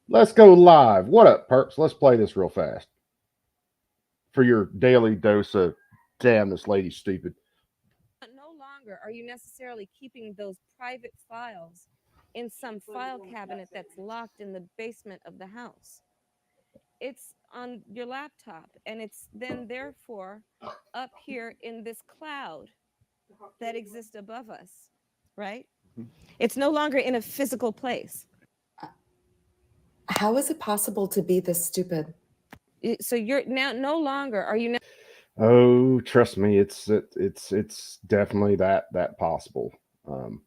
Let's go live. What up, perps? Let's play this real fast for your daily dose of damn, this lady's stupid. No longer are you necessarily keeping those private files in some file cabinet that's locked in the basement of the house. It's on your laptop, and it's then therefore up here in this cloud that exists above us, right? It's no longer in a physical place. How is it possible to be this stupid? So you're now no longer are you Oh, trust me, it's definitely that possible. Um,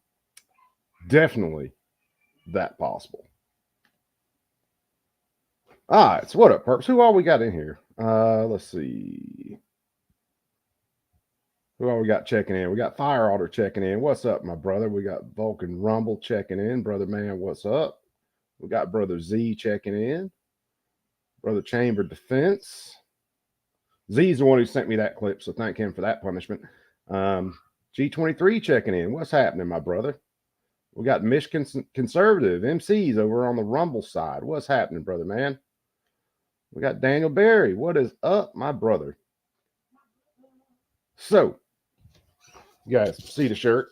Definitely that possible. All right, so what up, perps? Who all we got in here? Let's see. Who all we got checking in? We got Fire Alder checking in. What's up, my brother? We got Vulcan Rumble checking in. Brother man, what's up? We got Brother Z checking in. Brother Chamber Defense. Z's the one who sent me that clip, so thank him for that punishment. G23 checking in. What's happening, my brother? We got Michigan Conservative MCs over on the Rumble side. What's happening, brother man? We got Daniel Barry. What is up, my brother? So, you guys see the shirt?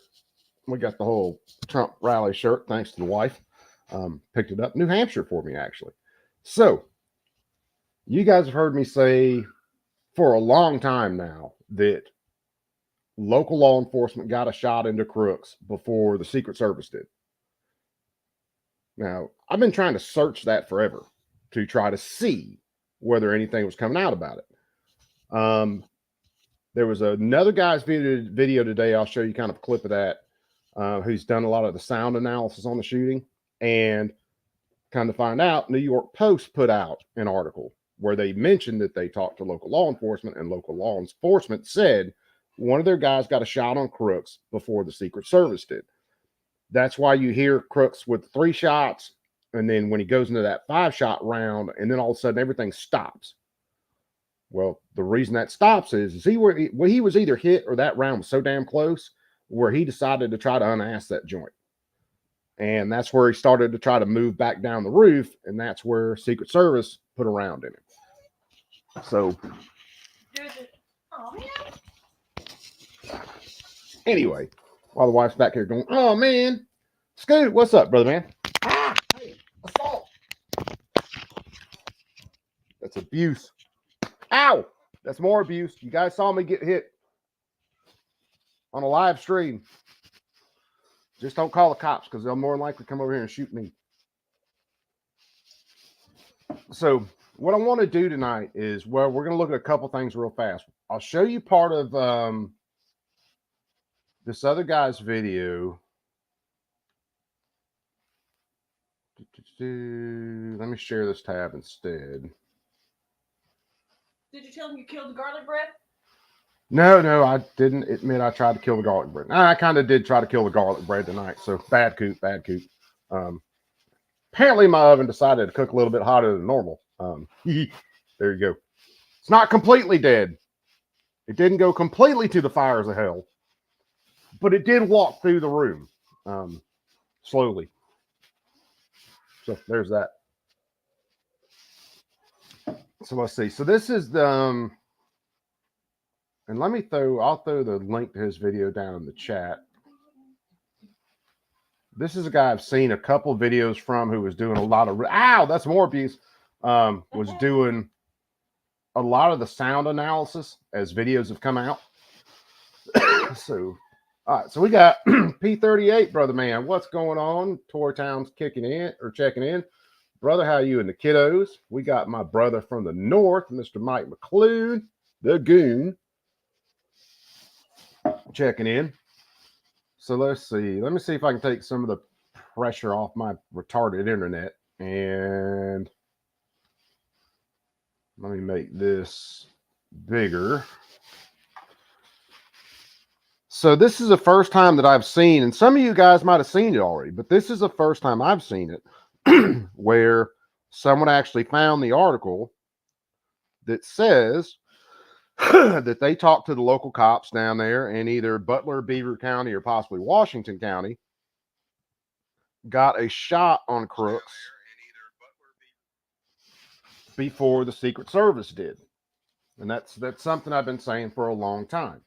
We got the whole Trump rally shirt, thanks to the wife. Picked it up, New Hampshire for me, actually. So, you guys have heard me say for a long time now that local law enforcement got a shot into crooks before the Secret Service did. Now, I've been trying to search that forever to try to see whether anything was coming out about it. There was another guy's video today. I'll show you kind of a clip of that, who's done a lot of the sound analysis on the shooting. And kind of find out, New York Post put out an article where they mentioned that they talked to local law enforcement, and local law enforcement said one of their guys got a shot on crooks before the Secret Service did. That's why you hear crooks with 3 shots, and then when he goes into that 5-shot round, and then all of a sudden everything stops. Well, the reason that stops is he was either hit or that round was so damn close where he decided to try to unass that joint. And that's where he started to try to move back down the roof, and that's where Secret Service put a round in it. So, anyway, while the wife's back here going, "Oh man, Scoot, what's up, brother man?" Hey, assault. That's abuse. Ow, that's more abuse. You guys saw me get hit on a live stream. Just don't call the cops because they'll more than likely come over here and shoot me. So what I want to do tonight is, well, we're going to look at a couple things real fast. I'll show you part of this other guy's video. Let me share this tab instead. Did you tell him you killed the garlic bread? No, I didn't admit I tried to kill the garlic bread. I kind of did try to kill the garlic bread tonight. So bad coop. Apparently my oven decided to cook a little bit hotter than normal. There you go. It's not completely dead. It didn't go completely to the fires of hell, but it did walk through the room slowly. So there's that. So let's see. So this is the, and I'll throw the link to his video down in the chat. This is a guy I've seen a couple videos from who was doing a lot of, that's more abuse, was doing a lot of the sound analysis as videos have come out. So, all right, so we got P38, brother man. What's going on? Tour Town's kicking in or checking in. Brother, how you and the kiddos? We got my brother from the north, Mr. Mike McClune, the goon, checking in. So let's see. Let me see if I can take some of the pressure off my retarded internet. And let me make this bigger. So this is the first time that I've seen, and some of you guys might have seen it already, but this is the first time I've seen it where someone actually found the article that says that they talked to the local cops down there in either Butler, Beaver County, or possibly Washington County, got a shot on crooks before the Secret Service did. And that's something I've been saying for a long time.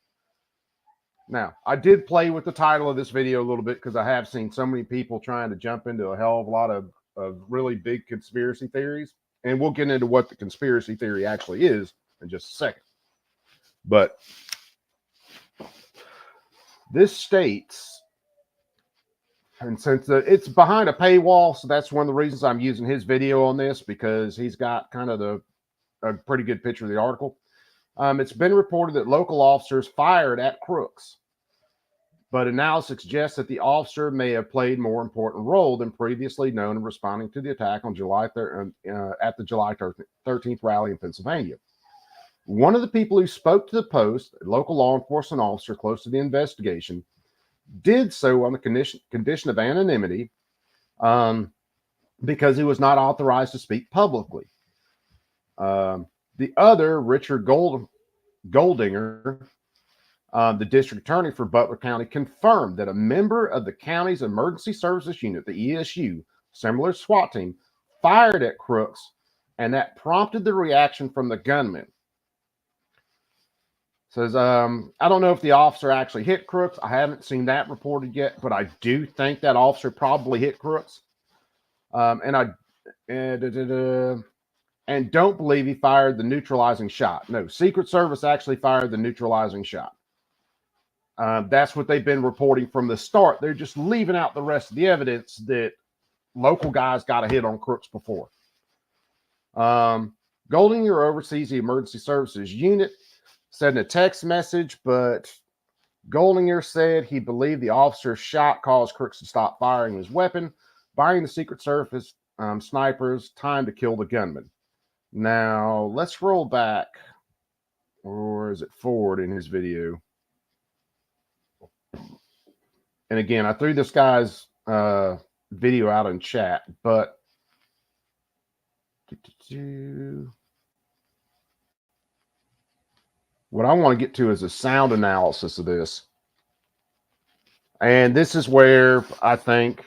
Now, I did play with the title of this video a little bit because I have seen so many people trying to jump into a hell of a lot of really big conspiracy theories. And we'll get into what the conspiracy theory actually is in just a second. But this states, and since it's behind a paywall, so that's one of the reasons I'm using his video on this, because he's got kind of a pretty good picture of the article. It's been reported that local officers fired at Crooks, but analysis suggests that the officer may have played a more important role than previously known in responding to the attack on at the July 13th rally in Pennsylvania. One of the people who spoke to the Post, a local law enforcement officer close to the investigation, did so on the condition of anonymity because he was not authorized to speak publicly. The other, Richard Goldinger, the district attorney for Butler County, confirmed that a member of the county's emergency services unit, the ESU, similar SWAT team, fired at Crooks, and that prompted the reaction from the gunman. Says, I don't know if the officer actually hit Crooks. I haven't seen that reported yet, but I do think that officer probably hit Crooks. And don't believe he fired the neutralizing shot. No, Secret Service actually fired the neutralizing shot. That's what they've been reporting from the start. They're just leaving out the rest of the evidence that local guys got a hit on Crooks before. Goldinger oversees the emergency services unit, said in a text message, but Goldinger said he believed the officer's shot caused Crooks to stop firing his weapon, buying the Secret Service snipers time to kill the gunman. Now, let's roll back, or is it forward in his video? And again, I threw this guy's video out in chat, but what I want to get to is a sound analysis of this. And this is where I think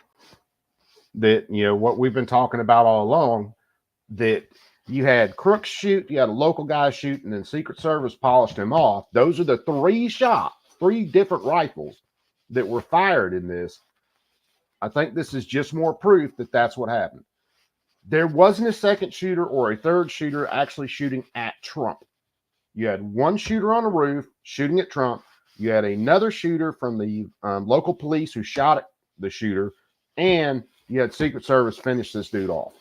that, you know, what we've been talking about all along, that you had Crooks shoot, you had a local guy shoot, and then Secret Service polished him off. Those are the three different rifles that were fired in this. I think this is just more proof that that's what happened. There wasn't a second shooter or a third shooter actually shooting at Trump. You had one shooter on the roof shooting at Trump. You had another shooter from the local police who shot at the shooter, and you had Secret Service finish this dude off.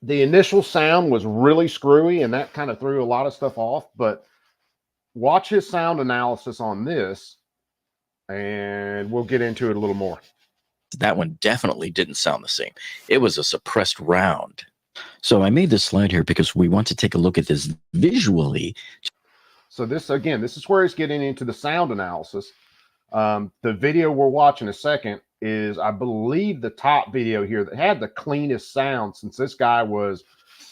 The initial sound was really screwy, and that kind of threw a lot of stuff off, but watch his sound analysis on this, and we'll get into it a little more. That one definitely didn't sound the same. It was a suppressed round. So I made this slide here because we want to take a look at this visually. So this, again, this is where it's getting into the sound analysis. The video we're watching a second is, I believe, the top video here that had the cleanest sound, since this guy was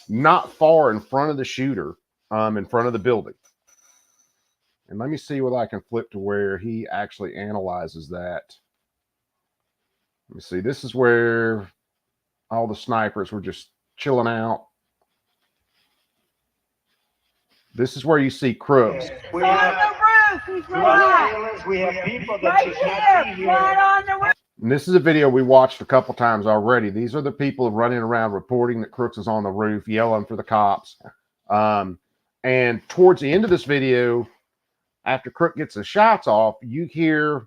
not far in front of the shooter, in front of the building. And let me see what I can flip to where he actually analyzes that. Let me see. This is where all the snipers were just chilling out. This is where you see Crooks. We have people that should not be here. And this is a video we watched a couple times already. These are the people running around reporting that Crooks is on the roof, yelling for the cops. And towards the end of this video, after Crook gets the shots off, you hear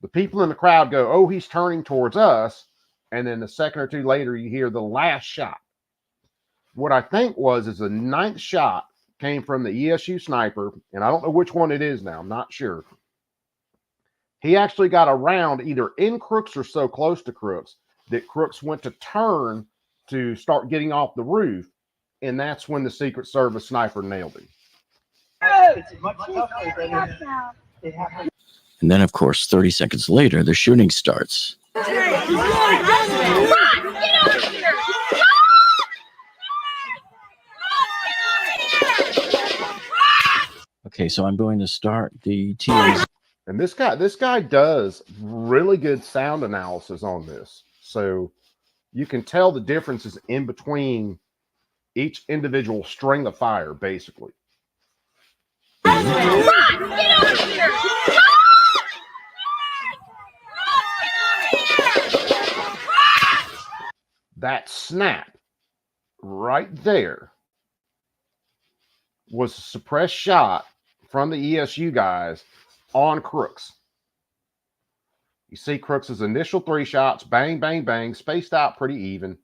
the people in the crowd go, "Oh, he's turning towards us." And then a second or two later, you hear the last shot. What I think is the ninth shot came from the ESU sniper, and I don't know which one it is now. I'm not sure. He actually got a round either in Crooks or so close to Crooks that Crooks went to turn to start getting off the roof, and that's when the Secret Service sniper nailed him. And then, of course, 30 seconds later, the shooting starts. Okay, so I'm going to start the TMZ. And this guy does really good sound analysis on this. So you can tell the differences in between each individual string of fire, basically. That snap right there was a suppressed shot from the ESU guys on Crooks. You see Crooks's initial 3 shots, bang, bang, bang, spaced out pretty even.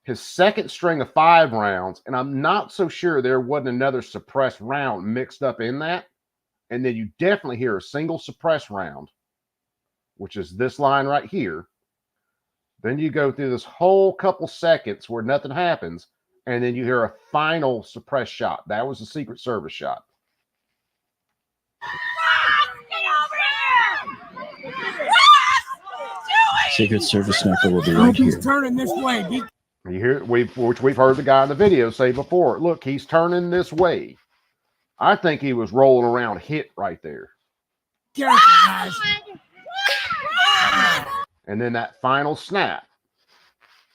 His second string of 5 rounds, and I'm not so sure there wasn't another suppressed round mixed up in that. And then you definitely hear a single suppressed round, which is this line right here. Then you go through this whole couple seconds where nothing happens, and then you hear a final suppressed shot. That was a Secret Service shot. Secret Service sniper will be right here. He's turning this way. You hear which we've heard the guy in the video say before. Look, he's turning this way. I think he was rolling around hit right there. Careful, guys. And then that final snap.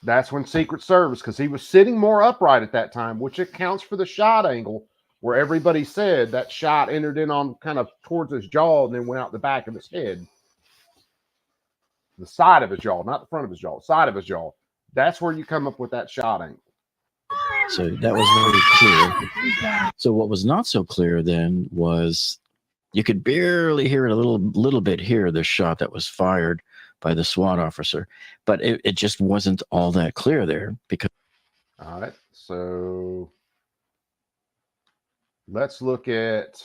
That's when Secret Service, because he was sitting more upright at that time, which accounts for the shot angle where everybody said that shot entered in on kind of towards his jaw and then went out the back of his head. The side of his jaw, not the front of his jaw, side of his jaw. That's where you come up with that shot angle. So that was very clear. So what was not so clear then was you could barely hear it a little bit here, the shot that was fired by the SWAT officer, but it just wasn't all that clear there because. All right, so let's look at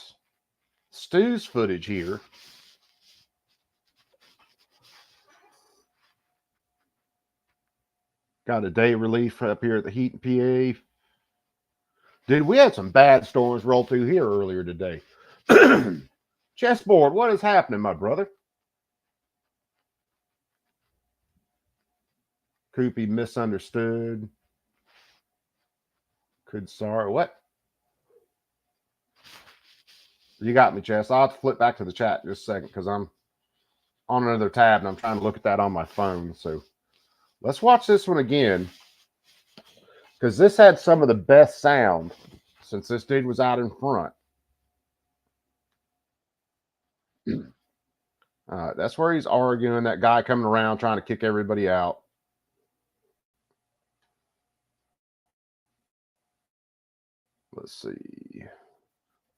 Stu's footage here. Got a day relief up here at the Heat PA. Dude, we had some bad storms roll through here earlier today. Chessboard, what is happening, my brother? Koopy misunderstood. Could sorry. What? You got me, Chess. I'll have to flip back to the chat in just a second because I'm on another tab and I'm trying to look at that on my phone. So let's watch this one again because this had some of the best sound since this dude was out in front. That's where he's arguing, that guy coming around trying to kick everybody out. Let's see.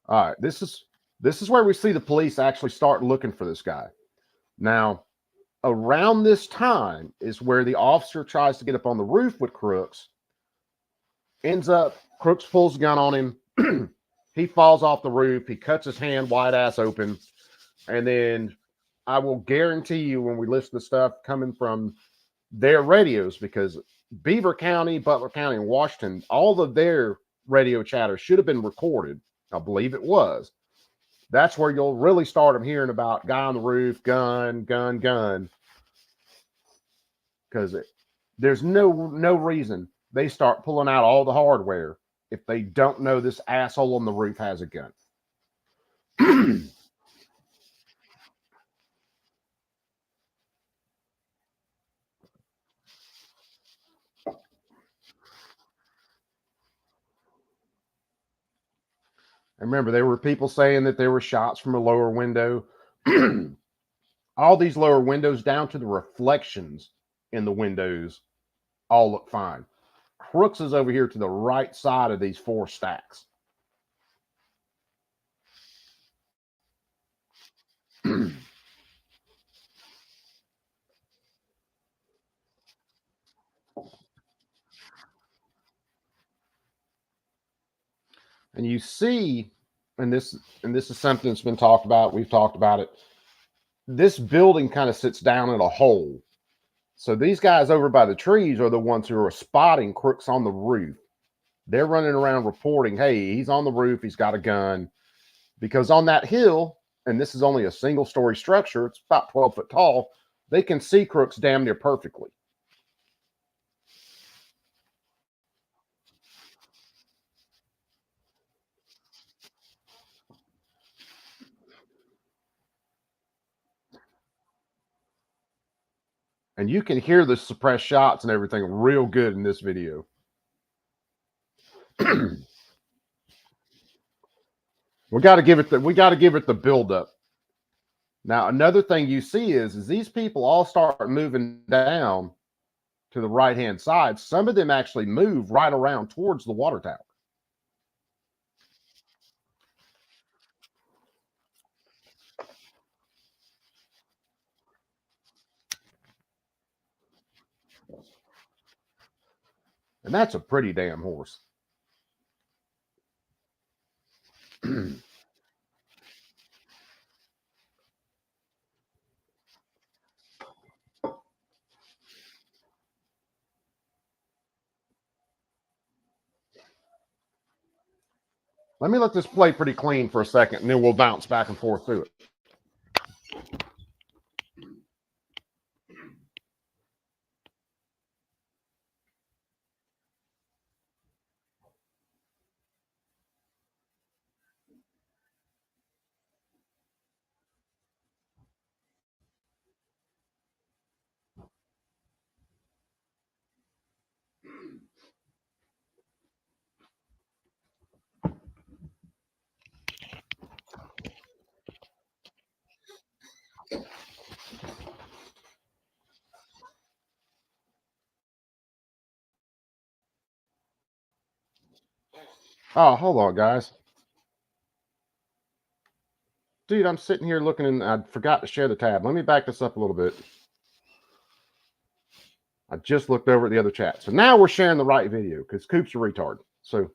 All right, this is where we see the police actually start looking for this guy. Now, around this time is where the officer tries to get up on the roof with Crooks. Ends up, Crooks pulls a gun on him. He falls off the roof. He cuts his hand wide ass open. And then I will guarantee you when we listen to stuff coming from their radios, because Beaver County, Butler County, and Washington, all of their radio chatter should have been recorded. I believe it was. That's where you'll really start them hearing about guy on the roof, gun, gun, gun. Because there's no reason they start pulling out all the hardware if they don't know this asshole on the roof has a gun. And remember, there were people saying that there were shots from a lower window. All these lower windows down to the reflections in the windows all look fine. Crooks is over here to the right side of these 4 stacks. And you see, and this is something that's been talked about. We've talked about it. This building kind of sits down in a hole. So these guys over by the trees are the ones who are spotting Crooks on the roof. They're running around reporting, hey, he's on the roof. He's got a gun. Because on that hill, and this is only a single-story structure, it's about 12 foot tall, they can see Crooks damn near perfectly. And you can hear the suppressed shots and everything real good in this video. we got to give it the build up. Now, another thing you see is these people all start moving down to the right-hand side. Some of them actually move right around towards the water tower. And that's a pretty damn horse. Let me let this play pretty clean for a second, and then we'll bounce back and forth through it. Oh, hold on, guys. Dude, I'm sitting here looking and I forgot to share the tab. Let me back this up a little bit. I just looked over at the other chat. So now we're sharing the right video because Coop's a retard. So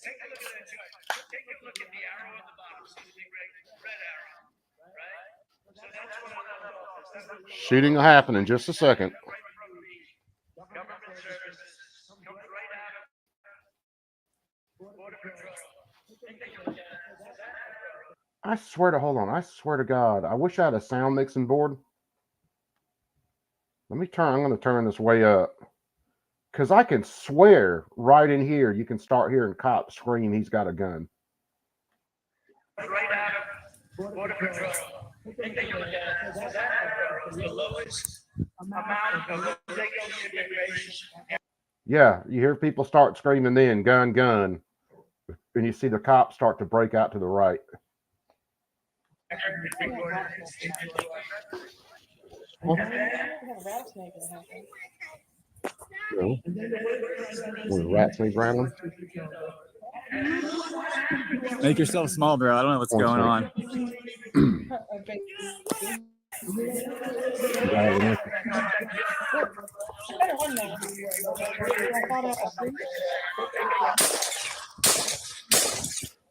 Take a look at that. Take a look at the arrow at the bottom. See the big red arrow, right? So that's what I love. shooting will happen in just a second. Government services comes right out of Border Patrol. I swear to, hold on. I swear to God, I wish I had a sound mixing board. Let me turn, I'm going to turn this way up. Because I can swear right in here, you can start hearing cops scream he's got a gun. Right out of Border Patrol. Take a look at it. So that arrow is the lowest amount of illegal immigration. Yeah, you hear people start screaming then, gun, gun. And you see the cops start to break out to the right. No. When rat snake rattling. Make yourself small, bro. I don't know what's going on.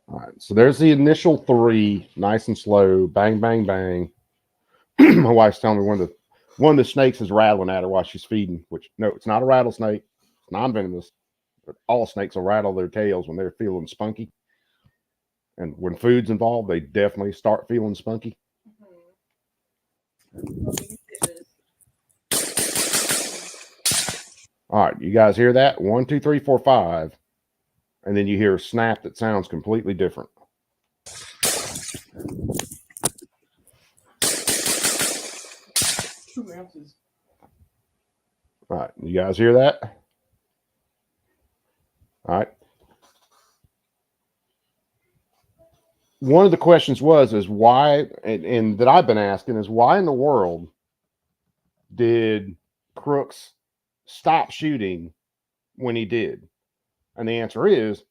All right, so there's the initial three, nice and slow, bang, bang, bang. My wife's telling me one of the snakes is rattling at her while she's feeding. Which no, it's not a rattlesnake. It's non-venomous. But all snakes will rattle their tails when they're feeling spunky. And when food's involved, they definitely start feeling spunky. All right, you guys hear that? 1, 2, 3, 4, 5. And then you hear a snap that sounds completely different. All right, you guys hear that? All right. One of the questions is why, and that I've been asking is why in the world did Crooks stop shooting when he did? And the answer is,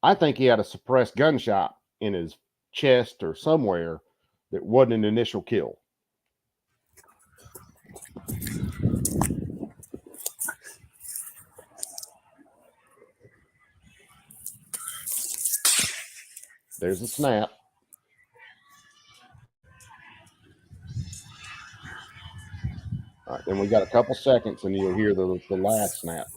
I think he had a suppressed gunshot in his chest or somewhere that wasn't an initial kill. There's a snap. All right, then we got a couple seconds and you'll hear the last snap.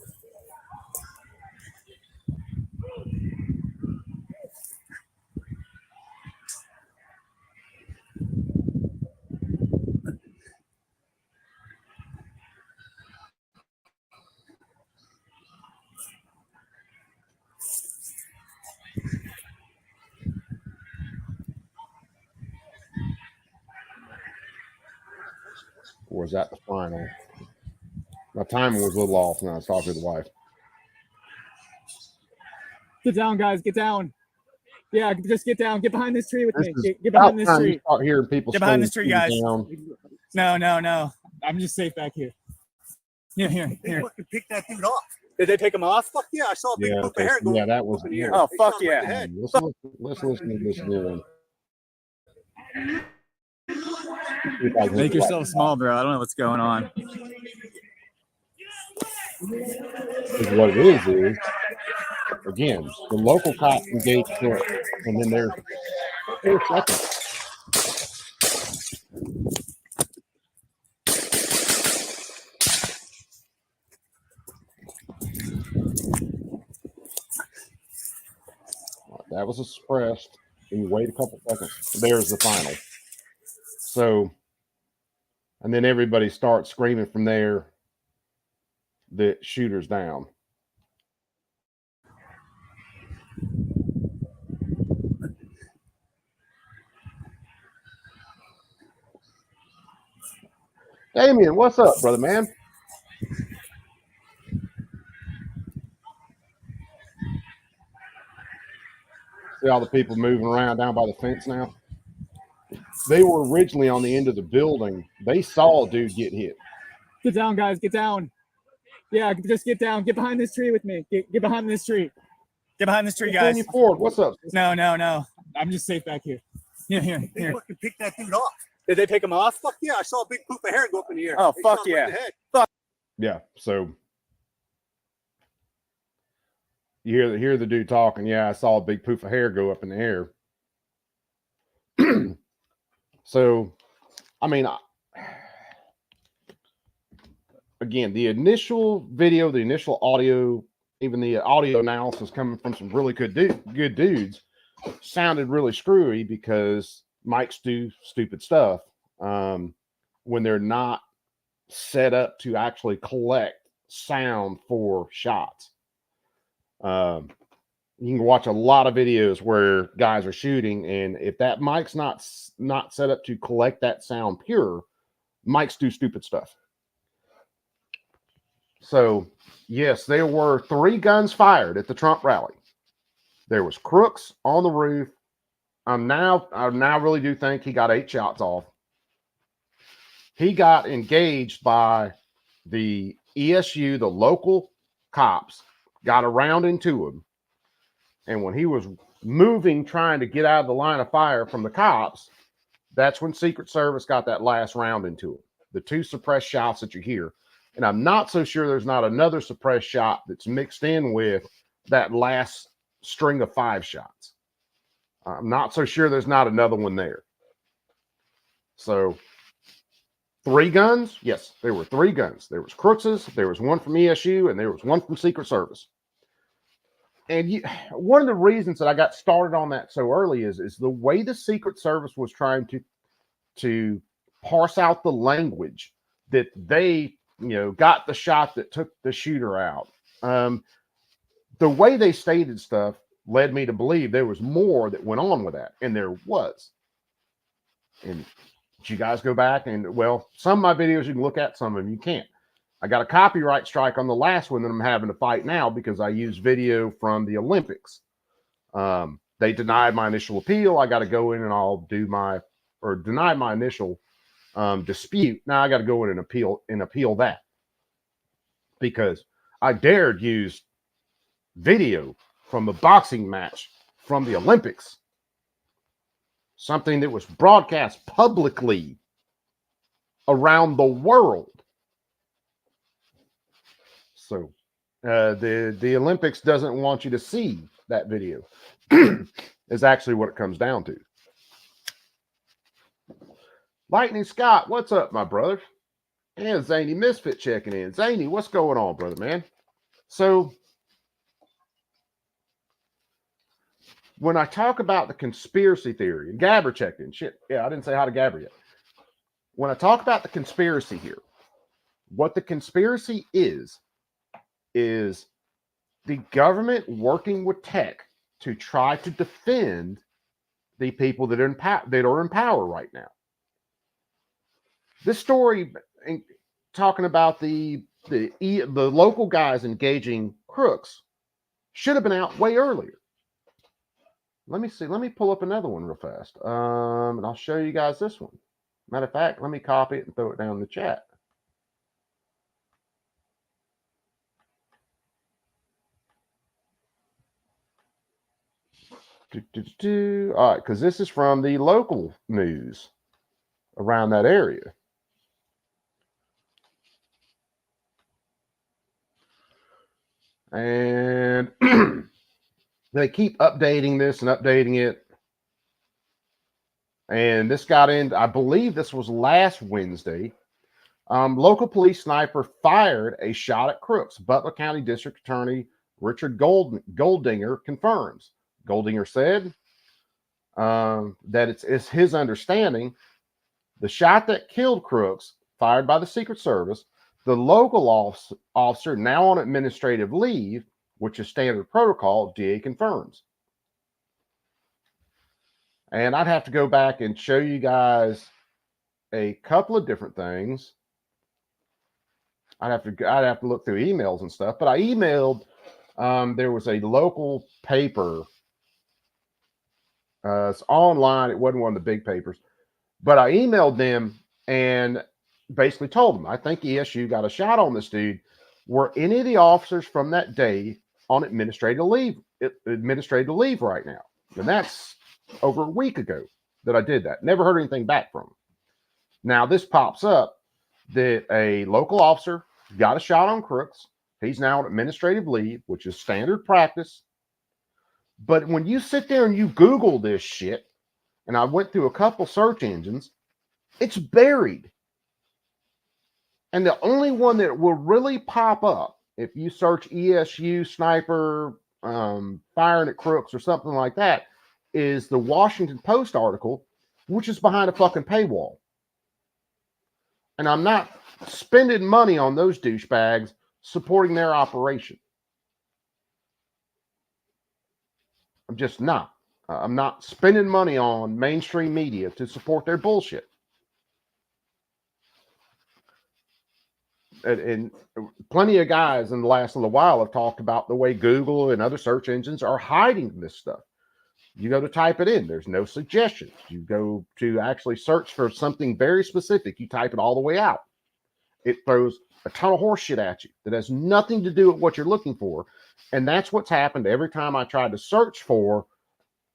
was that the final? My timing was a little off when I was talking to the wife. Get down, guys. Get down. Yeah, just get down. Get behind this tree with This me. is Get behind about this time you tree. start hearing people Get behind this screaming, tree, guys. down. No. I'm just safe back here. Here. They fucking picked that dude off. Did they take him off? Fuck yeah, I saw a big Yeah, group of hair go. yeah, that was. up in the air. Oh, They fuck shot him right in the yeah. head. Let's listen to this new one. See if I can Make get yourself small, bro. I don't know what's going on. Because what it is again, the local cops engaged Crook, and then there's 4 seconds. That was suppressed, and you wait a couple seconds. There's the final. So, and then everybody starts screaming from there. The shooter's down. Damien, what's up, brother man? See all the people moving around down by the fence now? They were originally on the end of the building. They saw a dude get hit. Get down, guys. Get down. Yeah, just get down. Get behind this tree with me. Get behind this tree. Get behind this tree, guys. Daniel Ford, what's up? No. I'm just safe back here. Here. They fucking picked that dude off. Did they take him off? Fuck yeah, I saw a big group of hair go up in the air. Oh, They fuck shot him right in yeah. the head. Yeah, so you hear the dude talking. Yeah, I saw a big poof of hair go up in the air. So, I mean, again, the initial video, the initial audio, even the audio analysis coming from some really good dudes sounded really screwy because mics do stupid stuff when they're not set up to actually collect sound for shots. You can watch a lot of videos where guys are shooting, and if that mic's not set up to collect that sound pure, mics do stupid stuff. So, yes, there were 3 guns fired at the Trump rally. There was Crooks on the roof. I now really do think he got 8 shots off. He got engaged by the ESU, the local cops, got around into him. And when he was moving, trying to get out of the line of fire from the cops, that's when Secret Service got that last round into him. The 2 suppressed shots that you hear. And I'm not so sure there's not another suppressed shot that's mixed in with that last string of 5 shots. I'm not so sure there's not another one there. So 3 guns? Yes, there were 3 guns. There was Crooks's, there was one from ESU, and there was one from Secret Service. And one of the reasons that I got started on that so early is the way the Secret Service was trying to parse out the language that they, got the shot that took the shooter out. The way they stated stuff led me to believe there was more that went on with that, and there was. And you guys go back and, well, some of my videos you can look at, some of them you can't. I got a copyright strike on the last one that I'm having to fight now because I used video from the Olympics. They denied my initial appeal. I got to go in and I'll deny my initial dispute. Now I got to go in and appeal that because I dared use video from a boxing match from the Olympics, something that was broadcast publicly around the world. So the Olympics doesn't want you to see that video is actually what it comes down to. Lightning Scott, what's up, my brother? And Zany Misfit checking in. Zany, what's going on, brother, man? So when I talk about the conspiracy theory, and Gabber checked in. Shit, yeah, I didn't say hi to Gabber yet. When I talk about the conspiracy here, what the conspiracy is the government working with tech to try to defend the people that are in power right now. This story, talking about the local guys engaging crooks should have been out way earlier. Let me see. Let me pull up another one real fast. And I'll show you guys this one. Matter of fact, let me copy it and throw it down in the chat. All right, because this is from the local news around that area. And they keep updating this and updating it. And this got in, I believe this was last Wednesday. Local police sniper fired a shot at crooks. Butler County District Attorney Richard Goldinger confirms. Goldinger said that it's his understanding the shot that killed crooks, fired by the Secret Service, the local officer now on administrative leave, which is standard protocol, DA confirms. And I'd have to go back and show you guys a couple of different things. I'd have to look through emails and stuff, but I emailed, there was a local paper. It's online. It wasn't one of the big papers, but I emailed them and basically told them, I think ESU got a shot on this dude. Were any of the officers from that day on administrative leave right now? And that's over a week ago that I did that. Never heard anything back from them. Now this pops up that a local officer got a shot on crooks. He's now on administrative leave, which is standard practice. But when you sit there and you Google this shit, and I went through a couple search engines, it's buried. And the only one that will really pop up if you search ESU sniper firing at crooks or something like that is the Washington Post article, which is behind a fucking paywall. And I'm not spending money on those douchebags supporting their operation. I'm just not. I'm not spending money on mainstream media to support their bullshit. And plenty of guys in the last little while have talked about the way Google and other search engines are hiding this stuff. You go to type it in, there's no suggestions. You go to actually search for something very specific, you type it all the way out. It throws a ton of horse shit at you that has nothing to do with what you're looking for. And that's what's happened every time I tried to search for,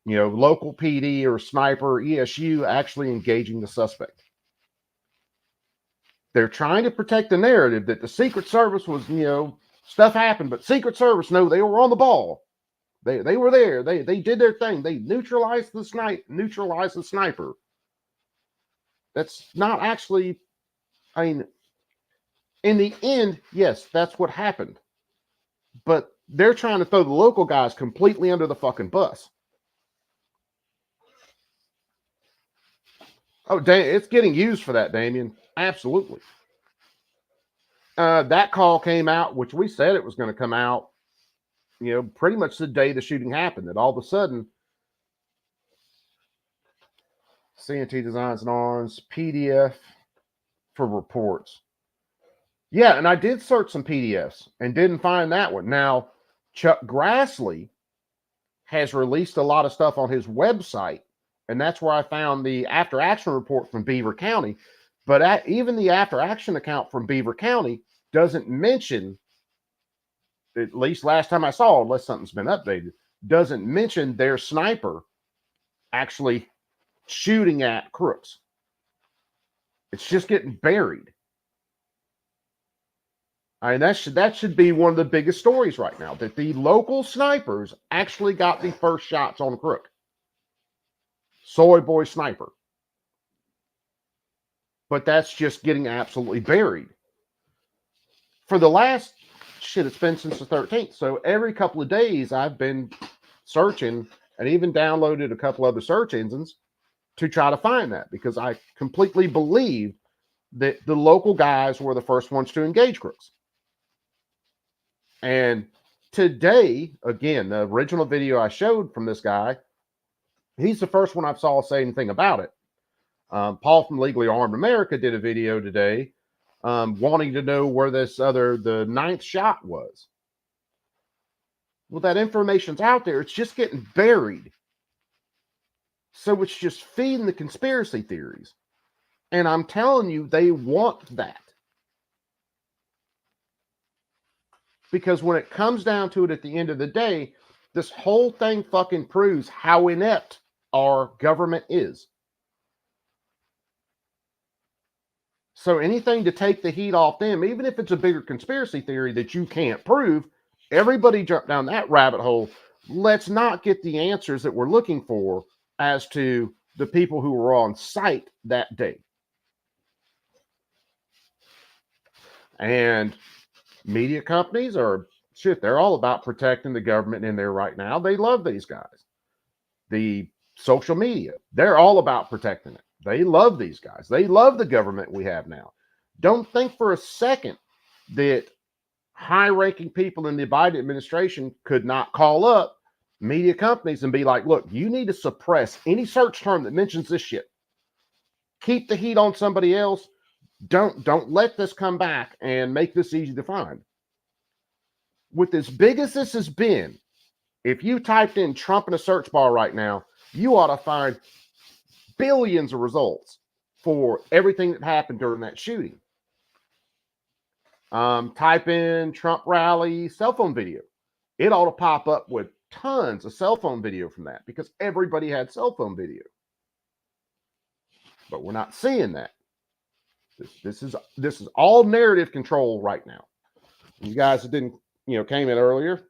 local PD or sniper, ESU actually engaging the suspect. They're trying to protect the narrative that the Secret Service was, stuff happened, but Secret Service, no, they were on the ball. They were there. They did their thing. They neutralized the sniper. That's not actually, in the end, yes, that's what happened. But they're trying to throw the local guys completely under the fucking bus. Oh, it's getting used for that, Damien. Absolutely. That call came out, which we said it was going to come out, pretty much the day the shooting happened. That all of a sudden, CNT Designs and Arms, PDF for reports. Yeah, and I did search some PDFs and didn't find that one. Now, Chuck Grassley has released a lot of stuff on his website, and that's where I found the after action report from Beaver County. But even the after action account from Beaver County doesn't mention, at least last time I saw, unless something's been updated, doesn't mention their sniper actually shooting at crooks. It's just getting buried. That should be one of the biggest stories right now, that the local snipers actually got the first shots on crook. Soy Boy Sniper. But that's just getting absolutely buried. For the last, it's been since the 13th. So every couple of days I've been searching and even downloaded a couple other search engines to try to find that, because I completely believe that the local guys were the first ones to engage crooks. And today, again, the original video I showed from this guy, he's the first one I saw say anything about it. Paul from Legally Armed America did a video today wanting to know where the ninth shot was. Well, that information's out there. It's just getting buried. So it's just feeding the conspiracy theories. And I'm telling you, they want that. Because when it comes down to it at the end of the day, this whole thing fucking proves how inept our government is. So anything to take the heat off them, even if it's a bigger conspiracy theory that you can't prove, everybody jump down that rabbit hole. Let's not get the answers that we're looking for as to the people who were on site that day. And media companies are shit. They're all about protecting the government in there right now. They love these guys. The social media, they're all about protecting it. They love these guys. They love the government we have now. Don't think for a second that high-ranking people in the Biden administration could not call up media companies and be like, look, you need to suppress any search term that mentions this shit. Keep the heat on somebody else. Don't let this come back and make this easy to find. With as big as this has been, if you typed in Trump in a search bar right now, you ought to find billions of results for everything that happened during that shooting. Type in Trump rally cell phone video. It ought to pop up with tons of cell phone video from that because everybody had cell phone video. But we're not seeing that. This is all narrative control right now. You guys that didn't, came in earlier.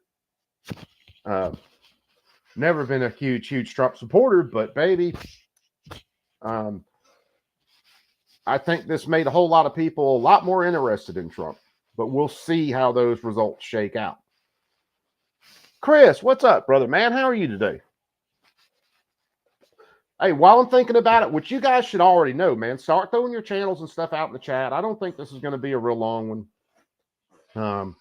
Never been a huge Trump supporter, but baby, I think this made a whole lot of people a lot more interested in Trump. But we'll see how those results shake out. Chris, what's up, brother, man? How are you today? Hey, while I'm thinking about it, which you guys should already know, man, start throwing your channels and stuff out in the chat. I don't think this is going to be a real long one.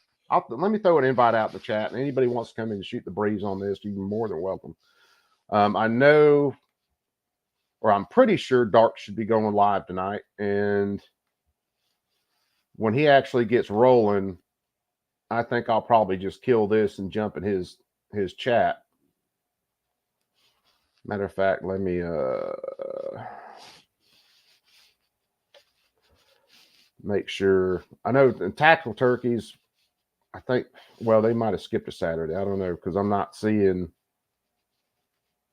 Let me throw an invite out in the chat, and anybody wants to come in and shoot the breeze on this, you're more than welcome. I know, or I'm pretty sure Dark should be going live tonight, and when he actually gets rolling, I think I'll probably just kill this and jump in his chat. Matter of fact, let me make sure. I know the Tactical Turkeys, I think, well, they might have skipped a Saturday. I don't know, because I'm not seeing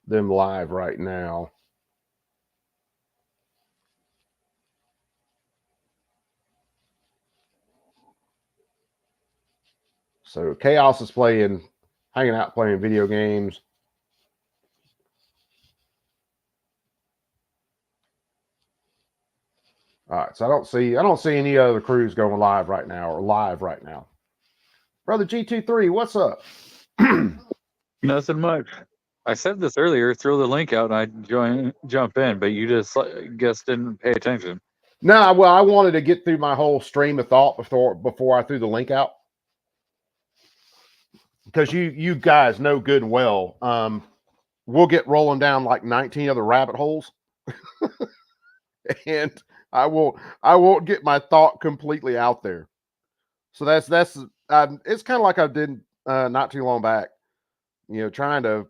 them live right now. So Chaos is hanging out playing video games. All right, so I don't see any other crews going live right now or live right now. Brother G23, what's up? Nothing much. I said this earlier, throw the link out and I jump in, but you just guess didn't pay attention. No, well, I wanted to get through my whole stream of thought before I threw the link out. Because you guys know good and well, we'll get rolling down like 19 other rabbit holes. And I won't get my thought completely out there. So that's it's kind of like I did not too long back, trying to.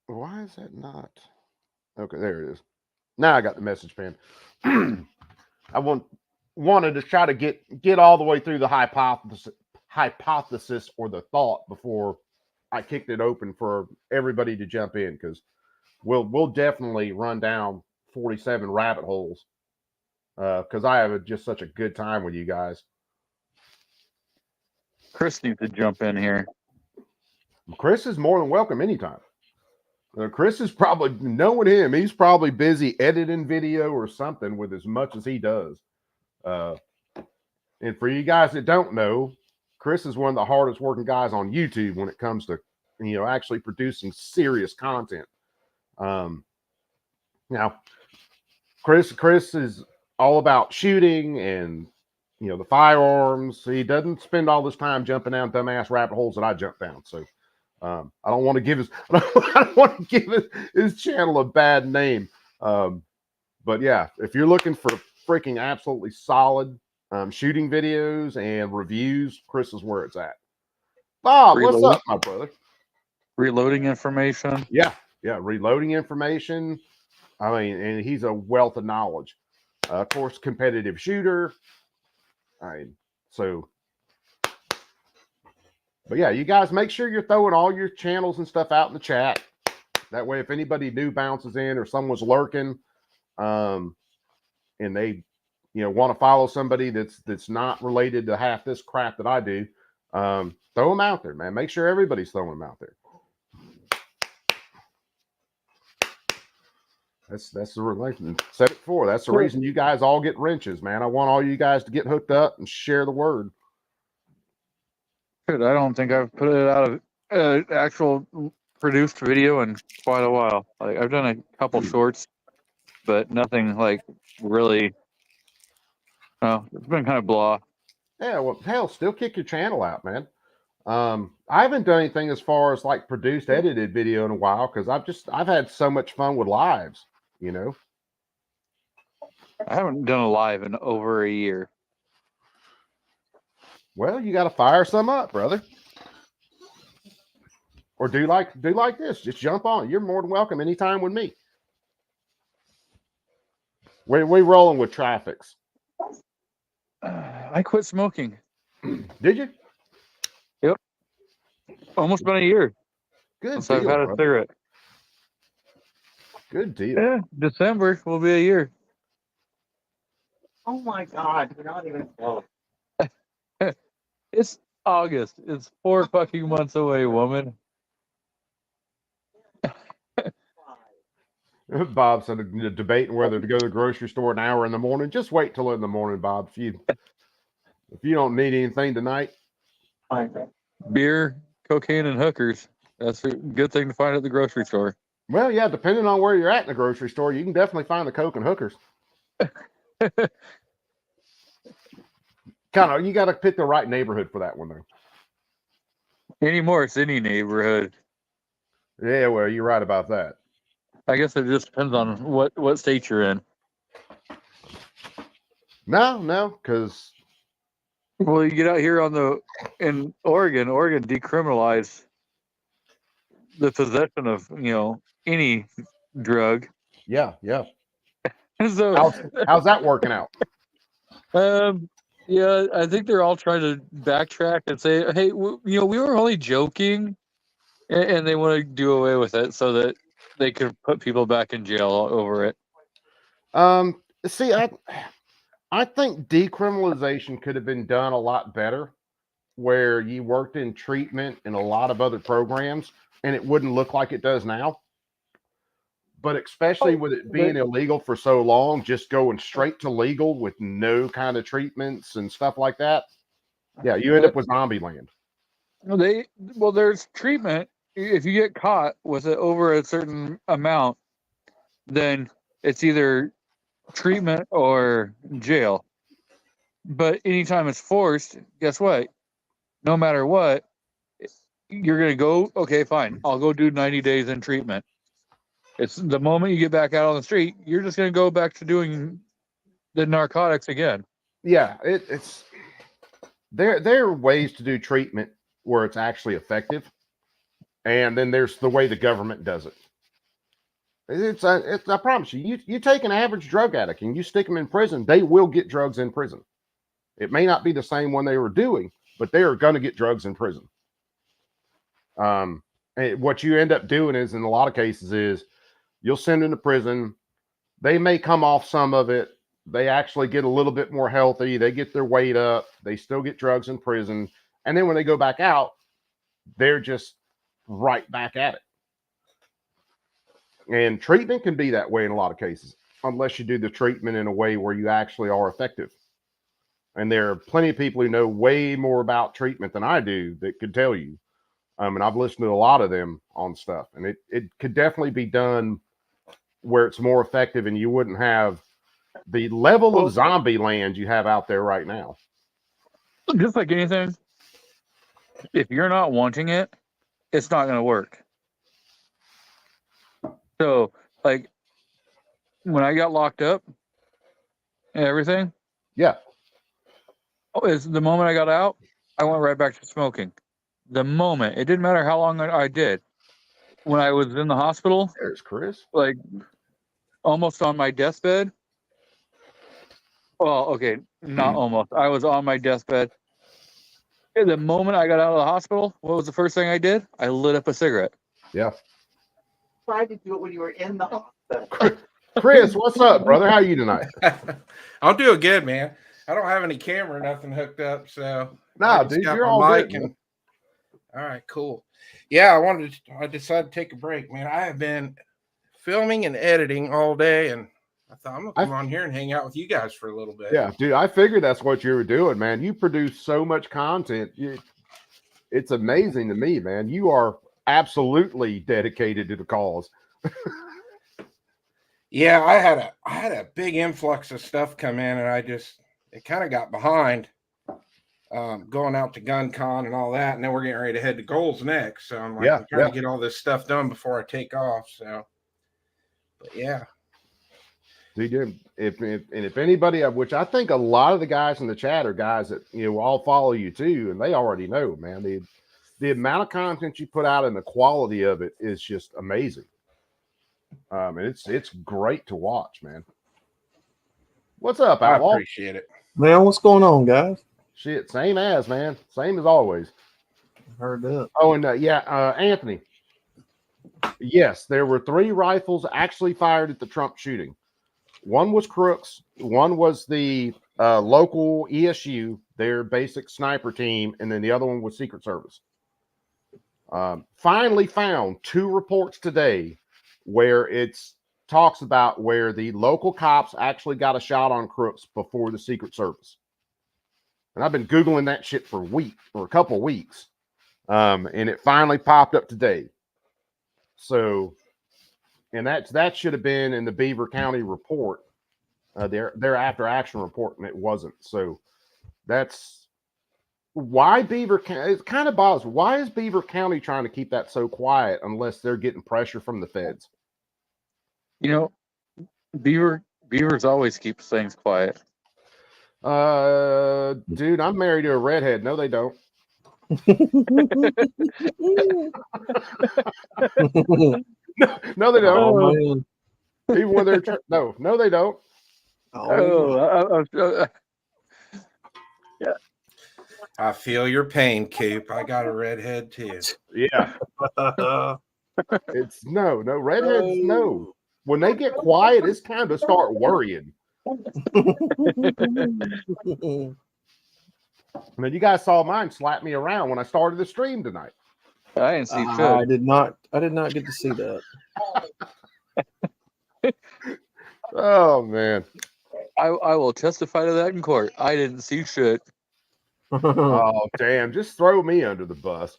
Why is that not? Okay, there it is. Now I got the message pen. I wanted to try to get all the way through the hypothesis or the thought before I kicked it open for everybody to jump in, because we'll definitely run down 47 rabbit holes because I have just such a good time with you guys. Chris needs to jump in here. Chris is more than welcome anytime. Chris is probably, knowing him, he's probably busy editing video or something with as much as he does. And for you guys that don't know, Chris is one of the hardest working guys on YouTube when it comes to, actually producing serious content. Now, Chris is all about shooting and, the firearms. He doesn't spend all this time jumping down dumbass rabbit holes that I jump down. So I don't want to give his channel a bad name. But But yeah, if you're looking for freaking absolutely solid shooting videos and reviews, Chris is where it's at. Bob, what's Reload. up, my brother? Reloading information. Yeah, reloading information. I mean, and he's a wealth of knowledge. Of course, competitive shooter. So, but yeah, you guys make sure you're throwing all your channels and stuff out in the chat. That way, if anybody new bounces in or someone's lurking, and they, want to follow somebody that's not related to half this crap that I do, throw them out there, man. Make sure everybody's throwing them out there. That's the relation. Said it before. That's the reason you guys all get wrenches, man. I want all you guys to get hooked up and share the word. Good. I don't think I've put it out of actual produced video in quite a while. Like I've done a couple shorts, but nothing like really. Oh, it's been kind of blah. Yeah, well, hell, still kick your channel out, man. I haven't done anything as far as like produced, edited video in a while because I've had so much fun with lives, I haven't done a live in over a year. Well, you got to fire some up, brother. Or do like this. Just jump on. You're more than welcome anytime with me. We rolling with traffics. I quit smoking. Did you? Yep. Almost been a year Good since deal, I've had a brother. cigarette. Good deal. Yeah, December will be a year. Oh my God, you're not even close. It's August. It's 4 fucking months away, woman. Bob said debating whether to go to the grocery store an hour in the morning. Just wait till in the morning, Bob. If you don't need anything tonight. Beer, cocaine, and hookers. That's a good thing to find at the grocery store. Well, yeah, depending on where you're at in the grocery store, you can definitely find the coke and hookers. You got to pick the right neighborhood for that one, though. Anymore, it's any neighborhood. Yeah, well, you're right about that. I guess it just depends on what state you're in. No, because Well, you get out here in Oregon decriminalized the possession of any drug. yeah. So How's that working out? yeah, I think they're all trying to backtrack and say, hey, we were only joking, and they want to do away with it so that they can put people back in jail over it. See, I think decriminalization could have been done a lot better, where you worked in treatment and a lot of other programs, and it wouldn't look like it does now. But especially with it being illegal for so long, just going straight to legal with no kind of treatments and stuff like that. Yeah, you end up with zombie land. There's treatment. If you get caught with it over a certain amount, then it's either treatment or jail. But anytime it's forced, guess what? No matter what, you're going to go, okay, fine, I'll go do 90 days in treatment. It's the moment you get back out on the street, you're just going to go back to doing the narcotics again. Yeah, it's there are ways to do treatment where it's actually effective. And then there's the way the government does it. I promise you take an average drug addict and you stick them in prison, they will get drugs in prison. It may not be the same one they were doing, but they are going to get drugs in prison. What you end up doing is, in a lot of cases, is you'll send them to prison. They may come off some of it. They actually get a little bit more healthy. They get their weight up. They still get drugs in prison. And then when they go back out, they're just right back at it. And treatment can be that way in a lot of cases, unless you do the treatment in a way where you actually are effective. And there are plenty of people who know way more about treatment than I do that could tell you. And I've listened to a lot of them on stuff. And it could definitely be done where it's more effective and you wouldn't have the level of zombie land you have out there right now. Just like anything, if you're not wanting it, it's not going to work. So, like, when I got locked up and everything, Yeah. is the moment I got out, I went right back to smoking. The moment, it didn't matter how long I did. When I was in the hospital, There's Chris. like almost on my deathbed. Well, okay, not almost. I was on my deathbed. And the moment I got out of the hospital, what was the first thing I did? I lit up a cigarette. Yeah. Tried to do it when you were in the hospital. Chris, what's up, brother? How are you tonight? I'm doing good, man. I don't have any camera, nothing hooked up, so No, I just dude, got you're my all mic good. Man. all right, cool. Yeah, I decided to take a break, man. I have been filming and editing all day, and I thought I'm gonna come on here and hang out with you guys for a little bit. Yeah, dude, I figured that's what you were doing, man. You produce so much content. It's amazing to me, man. You are absolutely dedicated to the cause. Yeah, I had a big influx of stuff come in, and it kind of got behind. Going out to GunCon and all that, and then we're getting ready to head to Goals next. So I'm like, I'm trying to get all this stuff done before I take off. So, but yeah. Dude, if anybody, which I think a lot of the guys in the chat are guys that all follow you too, and they already know, man. The amount of content you put out and the quality of it is just amazing. And it's great to watch, man. What's up, Outlaw? I appreciate it, man. What's going on, guys? Shit, same as, man. Same as always. Heard that. Oh, and Anthony. Yes, there were 3 rifles actually fired at the Trump shooting. One was Crooks. One was the local ESU, their basic sniper team, and then the other one was Secret Service. Finally found 2 reports today where it talks about where the local cops actually got a shot on Crooks before the Secret Service. And I've been Googling that shit for a couple weeks. And it finally popped up today. So, and that should have been in the Beaver County report, their after action report, and it wasn't. So that's why Beaver County, it kind of bothers. Why is Beaver County trying to keep that so quiet unless they're getting pressure from the feds? Beavers always keep things quiet. Dude, I'm married to a redhead. No, they don't. No, they don't. Oh, man. Even when they're no, they don't. Yeah. I feel your pain, Coop. I got a redhead too. Yeah. It's no redheads. No, when they get quiet, it's time to start worrying. I mean, you guys saw mine slap me around when I started the stream tonight. I didn't see shit. I did not get to see that. Oh man. I will testify to that in court. I didn't see shit. Oh damn! Just throw me under the bus.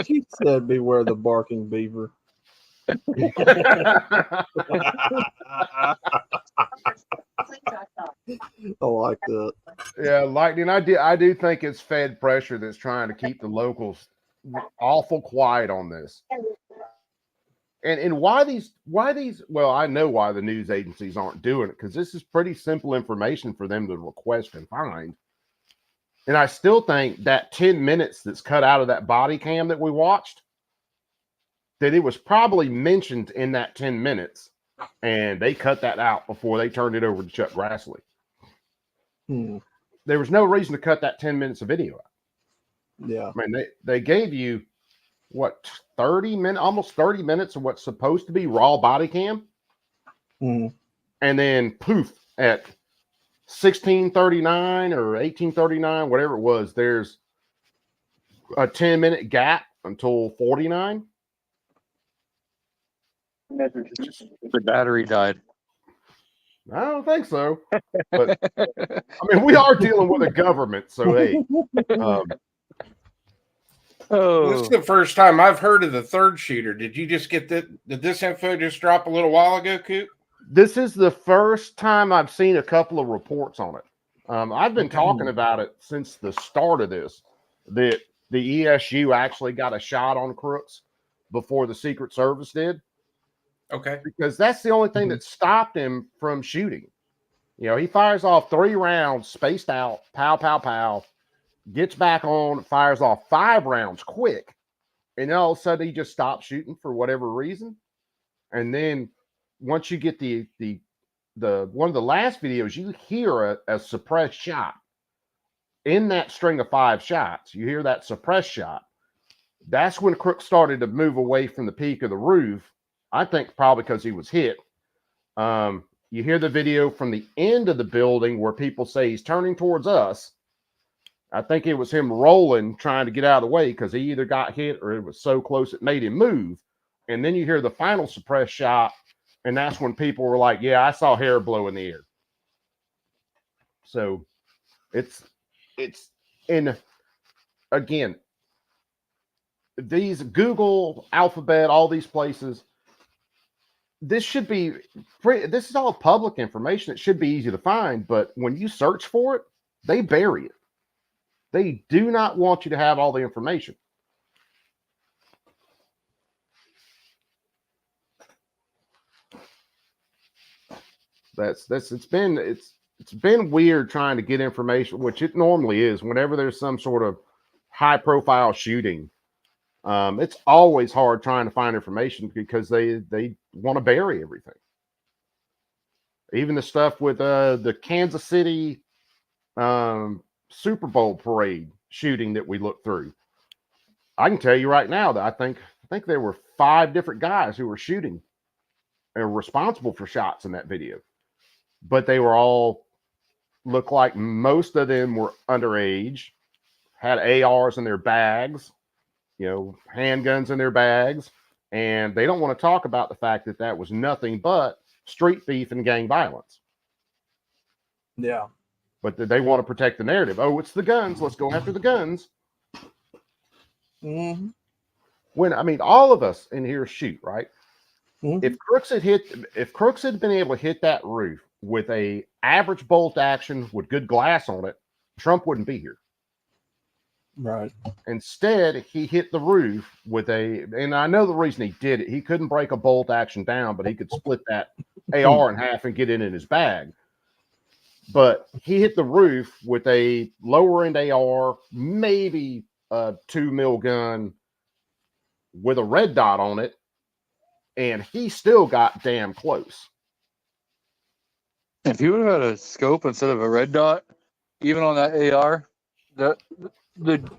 He said, "Beware the barking beaver." I like that. Yeah, Lightning. I do think it's Fed pressure that's trying to keep the locals awful quiet on this. And why these well, I know why the news agencies aren't doing it, because this is pretty simple information for them to request and find. And I still think that 10 minutes that's cut out of that body cam that we watched, that it was probably mentioned in that 10 minutes, and they cut that out before they turned it over to Chuck Grassley. There was no reason to cut that 10 minutes of video out. Yeah. I mean, they gave you what, 30 minutes, almost 30 minutes of what's supposed to be raw body cam. And then poof, at 16:39 or 18:39, whatever it was, there's a 10-minute gap until 49. The battery died. I don't think so. But I mean, we are dealing with a government, so hey. This is the first time I've heard of the third shooter. Did you just get that? Did this info just drop a little while ago, Coop? This is the first time I've seen a couple of reports on it. I've been talking about it since the start of this, that the ESU actually got a shot on Crooks before the Secret Service did. Okay. because that's the only thing that stopped him from shooting. You know, he fires off 3 rounds spaced out, pow, pow, pow, gets back on, fires off 5 rounds quick, and then all of a sudden he just stops shooting for whatever reason. And then once you get the one of the last videos, you hear a suppressed shot in that string of 5 shots. You hear that suppressed shot. That's when Crook started to move away from the peak of the roof. I think probably because he was hit. You hear the video from the end of the building where people say he's turning towards us. I think it was him rolling, trying to get out of the way because he either got hit or it was so close it made him move. And then you hear the final suppressed shot, and that's when people were like, yeah, I saw hair blow in the air. So it's in, again, these Google, Alphabet, all these places, this should be free. This is all public information. It should be easy to find, but when you search for it, they bury it. They do not want you to have all the information. It's been weird trying to get information, which it normally is whenever there's some sort of high profile shooting. It's always hard trying to find information because they want to bury everything. Even the stuff with the Kansas City Super Bowl parade shooting that we looked through. I can tell you right now that I think there were 5 different guys who were shooting and responsible for shots in that video. But they were all, looked like most of them were underage, had ARs in their bags, you know, handguns in their bags, and they don't want to talk about the fact that that was nothing but street thief and gang violence. Yeah. But they want to protect the narrative. Oh, it's the guns. Let's go after the guns. Mm-hmm. When, I mean, all of us in here shoot, right? Mm-hmm. If Crooks had been able to hit that roof with a average bolt action with good glass on it, Trump wouldn't be here. Right. Instead, he hit the roof with and I know the reason he did it. He couldn't break a bolt action down, but he could split that AR in half and get it in his bag. But he hit the roof with a lower end AR, maybe a 2 mil gun with a red dot on it, and he still got damn close. If he would have had a scope instead of a red dot, even on that AR, the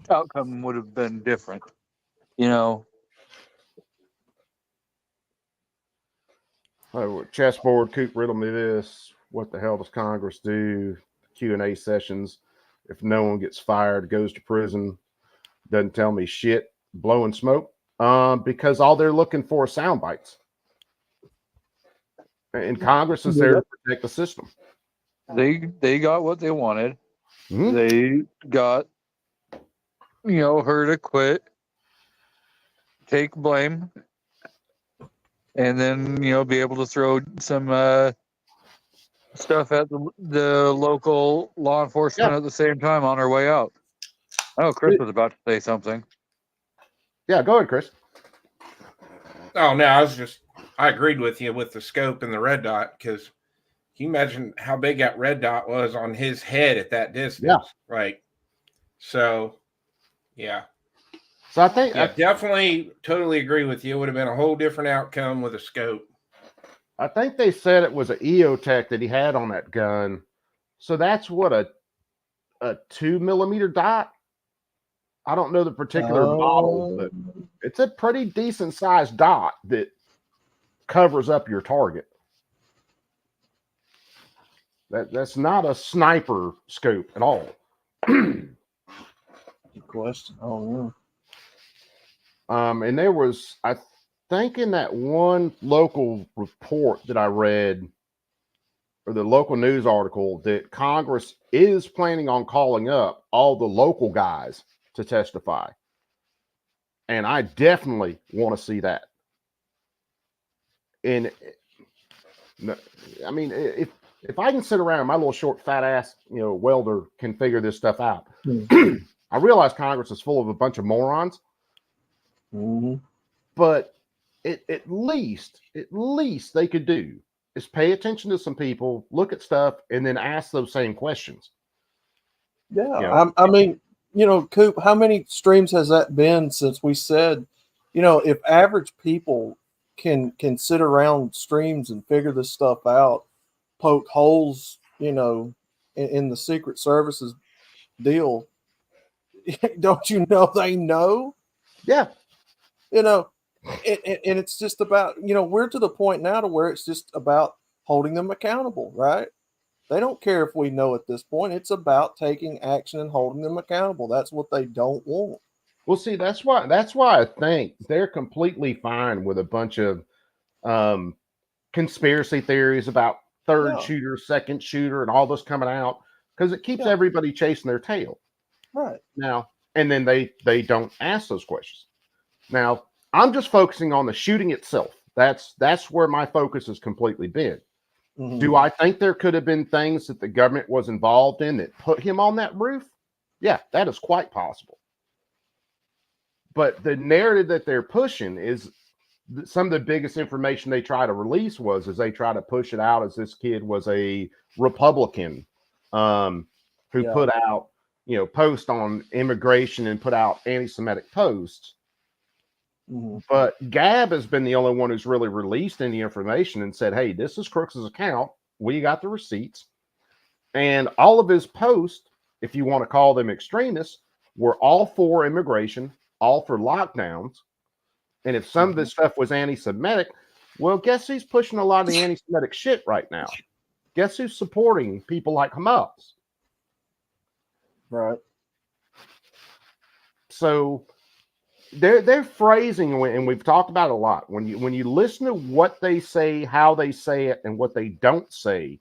outcome would have been different. You know. Oh, chessboard, Coop, riddle me this. What the hell does Congress do? Q&A sessions. If no one gets fired, goes to prison, doesn't tell me shit, blowing smoke. Because all they're looking for is sound bites. And Congress is there to protect the system. They got what they wanted. Mm-hmm. They got, her to quit, take blame, and then, be able to throw some stuff at the local law enforcement at the same time on our way out. Oh, Chris was about to say something. Yeah, go ahead, Chris. Oh, no, I agreed with you with the scope and the red dot, because can you imagine how big that red dot was on his head at that distance? Yeah. Right. So, yeah. So I think I definitely totally agree with you. It would have been a whole different outcome with a scope. I think they said it was an EOTech that he had on that gun. So that's what a 2 millimeter dot. I don't know the particular model, but it's a pretty decent sized dot that covers up your target. That's not a sniper scope at all. Good question. Oh, yeah. And there was, I think, in that one local report that I read, or the local news article, that Congress is planning on calling up all the local guys to testify. And I definitely want to see that. And I mean, if I can sit around, my little short fat ass, welder can figure this stuff out. I realize Congress is full of a bunch of morons, Mm-hmm. but at least they could do is pay attention to some people, look at stuff, and then ask those same questions. Yeah, You know? I mean, Coop, how many streams has that been since we said, if average people can sit around streams and figure this stuff out, poke holes, in the Secret Service's deal, don't you know they know? Yeah. And it's just about, we're to the point now to where it's just about holding them accountable, right? They don't care if we know at this point. It's about taking action and holding them accountable. That's what they don't want. Well, see, that's why I think they're completely fine with a bunch of conspiracy theories about third shooter, second shooter, and all this coming out, because it keeps everybody chasing their tail. Right. Now, and then they don't ask those questions. Now, I'm just focusing on the shooting itself. That's where my focus has completely been. Mm-hmm. Do I think there could have been things that the government was involved in that put him on that roof? Yeah, that is quite possible. But the narrative that they're pushing is some of the biggest information they try to release is they try to push it out as this kid was a Republican who put out, posts on immigration and put out anti-Semitic posts. Mm-hmm. But Gab has been the only one who's really released any information and said, hey, this is Crooks's account. We got the receipts. And all of his posts, if you want to call them extremists, were all for immigration, all for lockdowns. And if some of this stuff was anti-Semitic, well, guess who's pushing a lot of the anti-Semitic shit right now? Guess who's supporting people like Hamas? Right. So they're phrasing, and we've talked about it a lot. When you listen to what they say, how they say it, and what they don't say,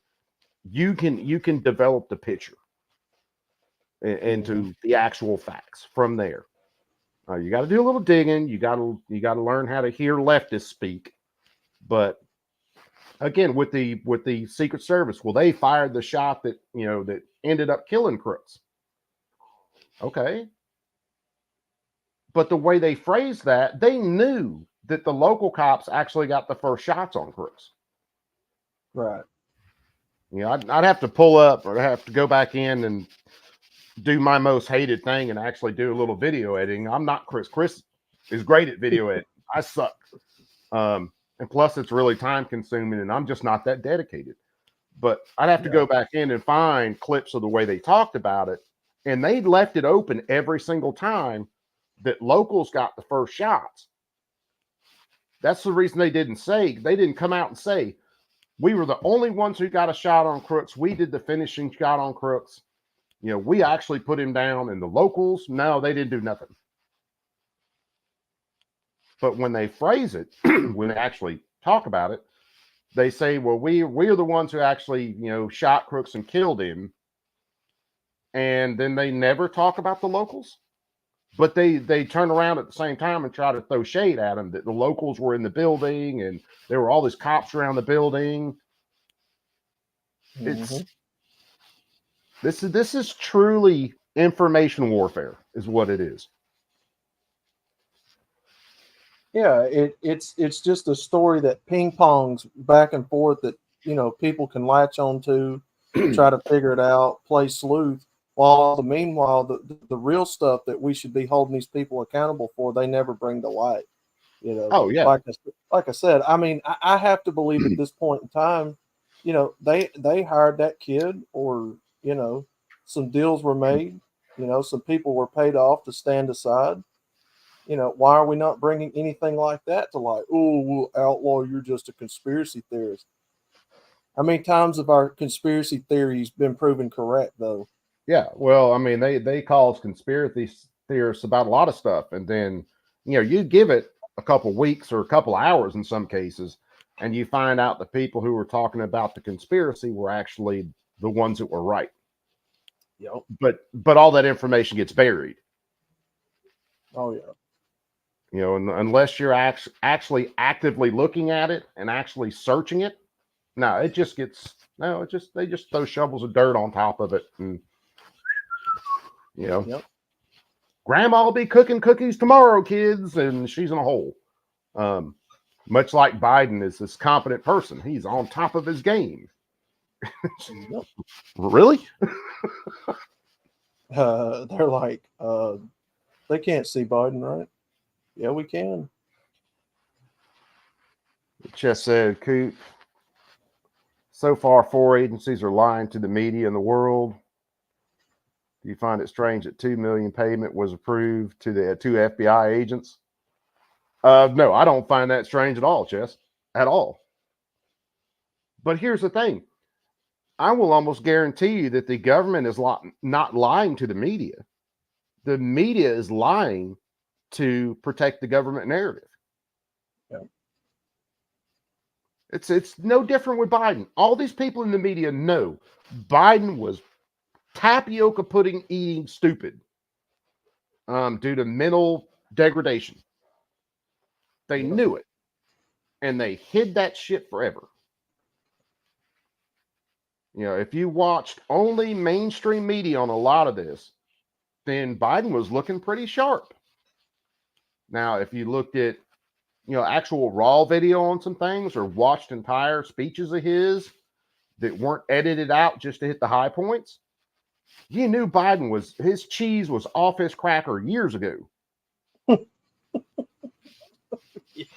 you can develop the picture into the actual facts from there. You got to do a little digging. You got to learn how to hear leftists speak. But again, with the Secret Service, well, they fired the shot that that ended up killing Crooks. Okay. But the way they phrased that, they knew that the local cops actually got the first shots on Crooks. Right. I'd have to pull up, or have to go back in and do my most hated thing and actually do a little video editing. I'm not Chris. Chris is great at video editing. I suck. And plus it's really time consuming and I'm just not that dedicated. But I'd have to go back in and find clips of the way they talked about it. And they left it open every single time that locals got the first shots. That's the reason they didn't come out and say, we were the only ones who got a shot on Crooks. We did the finishing shot on Crooks. We actually put him down, and the locals, no, they didn't do nothing. But when they phrase it, when they actually talk about it, they say, well, we're the ones who actually, shot Crooks and killed him. And then they never talk about the locals. But they turn around at the same time and try to throw shade at them that the locals were in the building and there were all these cops around the building. Mm-hmm. This is truly information warfare, is what it is. Yeah, it's just a story that ping pongs back and forth that people can latch onto, try to figure it out, play sleuth. While meanwhile, the real stuff that we should be holding these people accountable for, they never bring to light. Oh yeah. Like I said, I mean, I have to believe at this point in time, they hired that kid, or some deals were made. Some people were paid off to stand aside. Why are we not bringing anything like that to light? Oh, we'll outlaw, you're just a conspiracy theorist. How many times have our conspiracy theories been proven correct, though? Yeah, well, I mean, they call us conspiracy theorists about a lot of stuff, and then you give it a couple weeks or a couple hours in some cases, and you find out the people who were talking about the conspiracy were actually the ones that were right. Yep. But all that information gets buried. Oh yeah. Unless you're actually actively looking at it and actually searching it, they just throw shovels of dirt on top of it, and Yep. Grandma will be cooking cookies tomorrow, kids, and she's in a hole. Much like Biden is this competent person. He's on top of his game. Really? They're like, they can't see Biden, right? Yeah, we can. Just said, Coop. So far, 4 agencies are lying to the media and the world. Do you find it strange that $2 million payment was approved to the 2 FBI agents? No, I don't find that strange at all, Chess. At all. But here's the thing. I will almost guarantee you that the government is not lying to the media. The media is lying to protect the government narrative. Yeah. It's no different with Biden. All these people in the media know Biden was tapioca pudding eating stupid due to mental degradation. They knew it, and they hid that shit forever. You know, if you watched only mainstream media on a lot of this, then Biden was looking pretty sharp. Now, if you looked at, you know, actual raw video on some things or watched entire speeches of his that weren't edited out just to hit the high points, you knew Biden was, his cheese was off his cracker years ago.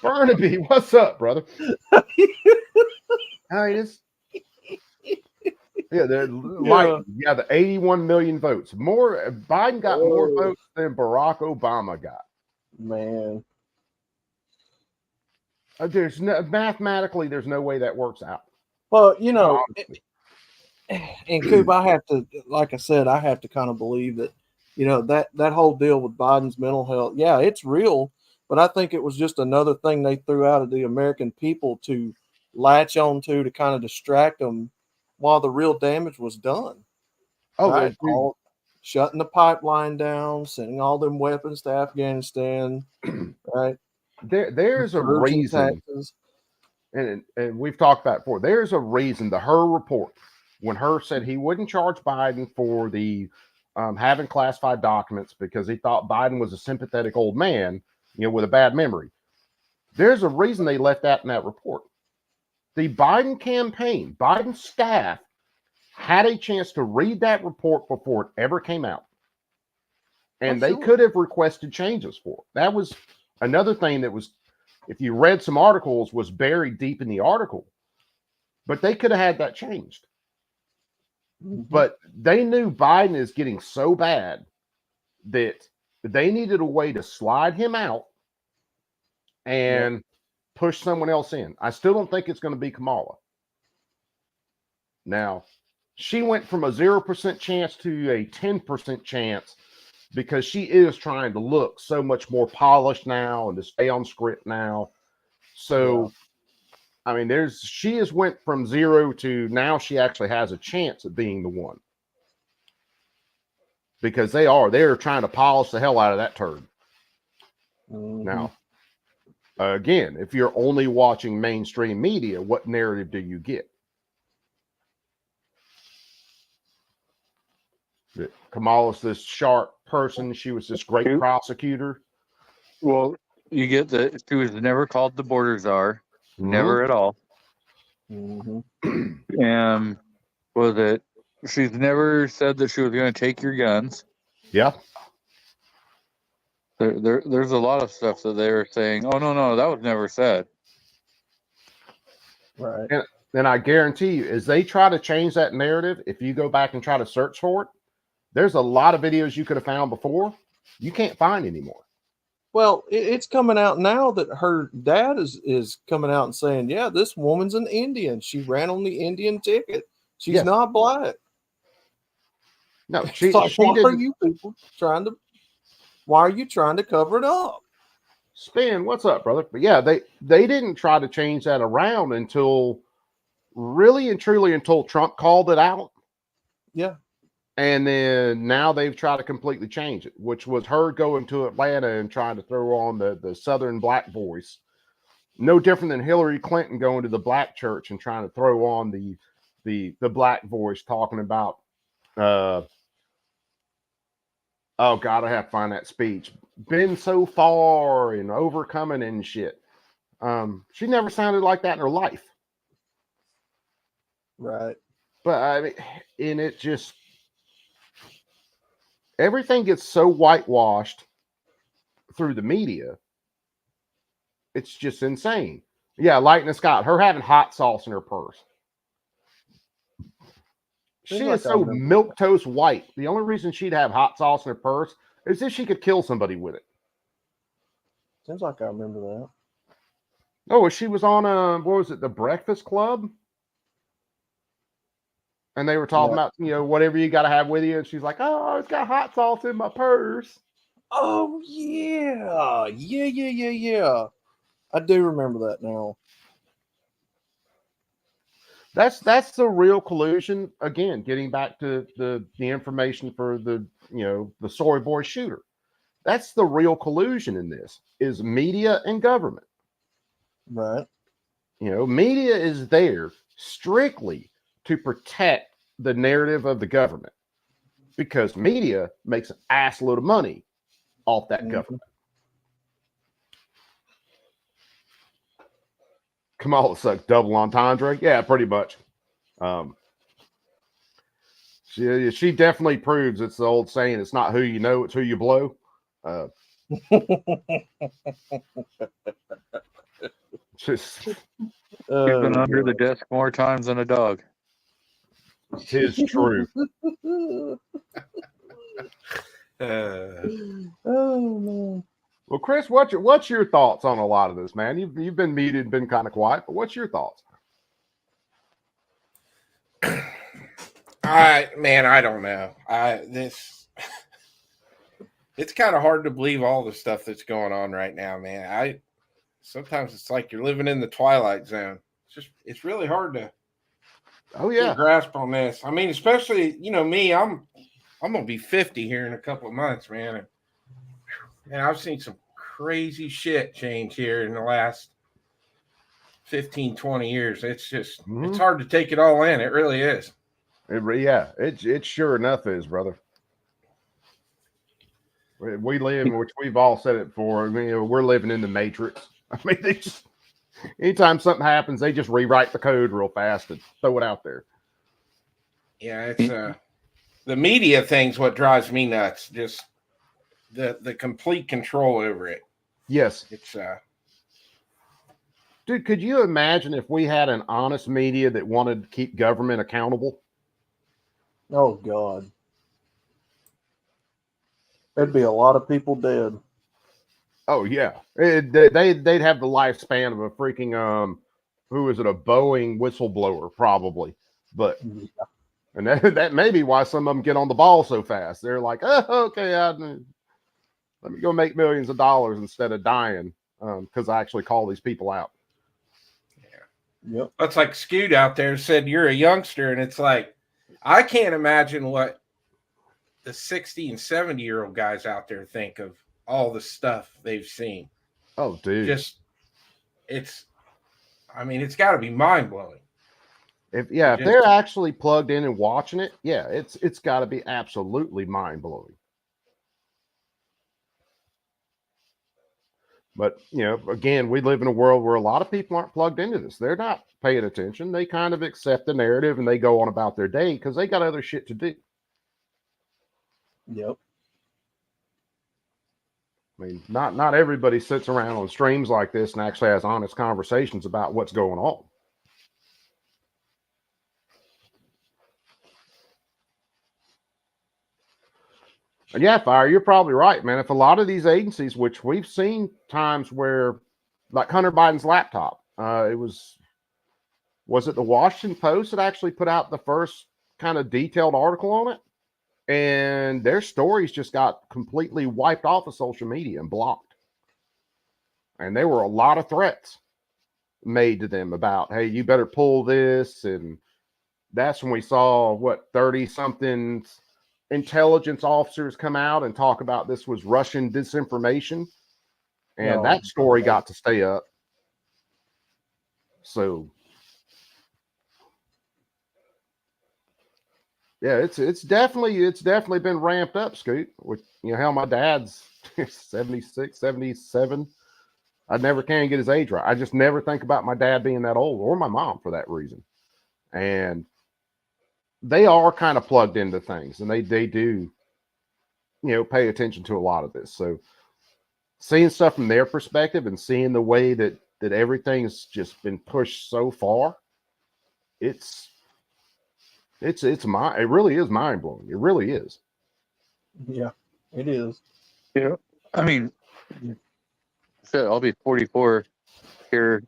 Barnaby, what's up, brother? How is? Yeah, they're like, yeah, the 81 million votes. More Biden got more votes than Barack Obama got. Man. There's no mathematically, there's no way that works out. Well, you know, and Coop, I have to, like I said, I have to kind of believe that, you know, that whole deal with Biden's mental health, yeah, it's real, but I think it was just another thing they threw out of the American people to latch on to kind of distract them while the real damage was done. Oh, right? Shutting the pipeline down, sending all them weapons to Afghanistan, right? There's a reason, and we've talked about it before. There's a reason the Hur report, when Hur said he wouldn't charge Biden for the having classified documents because he thought Biden was a sympathetic old man, you know, with a bad memory. There's a reason they left that in that report. The Biden campaign, Biden staff had a chance to read that report before it ever came out. And they could have requested changes for it. That was another thing that was, if you read some articles, was buried deep in the article. But they could have had that changed. But they knew Biden is getting so bad that they needed a way to slide him out and push someone else in. I still don't think it's going to be Kamala. Now, she went from a 0% chance to a 10% chance because she is trying to look so much more polished now and to stay on script now. So, I mean, she has went from 0 to now she actually has a chance of being the one. Because they're trying to polish the hell out of that turd. Now, again, if you're only watching mainstream media, what narrative do you get? That Kamala's this sharp person. She was this great prosecutor. Well, you get that she was never called the border czar, never at all. And was it? She's never said that she was going to take your guns. Yeah. There's a lot of stuff that they were saying. Oh no, that was never said. Right. And I guarantee you, as they try to change that narrative, if you go back and try to search for it, there's a lot of videos you could have found before you can't find anymore. Well, it's coming out now that her dad is coming out and saying, yeah, this woman's an Indian. She ran on the Indian ticket. She's not black. No, why are you people why are you trying to cover it up? Spin, what's up, brother? But yeah, they didn't try to change that around until really and truly until Trump called it out. Yeah. And then now they've tried to completely change it, which was her going to Atlanta and trying to throw on the Southern black voice. No different than Hillary Clinton going to the black church and trying to throw on the black voice, talking about oh God, I have to find that speech. Been so far and overcoming and shit. She never sounded like that in her life. Right. But I mean, and it just, everything gets so whitewashed through the media. It's just insane. Yeah, Lightning Scott, her having hot sauce in her purse. She Seems like is I so remember milk toast white. The only reason she'd have hot sauce in her purse is if she could kill somebody with it. Seems like I remember that. Oh, she was on what was it, The Breakfast Club? And they were talking Yeah. about, you know, whatever you got to have with you. And she's like, oh, it's got hot sauce in my purse. Oh yeah. Yeah. I do remember that now. That's the real collusion. Again, getting back to the information for the, you know, the Soy Boy shooter. That's the real collusion in this, is media and government. Right. You know, media is there strictly to protect the narrative of the government, because media makes an ass load of money off that government. Kamala sucks double entendre. Yeah, pretty much. She definitely proves it's the old saying, it's not who you know, it's who you blow. Just She's been under the desk more times than a dog. Tis true. Oh man. Well, Chris, what's your thoughts on a lot of this, man? You've been muted, been kind of quiet, but what's your thoughts? Man, I don't know. It's kind of hard to believe all the stuff that's going on right now, man. Sometimes it's like you're living in the twilight zone. It's really hard to get a grasp on this. I mean, especially, you know, me, I'm gonna be 50 here in a couple of months, man. And I've seen some crazy shit change here in the last 15, 20 years. It's just it's hard to take it all in. It really is. It sure enough is, brother. We live, which we've all said it before. I mean, we're living in the Matrix. I mean, they just, anytime something happens, they just rewrite the code real fast and throw it out there. Yeah, it's the media thing's what drives me nuts. Just the complete control over it. Yes. It's dude, could you imagine if we had an honest media that wanted to keep government accountable? Oh God. There'd be a lot of people dead. Oh yeah, they'd have the lifespan of a freaking who is it, a Boeing whistleblower probably, but and that may be why some of them get on the ball so fast. They're like, oh, okay, let me go make millions of dollars instead of dying because I actually call these people out. Yeah, yep. That's like Scoot out there said you're a youngster, and it's like I can't imagine what the 60 and 70-year-old guys out there think of all the stuff they've seen. Oh, dude. It's got to be mind-blowing. If they're actually plugged in and watching it, yeah, it's got to be absolutely mind-blowing. But, you know, again, we live in a world where a lot of people aren't plugged into this. They're not paying attention. They kind of accept the narrative and they go on about their day because they got other shit to do. Yep. I mean, not everybody sits around on streams like this and actually has honest conversations about what's going on. And yeah, Fire, you're probably right, man. If a lot of these agencies, which we've seen times where, like Hunter Biden's laptop, was it the Washington Post that actually put out the first kind of detailed article on it? And their stories just got completely wiped off of social media and blocked. And there were a lot of threats made to them about, hey, you better pull this. And that's when we saw 30-something intelligence officers come out and talk about this was Russian disinformation. And that story got to stay up. So yeah, it's definitely been ramped up, Scoot. With, you know, how my dad's 76, 77. I never can get his age right. I just never think about my dad being that old, or my mom for that reason. And they are kind of plugged into things, and they do, pay attention to a lot of this. So seeing stuff from their perspective and seeing the way that everything's just been pushed so far, it really is mind blowing. It really is. Yeah, it is. Yeah. I mean, shit, I'll be 44 here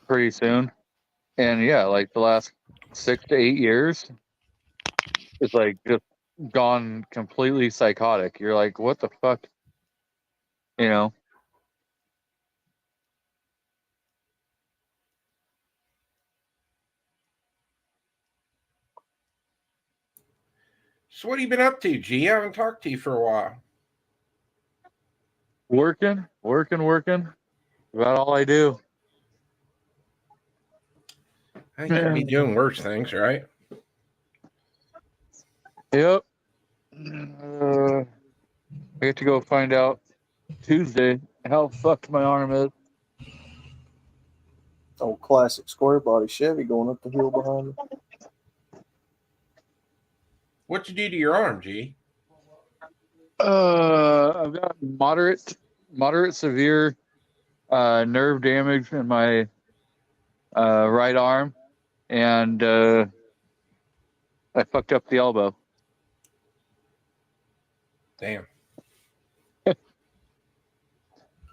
pretty soon. And yeah, like the last 6 to 8 years, it's like just gone completely psychotic. You're like, what the fuck? You know? So what have you been up to, G? I haven't talked to you for a while. Working. About all I do. I think you'd be doing worse things, right? Yep. I get to go find out Tuesday how fucked my arm is. Old classic square body Chevy going up the hill behind me. What'd you do to your arm, G? I've got moderate severe nerve damage in my right arm, and I fucked up the elbow. Damn.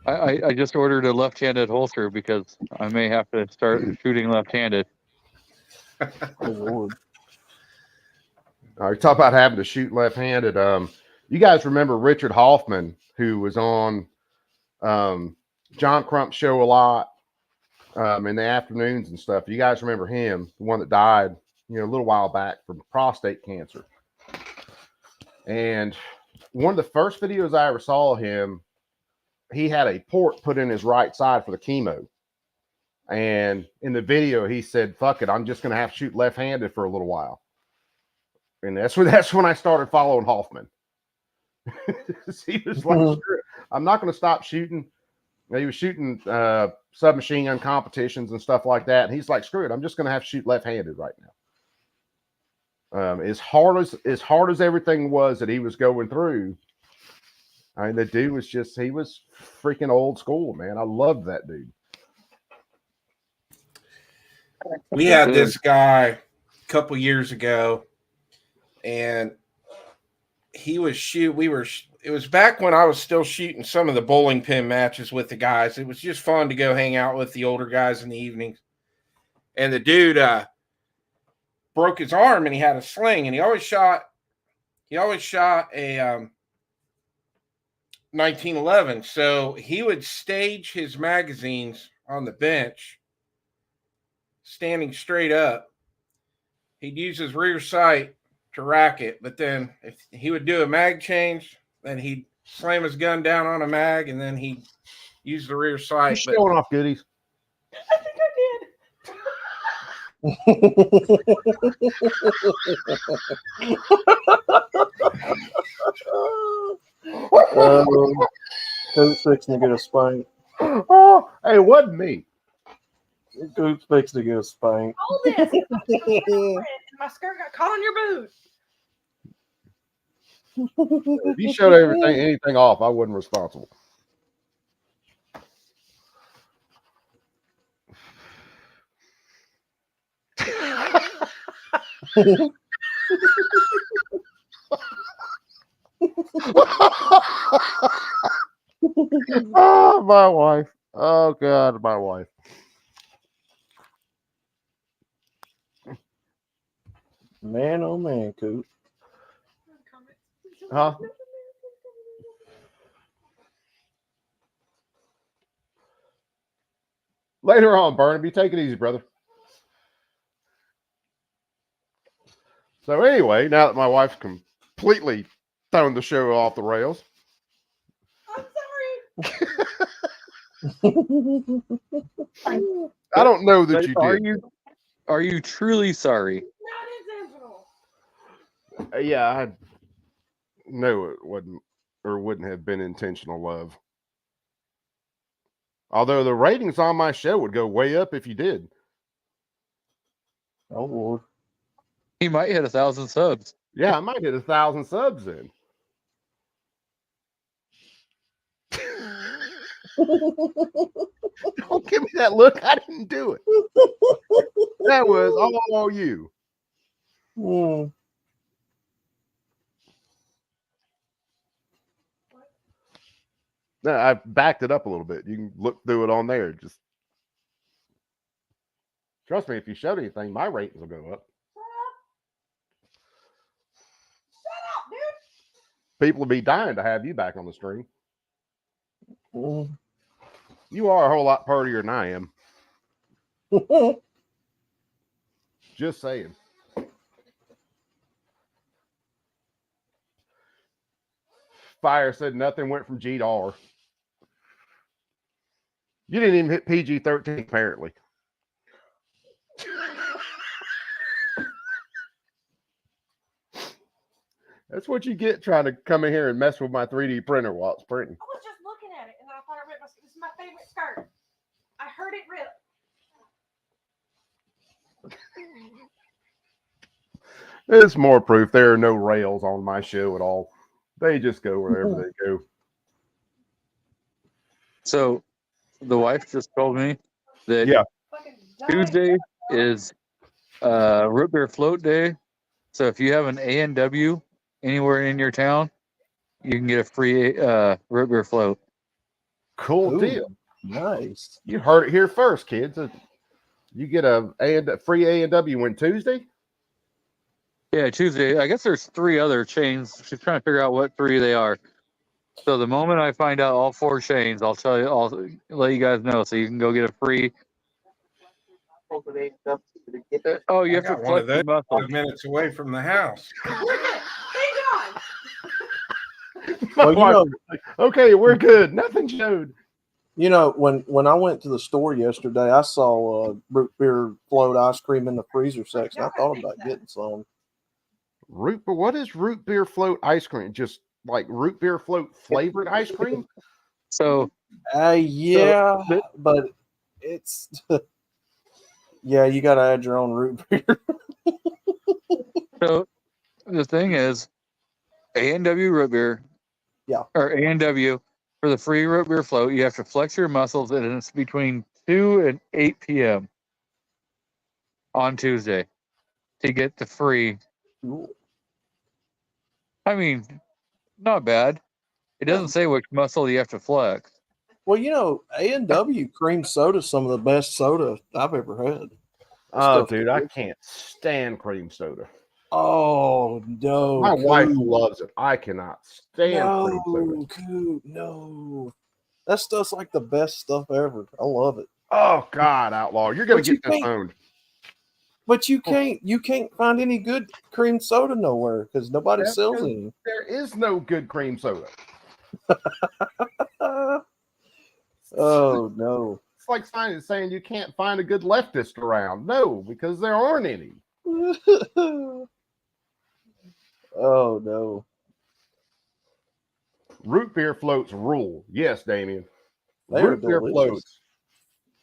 I just ordered a left-handed holster because I may have to start shooting left-handed. Oh, Lord. All right, talk about having to shoot left-handed. You guys remember Richard Hoffman, who was on John Crump's show a lot in the afternoons and stuff. You guys remember him, the one that died, a little while back from prostate cancer. And one of the first videos I ever saw him, he had a port put in his right side for the chemo. And in the video, he said, fuck it, I'm just going to have to shoot left-handed for a little while. And that's when I started following Hoffman. He was like, screw it, I'm not going to stop shooting. He was shooting submachine gun competitions and stuff like that. And he's like, screw it, I'm just going to have to shoot left-handed right now. As hard as everything was that he was going through, I mean, the dude was he was freaking old school, man. I loved that dude. We had this guy a couple years ago, and he was it was back when I was still shooting some of the bowling pin matches with the guys. It was just fun to go hang out with the older guys in the evenings. And the dude broke his arm, and he had a sling, and he always shot a 1911. So he would stage his magazines on the bench, standing straight up. He'd use his rear sight to rack it, but then if he would do a mag change, then he'd slam his gun down on a mag, and then he'd use the rear sight. He's showing off goodies. I think I did. Coop's fixing to get a spank. Oh, hey, it wasn't me. Coop's fixing to get a spank. Hold this. My skirt got caught on your boot. If you showed anything off, I wasn't responsible. Oh, my wife. Oh, God, my wife. Man, oh man, Coop. Huh? Later on, Barnaby. Take it easy, brother. So anyway, now that my wife's completely thrown the show off the rails. I'm sorry. I don't know that you did. Are you truly sorry? Not intentional. Yeah, I know it wasn't or wouldn't have been intentional love. Although the ratings on my show would go way up if you did. Oh Lord. He might hit 1,000 subs. Yeah, I might hit 1,000 subs in. Don't give me that look. I didn't do it. That was all you. Hmm. No, I backed it up a little bit. You can look through it on there. Just trust me, if you showed anything, my ratings will go up. People will be dying to have you back on the stream. Hmm. You are a whole lot purtier than I am. Just saying. Fire said nothing went from G to R. You didn't even hit PG-13, apparently. That's what you get trying to come in here and mess with my 3D printer while it's printing. I was just looking at it and I thought I ripped this is my favorite skirt. I heard it rip. It's more proof there are no rails on my show at all. They just go wherever they go. So the wife just told me that Yeah. Tuesday is root beer float day. So if you have an A&W anywhere in your town, you can get a free root beer float. Cool Ooh, deal. Nice. You heard it here first, kids. You get a free A&W when Tuesday. Yeah, Tuesday. I guess there's 3 other chains. She's trying to figure out what 3 they are. So the moment I find out all 4 chains, I'll tell you. I'll let you guys know, so you can go get a free. Oh, you I have to got one of flex your those muscle. 5 minutes away from the house. Well, you know, Okay, we're good. Nothing showed. you know, when I went to the store yesterday, I saw root beer float ice cream in the freezer section. I thought about getting some. Root, but what is root beer float ice cream? Just like root beer float flavored ice cream? So, Yeah, but it's yeah, you got to add your own root beer. so the thing is, A&W root beer. Yeah. Or A&W for the free root beer float, you have to flex your muscles, and it's between 2 and 8 p.m. on Tuesday to get the free. I mean, not bad. It doesn't say which muscle you have to flex. Well, you know, A&W cream soda is some of the best soda I've ever had. Oh, dude, I can't stand cream soda. Oh no, My wife Coop. loves it. I cannot stand cream soda. No, Coop, no. That stuff's like the best stuff ever. I love it. Oh God, Outlaw, you're gonna But you get this can't- owned. But you can't find any good cream soda nowhere because nobody That's sells because any. There is no good cream soda. Oh no. It's like saying you can't find a good leftist around. No, because there aren't any. Oh no. Root beer floats rule. Yes, Damien. They are Root beer delicious. floats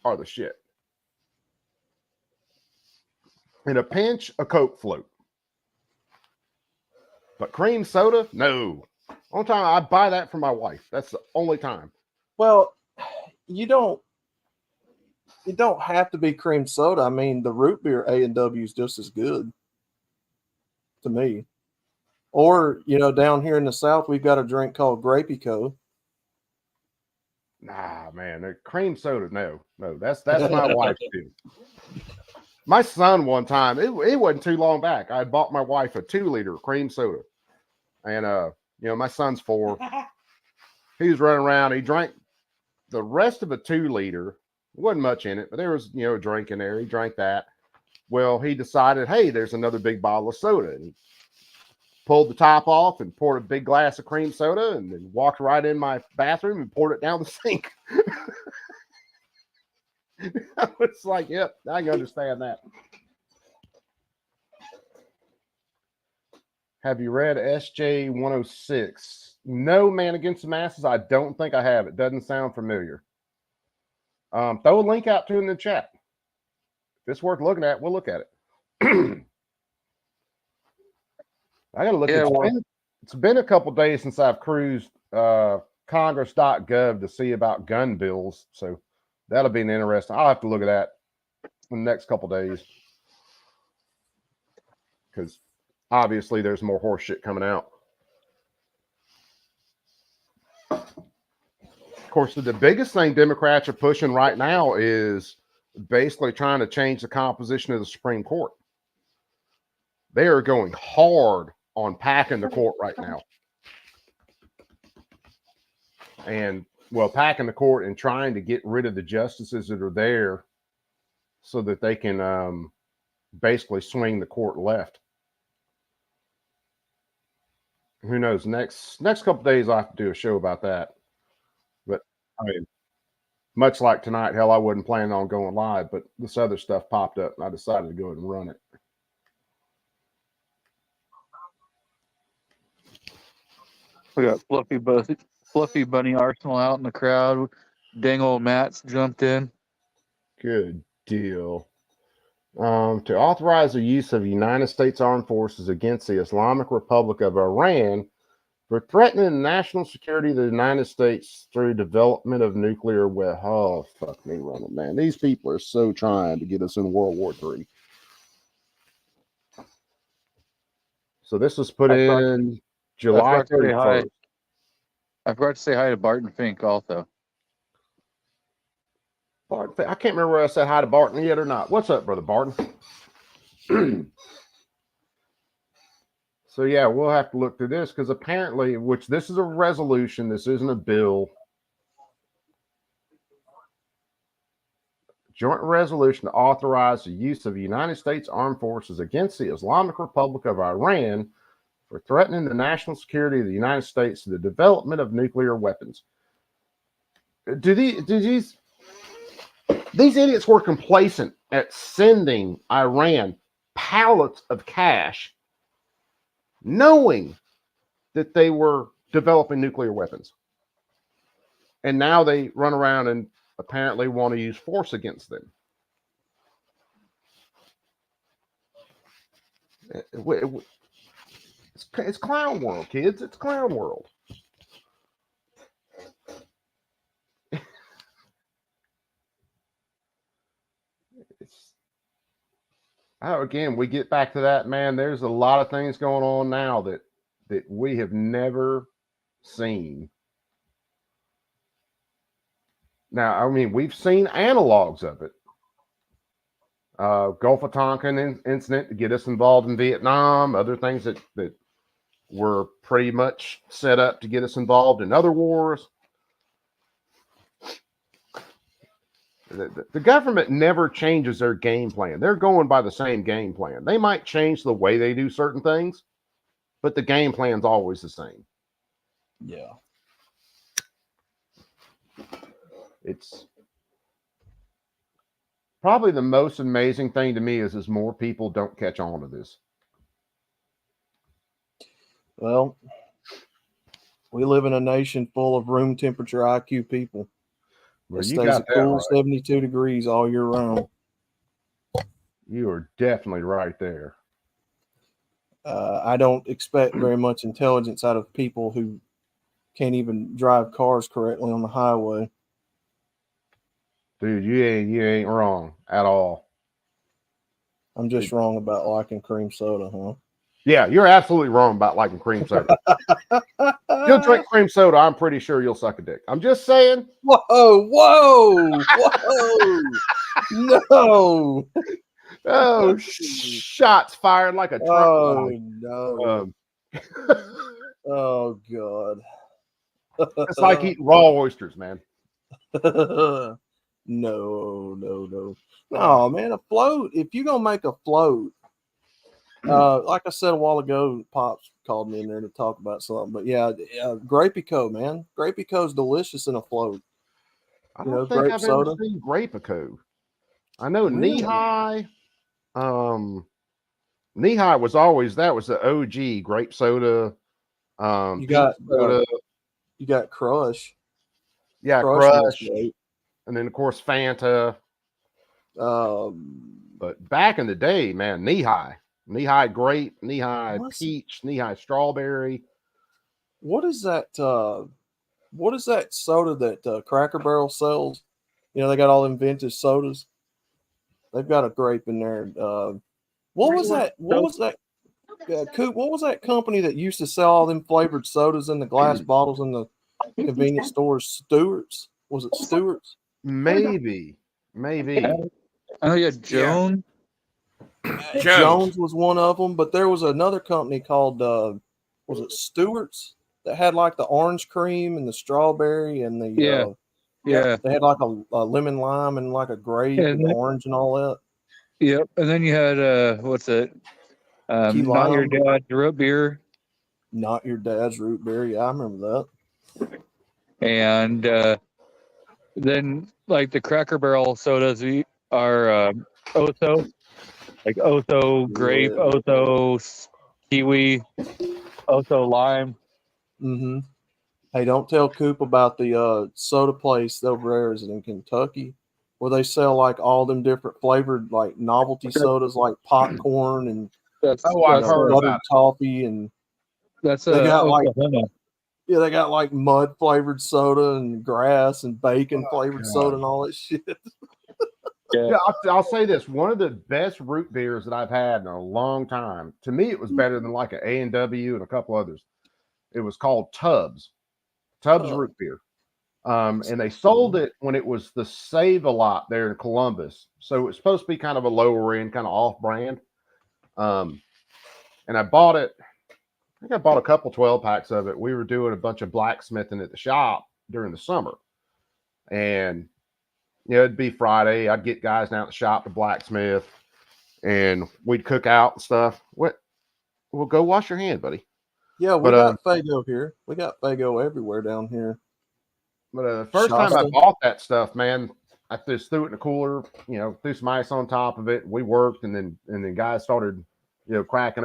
are the shit. In a pinch, a Coke float. But cream soda, no. Only time I buy that for my wife. That's the only time. Well, it don't have to be cream soda. I mean, the root beer A&W is just as good to me. Or, you know, down here in the South, we've got a drink called Grapey Co. Nah, man, cream soda, no. That's my wife's too. My son one time, it wasn't too long back. I bought my wife a 2-liter cream soda. And you know, my son's 4. He was running around, he drank the rest of a 2-liter. Wasn't much in it, but there was, you know, a drink in there. He drank that. Well, he decided, hey, there's another big bottle of soda. And he pulled the top off and poured a big glass of cream soda and then walked right in my bathroom and poured it down the sink. I was like, yep, I can understand that. Have you read SJ 106? No, Man Against the Masses. I don't think I have. It doesn't sound familiar. Throw a link out to it in the chat. If it's worth looking at, we'll look at it. I gotta look. Yeah, It's been a couple days since I've cruised Congress.gov to see about gun bills, so that'll be an interesting. I'll have to look at that in the next couple days because obviously there's more horse shit coming out. Of course, the biggest thing Democrats are pushing right now is basically trying to change the composition of the Supreme Court. They are going hard on packing the court right now. And, well, packing the court and trying to get rid of the justices that are there so that they can basically swing the court left. Who knows? Next couple days, I'll have to do a show about that. But, I mean, much like tonight, hell, I wasn't planning on going live, but this other stuff popped up, and I decided to go ahead and run it. We got Fluffy Bunny Arsenal out in the crowd. Dang old Matt's jumped in. Good deal. To authorize the use of United States Armed Forces against the Islamic Republic of Iran for threatening the national security of the United States through development of nuclear weapons. Oh, fuck me running, man. These people are so trying to get us in World War III. So this was put in July 31st. I forgot to say hi to Barton Fink also. Barton, I can't remember whether I said hi to Barton yet or not. What's up, brother Barton? So yeah, we'll have to look through this because apparently, which this is a resolution, this isn't a bill. Joint resolution to authorize the use of the United States Armed Forces against the Islamic Republic of Iran for threatening the national security of the United States to the development of nuclear weapons. Do these idiots were complacent at sending Iran pallets of cash, knowing that they were developing nuclear weapons. And now they run around and apparently want to use force against them. It's clown world, kids. It's clown world. Again, we get back to that, man. There's a lot of things going on now that we have never seen. Now, I mean, we've seen analogs of it. Gulf of Tonkin incident to get us involved in Vietnam, other things that were pretty much set up to get us involved in other wars. The government never changes their game plan. They're going by the same game plan. They might change the way they do certain things, but the game plan's always the same. Yeah. It's probably the most amazing thing to me is more people don't catch on to this. Well, we live in a nation full of room temperature IQ people. Well, it you stays got a that cool right. 72 degrees all year round. You are definitely right there. I don't expect very much intelligence out of people who can't even drive cars correctly on the highway. Dude, you ain't wrong at all. I'm just wrong about liking cream soda, huh? Yeah, you're absolutely wrong about liking cream soda. You'll drink cream soda, I'm pretty sure you'll suck a dick. I'm just saying. Whoa. No. Oh, shots fired like a truck. Oh, no. Oh, God. It's like eating raw oysters, man. No, man, a float. If you're gonna make a float, like I said a while ago, Pops called me in there to talk about something. But yeah, Grape-A-Co, man, Grape-A-Co is delicious in a float. I don't think I've ever seen Grape-A-Co. I know Really? Knee-High. Knee-High was always that was the OG grape soda. You got soda. you got Crush. Yeah, Crush. Crush. and then of course Fanta. Um, But back in the day, man, knee-high grape, knee-high What's- peach, knee-high strawberry. what is that? What is that soda that Cracker Barrel sells? You know, they got all them vintage sodas. They've got a grape in there. What was that? What was that? Coop, what was that company that used to sell all them flavored sodas in the glass bottles in the convenience stores? Stewart's? Was it Stewart's? Maybe. I know you had Joan. Jones was one of them, but there was another company called was it Stewart's that had like the orange cream and the strawberry and the Yeah. they had like a lemon lime and like a grape And and then- orange and all that. Yep. And then you had what's it? Key Not Your Lime. Dad's root beer. Not Your Dad's root beer. Yeah, I remember that. And then like the Cracker Barrel sodas are Oso, like Oso grape, Yeah. Oso kiwi, Oso lime. Mm-hmm. Hey, don't tell Coop about the soda place over there is in Kentucky where they sell like all them different flavored like novelty sodas like popcorn and That's I've heard buttered about it. toffee and that's they got like Oklahoma. yeah, they got like mud flavored soda and grass and bacon flavored soda and all that shit. Yeah, I'll say this: one of the best root beers that I've had in a long time. To me, it was better than like an A&W and a couple others. It was called Tubbs root beer, and they sold it when it was the Save-A-Lot there in Columbus. So it was supposed to be kind of a lower end, kind of off brand. And I bought it. I think I bought a couple 12 packs of it. We were doing a bunch of blacksmithing at the shop during the summer, and it'd be Friday. I'd get guys down at the shop to blacksmith, and we'd cook out and stuff. Well, go wash your hand, buddy. Yeah, we But, got Fago here. We got Fago everywhere down here. But the first time I Shasta. bought that stuff, man, I just threw it in a cooler. Threw some ice on top of it. We worked, and then guys started, cracking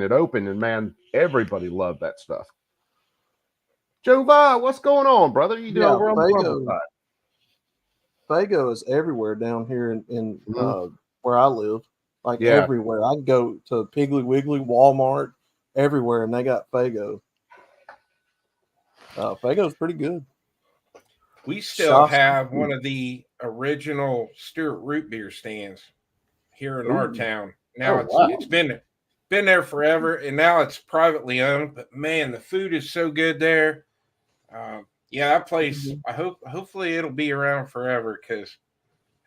it open, and man, everybody loved that stuff. Joe Vi, what's going on, brother? You do Yeah, over on the Fago. Rumble side. Fago is everywhere down here in where I live. Like Yeah. everywhere. I can go to Piggly Wiggly, Walmart, everywhere, and they got Fago. Fago's pretty good. We still Shasta. have one of the original Stewart root beer stands here in our Ooh. town. Now Oh, wow. it's been there forever, and now it's privately owned. But man, the food is so good there. Yeah, that place. Hopefully it'll be around forever because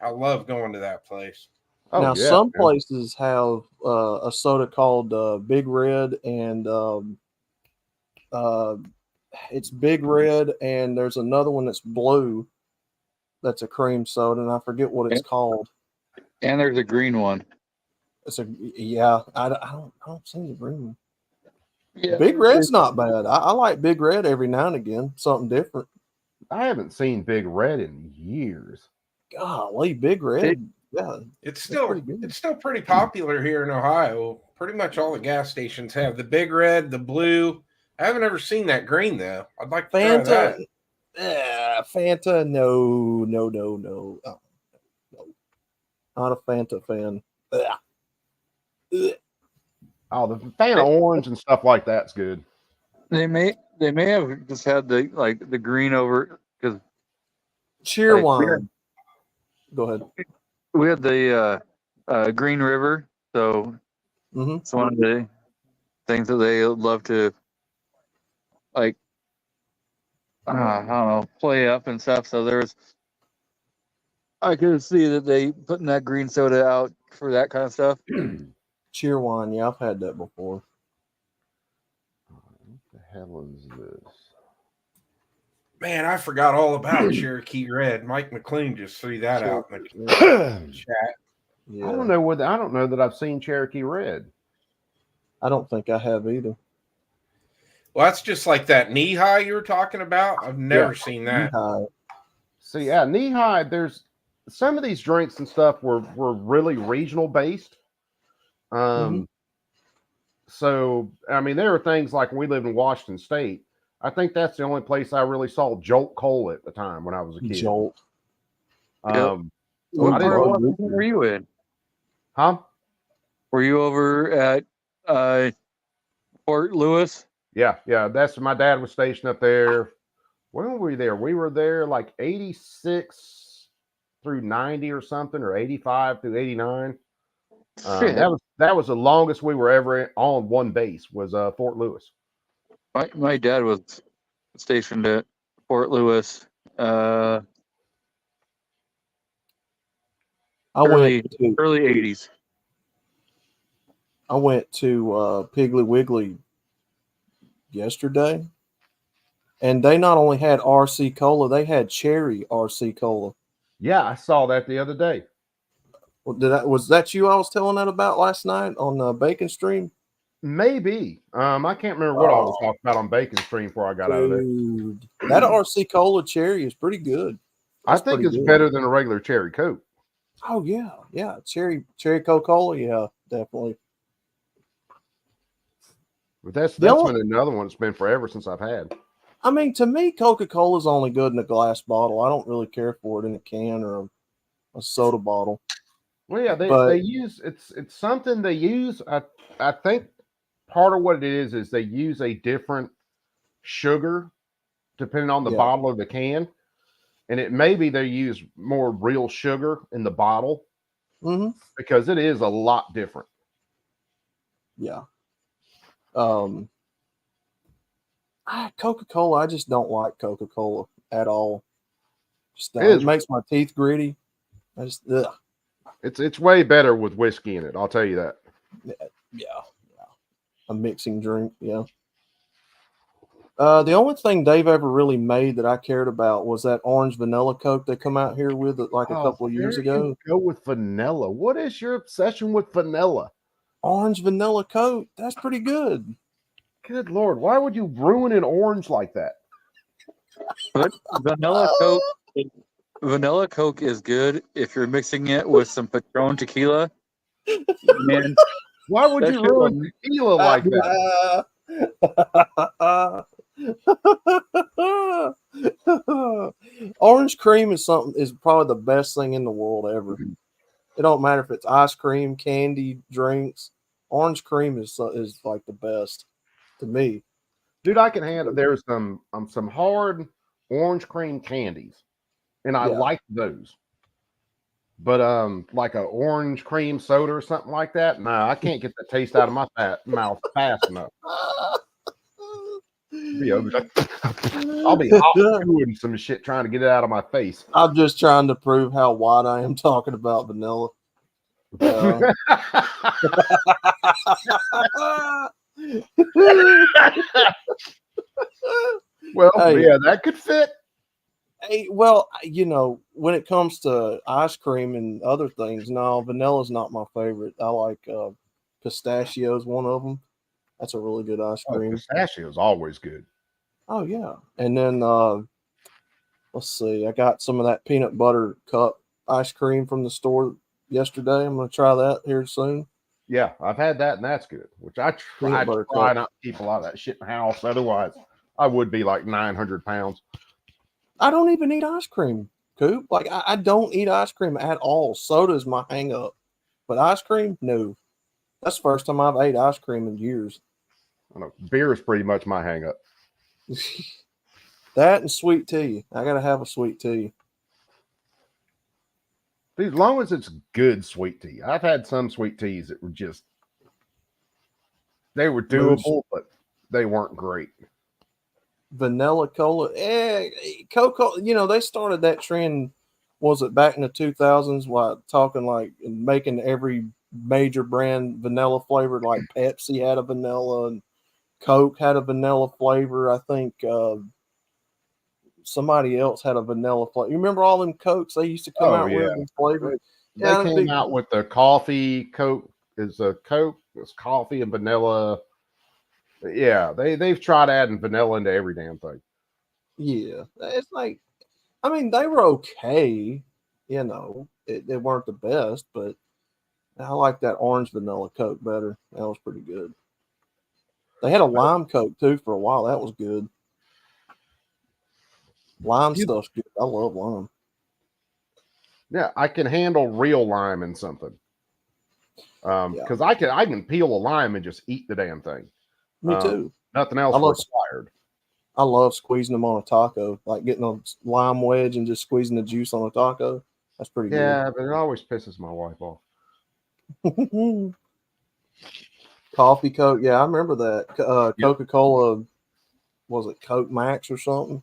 I love going to that place. Oh, Now, yeah, some man. places have a soda called Big Red, and it's Big Red, and there's another one that's blue. That's a cream soda, and I forget what it's called. And there's a green one. It's I don't see the green one. Yeah. Big Red's not bad. I like Big Red every now and again, something different. I haven't seen Big Red in years. Golly, Big Red. Yeah, It's pretty good. still pretty popular here in Ohio. Pretty much all the gas stations have the Big Red, the blue. I haven't ever seen that green though. I'd like to try that. Fanta. Fanta. No. Oh, no. Not a Fanta fan. Ugh. Oh, the fan of orange and stuff like that's good. They may have just had the green over because Cheer Like, wine. Go ahead. we had the Green River, so Mhm. it's one of the things that they love to I don't know, play up and stuff. So I could see that they putting that green soda out for that kind of stuff. Cheer wine. Yeah, I've had that before. What the hell is this? Man, I forgot all about Cherokee Red. Mike McLean just threw that out in the I chat. Yeah. don't know that I've seen Cherokee Red. I don't think I have either. Well, that's just like that knee high you were talking about. I've never seen that. Lehigh. See, yeah, knee high. There's some of these drinks and stuff were really regional based. So I mean, there are things like when we lived in Washington State. I think that's the only place I really saw Jolt Cola at the time when I was a kid. Jolt. Um, What I part of didn't, Washington were you in? huh? Were you over at Fort Lewis? Yeah, yeah. That's my dad was stationed up there. When were we there? We were there like 86 through 90 or something, or 85 through 89. Shit. That was the longest we were ever on one base was Fort Lewis. My dad was stationed at Fort Lewis. I early went to 80s. I went to Piggly Wiggly yesterday, and they not only had RC Cola, they had cherry RC Cola. Yeah, I saw that the other day. Well, was that you I was telling that about last night on the Bacon Stream? Maybe. I can't remember what I was talking about on Bacon Stream before I got out of there. Dude, that RC Cola cherry is pretty good. I think it's better than a regular cherry Coke. Oh yeah, cherry Coca-Cola, yeah, definitely. But that's The been another one that's been forever since I've had. I mean, to me, Coca-Cola is only good in a glass bottle. I don't really care for it in a can or a soda bottle. Well, yeah, they use it's something they use. I think part of what it is they use a different sugar depending on the bottle or the can, and it maybe they use more real sugar in the bottle because it is a lot different. Yeah. Coca-Cola, I just don't like Coca-Cola at all. Just it makes my teeth gritty. I just It's way better with whiskey in it. I'll tell you that. Yeah. A mixing drink. Yeah. The only thing Dave ever really made that I cared about was that orange vanilla Coke they come out here with like a couple of years ago. Go with vanilla. What is your obsession with vanilla? Orange vanilla Coke. That's pretty good. Good Lord. Why would you ruin an orange like that? But vanilla Coke is good if you're mixing it with some Patron tequila. Man, why would you ruin tequila like that? Orange cream is probably the best thing in the world ever. It don't matter if it's ice cream, candy, drinks. Orange cream is like the best to me. Dude, I can handle. There's some hard orange cream candies, and I like those. But like an orange cream soda or something like that, nah, I can't get the taste out of my mouth fast enough. I'll be doing some shit trying to get it out of my face. I'm just trying to prove how wide I am talking about vanilla. Well, yeah, that could fit. Hey, well, when it comes to ice cream and other things, no, vanilla's not my favorite. I like pistachios, one of them. That's a really good ice cream. Pistachio is always good. Oh yeah, and then let's see, I got some of that peanut butter cup ice cream from the store yesterday. I'm gonna try that here soon. Yeah, I've had that, and that's good. Which I try not to keep a lot of that shit in the house. Otherwise, I would be like 900 pounds. I don't even eat ice cream, Coop. Like I don't eat ice cream at all. Soda is my hang up, but ice cream, no. That's the first time I've ate ice cream in years. I know beer is pretty much my hang up. That and sweet tea. I gotta have a sweet tea. Dude, as long as it's good sweet tea. I've had some sweet teas that were they were doable, but they weren't great. Vanilla cola, Coca. They started that trend. Was it back in the 2000s? While talking like making every major brand vanilla flavored, like Pepsi had a vanilla and Coke had a vanilla flavor. I think somebody else had a vanilla flavor. You remember all them Cokes they used to come out with and flavor? They came out with the coffee Coke. Is a Coke? It's coffee and vanilla. Yeah, they've tried adding vanilla into every damn thing. Yeah, it's like, I mean, they were okay. They weren't the best, but I like that orange vanilla Coke better. That was pretty good. They had a lime Coke too for a while. That was good. Lime stuff's good. I love lime. Yeah, I can handle real lime in something. Because I can peel a lime and just eat the damn thing. Me too. Nothing else required. I love squeezing them on a taco, like getting a lime wedge and just squeezing the juice on a taco. That's pretty Yeah, but it always pisses my wife off. good. Coffee Coke. Yeah, I remember that. Coca-Cola, was it Coke Max or something?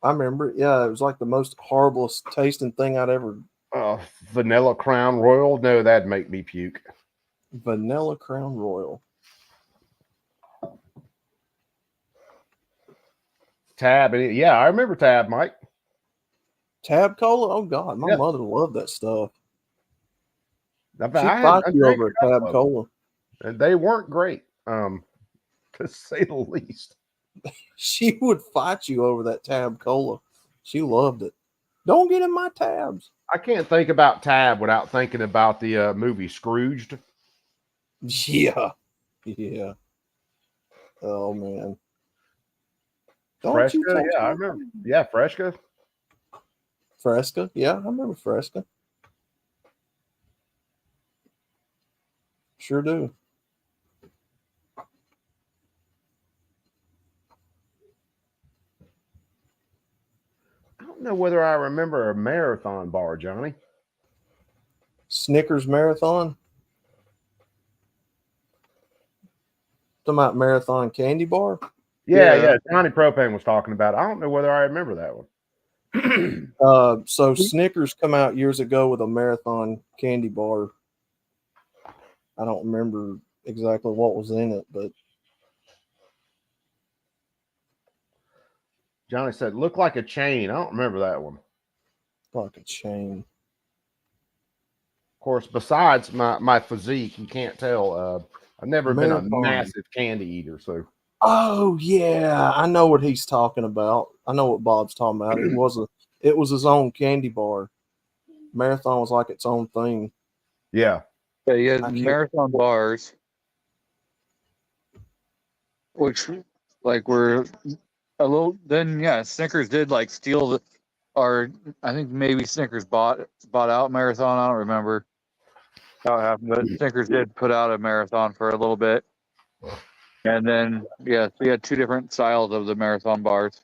I remember it. Yeah, it was like the most horriblest tasting thing I'd ever. Vanilla Crown Royal? No, that'd make me puke. Vanilla Crown Royal. Tab. Yeah, I remember Tab, Mike. Tab Cola? Oh, God. My mother loved that stuff. I She'd fight you over a Tab Cola. And they weren't great, to say the least. She would fight you over that Tab Cola. She loved it. Don't get in my tabs. I can't think about Tab without thinking about the movie Scrooged. Yeah. Yeah. Oh, man. Fresca? Yeah, I remember. Yeah, Fresca. Fresca? Yeah, I remember Fresca. Sure do. I don't know whether I remember a marathon bar, Johnny. Snickers Marathon? Talking about Marathon Candy Bar? Yeah. Johnny Propane was talking about it. I don't know whether I remember that one. So Snickers come out years ago with a Marathon Candy Bar. I don't remember exactly what was in it, but Johnny said, look like a chain. I don't remember that one. like a chain. Of course, besides my physique, you can't tell. I've never been a Marathon. massive candy eater, so. Oh yeah, I know what he's talking about. I know what Bob's talking about. It was his own candy bar. Marathon was like its own thing. Yeah. Yeah, you had Marathon bars, which like were a little. Then yeah, Snickers did like steal or I think maybe Snickers bought out Marathon. I don't remember how it happened, but Snickers did put out a Marathon for a little bit, and then yeah, so you had two different styles of the Marathon bars.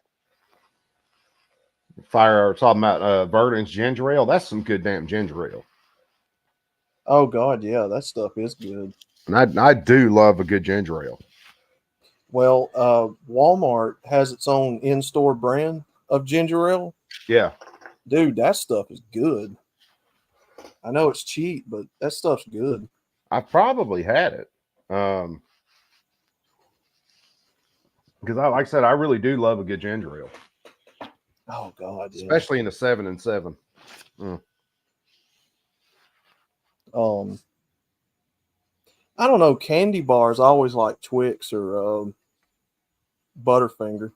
Fire talking about Verdant's ginger ale. That's some good damn ginger ale. Oh God, yeah, that stuff is good. And I do love a good ginger ale. Well, Walmart has its own in-store brand of ginger ale. Yeah. Dude, that stuff is good. I know it's cheap, but that stuff's good. I probably had it. Because like I said, I really do love a good ginger ale. Oh God, yeah. Especially in the 7 and 7. I don't know. Candy bars, I always like Twix or Butterfinger.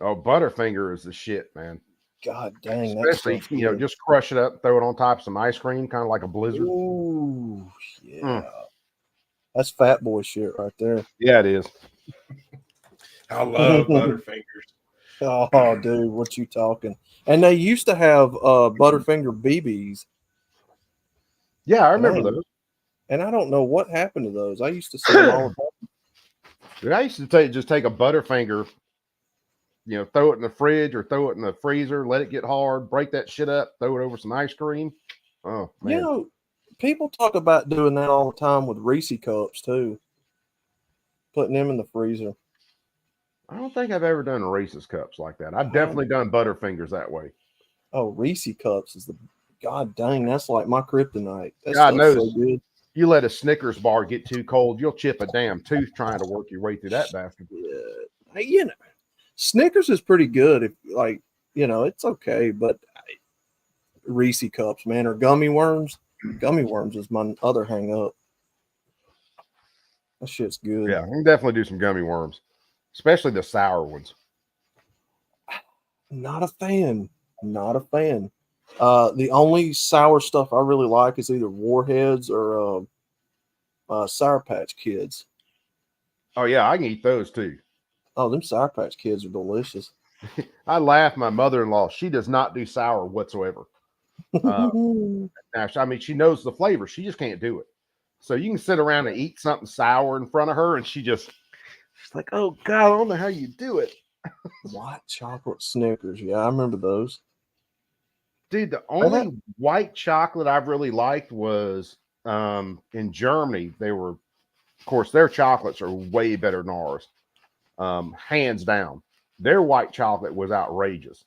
Oh, Butterfinger is the shit, man. God dang, especially just crush it up, throw it on top of some ice cream, kind of like a blizzard. Ooh, yeah. That's fat boy shit right there. Yeah, it is. I love Butterfingers. Oh, dude, what you talking? And they used to have Butterfinger BBs. Yeah, I remember those. And I don't know what happened to those. I used to see them all the time. Dude, I used to just take a Butterfinger, throw it in the fridge or throw it in the freezer, let it get hard, break that shit up, throw it over some ice cream. Oh, man. People talk about doing that all the time with Reese cups too. Putting them in the freezer. I don't think I've ever done Reese's cups like that. I've definitely done Butterfingers that way. Oh, Reese cups is God dang, that's like my kryptonite. That God knows. so good. You let a Snickers bar get too cold, you'll chip a damn tooth trying to work your way through that bastard. Yeah. Snickers is pretty good. If it's okay, but Reese cups, man, or gummy worms. Gummy worms is my other hang up. That shit's good. Yeah, I can definitely do some gummy worms, especially the sour ones. Not a fan. The only sour stuff I really like is either Warheads or Sour Patch Kids. Oh yeah, I can eat those too. Oh, them Sour Patch Kids are delicious. I laugh. My mother-in-law, she does not do sour whatsoever. Now, I mean, she knows the flavor. She just can't do it. So you can sit around and eat something sour in front of her, and she's like, "Oh God, I don't know how you do it." White chocolate Snickers. Yeah, I remember those. Dude, the only white chocolate I've really liked was in Germany. They were, of course, their chocolates are way better than ours, hands down. Their white chocolate was outrageous,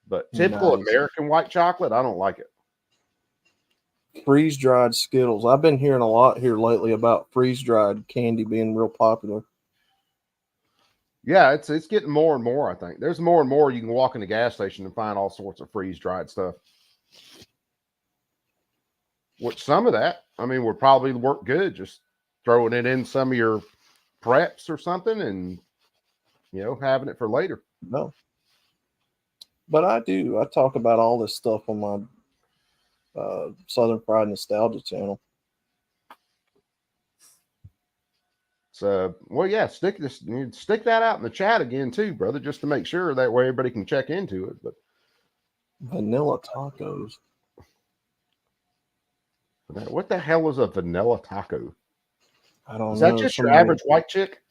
but typical Nice. American white chocolate, I don't like it. Freeze dried Skittles. I've been hearing a lot here lately about freeze dried candy being real popular. Yeah, it's getting more and more. I think there's more and more. You can walk in the gas station and find all sorts of freeze dried stuff. Which some of that, I mean, would probably work good. Just throwing it in some of your preps or something, and having it for later. No, but I do. I talk about all this stuff on my Southern Fried Nostalgia channel. So, well, yeah, stick that out in the chat again too, brother, just to make sure that way everybody can check into it. But vanilla tacos. What the hell is a vanilla taco? I don't know. Is that just your average white chick?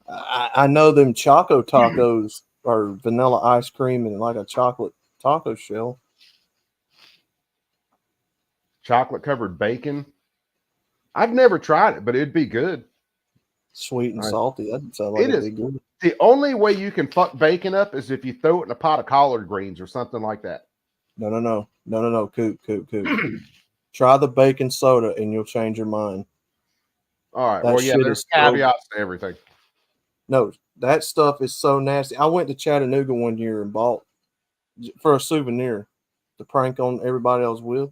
I know them Choco tacos are vanilla ice cream and like a chocolate taco shell. Chocolate covered bacon. I've never tried it, but it'd be good. Sweet and salty. That sounds like it'd be good. The only way you can fuck bacon up is if you throw it in a pot of collard greens or something like that. No. Coop. Try the baking soda and you'll change your mind. All right. That Well, yeah, shit there's is caveats to everything. No, that stuff is so nasty. I went to Chattanooga one year and bought for a souvenir to prank on everybody I was with.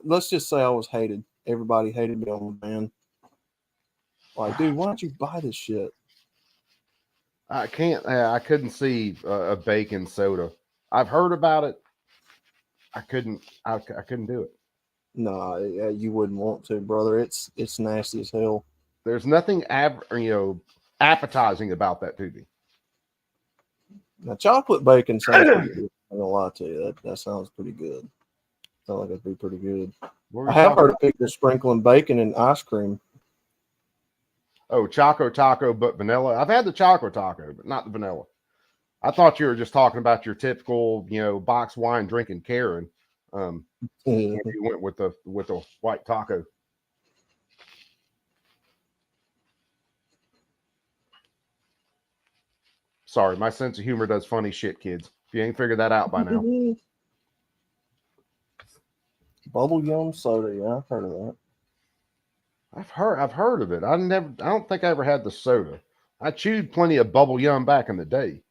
Let's just say I was hated. Everybody hated me on the van. Like, dude, why don't you buy this shit? I can't. I couldn't see a bacon soda. I've heard about it. I couldn't do it. No, you wouldn't want to, brother. It's nasty as hell. There's nothing appetizing about that to me. Now, chocolate bacon sounds pretty good. I'm gonna lie to you. That sounds pretty good. Sounds like it'd be pretty good. I have heard of people sprinkling bacon in ice cream. Oh, Choco Taco, but vanilla. I've had the Choco Taco, but not the vanilla. I thought you were just talking about your typical, box wine drinking Karen. You went with the white taco. Sorry, my sense of humor does funny shit, kids. If you ain't figured that out by now. Bubble yum soda, yeah, I've heard of that. I've heard of it. I don't think I ever had the soda. I chewed plenty of bubble yum back in the day.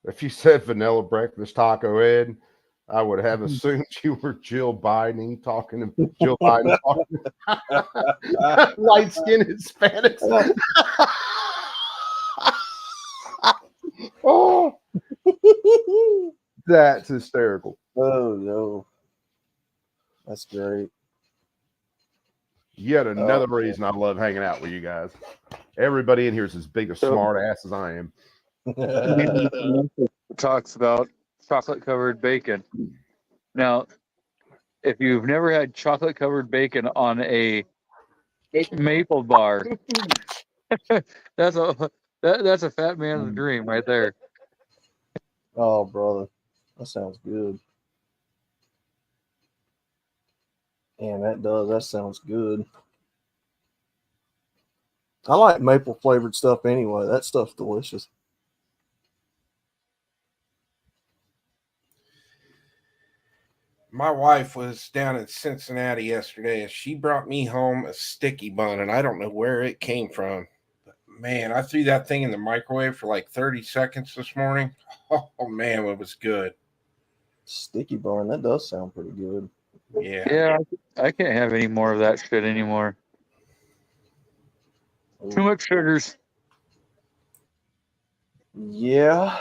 If you said vanilla breakfast taco, Ed, I would have assumed you were Jill Biden talking to Jill Biden talking light skinned Hispanics. Oh, that's hysterical. Oh no, that's great. Yet another reason I love hanging out with you guys. Everybody in here is as big a smart ass as I am. Talks about chocolate covered bacon. Now, if you've never had chocolate covered bacon on a maple bar, that's a fat man's dream right there. Oh, brother, that sounds good. And that sounds good. I like maple flavored stuff anyway. That stuff's delicious. My wife was down in Cincinnati yesterday and she brought me home a sticky bun, and I don't know where it came from. But man, I threw that thing in the microwave for like 30 seconds this morning. Oh man, it was good. Sticky bun, that does sound pretty good. Yeah, I can't have any more of that shit anymore. Too much sugars. Yeah.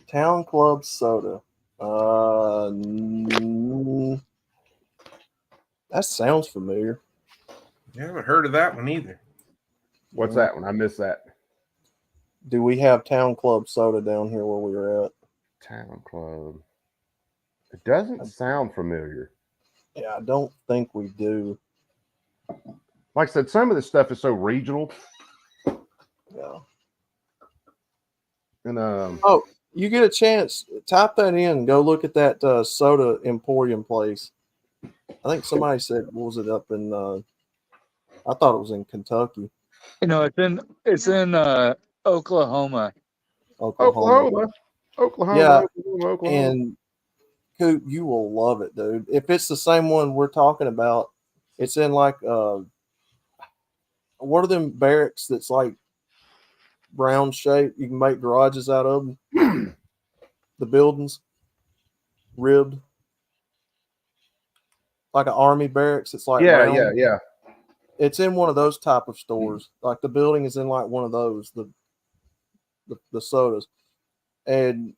Town Club soda. That sounds familiar. I haven't heard of that one either. What's that one? I missed that. Do we have Town Club soda down here where we were at? Town Club. It doesn't sound familiar. Yeah, I don't think we do. Like I said, some of this stuff is so regional. Yeah. And Oh, you get a chance, type that in. Go look at that soda emporium place. I think somebody said, what was it up in? I thought it was in Kentucky. You know, it's in Oklahoma. Oklahoma. Yeah, Oklahoma. and Coop, you will love it, dude. If it's the same one we're talking about, it's in like what are them barracks that's like round shape? You can make garages out of them. The buildings, ribbed, like an army barracks. It's like round. yeah. It's in one of those type of stores. Like the building is in like one of those, the sodas. And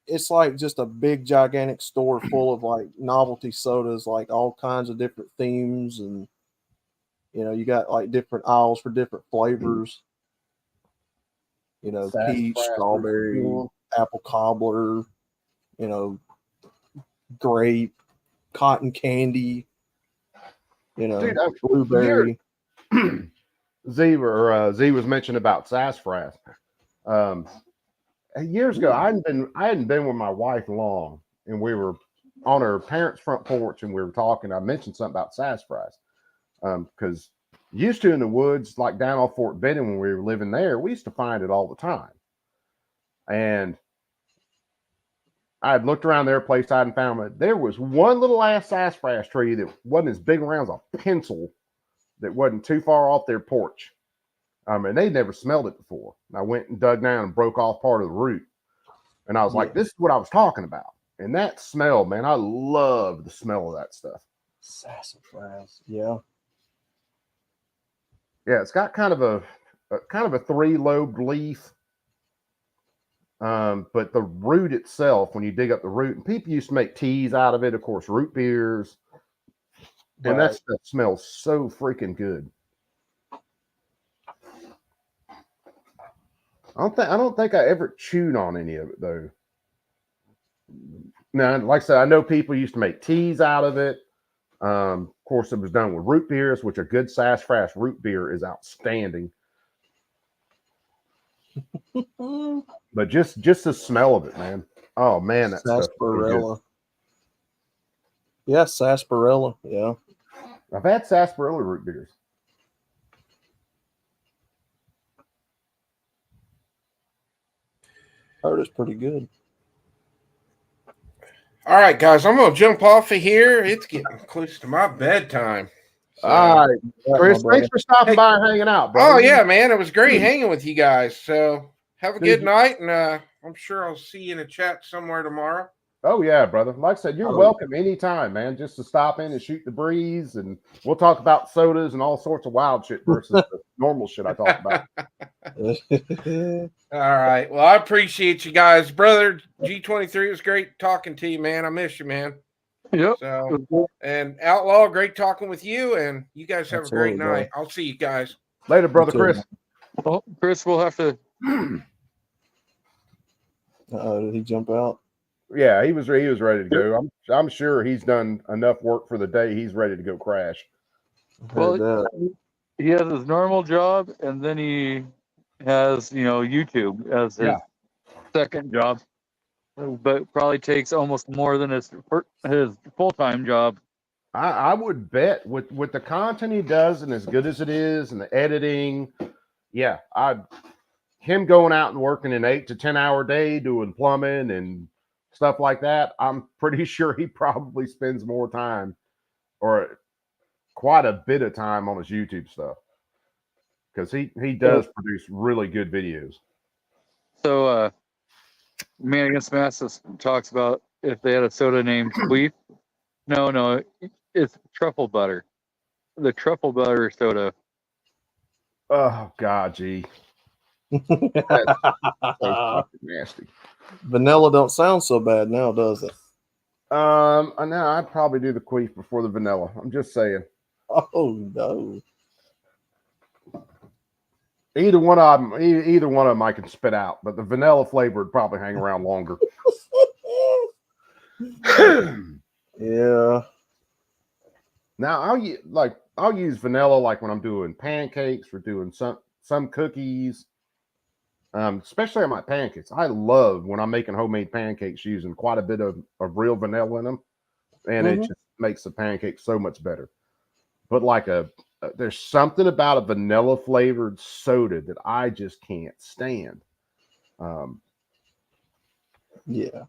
it's like just a big gigantic store full of like novelty sodas, like all kinds of different themes, and you know, you got like different aisles for different flavors. You know, peach, strawberry, apple cobbler, you know, grape, cotton candy, you know, Dude, blueberry. Z was mentioning about sassafras. Years ago, I hadn't been with my wife long, and we were on her parents' front porch, and we were talking. I mentioned something about sassafras because used to in the woods, like down off Fort Benning when we were living there, we used to find it all the time. And I had looked around their place, I hadn't found it. There was one little ass sassafras tree that wasn't as big around as a pencil, that wasn't too far off their porch. And they'd never smelled it before. And I went and dug down and broke off part of the root. And I was like, this is what I was talking about. And that smell, man, I love the smell of that stuff. Sassafras, yeah. Yeah, it's got kind of a 3-lobed leaf. But the root itself, when you dig up the root, and people used to make teas out of it, of course, root beers. And that stuff smells so freaking good. I don't think I ever chewed on any of it though. Now, like I said, I know people used to make teas out of it. Of course, it was done with root beers, which a good sassafras root beer is outstanding. But just the smell of it, man. Oh man, that sarsaparilla. Yeah, sarsaparilla. Yeah, I've had sarsaparilla root beers. Heard it's pretty good. All right, guys, I'm gonna jump off of here. It's getting close to my bedtime. So, all right, Chris, thanks for stopping by and hanging out, bro. Oh yeah, man, it was great hanging with you guys. So have a good night, and I'm sure I'll see you in a chat somewhere tomorrow. Oh yeah, brother. Like I said, you're welcome anytime, man. Just to stop in and shoot the breeze, and we'll talk about sodas and all sorts of wild shit versus the normal shit I talk about. All right. Well, I appreciate you guys, brother. G23, it was great talking to you, man. I miss you, man. Yep. So, and Outlaw, great talking with you, and you guys have a great night. I'll see you guys later, brother Chris. Oh, Chris, we'll have to. Did he jump out? Yeah, he was ready to go. I'm sure he's done enough work for the day. He's ready to go crash. Well, he has his normal job, and then he has, YouTube as his second job, but probably takes almost more than his full-time job. I would bet with the content he does, and as good as it is, and the editing, yeah, him going out and working an 8 to 10 hour day doing plumbing and stuff like that, I'm pretty sure he probably spends more time, or quite a bit of time, on his YouTube stuff, because he does produce really good videos. So Man Against Masses talks about if they had a soda named Queef. No, it's truffle butter. The truffle butter soda. Oh God, gee. That's so fucking nasty. Vanilla don't sound so bad now, does it? I know I'd probably do the queef before the vanilla. I'm just saying. Oh no. Either one of them, either one of them, I can spit out, but the vanilla flavor would probably hang around longer. Yeah. Now I'll use vanilla like when I'm doing pancakes or doing some cookies. Especially on my pancakes. I love when I'm making homemade pancakes using quite a bit of real vanilla in them, and it just makes the pancake so much better. But like there's something about a vanilla flavored soda that I just can't stand. Yeah.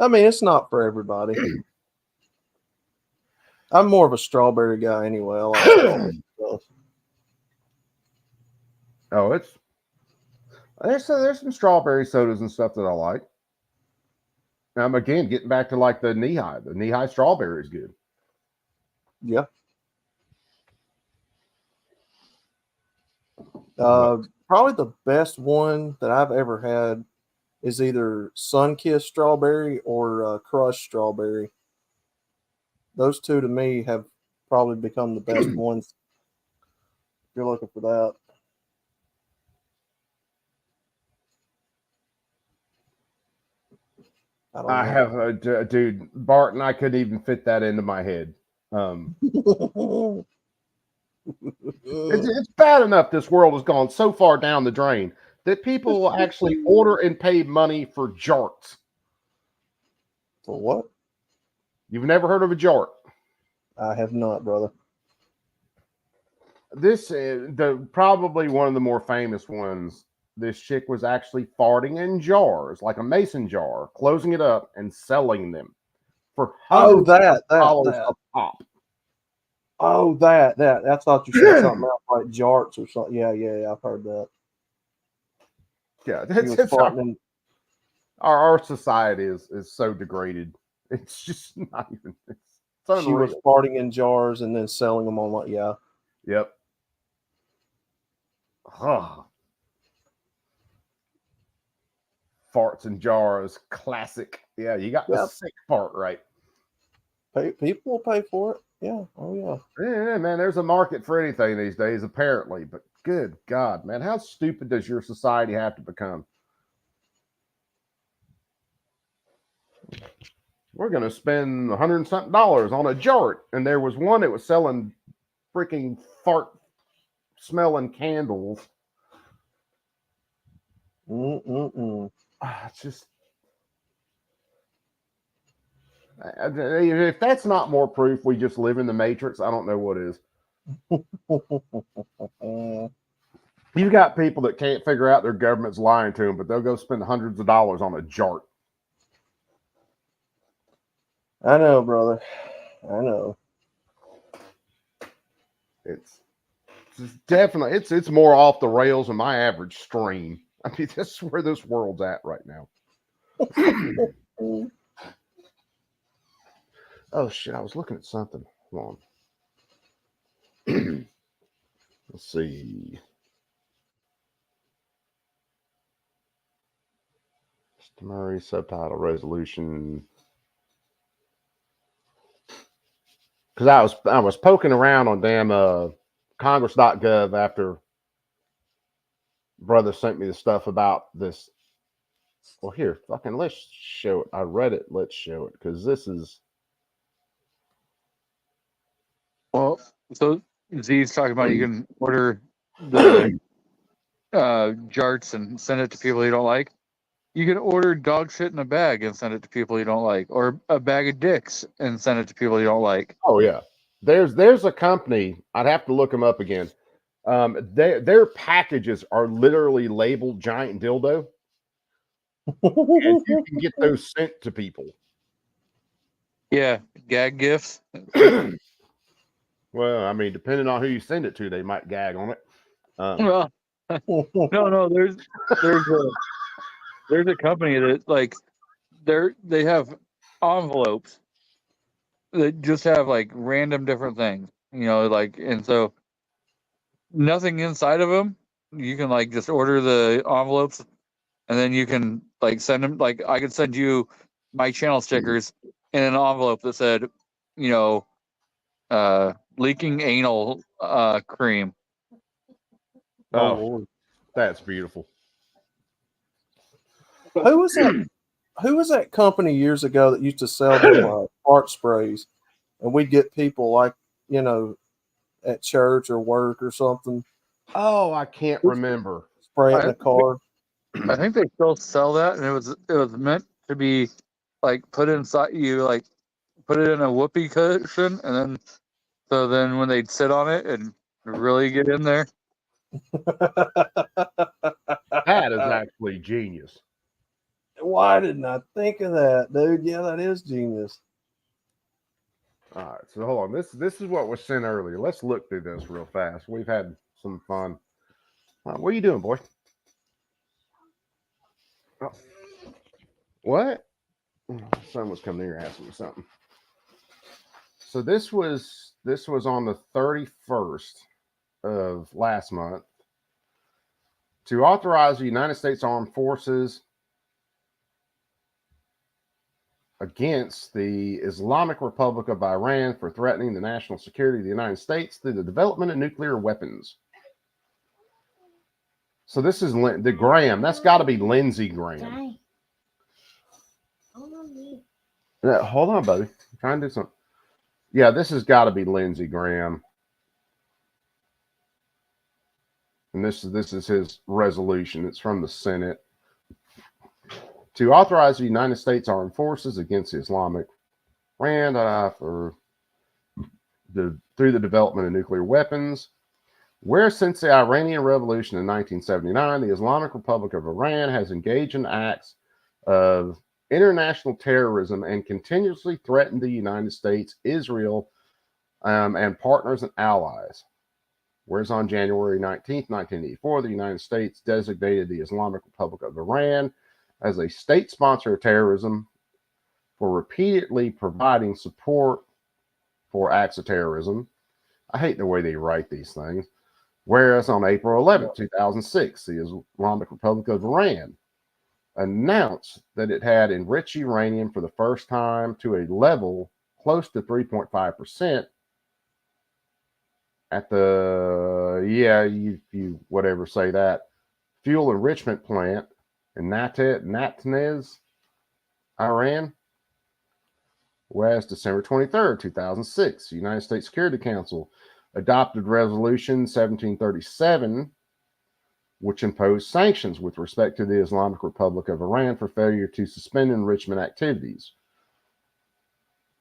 I mean, it's not for everybody. I'm more of a strawberry guy anyway. I like strawberry stuff. Oh, there's some strawberry sodas and stuff that I like. Again, getting back to like the knee-high. The knee-high strawberry is good. Yeah. Probably the best one that I've ever had is either Sun-Kissed strawberry or crushed strawberry. Those two to me have probably become the best ones. If you're looking for that. I have a dude, Barton. I couldn't even fit that into my head. It's bad enough this world has gone so far down the drain that people will actually order and pay money for jarts. For what? You've never heard of a jart? I have not, brother. This is probably one of the more famous ones. This chick was actually farting in jars, like a mason jar, closing it up and selling them for $100 a pop. Oh, that. I thought you said something else like jarts or something. Yeah. I've heard that. Yeah, our society is so degraded. It's just not even. She was farting in jars and then selling them on like Yep. Huh. Farts in jars, classic. Yeah, you got the sick part right. People will pay for it. Yeah. Oh yeah. Yeah, man. There's a market for anything these days, apparently. But good God, man, how stupid does your society have to become? We're gonna spend $100 and something on a jart, and there was one that was selling freaking fart smelling candles. It's just, if that's not more proof we just live in the Matrix, I don't know what is. You got people that can't figure out their government's lying to them, but they'll go spend hundreds of dollars on a jart. I know, brother. I know. It's definitely it's more off the rails than my average stream. I mean, that's where this world's at right now. Oh shit! I was looking at something. Hold on. Let's see. Mr. Murray subtitle resolution. Because I was poking around on damn Congress.gov after brother sent me the stuff about this. Well, here, fucking let's show it. I read it. Let's show it because this is. Well, so Z's talking about you can order the jarts and send it to people you don't like. You can order dog shit in a bag and send it to people you don't like, or a bag of dicks and send it to people you don't like. Oh yeah, there's a company. I'd have to look them up again. Their packages are literally labeled giant dildo, and you can get those sent to people. Yeah, gag gifts. Well, I mean, depending on who you send it to, they might gag on it. Well, no, there's a company that like they have envelopes that just have like random different things, like, and so nothing inside of them. You can like just order the envelopes, and then you can like send them, like I could send you my channel stickers in an envelope that said, you know, leaking anal cream. Oh, Lord. that's beautiful. Who was that? Who was that company years ago that used to sell them fart sprays, and we'd get people like, you know, at church or work or something, Oh, I can't remember. spray it in a car. I think they still sell that, and it was meant to be like put inside you, like put it in a whoopee cushion, and then so then when they'd sit on it and really get in there. That is actually genius. Why didn't I think of that, dude? Yeah, that is genius. All right, so hold on. This is what was sent earlier. Let's look through this real fast. We've had some fun. What are you doing, boy? Oh. What? Someone's coming here asking me something. So this was on the 31st of last month to authorize the United States Armed Forces against the Islamic Republic of Iran for threatening the national security of the United States through the development of nuclear weapons. So this is the Graham. That's got to be Lindsey Graham. Hold on, buddy. I'm trying to do something. Yeah, this has got to be Lindsey Graham. And this is his resolution. It's from the Senate. To authorize the United States Armed Forces against the Islamic Iran through the development of nuclear weapons, where since the Iranian Revolution in 1979, the Islamic Republic of Iran has engaged in acts of international terrorism and continuously threatened the United States, Israel, and partners and allies. Whereas on January 19th, 1984, the United States designated the Islamic Republic of Iran as a state sponsor of terrorism for repeatedly providing support for acts of terrorism. I hate the way they write these things. Whereas on April 11, 2006, the Islamic Republic of Iran announced that it had enriched uranium for the first time to a level close to 3.5% at the, you whatever say that, fuel enrichment plant in Natanz, Iran. Whereas December 23rd, 2006, the United States Security Council adopted Resolution 1737, which imposed sanctions with respect to the Islamic Republic of Iran for failure to suspend enrichment activities.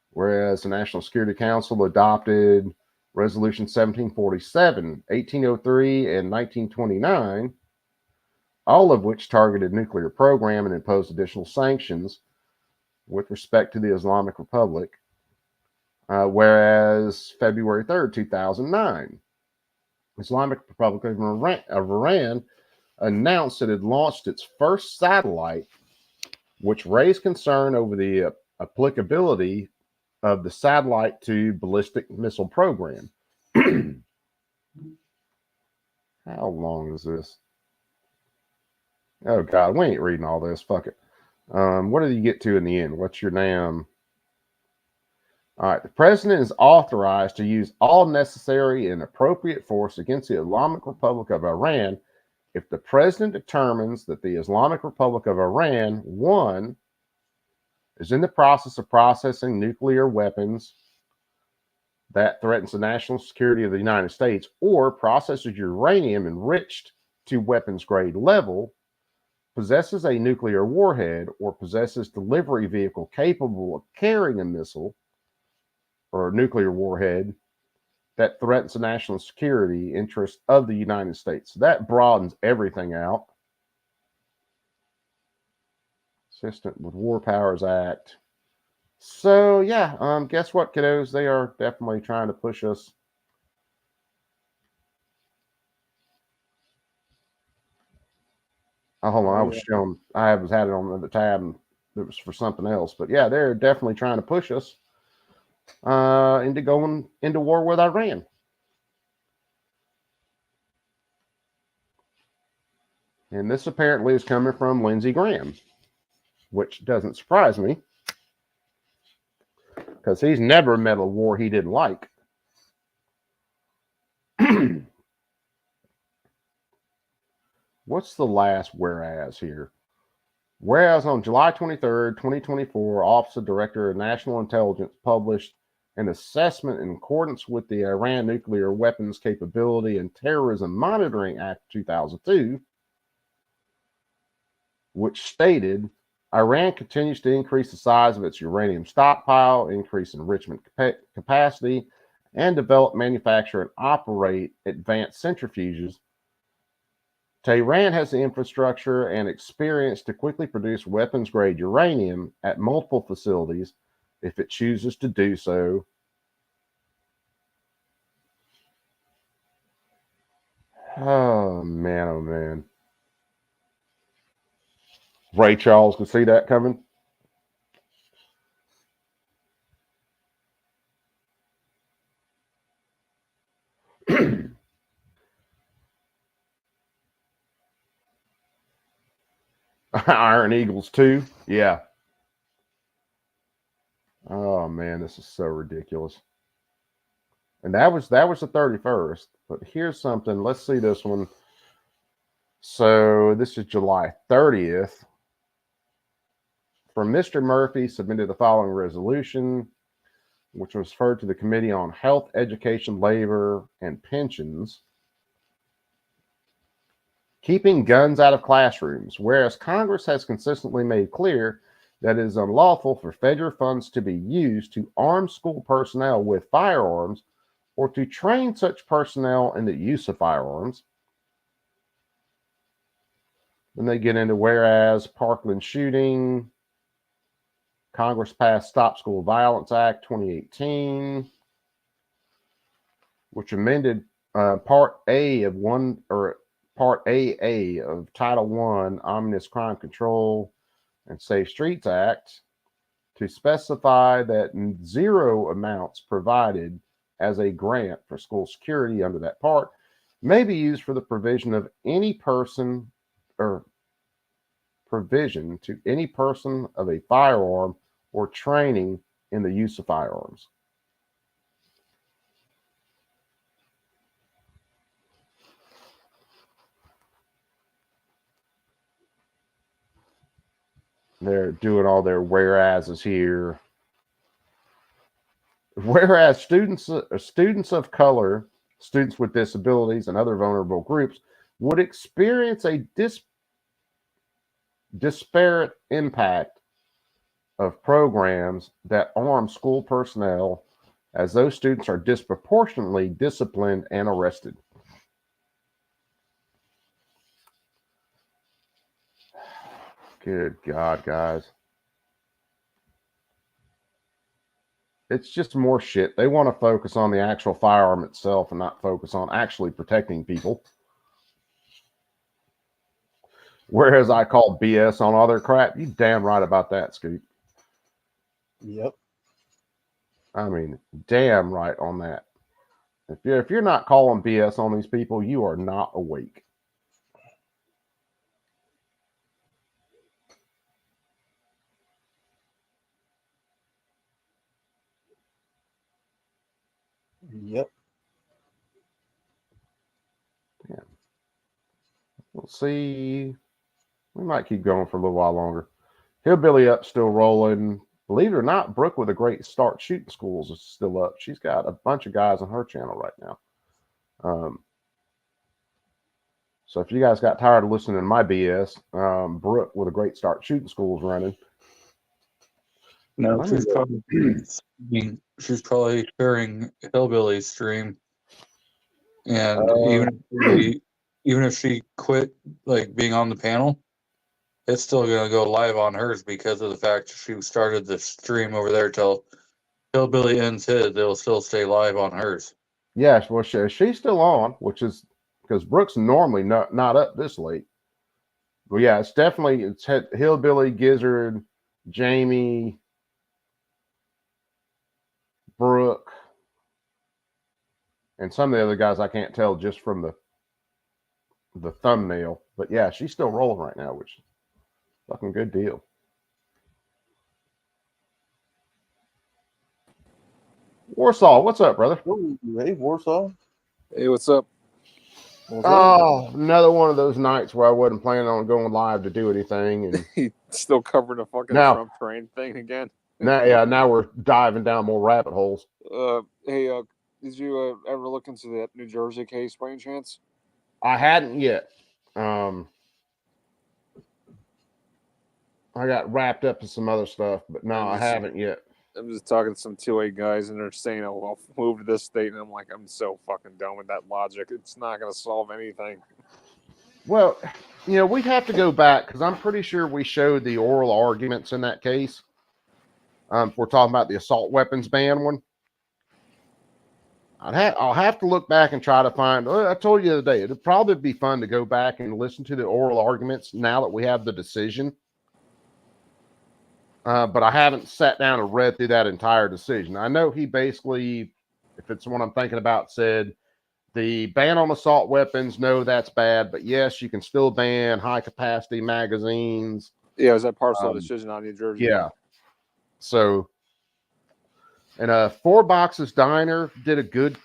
Whereas the National Security Council adopted Resolution 1747, 1803, and 1929, all of which targeted nuclear program and imposed additional sanctions with respect to the Islamic Republic. Whereas February 3rd, 2009, Islamic Republic of Iran announced it had launched its first satellite, which raised concern over the applicability of the satellite to ballistic missile program. How long is this? Oh, God, we ain't reading all this. Fuck it. What did you get to in the end? What's your name? All right. The president is authorized to use all necessary and appropriate force against the Islamic Republic of Iran if the president determines that the Islamic Republic of Iran, 1, is in the process of processing nuclear weapons that threatens the national security of the United States, or processes uranium enriched to weapons grade level, possesses a nuclear warhead, or possesses delivery vehicle capable of carrying a missile or a nuclear warhead that threatens the national security interest of the United States. So that broadens everything out. Consistent with War Powers Act. So yeah, guess what, kiddos? They are definitely trying to push us. Oh, hold on, I was showing. I had it on the tab, and it was for something else. But yeah, they're definitely trying to push us into going into war with Iran. And this apparently is coming from Lindsey Graham. which doesn't surprise me because he's never met a war he didn't like. What's the last whereas here? Whereas on July 23rd, 2024, Office of Director of National Intelligence published an assessment in accordance with the Iran Nuclear Weapons Capability and Terrorism Monitoring Act 2002, which stated Iran continues to increase the size of its uranium stockpile, increase enrichment capacity, and develop, manufacture, and operate advanced centrifuges. Tehran has the infrastructure and experience to quickly produce weapons-grade uranium at multiple facilities if it chooses to do so. Oh, man, oh, man. Ray Charles could see that coming. Iron Eagles 2. Yeah. Oh man, this is so ridiculous. And that was the 31st. But here's something. Let's see this one. So this is July 30th. From Mr. Murphy submitted the following resolution, which was referred to the Committee on Health, Education, Labor, and Pensions. Keeping guns out of classrooms, whereas Congress has consistently made clear that it is unlawful for federal funds to be used to arm school personnel with firearms or to train such personnel in the use of firearms. Then they get into whereas Parkland shooting, Congress passed Stop School Violence Act 2018, which amended Part AA of Title I Omnibus Crime Control and Safe Streets Act to specify that zero amounts provided as a grant for school security under that part may be used for the provision of any person or provision to any person of a firearm or training in the use of firearms. They're doing all their whereases here. Whereas students of color, students with disabilities, and other vulnerable groups would experience a disparate impact of programs that arm school personnel, as those students are disproportionately disciplined and arrested. Good God, guys. It's just more shit. They want to focus on the actual firearm itself and not focus on actually protecting people. Whereas I call BS on all their crap. You damn right about that, Scoot. Yep. I mean, damn right on that. If you're not calling BS on these people, you are not awake. Yep. Yeah. We'll see. We might keep going for a little while longer. Hillbilly Up still rolling. Believe it or not, Brooke with a great start shooting schools is still up. She's got a bunch of guys on her channel right now. So if you guys got tired of listening to my BS, Brooke with a great start shooting schools running. No, she's probably sharing Hillbilly's stream, and even if she quit like being on the panel, it's still gonna go live on hers because of the fact she started the stream over there till Hillbilly ends his. It'll still stay live on hers. Yeah, well, she's still on, which is because Brooke's normally not up this late. But yeah, it's Hillbilly, Gizzard, Jamie, Brooke, and some of the other guys I can't tell just from the thumbnail. But yeah, she's still rolling right now, which is a fucking good deal. Warsaw, what's up, brother? Ooh, hey, Warsaw. Hey, what's up? What's up? Oh, another one of those nights where I wasn't planning on going live to do anything, and He still covering the fucking Now- Trump train thing again. now we're diving down more rabbit holes. Hey, did you ever look into that New Jersey case by any chance? I hadn't yet. I got wrapped up in some other stuff, but no, I haven't yet. I'm just talking to some 2A guys, and they're saying, "Oh, I'll move to this state," and I'm like, I'm so fucking done with that logic. It's not going to solve anything. Well, we'd have to go back because I'm pretty sure we showed the oral arguments in that case. If we're talking about the assault weapons ban one, I'll have to look back and try to find. I told you the other day, it'd probably be fun to go back and listen to the oral arguments now that we have the decision. But I haven't sat down and read through that entire decision. I know he basically, if it's what I'm thinking about, said the ban on assault weapons, no, that's bad, but yes, you can still ban high capacity magazines. Yeah, it was that partial decision on New Jersey. Yeah. So, and 4 Boxes Diner did a good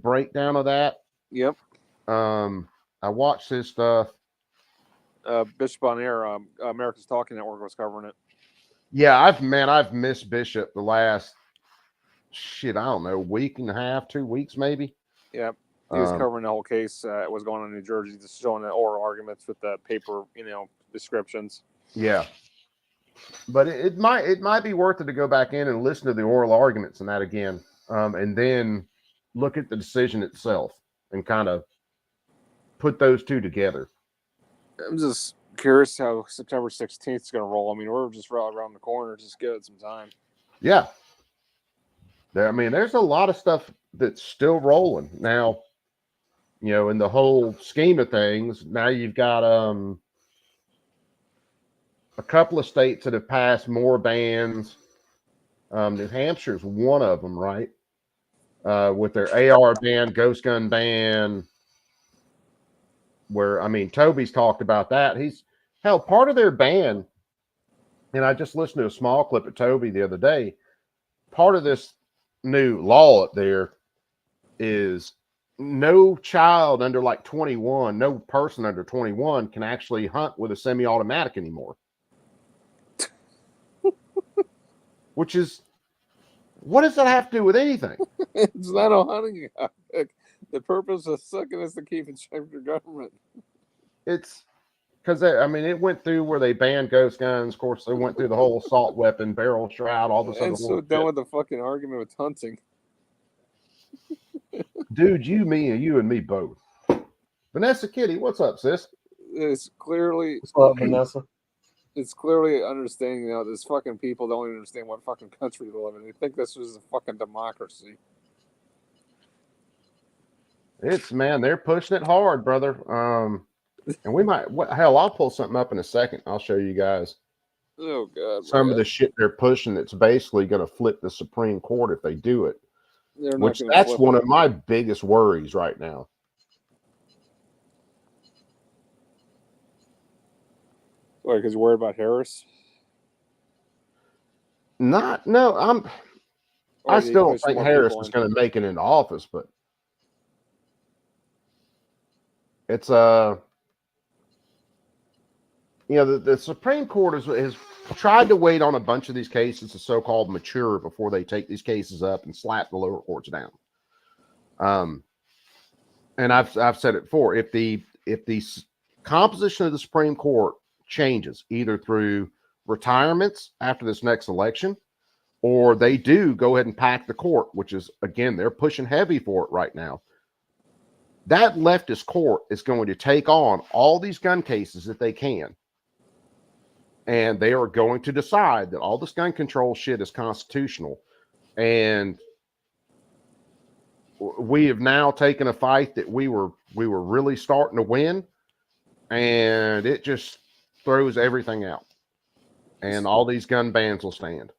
breakdown of that. Yep. I watched his stuff. Bishop on Air, America's Talking Network was covering it. Yeah, I've missed Bishop the last I don't know, week and a half, 2 weeks maybe. Yep. He was covering the whole case. It was going on in New Jersey, just showing the oral arguments with the paper, descriptions. Yeah. But it might be worth it to go back in and listen to the oral arguments and that again, and then look at the decision itself and kind of put those two together. I'm just curious how September 16th is going to roll. I mean, we're just right around the corner. Just give it some time. Yeah. There's a lot of stuff that's still rolling now. In the whole scheme of things, now you've got a couple of states that have passed more bans. New Hampshire's one of them, right? With their AR ban, ghost gun ban. Where Toby's talked about that. Part of their ban, and I just listened to a small clip of Toby the other day. Part of this new law up there is no child under 21, no person under 21 can actually hunt with a semi-automatic anymore. Which is, what does that have to do with anything? It's not a hunting topic. The purpose of sucking is to keep in check your government. It's because it went through where they banned ghost guns. Of course, they went through the whole assault weapon, barrel shroud, all this other. I'm so done with the fucking argument with hunting. Dude, you and me both. Vanessa Kitty, what's up, sis? It's clearly. What's up, Vanessa? It's clearly understanding these fucking people don't even understand what fucking country they live in. They think this is a fucking democracy. They're pushing it hard, brother. And we might, I'll pull something up in a second. I'll show you guys. Oh God! Some of the shit they're pushing that's basically going to flip the Supreme Court if they do it. That's one of my biggest worries right now. Why? Because you're worried about Harris? I still don't think Harris is going to make it into office, but it's the Supreme Court has tried to wait on a bunch of these cases to so-called mature before they take these cases up and slap the lower courts down. And I've said it before, if the composition of the Supreme Court changes either through retirements after this next election, or they do go ahead and pack the court, which is, again, they're pushing heavy for it right now. That leftist court is going to take on all these gun cases that they can. And they are going to decide that all this gun control shit is constitutional. And we have now taken a fight that we were really starting to win. And it just throws everything out. And all these gun bans will stand.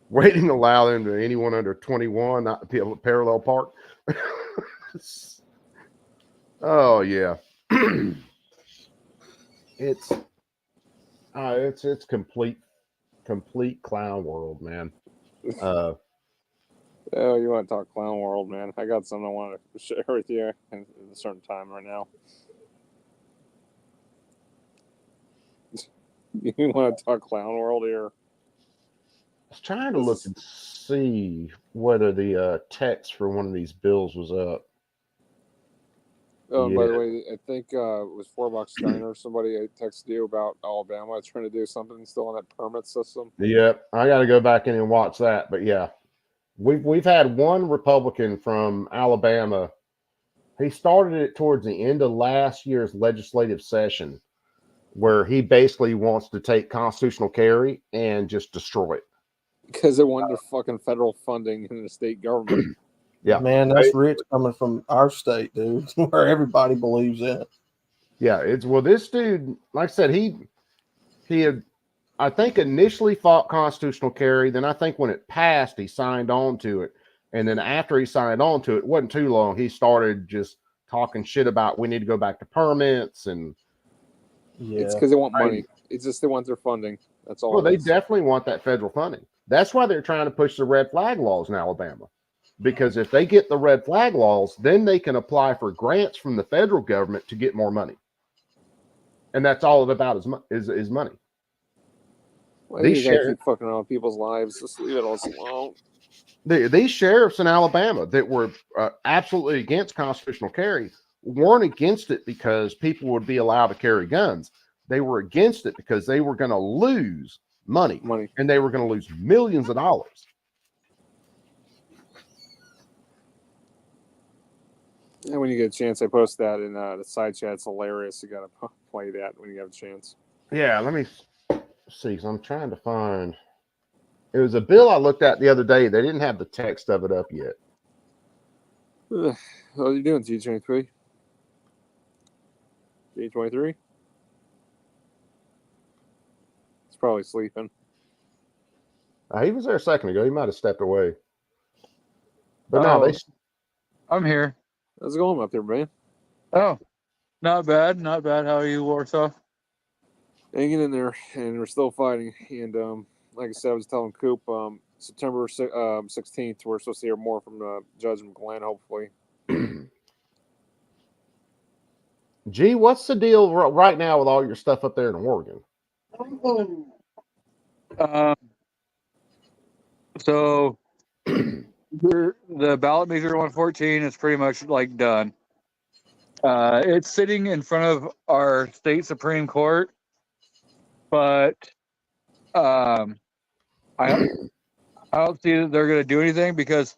Waiting to allow them to anyone under 21 not to be able to parallel park. Oh yeah. It's complete clown world, man. Oh, you want to talk clown world, man? I got something I want to share with you at a certain time right now. You want to talk clown world here? I was trying to look and see whether the text for one of these bills was up. Oh, by the way, I think it was $4 Steiner. Somebody texted you about Alabama trying to do something still on that permit system. Yep, I got to go back in and watch that. But yeah, we've had one Republican from Alabama. He started it towards the end of last year's legislative session, where he basically wants to take constitutional carry and just destroy it. Because they want their fucking federal funding in the state government. Yeah, Man, that's rich coming from our state, dude, where everybody believes in it. Yeah, this dude, like I said, he had, I think, initially fought constitutional carry. Then I think when it passed, he signed on to it. And then after he signed on to it, wasn't too long, he started just talking shit about we need to go back to permits. And yeah, it's because they want money. It's just they want their funding. That's all. Well, they definitely want that federal funding. That's why they're trying to push the red flag laws in Alabama. Because if they get the red flag laws, then they can apply for grants from the federal government to get more money. And that's all it's about is money. Why do you guys keep fucking around with people's lives? Just leave it all alone. These sheriffs in Alabama that were absolutely against constitutional carry weren't against it because people would be allowed to carry guns. They were against it because they were going to lose money. And they were going to lose millions of dollars. And when you get a chance, I post that in the side chat. It's hilarious. You got to play that when you have a chance. Yeah, let me see. Because I'm trying to find. It was a bill I looked at the other day. They didn't have the text of it up yet. What are you doing, G23? G23? He's probably sleeping. He was there a second ago. He might have stepped away. But no, I'm here. How's it going up there, man? Oh, not bad. Not bad. How are you, Warsaw? Hanging in there, and we're still fighting. And like I said, I was telling Coop, September 16th, we're supposed to hear more from Judge McGlynn, hopefully. Gee, what's the deal right now with all your stuff up there in Oregon? So the ballot measure 114 is pretty much like done. It's sitting in front of our state Supreme Court, but I don't see that they're going to do anything because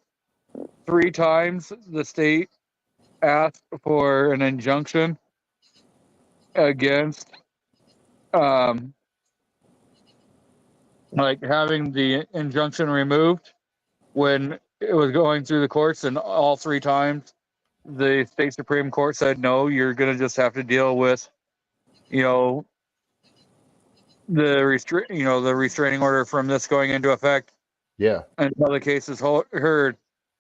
3 times the state asked for an injunction against like having the injunction removed when it was going through the courts, and all 3 times the state Supreme Court said no, you're going to just have to deal with, the restraining order from this going into effect. Yeah. Until the case is heard,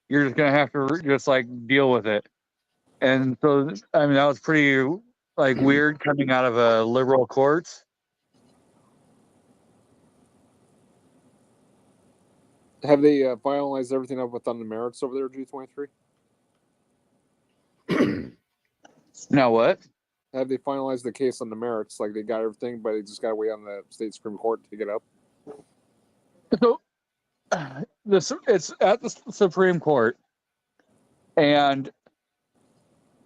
you're just going to have to just like deal with it. And so, I mean, that was pretty like weird coming out of a liberal courts. Have they finalized everything up on the merits over there, G23? Now what? Have they finalized the case on the merits? Like they got everything, but they just got to wait on the state Supreme Court to get up? So it's at the Supreme Court, and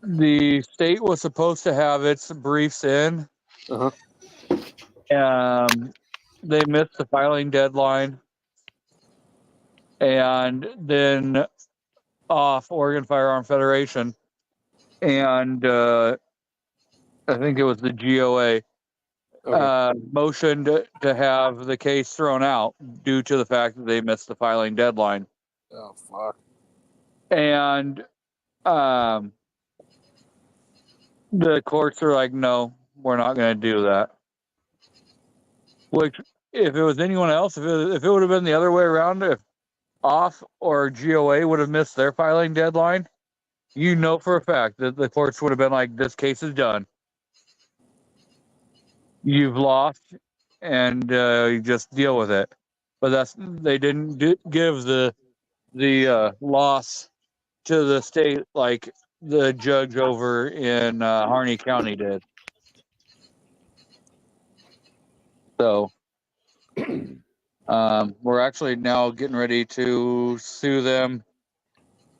the state was supposed to have its briefs in. They missed the filing deadline, and then Oregon Firearm Federation, and I think it was the GOA, motioned to have the case thrown out due to the fact that they missed the filing deadline. Oh, fuck. And the courts are like, no, we're not going to do that. Which, if it was anyone else, if it would have been the other way around, if OFF or GOA would have missed their filing deadline, you know for a fact that the courts would have been like, this case is done. You've lost, and you just deal with it. But they didn't give the loss to the state like the judge over in Harney County did. So we're actually now getting ready to sue them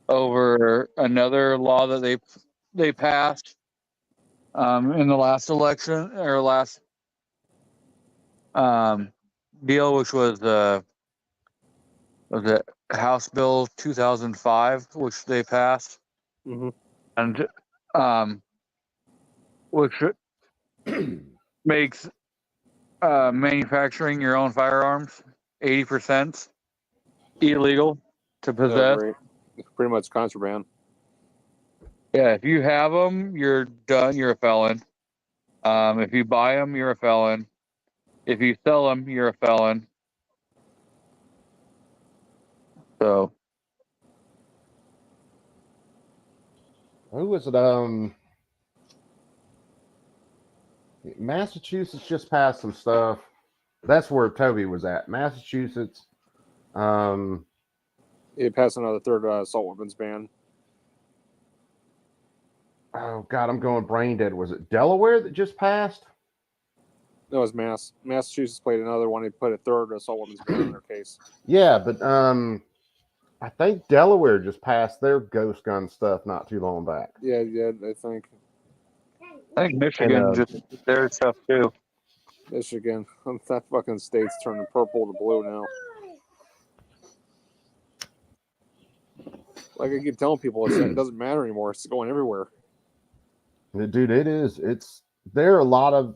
over another law that they passed in the last election or last deal, which was it House Bill 2005, which they passed, and which makes manufacturing your own firearms 80% illegal to possess. Right. It's pretty much contraband. Yeah, if you have them, you're done. You're a felon. If you buy them, you're a felon. If you sell them, you're a felon. So, who was it? Massachusetts just passed some stuff. That's where Toby was at. Massachusetts. It passed another third assault weapons ban. Oh God, I'm going brain dead. Was it Delaware that just passed? No, it was Massachusetts played another one. They put a third assault weapons ban in their case. Yeah, but I think Delaware just passed their ghost gun stuff not too long back. Yeah, I think. I think Michigan just did their stuff too. Michigan, that fucking state's turning purple to blue now. Like I keep telling people, it doesn't matter anymore. It's going everywhere. Dude, it is. There are a lot of.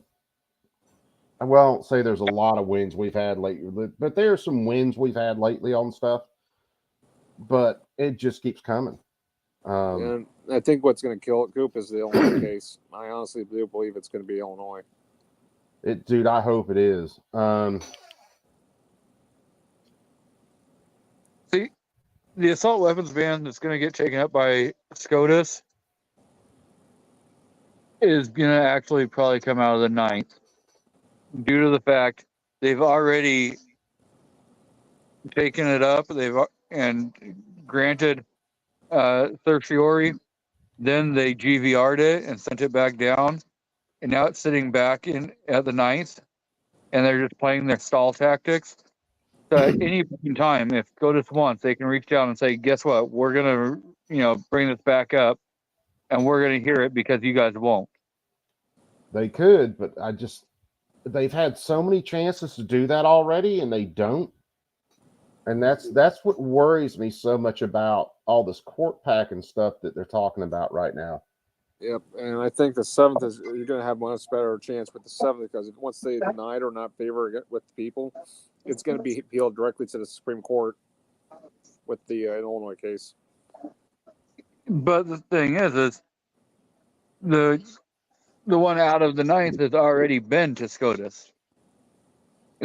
I won't say there's a lot of wins we've had lately, but there are some wins we've had lately on stuff. But it just keeps coming. And I think what's going to kill it, Coop, is the Illinois case. I honestly do believe it's going to be Illinois. Dude, I hope it is. See, the assault weapons ban that's going to get taken up by SCOTUS is going to actually probably come out of the 9th due to the fact they've already taken it up. And granted certiorari, then they GVR'd it and sent it back down, and now it's sitting back in at the 9th, and they're just playing their stall tactics. So at any point in time, if SCOTUS wants, they can reach down and say, guess what, we're gonna bring this back up, and we're gonna hear it because you guys won't. They could, but they've had so many chances to do that already, and they don't. And that's what worries me so much about all this court packing stuff that they're talking about right now. Yep, and I think the 7th is you're going to have much better chance with the 7th because once they deny it or not favor it with the people, it's going to be appealed directly to the Supreme Court with the Illinois case. But the thing is the one out of the 9th has already been to SCOTUS.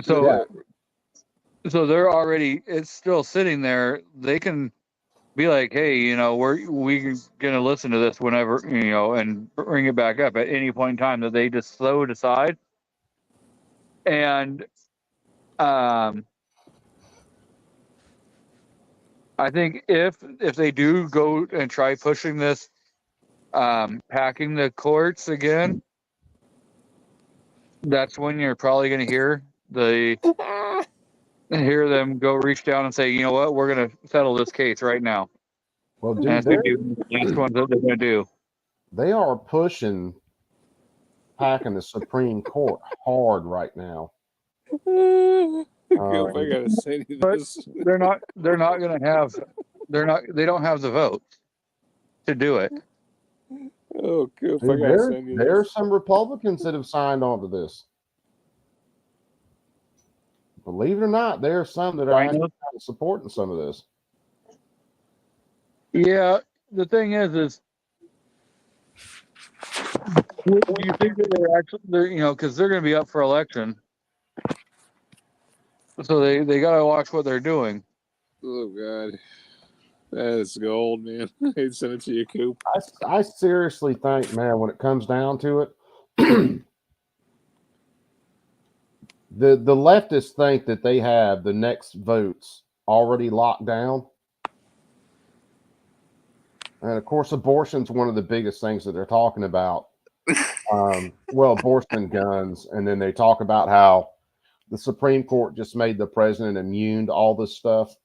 So. Yeah. So they're already, it's still sitting there. They can be like, hey, we're going to listen to this whenever, and bring it back up at any point in time that they just so decide. And I think if they do go and try pushing this, packing the courts again, that's when you're probably going to hear them go reach down and say, you know what, we're going to settle this case right now. Well, dude, that's what they're going to do. They are pushing packing the Supreme Court hard right now. I gotta say this. They're not going to have. They don't have the vote to do it. Oh, good. Dude, there are some Republicans that have signed on to this. Believe it or not, there are some that are actually supporting some of this. Yeah, the thing is do you think that they're because they're going to be up for election, so they got to watch what they're doing. Oh God, that is gold, man. I'd send it to you, Coop. I seriously think, man, when it comes down to it, The leftists think that they have the next votes already locked down. And of course, abortion's one of the biggest things that they're talking about. Well, abortion, guns, and then they talk about how the Supreme Court just made the president immune to all this stuff.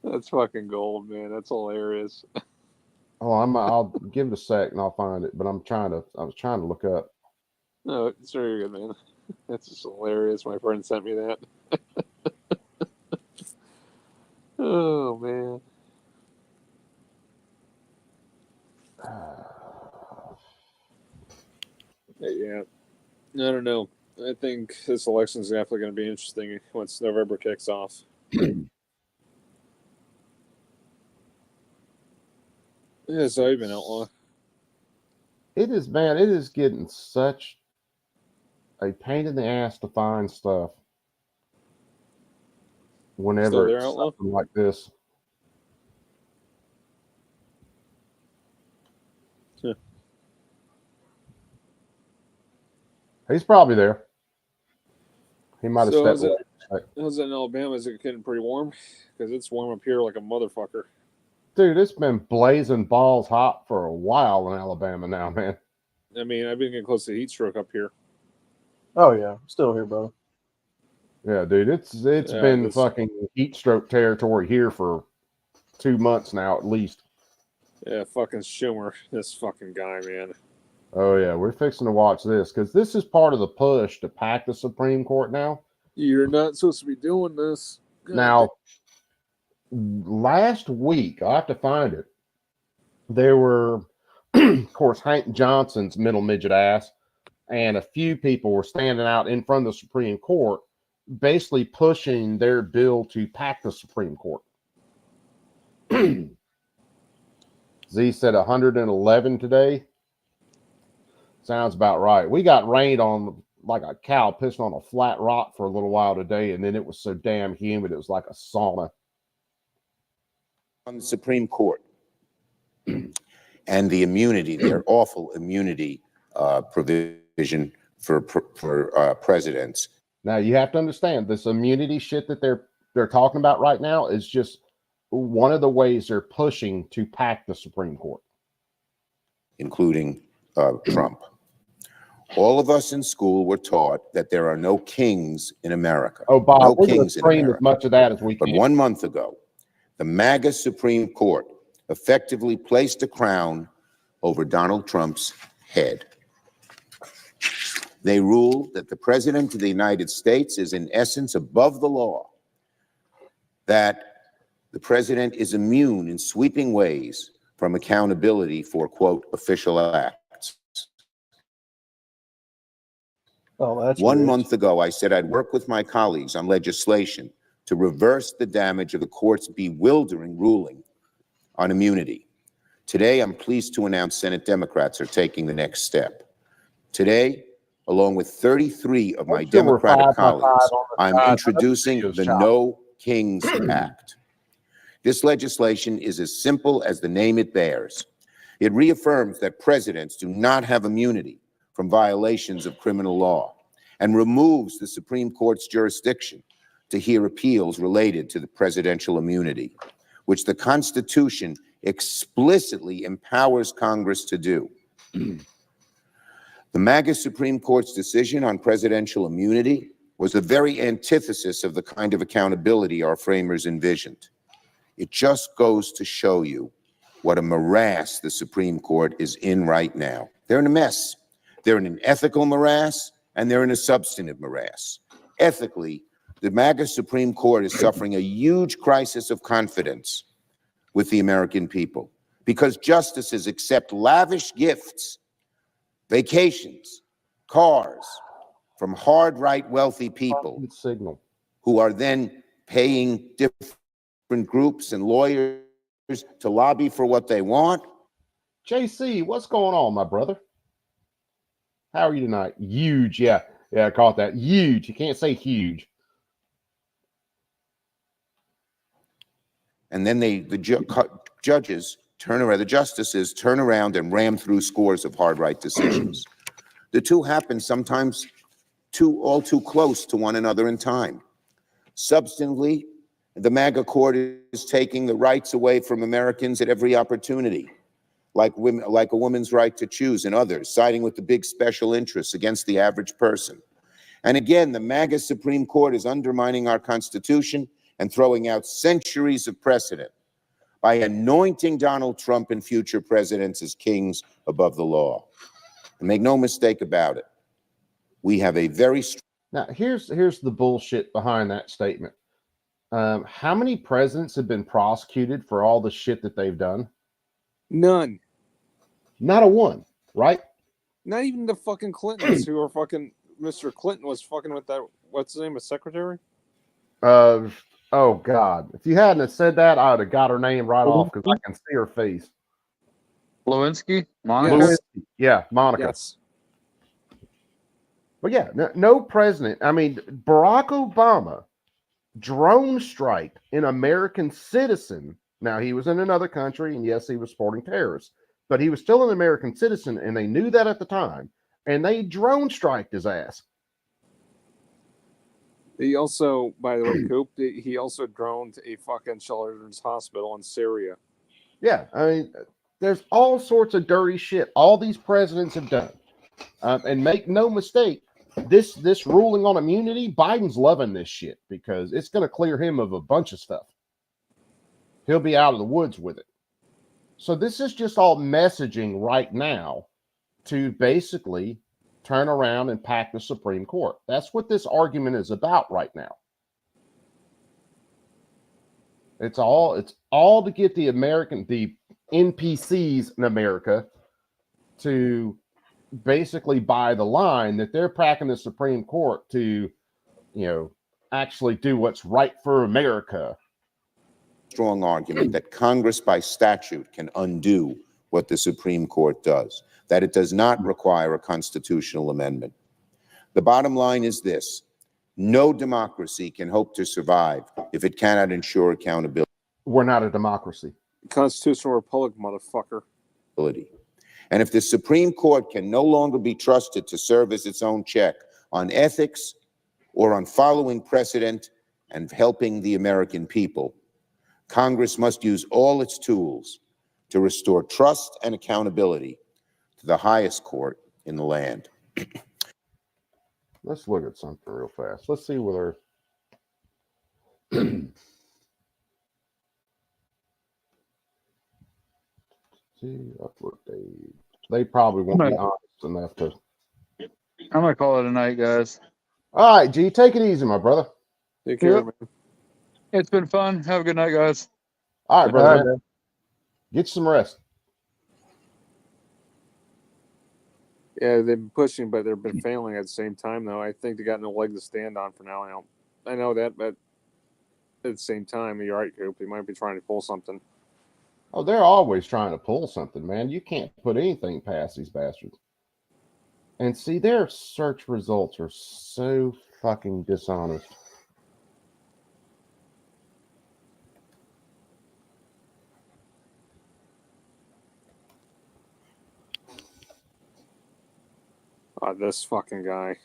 That's fucking gold, man. That's hilarious. Oh, I'll give it a sec and I'll find it, but I was trying to look up. No, it's very good, man. That's just hilarious. My friend sent me that. Oh, man. Yeah. I don't know. I think this election is definitely going to be interesting once November kicks off. Yeah, so you've been outlaw. It is, man. It is getting such a pain in the ass to find stuff. Whenever there, it's outlaw? something like this. Yeah. He's probably there. He might have So stepped away. how's it in Alabama? Is it getting pretty warm? Because it's warm up here like a motherfucker. Dude, it's been blazing balls hot for a while in Alabama now, man. I mean, I've been getting close to heat stroke up here. Oh yeah, I'm still here, brother. Yeah, dude, it's been fucking heat stroke territory here for 2 months now at least. Yeah, fucking Schumer, this fucking guy, man. Oh yeah, we're fixing to watch this because this is part of the push to pack the Supreme Court now. You're not supposed to be doing this. God Now, last week, I have to find it. There were, of course, Hank Johnson's middle midget ass, and a few people were standing out in front of the Supreme Court, basically pushing their bill to pack the Supreme Court. Z said 111 today. Sounds about right. We got rained on like a cow pissing on a flat rock for a little while today, and then it was so damn humid, it was like a sauna. On the Supreme Court and the immunity, their awful immunity provision for presidents. Now you have to understand this immunity shit that they're talking about right now is just one of the ways they're pushing to pack the Supreme Court, including Trump. All of us in school were taught that there are no kings in America. Oh, Bob, no we're going to kings in stream America. as much of that as we But can. 1 month ago, the MAGA Supreme Court effectively placed a crown over Donald Trump's head. They ruled that the President of the United States is in essence above the law, that the President is immune in sweeping ways from accountability for, quote, official acts. Oh, that's 1 weird. month ago, I said I'd work with my colleagues on legislation to reverse the damage of the court's bewildering ruling on immunity. Today, I'm pleased to announce Senate Democrats are taking the next step. Today, along with 33 of my sure we're Democratic 5 by 5 colleagues, on the I'm side. introducing That's the shot. No Kings Act. This legislation is as simple as the name it bears. It reaffirms that presidents do not have immunity from violations of criminal law and removes the Supreme Court's jurisdiction to hear appeals related to the presidential immunity, which the Constitution explicitly empowers Congress to do. The MAGA Supreme Court's decision on presidential immunity was the very antithesis of the kind of accountability our framers envisioned. It just goes to show you what a morass the Supreme Court is in right now. They're in a mess. They're in an ethical morass, and they're in a substantive morass. Ethically, the MAGA Supreme Court is suffering a huge crisis of confidence with the American people because justices accept lavish gifts, vacations, cars from hard right wealthy people Signal. who are then paying different groups and lawyers to lobby for what they want. JC, what's going on, my brother? How are you tonight? Huge, yeah. Yeah, I caught that. Huge. You can't say huge. And then the judges turn around, the justices turn around and ram through scores of hard right decisions. The two happen sometimes all too close to one another in time. Substantively, the MAGA court is taking the rights away from Americans at every opportunity, like a woman's right to choose and others, siding with the big special interests against the average person. And again, the MAGA Supreme Court is undermining our Constitution and throwing out centuries of precedent by anointing Donald Trump and future presidents as kings above the law. And make no mistake about it, we have a very strong... Now, here's the bullshit behind that statement. How many presidents have been prosecuted for all the shit that they've done? None. Not a one, right? Not even the fucking Clintons who are fucking... Mr. Clinton was fucking with that, what's his name, a secretary? Oh, God. If you hadn't have said that, I would have got her name right off because I can see her face. Lewinsky? Monica? Lewinsky. Yeah, Monica. Yes. But yeah, no president. I mean, Barack Obama drone strike an American citizen. Now, he was in another country, and yes, he was supporting terrorists, but he was still an American citizen, and they knew that at the time, and they drone striked his ass. He also, by the way, Coop, he also droned a fucking children's hospital in Syria. Yeah, I mean, there's all sorts of dirty shit all these presidents have done. And make no mistake, this ruling on immunity, Biden's loving this shit because it's going to clear him of a bunch of stuff. He'll be out of the woods with it. So this is just all messaging right now to basically turn around and pack the Supreme Court. That's what this argument is about right now. It's all to get the NPCs in America to basically buy the line that they're packing the Supreme Court to, actually do what's right for America. Strong argument that Congress by statute can undo what the Supreme Court does, that it does not require a constitutional amendment. The bottom line is this: no democracy can hope to survive if it cannot ensure accountability. We're not a democracy. Constitutional republic, motherfucker. And if the Supreme Court can no longer be trusted to serve as its own check on ethics or on following precedent and helping the American people, Congress must use all its tools to restore trust and accountability to the highest court in the land. Let's look at something real fast. Let's see whether upload date. They probably won't be honest enough to. I'm gonna call it a night, guys. All right, G, take it easy, my brother. Take care, man. It's been fun. Have a good night, guys. All right, brother. Man. Get some rest. Yeah, they've been pushing, but they've been failing at the same time, though. I think they got no leg to stand on for now. I know that, but at the same time, you're right, Coop. They might be trying to pull something. Oh, they're always trying to pull something, man. You can't put anything past these bastards. And see, their search results are so fucking dishonest. Oh, this fucking guy.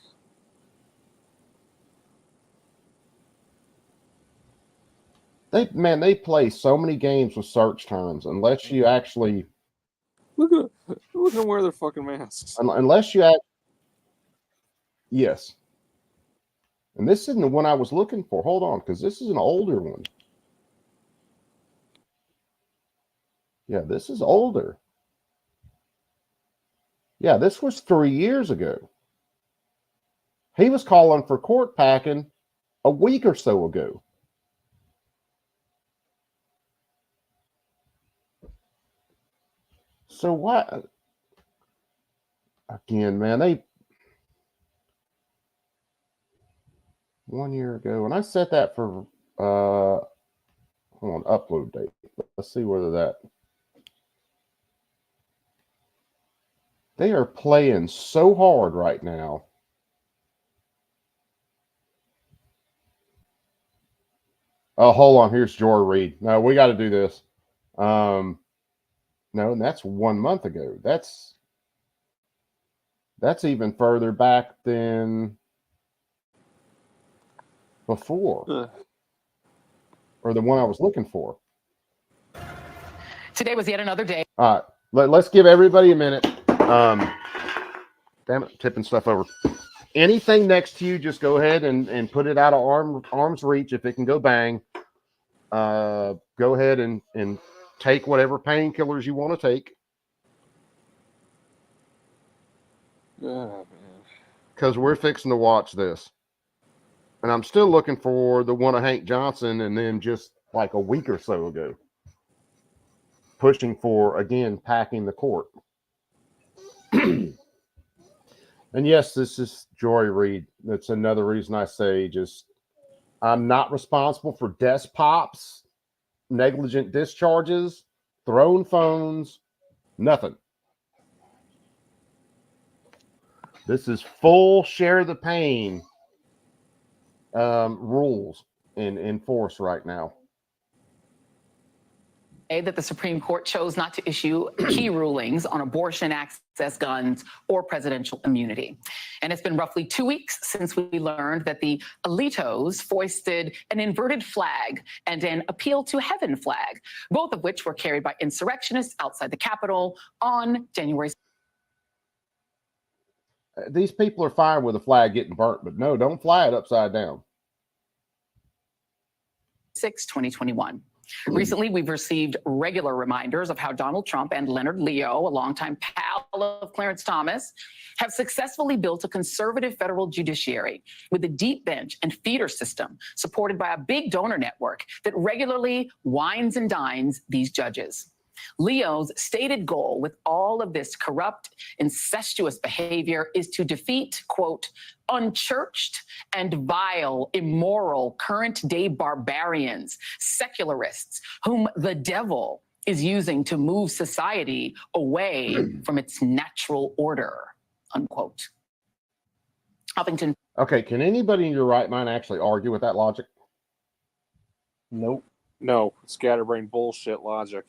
They play so many games with search terms unless you actually look at them wear their fucking masks. Unless you yes. And this isn't the one I was looking for. Hold on, because this is an older one. Yeah, this is older. Yeah, this was 3 years ago. He was calling for court packing a week or so ago. So what? Again, man, 1 year ago, and I set that for hold on, upload date. Let's see whether that. They are playing so hard right now. Oh, hold on. Here's Joy Reid. No, we got to do this. No, and that's 1 month ago. That's That's even further back than before, or the one I was looking for. Today was yet another day. All right, let's give everybody a minute. Damn it, tipping stuff over. Anything next to you, just go ahead and put it out of arm's reach. If it can go bang, go ahead and take whatever painkillers you want to take. Because we're fixing to watch this. And I'm still looking for the one of Hank Johnson, and then just like a week or so ago, pushing for, again, packing the court. And yes, this is Joy Reid. That's another reason I say just, I'm not responsible for desk pops, negligent discharges, thrown phones, nothing. This is full share the pain rules in force right now. That the Supreme Court chose not to issue key rulings on abortion access, guns, or presidential immunity. And it's been roughly 2 weeks since we learned that the Alitos foisted an inverted flag and an appeal to heaven flag, both of which were carried by insurrectionists outside the Capitol on January. These people are fine with a flag getting burnt, but no, don't fly it upside down. 6, 2021. Recently, we've received regular reminders of how Donald Trump and Leonard Leo, a longtime pal of Clarence Thomas, have successfully built a conservative federal judiciary with a deep bench and feeder system supported by a big donor network that regularly wines and dines these judges. Leo's stated goal with all of this corrupt, incestuous behavior is to defeat, quote, unchurched and vile, immoral, current-day barbarians, secularists, whom the devil is using to move society away from its natural order, unquote. Huffington. Okay, can anybody in your right mind actually argue with that logic? Nope. No, scatterbrain bullshit logic.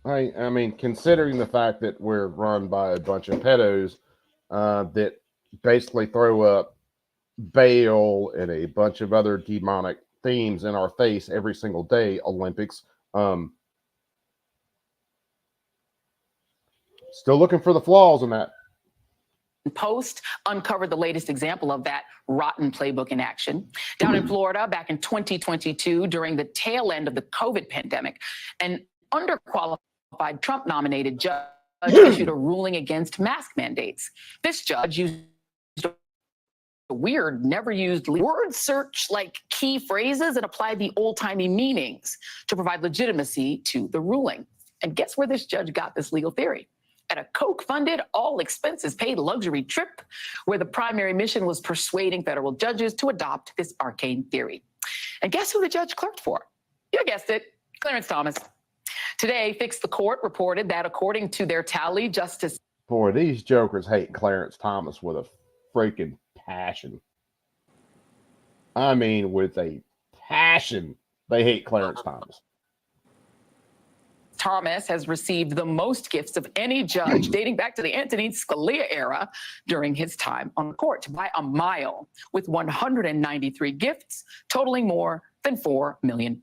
I mean, considering the fact that we're run by a bunch of pedos that basically throw up Baal and a bunch of other demonic themes in our face every single day, Olympics. Still looking for the flaws in that. Post uncovered the latest example of that rotten playbook in action. Down in Florida, back in 2022, during the tail end of the COVID pandemic, an underqualified Trump-nominated judge issued a ruling against mask mandates. This judge used a weird, never-used word search like key phrases and applied the old-timey meanings to provide legitimacy to the ruling. And guess where this judge got this legal theory? At a Koch-funded, all-expenses-paid luxury trip where the primary mission was persuading federal judges to adopt this arcane theory. And guess who the judge clerked for? You guessed it, Clarence Thomas. Today, Fix the Court reported that according to their tally, Justice... Boy, these jokers hate Clarence Thomas with a freaking passion. I mean, with a passion, they hate Clarence Thomas. Thomas has received the most gifts of any judge dating back to the Antonin Scalia era during his time on the court by a mile, with 193 gifts totaling more than $4 million.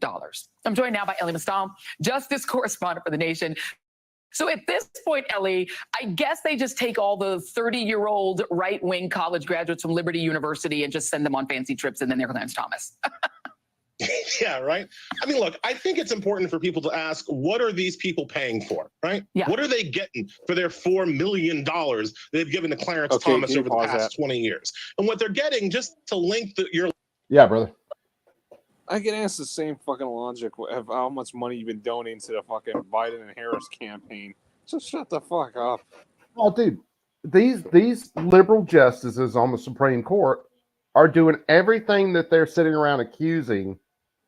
I'm joined now by Elie Mystal, justice correspondent for The Nation. So at this point, Elie, I guess they just take all the 30-year-old right-wing college graduates from Liberty University and just send them on fancy trips, and then they're Clarence Thomas. Yeah, right. I mean, look, I think it's important for people to ask, what are these people paying for, right? Yeah. What are they getting for their $4 million they've given to Clarence Thomas over the past 20 years? And what they're getting, just to link your... Yeah, brother. I can ask the same fucking logic of how much money you've been donating to the fucking Biden and Harris campaign. Just shut the fuck up. Oh, dude, these liberal justices on the Supreme Court are doing everything that they're sitting around accusing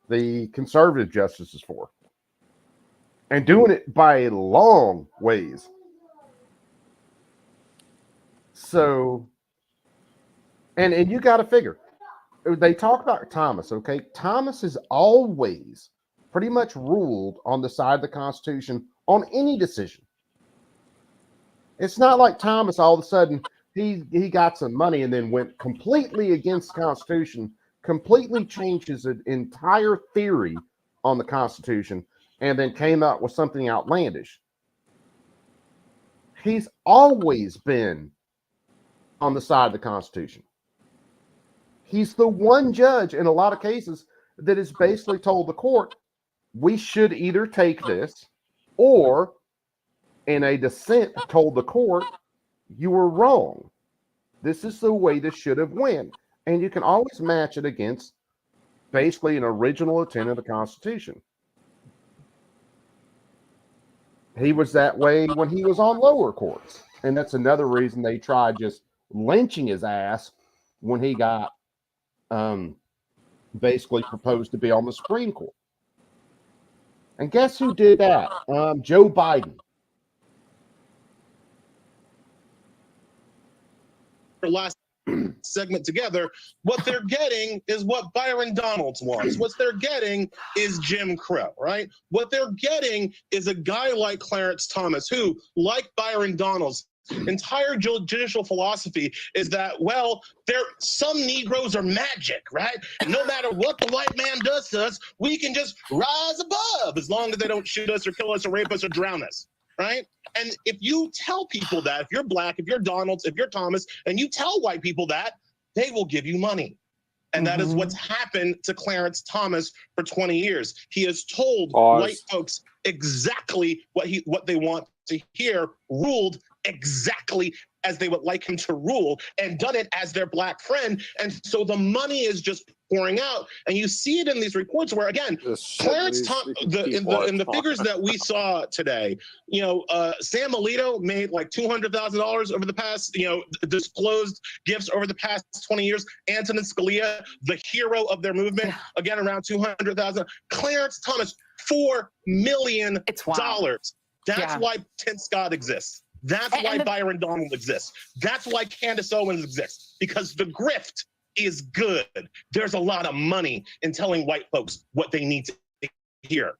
the conservative justices for, and doing it by long ways. So, and you got to figure, they talk about Thomas, okay? Thomas is always pretty much ruled on the side of the Constitution on any decision. It's not like Thomas all of a sudden he got some money and then went completely against the Constitution, completely changed his entire theory on the Constitution, and then came out with something outlandish. He's always been on the side of the Constitution. He's the one judge in a lot of cases that has basically told the court, we should either take this, or in a dissent told the court, you were wrong. This is the way this should have went. And you can always match it against basically an original intent of the Constitution. He was that way when he was on lower courts. And that's another reason they tried just lynching his ass when he got basically proposed to be on the Supreme Court. And guess who did that? Joe Biden. Last segment together, what they're getting is what Byron Donalds wants. What they're getting is Jim Crow, right? What they're getting is a guy like Clarence Thomas, who, like Byron Donalds, entire judicial philosophy is that, well, some Negroes are magic, right? And no matter what the white man does to us, we can just rise above as long as they don't shoot us or kill us or rape us or drown us, right? And if you tell people that, if you're black, if you're Donalds, if you're Thomas, and you tell white people that, they will give you money. And that is what's happened to Clarence Thomas for 20 years. He has told white folks exactly what they want to hear, ruled exactly as they would like him to rule, and done it as their black friend. And so the money is just pouring out, and you see it in these reports where, again, Clarence Thomas, in the figures that we saw today, Sam Alito made like $200,000 over the past, disclosed gifts over the past 20 years. Antonin Scalia, the hero of their movement, again around 200,000. Clarence Thomas, $4 million. That's why Tim Scott exists. That's why Byron Donald exists. That's why Candace Owens exists, because the grift is good. There's a lot of money in telling white folks what they need to hear.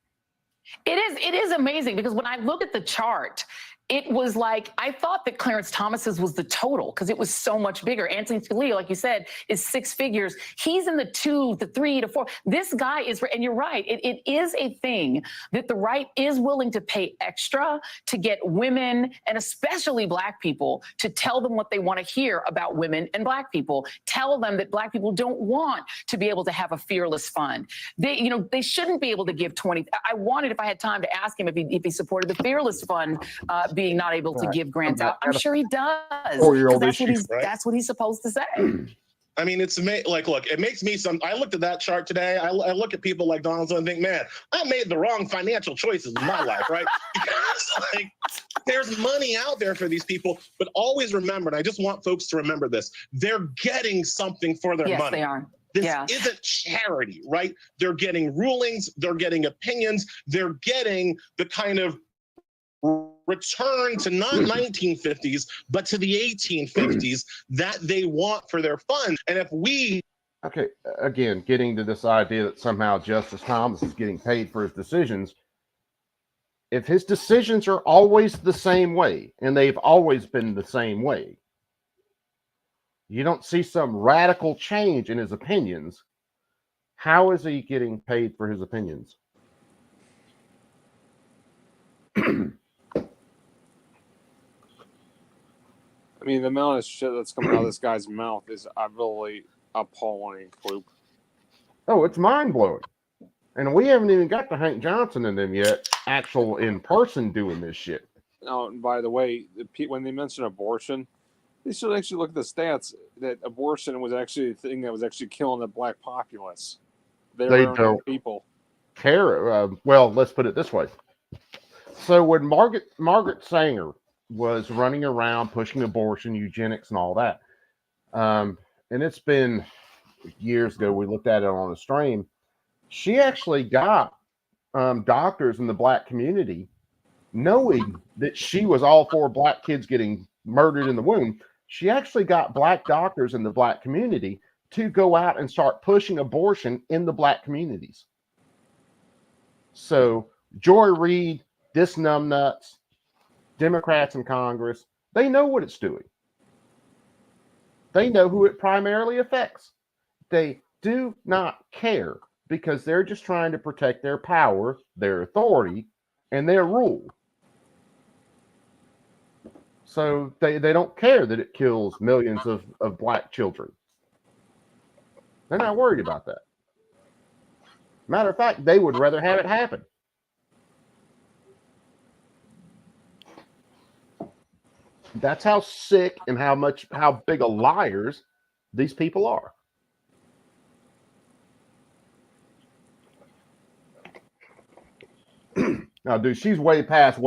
It is amazing, because when I look at the chart, it was like, I thought that Clarence Thomas's was the total because it was so much bigger. Anthony Scalia, like you said, is 6 figures. He's in the 2, the 3 to 4. This guy is, and you're right, it is a thing that the right is willing to pay extra to get women, and especially black people, to tell them what they want to hear about women and black people. Tell them that black people don't want to be able to have a fearless fund. They shouldn't be able to give 20. I wanted, if I had time, to ask him if he supported the fearless fund being not able to give grants out. I'm sure he does. 4-year-old That's what he's supposed to say. I mean, it's like, look, it makes me I looked at that chart today. I look at people like Donaldson and think, man, I made the wrong financial choices in my life, right? Because there's money out there for these people, but always remember, and I just want folks to remember this, they're getting something for their money. Yes, they are. This isn't charity, right? They're getting rulings, they're getting opinions, they're getting the kind of return to not 1950s, but to the 1850s that they want for their funds. And if we... Okay, again, getting to this idea that somehow Justice Thomas is getting paid for his decisions. If his decisions are always the same way, and they've always been the same way, you don't see some radical change in his opinions, how is he getting paid for his opinions? I mean, the amount of shit that's coming out of this guy's mouth is really appalling, Kloop. Oh, it's mind-blowing. And we haven't even got to Hank Johnson in them yet, actual in person doing this shit. Oh, and by the way, when they mention abortion, they should actually look at the stats that abortion was actually the thing that was actually killing the black populace. They don't people care. Well, let's put it this way. So when Margaret Sanger was running around pushing abortion, eugenics, and all that, and it's been years ago, we looked at it on a stream, she actually got doctors in the black community, knowing that she was all for black kids getting murdered in the womb. She actually got black doctors in the black community to go out and start pushing abortion in the black communities. So Joy Reid, this numbnuts, Democrats in Congress, They know what it's doing. They know who it primarily affects. They do not care because they're just trying to protect their power, their authority, and their rule. So they don't care that it kills millions of black children. They're not worried about that. Matter of fact, they would rather have it happen. That's how sick and how big of liars these people are. Now, dude, she's way past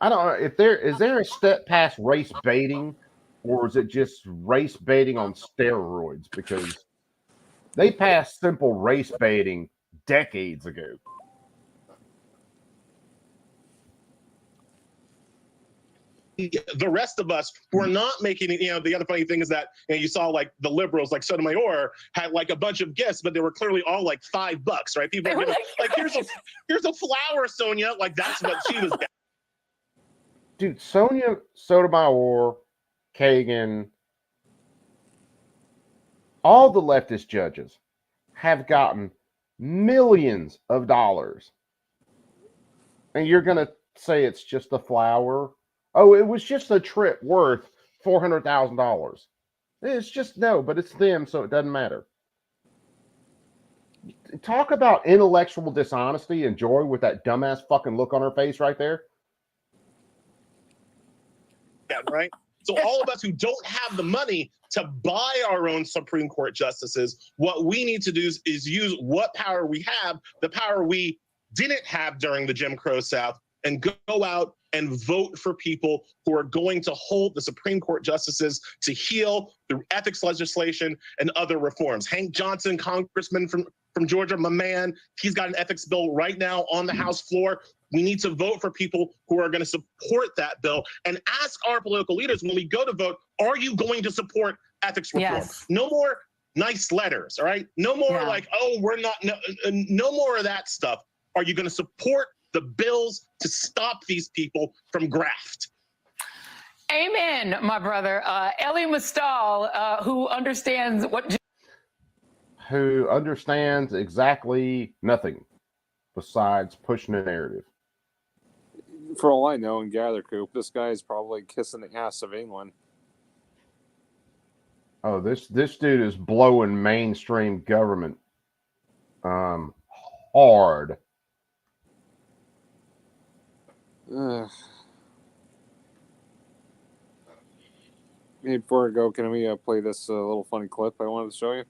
I don't know if is there a step past race baiting, or is it just race baiting on steroids? Because they passed simple race baiting decades ago. The rest of us who are not making it, the other funny thing is that you saw like the liberals, like Sotomayor, had like a bunch of gifts, but they were clearly all like $5, right? People are giving, like, here's a flower, Sonia. Like, that's what she was getting. Dude, Sonia Sotomayor, Kagan, all the leftist judges have gotten millions of dollars. And you're going to say it's just a flower? Oh, it was just a trip worth $400,000. It's just, no, but it's them, so it doesn't matter. Talk about intellectual dishonesty and Joy with that dumbass fucking look on her face right there. Yeah, right? So all of us who don't have the money to buy our own Supreme Court justices, what we need to do is use what power we have, the power we didn't have during the Jim Crow South, and go out and vote for people who are going to hold the Supreme Court justices to heal through ethics legislation and other reforms. Hank Johnson, congressman from Georgia, my man, he's got an ethics bill right now on the House floor. We need to vote for people who are going to support that bill and ask our political leaders when we go to vote, are you going to support ethics reform? Yes. No more nice letters, all right? No more like, oh, we're not, no more of that stuff. Are you going to support the bills to stop these people from graft? Amen, my brother. Elie Mystal, who understands who understands exactly nothing besides pushing a narrative. For all I know and gather, Coop, this guy is probably kissing the ass of England. Oh, this dude is blowing mainstream government hard. Maybe before I go, can we play this little funny clip I wanted to show you?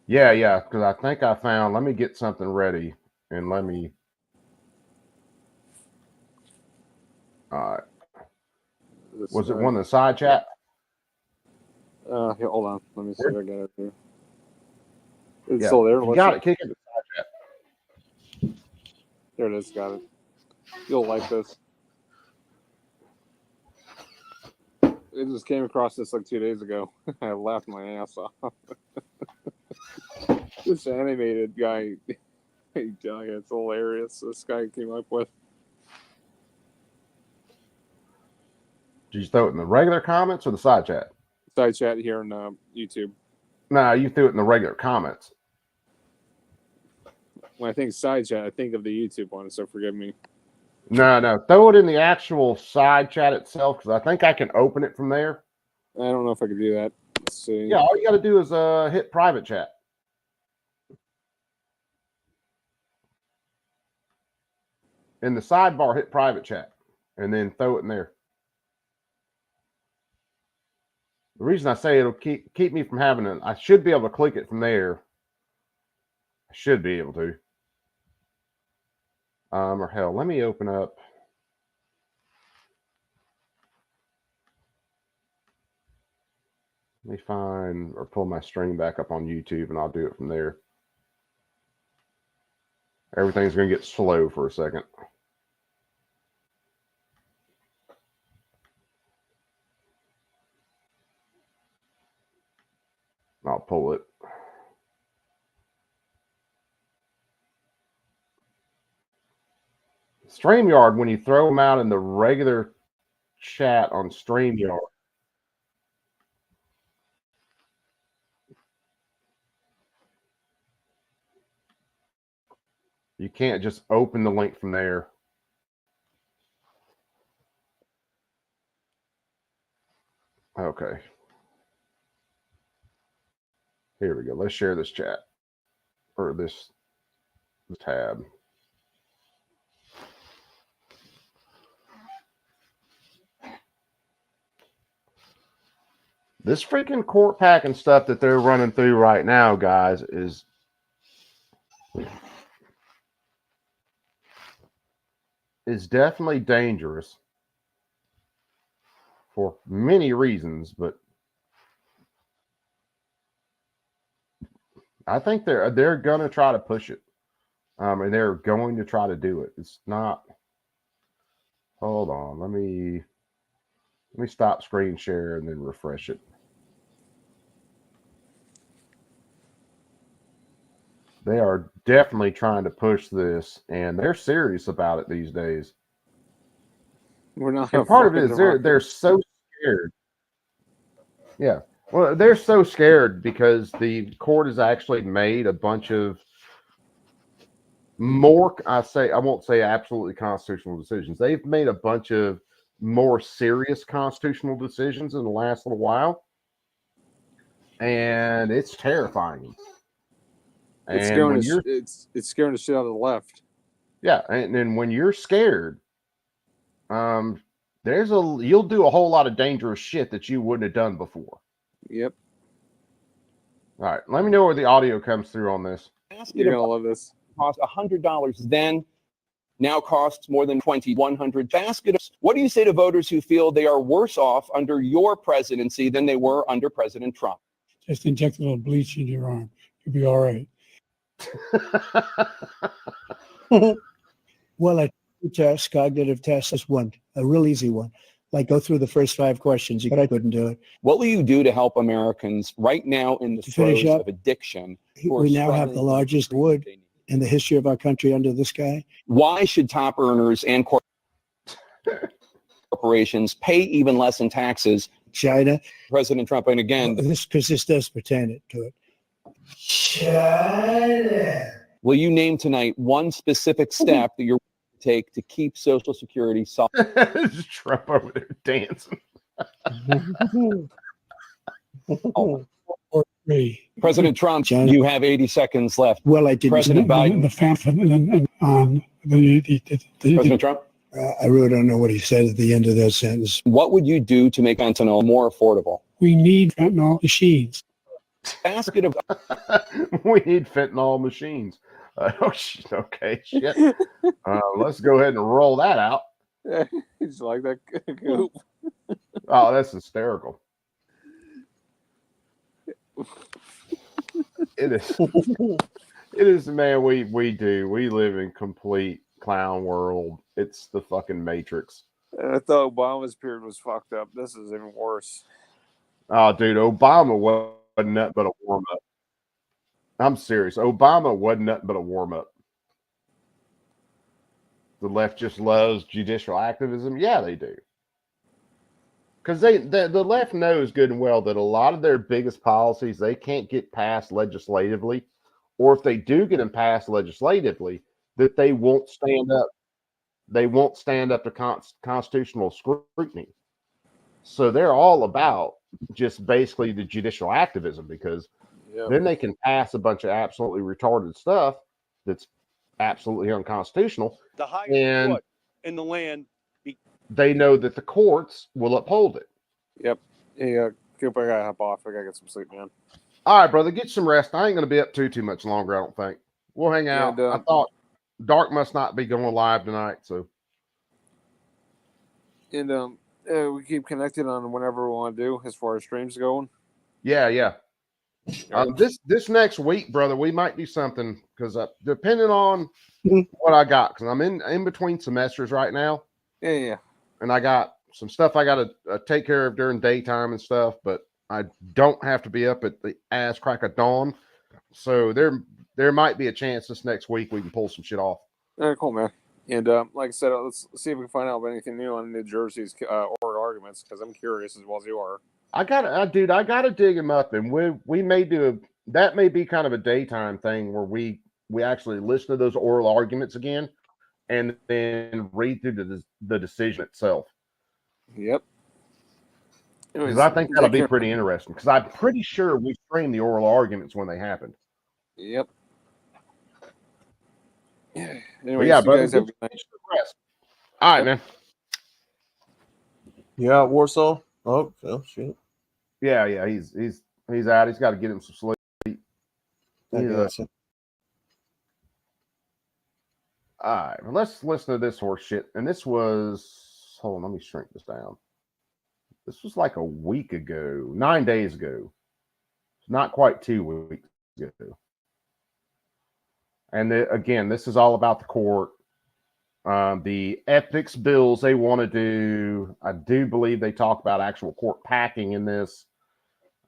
Yeah, because I think I found, let me get something ready and let me. All right. Was it one in the side chat? Here, hold on. Let me see if I got it here. It's Yeah, still there. you got it. Kick it to the side chat. There it is. Got it. You'll like this. I just came across this like 2 days ago. I laughed my ass off. This animated guy, it's hilarious. This guy came up with. Did you throw it in the regular comments or the side chat? Side chat here on YouTube. No, you threw it in the regular comments. When I think side chat, I think of the YouTube one, so forgive me. No, throw it in the actual side chat itself because I think I can open it from there. I don't know if I could do that. Let's see. Yeah, all you got to do is hit private chat. In the sidebar, hit private chat and then throw it in there. The reason I say it'll keep me from having it, I should be able to click it from there. I should be able to. Or hell, let me open up. Let me find or pull my stream back up on YouTube and I'll do it from there. Everything's going to get slow for a second. I'll pull it. StreamYard, when you throw them out in the regular chat on StreamYard. You can't just open the link from there. Okay. Here we go. Let's share this chat or this tab. This freaking court packing stuff that they're running through right now, guys, is definitely dangerous for many reasons, but I think they're gonna try to push it, and they're going to try to do it. It's not. Hold on, let me stop screen share and then refresh it. They are definitely trying to push this, and they're serious about it these days. We're not. And part of it is they're so scared. Yeah. Well, they're so scared because the court has actually made a bunch of more, I won't say absolutely constitutional decisions. They've made a bunch of more serious constitutional decisions in the last little while. And it's terrifying. It's And scaring when you're, it's scaring the shit out of the left. yeah, and then when you're scared, you'll do a whole lot of dangerous shit that you wouldn't have done before. Yep. All right, let me know where the audio comes through on this. You're gonna love this. Cost $100 then, now costs more than $2,100. Basket. What do you say to voters who feel they are worse off under your presidency than they were under President Trump? Just inject a little bleach in your arm. You'll be all right. Well, a test, cognitive test is one, a real easy one. Like go through the first 5 questions, but I couldn't do it. What will you do to help Americans right now in the throes of addiction? We now have the largest wood in the history of our country under the sky. Why should top earners and corporations pay even less in taxes? China. President Trump, and again, because this does pertain to it. China. Will you name tonight one specific step that you're going to take to keep Social Security solid? Trump over there dancing. President Trump, you have 80 seconds left. Well, I did. President Biden. President Trump? I really don't know what he said at the end of that sentence. What would you do to make fentanyl more affordable? We need fentanyl machines. Basket of. We need fentanyl machines. Okay, shit. Let's go ahead and roll that out. It's like that goop. Oh, that's hysterical. It is. It is, man. We live in complete clown world. It's the fucking Matrix. And I thought Obama's period was fucked up. This is even worse. Oh, dude, Obama wasn't nothing but a warm up. I'm serious. Obama wasn't nothing but a warm up. The left just loves judicial activism. Yeah, they do. Because the left knows good and well that a lot of their biggest policies they can't get passed legislatively, or if they do get them passed legislatively, that they won't stand up. They won't stand up to constitutional scrutiny. So they're all about just basically the judicial activism, because then they can pass a bunch of absolutely retarded stuff that's absolutely unconstitutional. The highest and court in the land. They know that the courts will uphold it. Yep. Yeah, Coop, I gotta hop off. I gotta get some sleep, man. All right, brother, get some rest. I ain't gonna be up too much longer, I don't think. We'll hang out. I thought Dark must not be going live tonight, so. And we keep connected on whenever we want to do as far as streams going. Yeah. This next week, brother, we might do something because depending on what I got, because I'm in between semesters right now. Yeah. And I got some stuff I got to take care of during daytime and stuff, but I don't have to be up at the ass crack of dawn. So there might be a chance this next week we can pull some shit off. Cool, man. And like I said, let's see if we can find out about anything new on New Jersey's order arguments because I'm curious as well as you are. Dude, I gotta dig him up, and we may do that may be kind of a daytime thing where we actually listen to those oral arguments again, and then read through the decision itself. Yep. Because I think that'll be pretty interesting. Because I'm pretty sure we streamed the oral arguments when they happened. Yep. But Anyways, yeah, you brother, guys have a get good night. some rest. All right, man. You out, Warsaw? Oh, shoot. Yeah, he's out. He's got to get him some sleep. I gotcha. All right, well, let's listen to this horse shit. And this was, hold on, let me shrink this down. This was like a week ago, 9 days ago. Not quite 2 weeks ago. And again, this is all about the court. The ethics bills they want to do. I do believe they talk about actual court packing in this.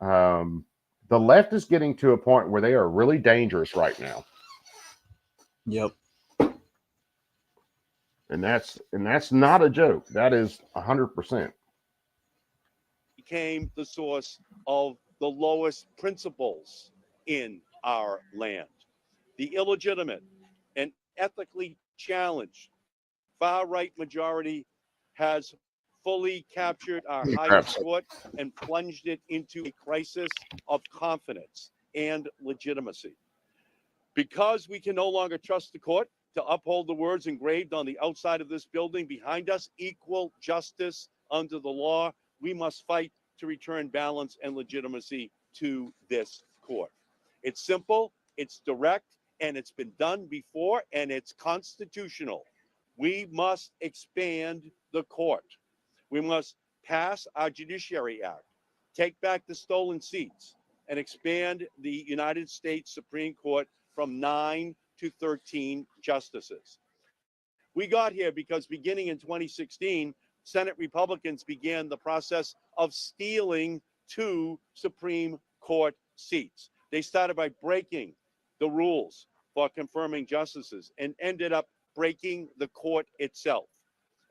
The left is getting to a point where they are really dangerous right now. Yep. And that's not a joke. That is 100%. Became the source of the lowest principles in our land. The illegitimate and ethically challenged far-right majority has fully captured our highest court and plunged it into a crisis of confidence and legitimacy. Because we can no longer trust the court to uphold the words engraved on the outside of this building behind us, equal justice under the law, we must fight to return balance and legitimacy to this court. It's simple, it's direct, and it's been done before, and it's constitutional. We must expand the court. We must pass our Judiciary Act, take back the stolen seats, and expand the United States Supreme Court from 9 to 13 justices. We got here because beginning in 2016, Senate Republicans began the process of stealing 2 Supreme Court seats. They started by breaking the rules for confirming justices and ended up breaking the court itself.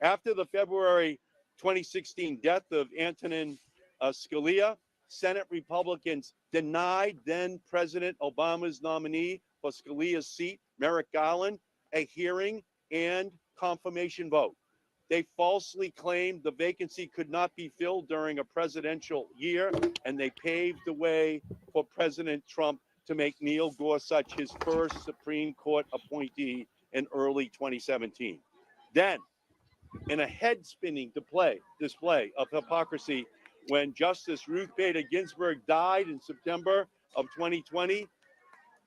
After the February 2016 death of Antonin Scalia, Senate Republicans denied then President Obama's nominee for Scalia's seat, Merrick Garland, a hearing and confirmation vote. They falsely claimed the vacancy could not be filled during a presidential year, and they paved the way for President Trump to make Neil Gorsuch his first Supreme Court appointee in early 2017. Then, in a head-spinning display of hypocrisy, when Justice Ruth Bader Ginsburg died in September of 2020,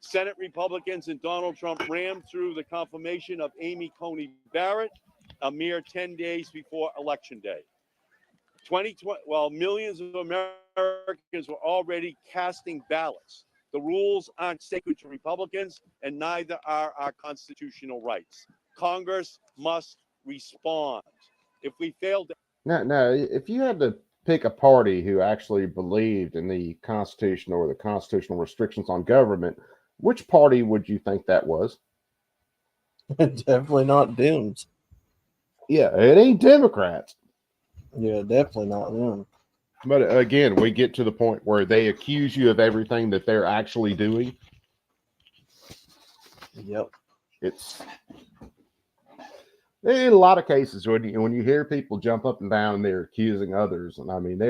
Senate Republicans and Donald Trump rammed through the confirmation of Amy Coney Barrett a mere 10 days before Election Day. While millions of Americans were already casting ballots, the rules aren't sacred to Republicans, and neither are our constitutional rights. Congress must respond. If we fail to... No, if you had to pick a party who actually believed in the Constitution or the constitutional restrictions on government, which party would you think that was? Definitely not Dems. Yeah, it ain't Democrats. Yeah, definitely not them. But again, we get to the point where they accuse you of everything that they're actually doing. Yep. It's in a lot of cases when you hear people jump up and down and they're accusing others, and I mean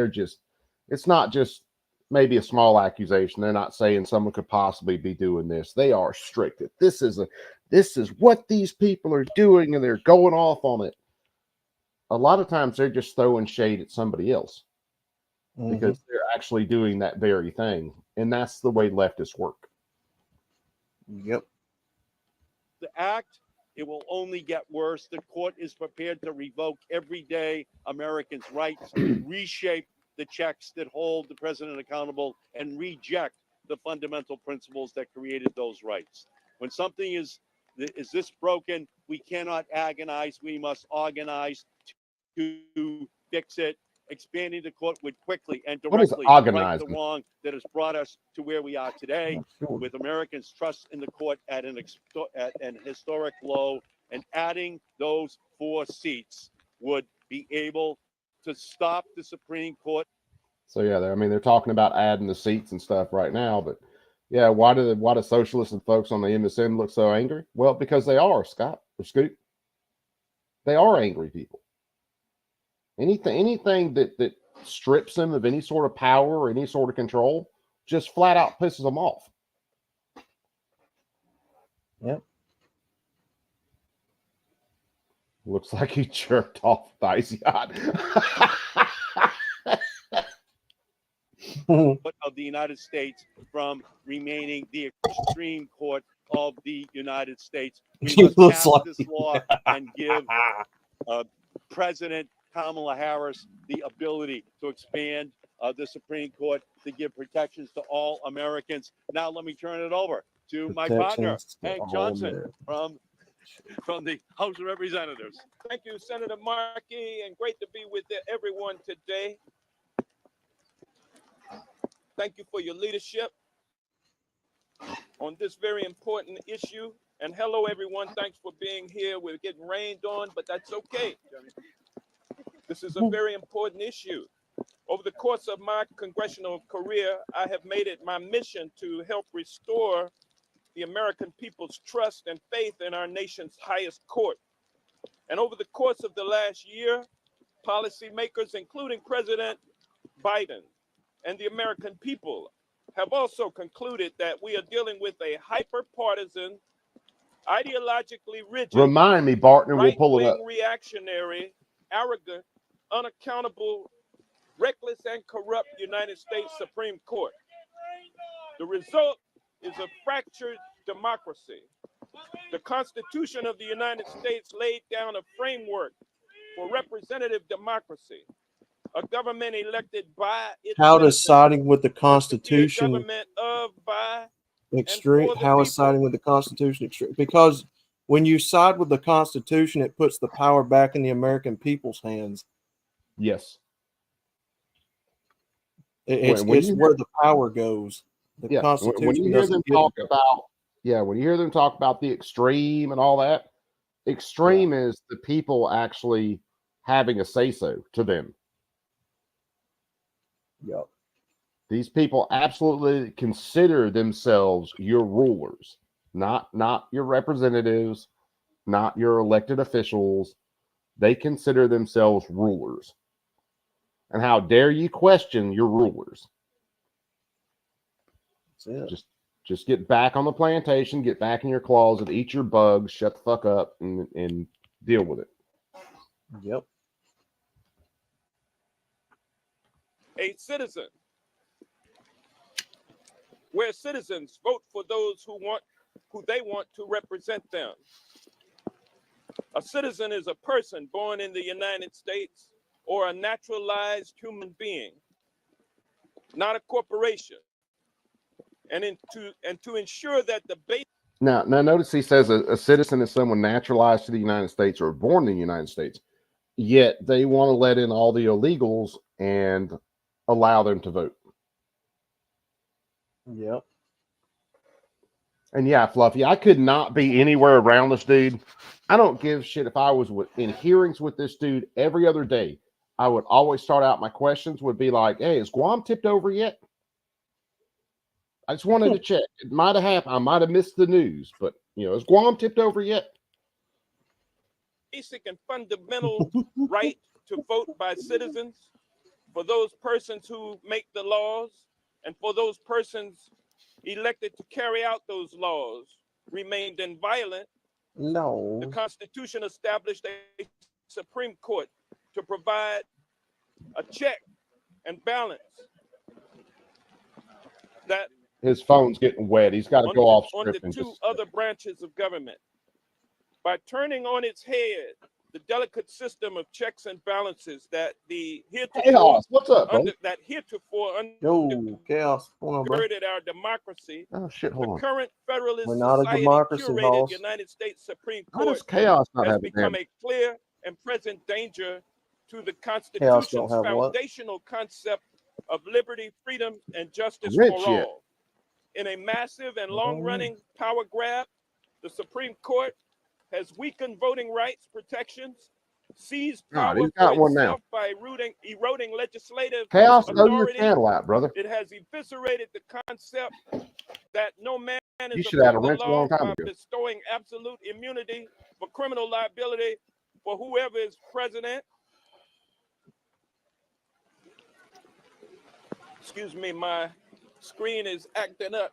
it's not just maybe a small accusation. They're not saying someone could possibly be doing this. They are strict. This is what these people are doing, and they're going off on it. A lot of times they're just throwing shade at somebody else because they're actually doing that very thing. And that's the way leftists work. Yep. The act, it will only get worse. The court is prepared to revoke everyday Americans' rights, reshape the checks that hold the president accountable, and reject the fundamental principles that created those rights. When something is this broken, we cannot agonize. We must organize to fix it. Expanding the court would quickly and directly right the wrong that has brought us to where we are today, with Americans' trust in the court at an historic low, and adding those 4 seats would be able to stop the Supreme Court. So yeah, they're talking about adding the seats and stuff right now, but yeah, why do socialists and folks on the MSN look so angry? Well, because they are, Scott or Scoot. They are angry people. Anything that strips them of any sort of power or any sort of control just flat out pisses them off. Yep. Looks like he jerked off Dice Yacht. Of the United States from remaining the extreme court of the United States. We He must looks pass like- this law and give President Kamala Harris the ability to expand the Supreme Court to give protections to all Americans. Now let me turn it over to my partner, Protections to Hank all Johnson from the House of Representatives. Thank you, Senator Markey, and great to be with everyone today. Thank you for your leadership on this very important issue. And hello, everyone. Thanks for being here. We're getting rained on, but that's okay. This is a very important issue. Over the course of my congressional career, I have made it my mission to help restore the American people's trust and faith in our nation's highest court. And over the course of the last year, policymakers, including President Biden and the American people, have also concluded that we are dealing with a hyper-partisan, ideologically rigid, Remind me, Barton, we'll pull it up. right-wing, reactionary, arrogant, unaccountable, reckless, and corrupt United States Supreme Court. The result is a fractured democracy. The Constitution of the United States laid down a framework for representative democracy, a government elected by its How does citizens, siding with the a Constitution government of, by, extreme? How is siding with the Constitution extreme? Because when you side with the Constitution, it puts the power back in the American people's hands. Yes. It's When it's you where hear- the power goes. The Yeah, Constitution when you hear doesn't them give talk it- about, when you hear them talk about the extreme and all that, extreme is the people actually having a say-so to them. Yep. These people absolutely consider themselves your rulers, not your representatives, not your elected officials. They consider themselves rulers. And how dare you question your rulers? That's it. Just get back on the plantation, get back in your closet, eat your bugs, shut the fuck up, and deal with it. Yep. a citizen, where citizens vote for those who they want to represent them. A citizen is a person born in the United States or a naturalized human being, not a corporation. And to ensure that the base. Now notice he says a citizen is someone naturalized to the United States or born in the United States, yet they want to let in all the illegals and allow them to vote. Yep. And yeah, Fluffy, I could not be anywhere around this dude. I don't give shit if I was in hearings with this dude every other day. I would always start out, my questions would be like, hey, is Guam tipped over yet? I just wanted to check. It might have happened. I might have missed the news, but is Guam tipped over yet? Basic and fundamental right to vote by citizens, for those persons who make the laws, and for those persons elected to carry out those laws, remained inviolate. No. The Constitution established a Supreme Court to provide a check and balance that His phone's getting wet. He's got to go off on script the and two just. other branches of government. By turning on its head the delicate system of checks and balances that the Chaos, what's up, bro? that heretofore Yo, chaos. Hold on, bro. undergirded our democracy, Oh shit! Hold the on. current Federalist We're not a Society democracy, curated boss. United States Supreme How Court does chaos not has have a become damn? a clear and present danger to the Chaos Constitution's don't have what? foundational concept of liberty, freedom, and justice Rich for yet. all. In a massive and long-running power grab, the Supreme Court has weakened voting rights protections seize God, power he's got for one now. itself by eroding legislative Chaos, throw your authority. channel out, brother. It has eviscerated the concept that no man You is should have had a above the wrench a long law time by ago. bestowing absolute immunity for criminal liability for whoever is president. Excuse me, my screen is acting up.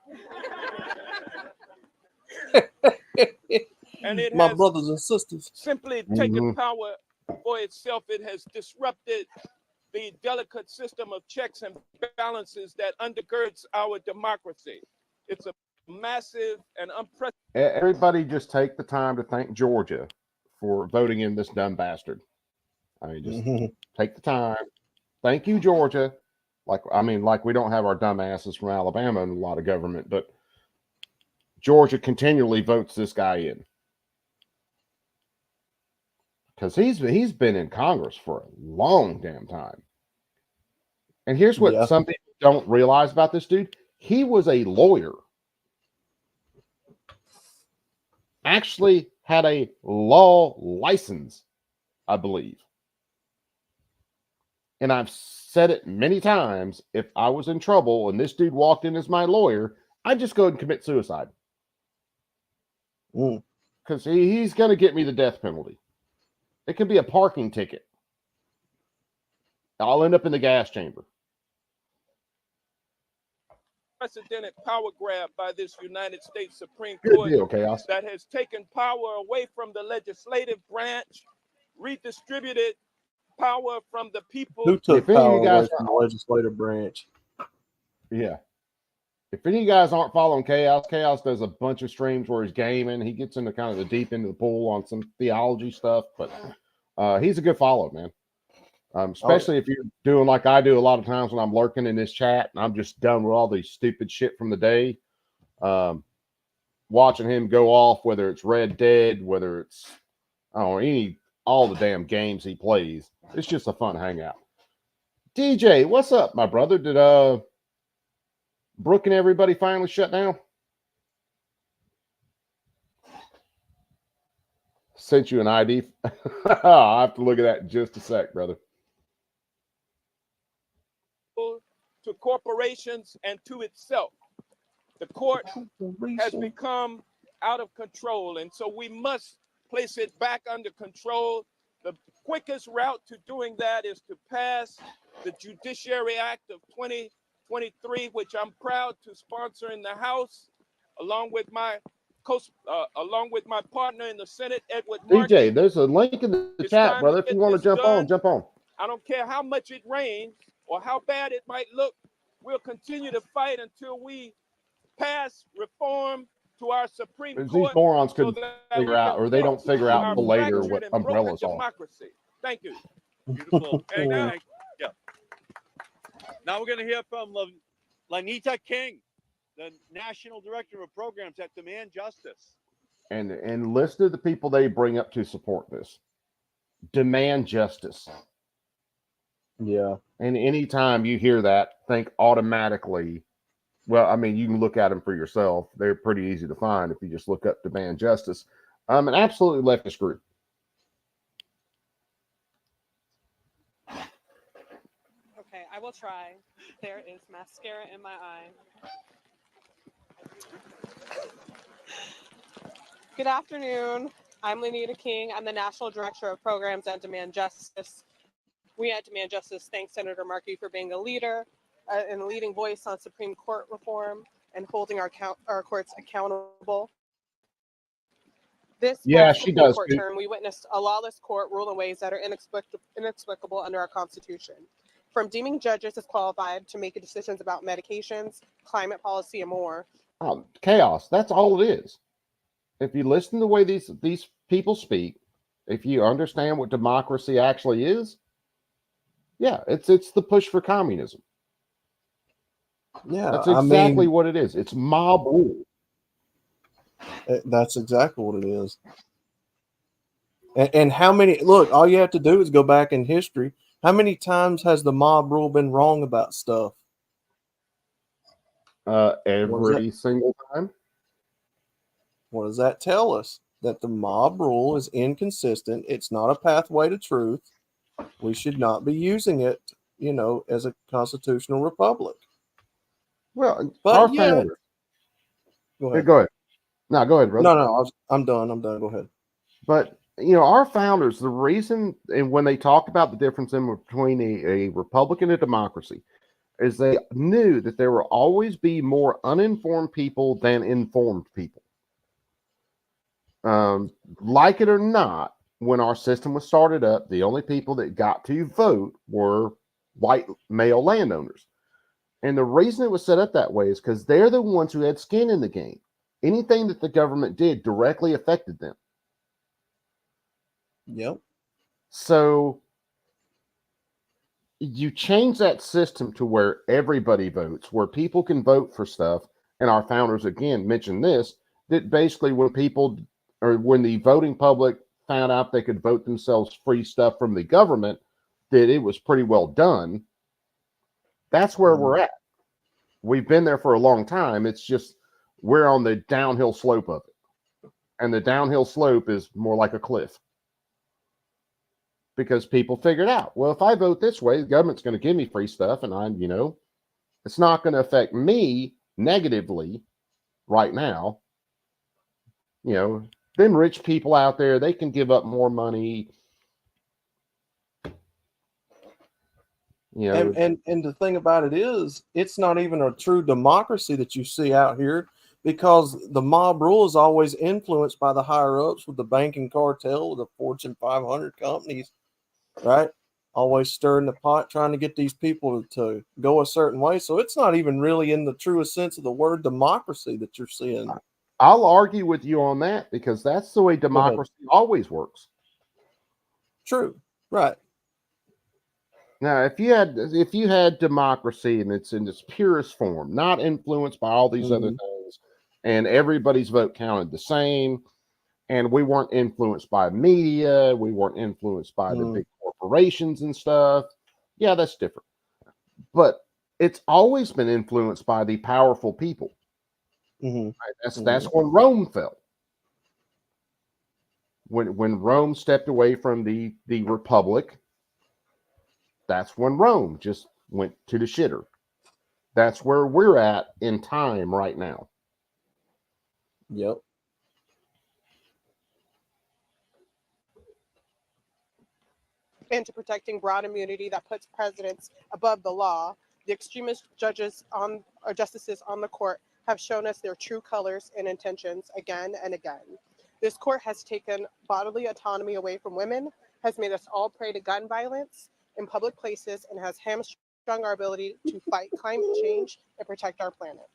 And it My has brothers and sisters. simply taken power for itself. It has disrupted the delicate system of checks and balances that undergirds our democracy. It's a massive and unprecedented. Everybody just take the time to thank Georgia for voting in this dumb bastard. I mean, just take the time. Thank you, Georgia. Like we don't have our dumbasses from Alabama in a lot of government, but Georgia continually votes this guy in. Because he's been in Congress for a long damn time. And here's what some people don't realize about this dude. He was a lawyer. Actually had a law license, I believe. And I've said it many times, if I was in trouble and this dude walked in as my lawyer, I'd just go ahead and commit suicide. Because he's going to get me the death penalty. It could be a parking ticket. I'll end up in the gas chamber. Unprecedented power grab by this United States Supreme Good Court deal, Chaos. that has taken power away from the legislative branch, redistributed power from the people. Who took power away from the legislative branch? Yeah. If any of you guys aren't following Chaos, Chaos does a bunch of streams where he's gaming. He gets into kind of the deep end of the pool on some theology stuff, but he's a good follow, man. Especially if you're doing like I do a lot of times when I'm lurking in this chat and I'm just done with all the stupid shit from the day. Watching him go off, whether it's Red Dead, whether it's all the damn games he plays. It's just a fun hangout. DJ, what's up, my brother? Did Brooke and everybody finally shut down? Sent you an ID. I'll have to look at that in just a sec, brother. To corporations and to itself. The court has become out of control, and so we must place it back under control. The quickest route to doing that is to pass the Judiciary Act of 2023, which I'm proud to sponsor in the House, along with my partner in the Senate, Edward Markey. DJ, there's a link in the chat, brother. If you want to jump on, jump on. I don't care how much it rains or how bad it might look. We'll continue to fight until we pass reform to our Supreme Court. These morons couldn't figure out, or they don't figure out until later what umbrellas are. Democracy. Thank you. Beautiful. Yeah. Now we're going to hear from Lanita King, the National Director of Programs at Demand Justice. And listen to the people they bring up to support this. Demand justice. Yeah. And anytime you hear that, think automatically, well, I mean, you can look at them for yourself. They're pretty easy to find if you just look up Demand Justice. An absolutely leftist group. Okay, I will try. There is mascara in my eye. Good afternoon. I'm Lanita King. I'm the National Director of Programs at Demand Justice. We at Demand Justice thank Senator Markey for being a leader and a leading voice on Supreme Court reform and holding our courts accountable. This she does. Court term, we witnessed a lawless court rule in ways that are inexplicable under our Constitution. From deeming judges disqualified to making decisions about medications, climate policy, and more. Chaos. That's all it is. If you listen to the way these people speak, if you understand what democracy actually is, yeah, it's the push for communism. Yeah, that's exactly what it is. It's mob rule. That's exactly what it is. And how many? Look, all you have to do is go back in history. How many times has the mob rule been wrong about stuff? Every single time. What does that tell us? that the mob rule is inconsistent. It's not a pathway to truth. We should not be using it, as a constitutional republic. Well, But our yeah, founders. go Yeah, ahead. go ahead. No, go ahead, brother. No, I'm done. I'm done. Go ahead. But our founders, the reason, and when they talk about the difference in between a republic and a democracy, is they knew that there will always be more uninformed people than informed people. Like it or not, when our system was started up, the only people that got to vote were white male landowners. And the reason it was set up that way is because they're the ones who had skin in the game. Anything that the government did directly affected them. Yep. So you change that system to where everybody votes, where people can vote for stuff. And our founders, again, mentioned this, that basically when the voting public found out they could vote themselves free stuff from the government, that it was pretty well done. That's where we're at. We've been there for a long time. It's just we're on the downhill slope of it. And the downhill slope is more like a cliff. Because people figured out, well, if I vote this way, the government's going to give me free stuff, and it's not going to affect me negatively right now. Them rich people out there, they can give up more money. And the thing about it is, it's not even a true democracy that you see out here, because the mob rule is always influenced by the higher ups with the banking cartel, with the Fortune 500 companies, right? Always stirring the pot, trying to get these people to go a certain way. So it's not even really in the truest sense of the word democracy that you're seeing. I'll argue with you on that, because that's the way democracy always works. True. Right. Now, if you had democracy and it's in its purest form, not influenced by all these other things, and everybody's vote counted the same, and we weren't influenced by media, we weren't influenced by the big corporations and stuff, yeah, that's different. But it's always been influenced by the powerful people. Right? That's when Rome fell. When Rome stepped away from the republic, that's when Rome just went to the shitter. That's where we're at in time right now. Yep. Into protecting broad immunity that puts presidents above the law, the extremist justices on the court have shown us their true colors and intentions again and again. This court has taken bodily autonomy away from women, has made us all prey to gun violence in public places, and has hamstrung our ability to fight climate change and protect our planet.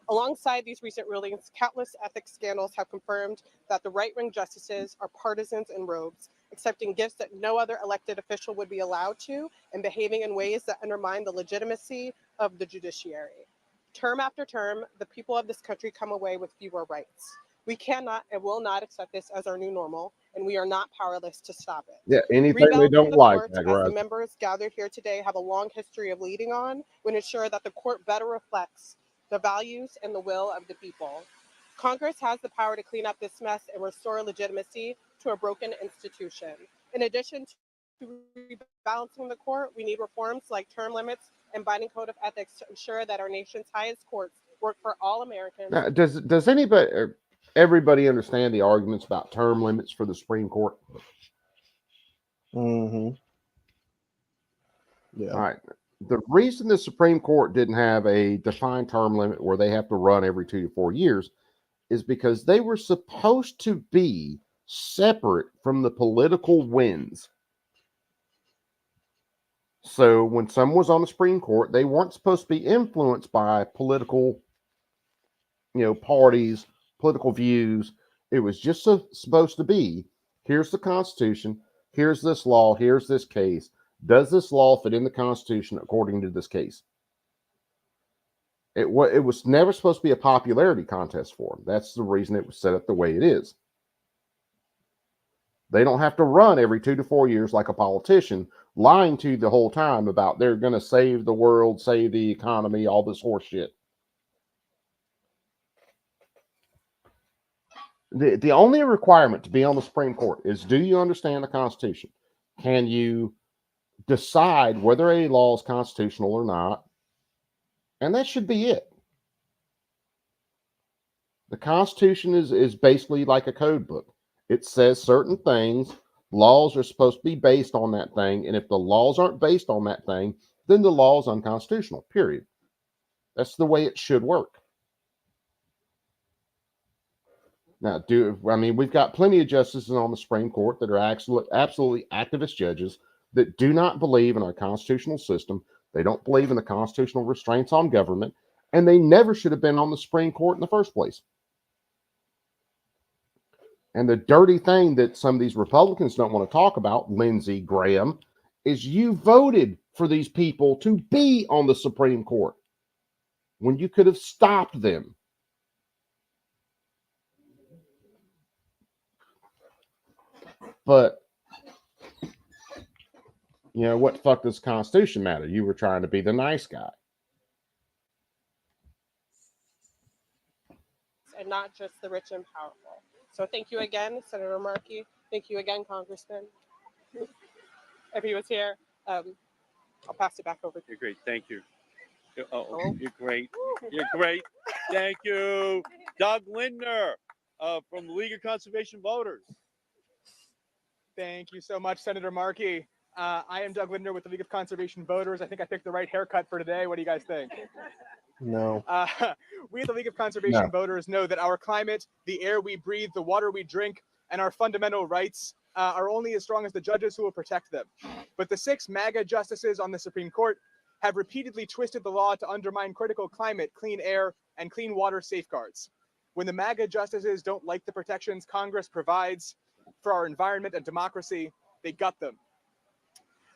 Alongside these recent rulings, countless ethics scandals have confirmed that the right-wing justices are partisans in robes, accepting gifts that no other elected official would be allowed to, and behaving in ways that undermine the legitimacy of the judiciary. Term after term, the people of this country come away with fewer rights. We cannot and will not accept this as our new normal, and we are not powerless to stop it. Yeah, anything they don't like. As the members gathered here today have a long history of leading on, would ensure that the court better reflects the values and the will of the people. Congress has the power to clean up this mess and restore legitimacy to a broken institution. In addition to rebalancing the court, we need reforms like term limits and binding code of ethics to ensure that our nation's highest courts work for all Americans. Now, does everybody understand the arguments about term limits for the Supreme Court? Yeah. All right. The reason the Supreme Court didn't have a defined term limit where they have to run every 2 to 4 years is because they were supposed to be separate from the political winds. So when someone was on the Supreme Court, they weren't supposed to be influenced by political, parties, political views. It was just supposed to be, here's the Constitution, here's this law, here's this case. Does this law fit in the Constitution according to this case? It was never supposed to be a popularity contest for them. That's the reason it was set up the way it is. They don't have to run every 2 to 4 years like a politician, lying to you the whole time about they're going to save the world, save the economy, all this horse shit. The only requirement to be on the Supreme Court is, do you understand the Constitution? Can you decide whether a law is constitutional or not? And that should be it. The Constitution is basically like a code book. It says certain things. Laws are supposed to be based on that thing. And if the laws aren't based on that thing, then the law is unconstitutional, period. That's the way it should work. Now, we've got plenty of justices on the Supreme Court that are absolutely activist judges that do not believe in our constitutional system. They don't believe in the constitutional restraints on government, and they never should have been on the Supreme Court in the first place. And the dirty thing that some of these Republicans don't want to talk about, Lindsey Graham, is you voted for these people to be on the Supreme Court when you could have stopped them. But, what the fuck does the Constitution matter? You were trying to be the nice guy. And not just the rich and powerful. So thank you again, Senator Markey. Thank you again, Congressman. If he was here, I'll pass it back over to you. You're great. Thank you. You're great. You're great. Thank you. Doug Lindner from the League of Conservation Voters. Thank you so much, Senator Markey. I am Doug Lindner with the League of Conservation Voters. I think I picked the right haircut for today. What do you guys think? No. We at the League of Conservation Voters know that our climate, the air we breathe, the water we drink, and our fundamental rights are only as strong as the judges who will protect them. But the 6 MAGA justices on the Supreme Court have repeatedly twisted the law to undermine critical climate, clean air, and clean water safeguards. When the MAGA justices don't like the protections Congress provides for our environment and democracy, they gut them.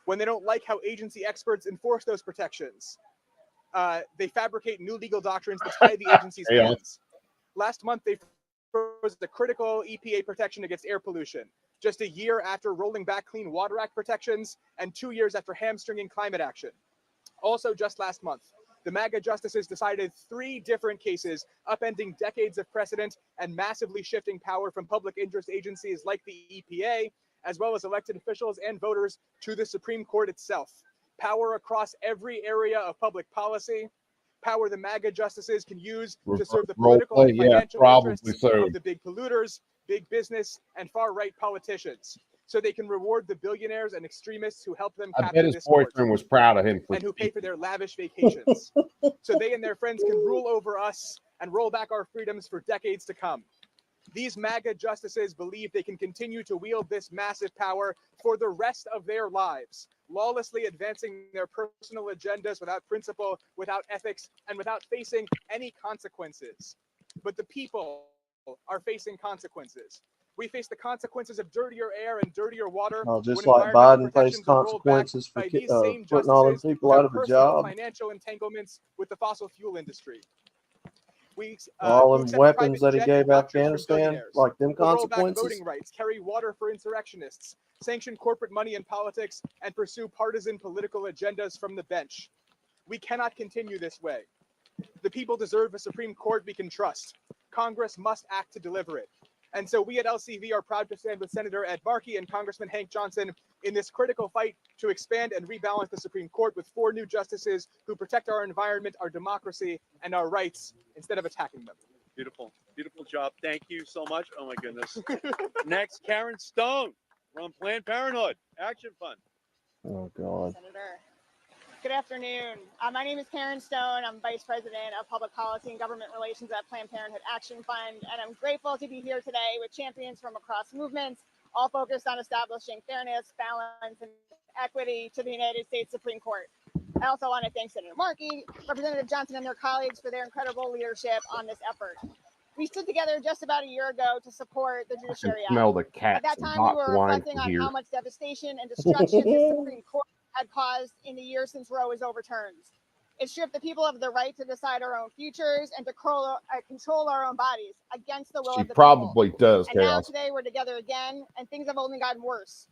When they don't like how agency experts enforce those protections, they fabricate new legal doctrines to tie the agency's hands. Last month, they froze the critical EPA protection against air pollution, just a year after rolling back Clean Water Act protections and 2 years after hamstringing climate action. Also, just last month, the MAGA justices decided 3 different cases, upending decades of precedent and massively shifting power from public interest agencies like the EPA, as well as elected officials and voters, to the Supreme Court itself. Power across every area of public policy, power the MAGA justices can use to serve the political and financial interests of the big polluters, big business, and far-right politicians, so they can reward the billionaires and extremists who help them capture this boyfriend was proud of him and who pay for their lavish vacations, so they and their friends can rule over us and roll back our freedoms for decades to come. These MAGA justices believe they can continue to wield this massive power for the rest of their lives, lawlessly advancing their personal agendas without principle, without ethics, and without facing any consequences. But the people are facing consequences. We face the consequences of dirtier air and dirtier water. Just like Biden faced consequences for putting all the people out of a job. Financial entanglements with the fossil fuel industry. All them weapons that he gave Afghanistan, like them consequences. Voting rights, carry water for insurrectionists, sanction corporate money in politics, and pursue partisan political agendas from the bench. We cannot continue this way. The people deserve a Supreme Court we can trust. Congress must act to deliver it. And so we at LCV are proud to stand with Senator Ed Markey and Congressman Hank Johnson in this critical fight to expand and rebalance the Supreme Court with 4 new justices who protect our environment, our democracy, and our rights instead of attacking them. Beautiful. Beautiful job. Thank you so much. Oh, my goodness. Next, Karen Stone from Planned Parenthood Action Fund. Oh, God. Senator. Good afternoon. My name is Karen Stone. I'm Vice President of Public Policy and Government Relations at Planned Parenthood Action Fund, and I'm grateful to be here today with champions from across movements, all focused on establishing fairness, balance, and equity to the United States Supreme Court. I also want to thank Senator Markey, Representative Johnson, and their colleagues for their incredible leadership on this effort. We stood together just about a year ago to support the Judiciary Act. Smell the cats. At that time, we were reflecting on how much devastation and destruction the Supreme Court had caused in the years since Roe was overturned. It stripped the people of the right to decide our own futures and to control our own bodies against the will of the probably people. Does, and now Chaos. today we're together again, and things have only gotten worse.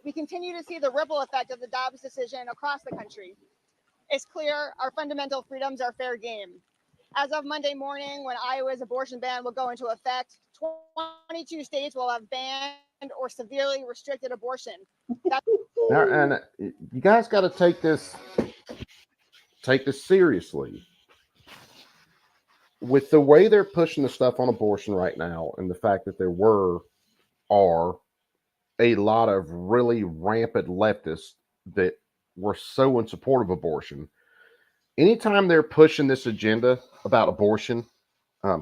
We continue to see the ripple effect of the Dobbs decision across the country. It's clear our fundamental freedoms are fair game. As of Monday morning, when Iowa's abortion ban will go into effect, 22 states will have banned or severely restricted abortion. And you guys got to take this seriously. With the way they're pushing the stuff on abortion right now, and the fact that there are a lot of really rampant leftists that were so in support of abortion. Anytime they're pushing this agenda about abortion,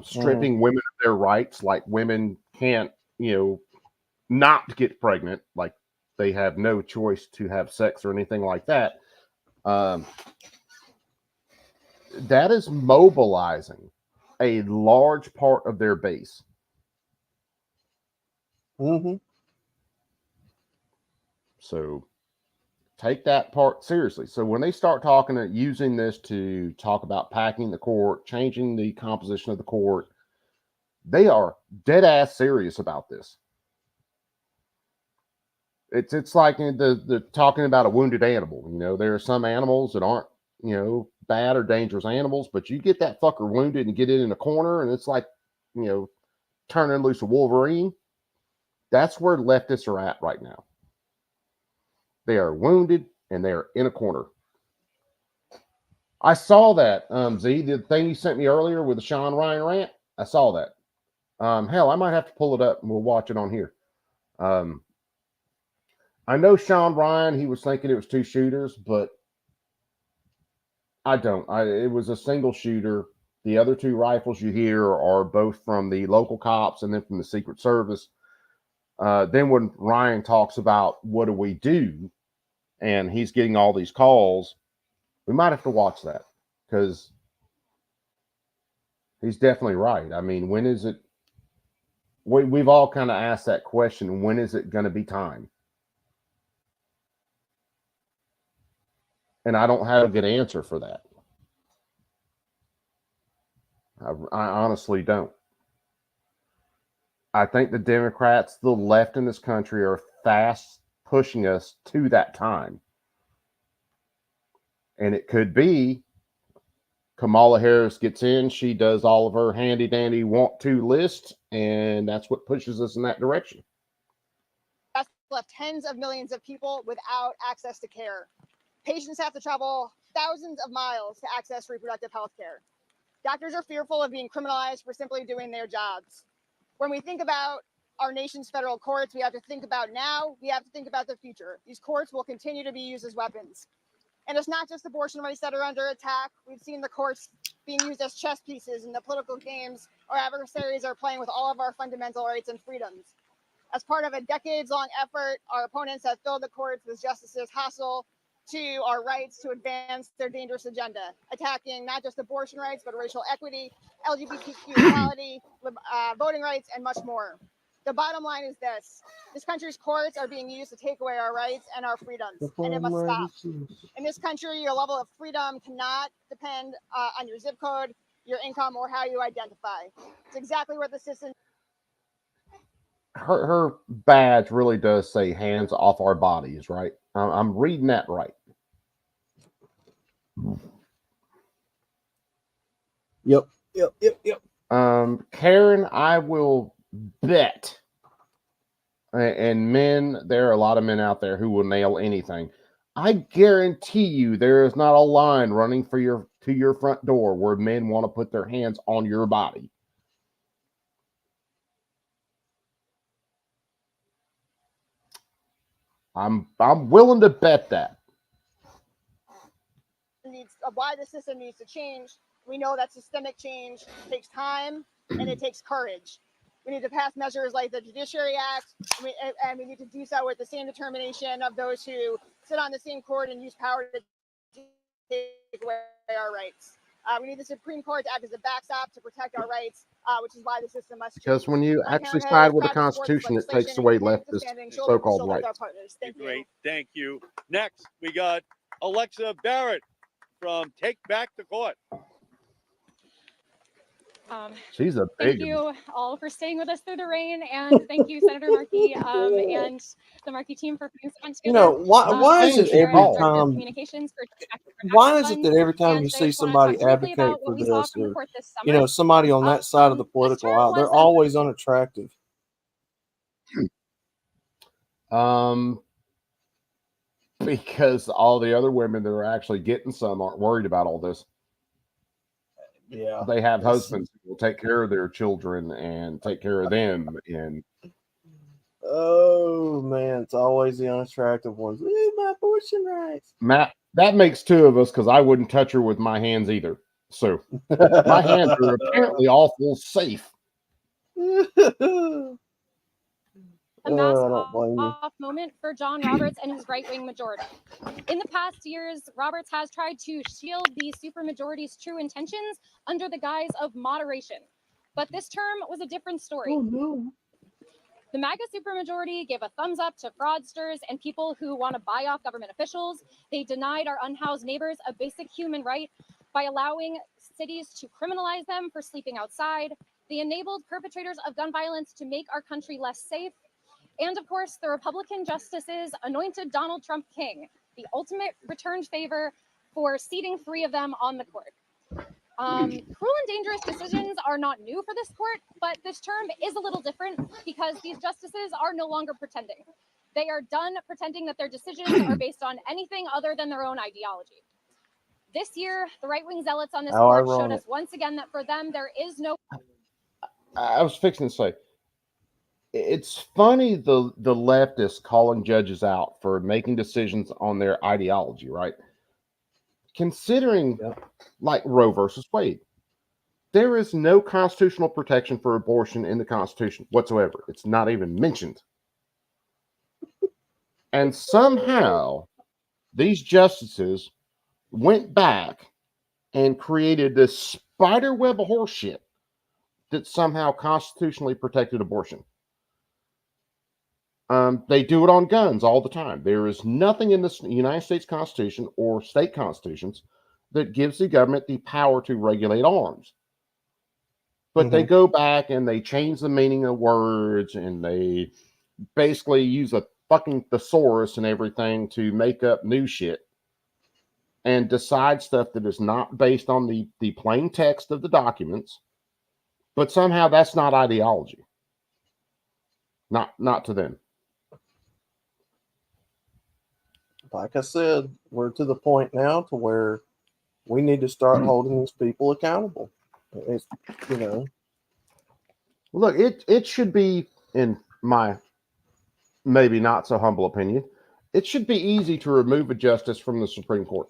stripping women of their rights, like women can't, not get pregnant, like they have no choice to have sex or anything like that. That is mobilizing a large part of their base. So take that part seriously. So when they start using this to talk about packing the court, changing the composition of the court, they are dead ass serious about this. It's like the talking about a wounded animal. There are some animals that aren't, bad or dangerous animals, but you get that fucker wounded and get it in a corner, and it's like, turning loose a Wolverine. That's where leftists are at right now. They are wounded and they are in a corner. I saw that, Z, the thing you sent me earlier with the Sean Ryan rant. I saw that. Hell, I might have to pull it up and we'll watch it on here. I know Sean Ryan, he was thinking it was 2 shooters, but I don't. It was a single shooter. The other 2 rifles you hear are both from the local cops and then from the Secret Service. Then when Ryan talks about what do we do, and he's getting all these calls, we might have to watch that, because he's definitely right. I mean, when is it? We've all kind of asked that question. When is it going to be time? And I don't have a good answer for that. I honestly don't. I think the Democrats, the left in this country, are fast pushing us to that time. And it could be Kamala Harris gets in, she does all of her handy dandy want to list, and that's what pushes us in that direction. That's left tens of millions of people without access to care. Patients have to travel thousands of miles to access reproductive health care. Doctors are fearful of being criminalized for simply doing their jobs. When we think about our nation's federal courts, we have to think about now, we have to think about the future. These courts will continue to be used as weapons. And it's not just abortion rights that are under attack. We've seen the courts being used as chess pieces in the political games our adversaries are playing with all of our fundamental rights and freedoms. As part of a decades-long effort, our opponents have filled the courts with justices hostile to our rights to advance their dangerous agenda, attacking not just abortion rights, but racial equity, LGBTQ equality, voting rights, and much more. The bottom line is this country's courts are being used to take away our rights and our freedoms, and it must stop. In this country, your level of freedom cannot depend on your zip code, your income, or how you identify. It's exactly what the system. Her badge really does say hands off our bodies, right? I'm reading that right. Yep. Karen, I will bet, and men, there are a lot of men out there who will nail anything. I guarantee you there is not a line running to your front door where men want to put their hands on your body. I'm willing to bet that. Why the system needs to change. We know that systemic change takes time and it takes courage. We need to pass measures like the Judiciary Act, and we need to do so with the same determination of those who sit on the same court and use power to take away our rights. We need the Supreme Court to act as a backstop to protect our rights, which is why the system must change. Because when you actually side with the Constitution, it takes away leftist so-called rights. Great, thank you. Next, we got Alexa Barrett from Take Back the Court. She's a Thank big you all for staying with us through the rain, and thank you, Senator Markey, and the Markey team for putting this event You together. know, why is it Chair every and Director of time? Communications for Why is it Fund, that every time and you today I see just want to talk somebody briefly advocate about for what we saw this, from the or court this you summer. know, somebody on that side of the political aisle, they're always unattractive. Because all the other women that are actually getting some aren't worried about all this. Yeah, they have husbands who will take care of their children and take care of them. And oh man, it's always the unattractive ones. Ooh, my abortion rights. Matt, that makes two of us because I wouldn't touch her with my hands either. So my hands are apparently awful safe. A massive off moment for John Roberts and his right-wing majority. In the past years, Roberts has tried to shield the supermajority's true intentions under the guise of moderation. But this term was a different story. Oh, no. The MAGA supermajority gave a thumbs up to fraudsters and people who want to buy off government officials. They denied our unhoused neighbors a basic human right by allowing cities to criminalize them for sleeping outside. They enabled perpetrators of gun violence to make our country less safe. And of course, the Republican justices anointed Donald Trump king, the ultimate returned favor for seating 3 of them on the court. Cruel and dangerous decisions are not new for this court, but this term is a little different because these justices are no longer pretending. They are done pretending that their decisions are based on anything other than their own ideology. This year, the right-wing zealots on this How court showed ironic. us once again that for them, there is no... I was fixing to say, it's funny the leftists calling judges out for making decisions on their ideology, right? Considering like Roe versus Wade, there is no constitutional protection for abortion in the Constitution whatsoever. It's not even mentioned. And somehow these justices went back and created this spider web of horseshit that somehow constitutionally protected abortion. They do it on guns all the time. There is nothing in the United States Constitution or state constitutions that gives the government the power to regulate arms. But they go back and they change the meaning of words, and they basically use a fucking thesaurus and everything to make up new shit and decide stuff that is not based on the plain text of the documents. But somehow that's not ideology. Not to them. Like I said, we're to the point now to where we need to start holding these people accountable. It's, you know, Look, it should be, in my maybe not so humble opinion, it should be easy to remove a justice from the Supreme Court.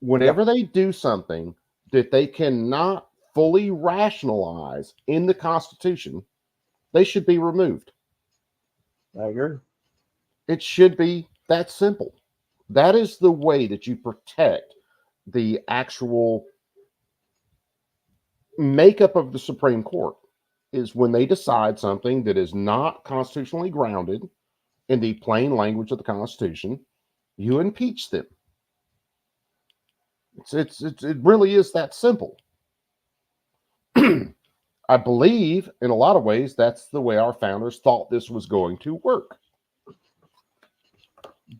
Whenever they do something that they cannot fully rationalize in the Constitution, they should be removed. I agree. It should be that simple. That is the way that you protect the actual makeup of the Supreme Court, is when they decide something that is not constitutionally grounded in the plain language of the Constitution, you impeach them. It really is that simple. I believe in a lot of ways that's the way our founders thought this was going to work.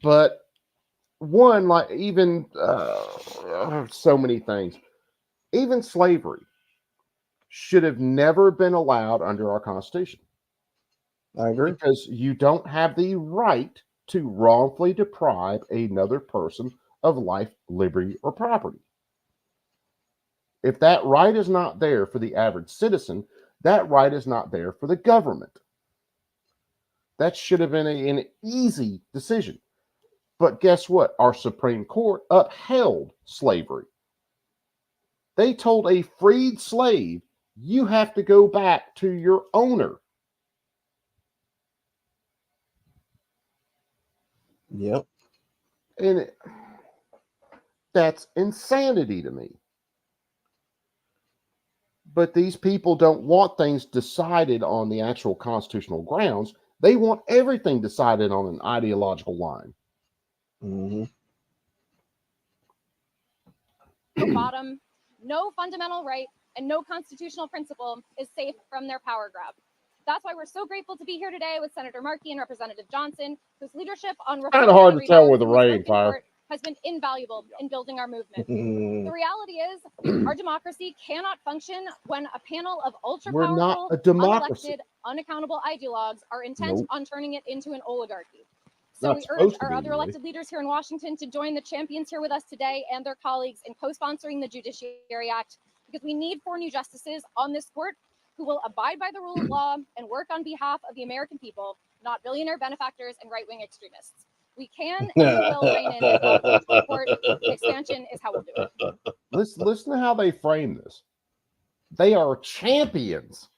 But one, like even so many things, even slavery should have never been allowed under our Constitution. I agree. Because you don't have the right to wrongfully deprive another person of life, liberty, or property. If that right is not there for the average citizen, that right is not there for the government. That should have been an easy decision. But guess what? Our Supreme Court upheld slavery. They told a freed slave, you have to go back to your owner. Yep. And that's insanity to me. But these people don't want things decided on the actual constitutional grounds. They want everything decided on an ideological line. The bottom, no fundamental right and no constitutional principle is safe from their power grab. That's why we're so grateful to be here today with Senator Markey and Representative Johnson, whose leadership on Kind of hard to tell with the rain, Fire. has been invaluable in building our movement. The reality is, our democracy cannot function when a panel of We're not ultra-powerful, a democracy. unelected, unaccountable ideologues are intent Nope. on turning it into an oligarchy. So Not we urge supposed to our be, other really. elected leaders here in Washington to join the champions here with us today and their colleagues in co-sponsoring the Judiciary Act, because we need 4 new justices on this court who will abide by the rule of law and work on behalf of the American people, not billionaire benefactors and right-wing extremists. We can and we will rein in the court. Expansion is how we'll do it. Listen to how they frame this. They are champions.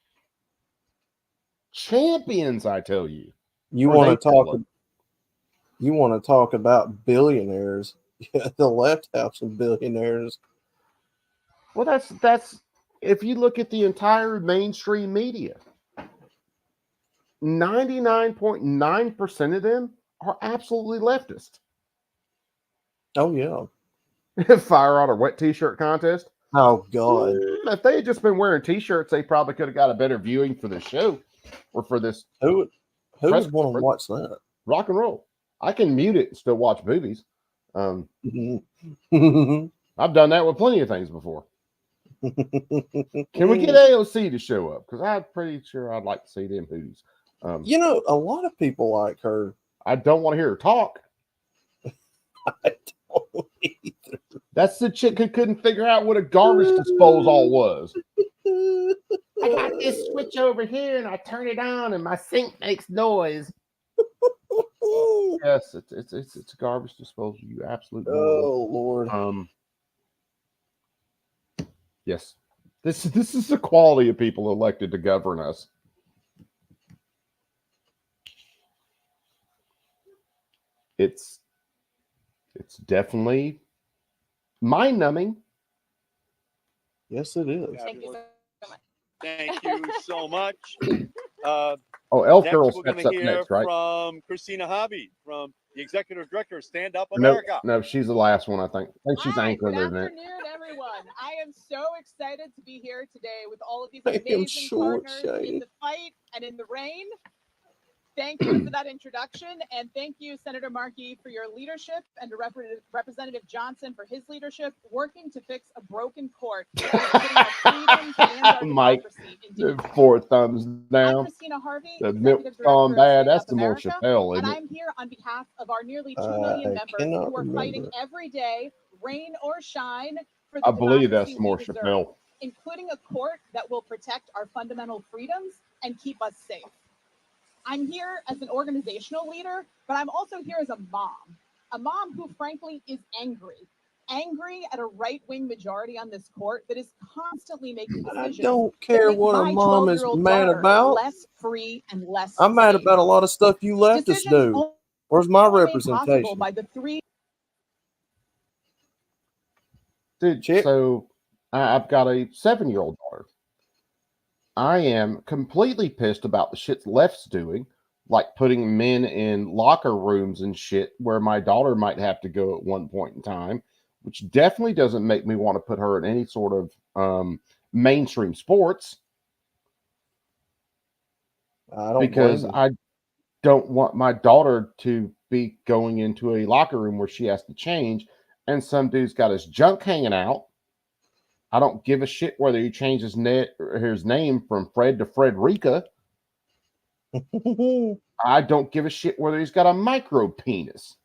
Champions, I tell you. You Or want they to talk? tell us. You want to talk about billionaires? The left have some billionaires. Well, that's if you look at the entire mainstream media, 99.9% of them are absolutely leftist. Oh yeah. Fire on a wet t-shirt contest. Oh God. If they had just been wearing t-shirts, they probably could have got a better viewing for the show or for this. Who press would want to conference. watch that? Rock and roll. I can mute it and still watch movies. I've done that with plenty of things before. Can we get AOC to show up? Because I'm pretty sure I'd like to see them hooties. You know, a lot of people like her. I don't want to hear her talk. I don't either. That's the chick who couldn't figure out what a garbage disposal was. I got this switch over here and I turn it on and my sink makes noise. Yes, it's a garbage disposal. You absolutely. Oh Lord. Yes, this is the quality of people elected to govern us. It's definitely mind-numbing. Yes, it is. Thank you so much. Thank you so much. Oh, Elf Next, Girl we're steps gonna up hear next, right? from Christina Hobby, from the executive director of Stand Up No, America. no, she's the last one. I think she's Hi, anchoring good there. afternoon, everyone. I am so excited to be here today with all of these I am amazing short, partners in Shane. the fight and in the rain. Thank you for that introduction, and thank you, Senator Markey, for your leadership, and to Representative Johnson for his leadership, working to fix a broken court that is putting our freedoms and our Mike, democracy in danger. 4 thumbs I'm down. Christina Harvey, The Executive milk's Director gone of bad. Stand That's Up the more America, Chappelle, and isn't it? I'm here on behalf of our nearly 2 million members cannot who are fighting remember. every day, rain or shine, for the I believe that's democracy the more we deserve, Chappelle. including a court that will protect our fundamental freedoms and keep us safe. I'm here as an organizational leader, but I'm also here as a mom who frankly is angry at a right-wing majority on this court that is constantly making decisions. I don't care that make what a my mom is 12-year-old mad daughter about. less free and less I'm mad safe. about a lot of stuff you leftists Decisions do. Where's my only made possible representation? by the 3 Dude, so I've got a 7-year-old daughter. I am completely pissed about the shit left's doing, like putting men in locker rooms and shit where my daughter might have to go at one point in time, which definitely doesn't make me want to put her in any sort of mainstream sports. I don't Because blame you. I don't want my daughter to be going into a locker room where she has to change and some dude's got his junk hanging out. I don't give a shit whether he changes his name from Fred to Frederica. I don't give a shit whether he's got a micro penis.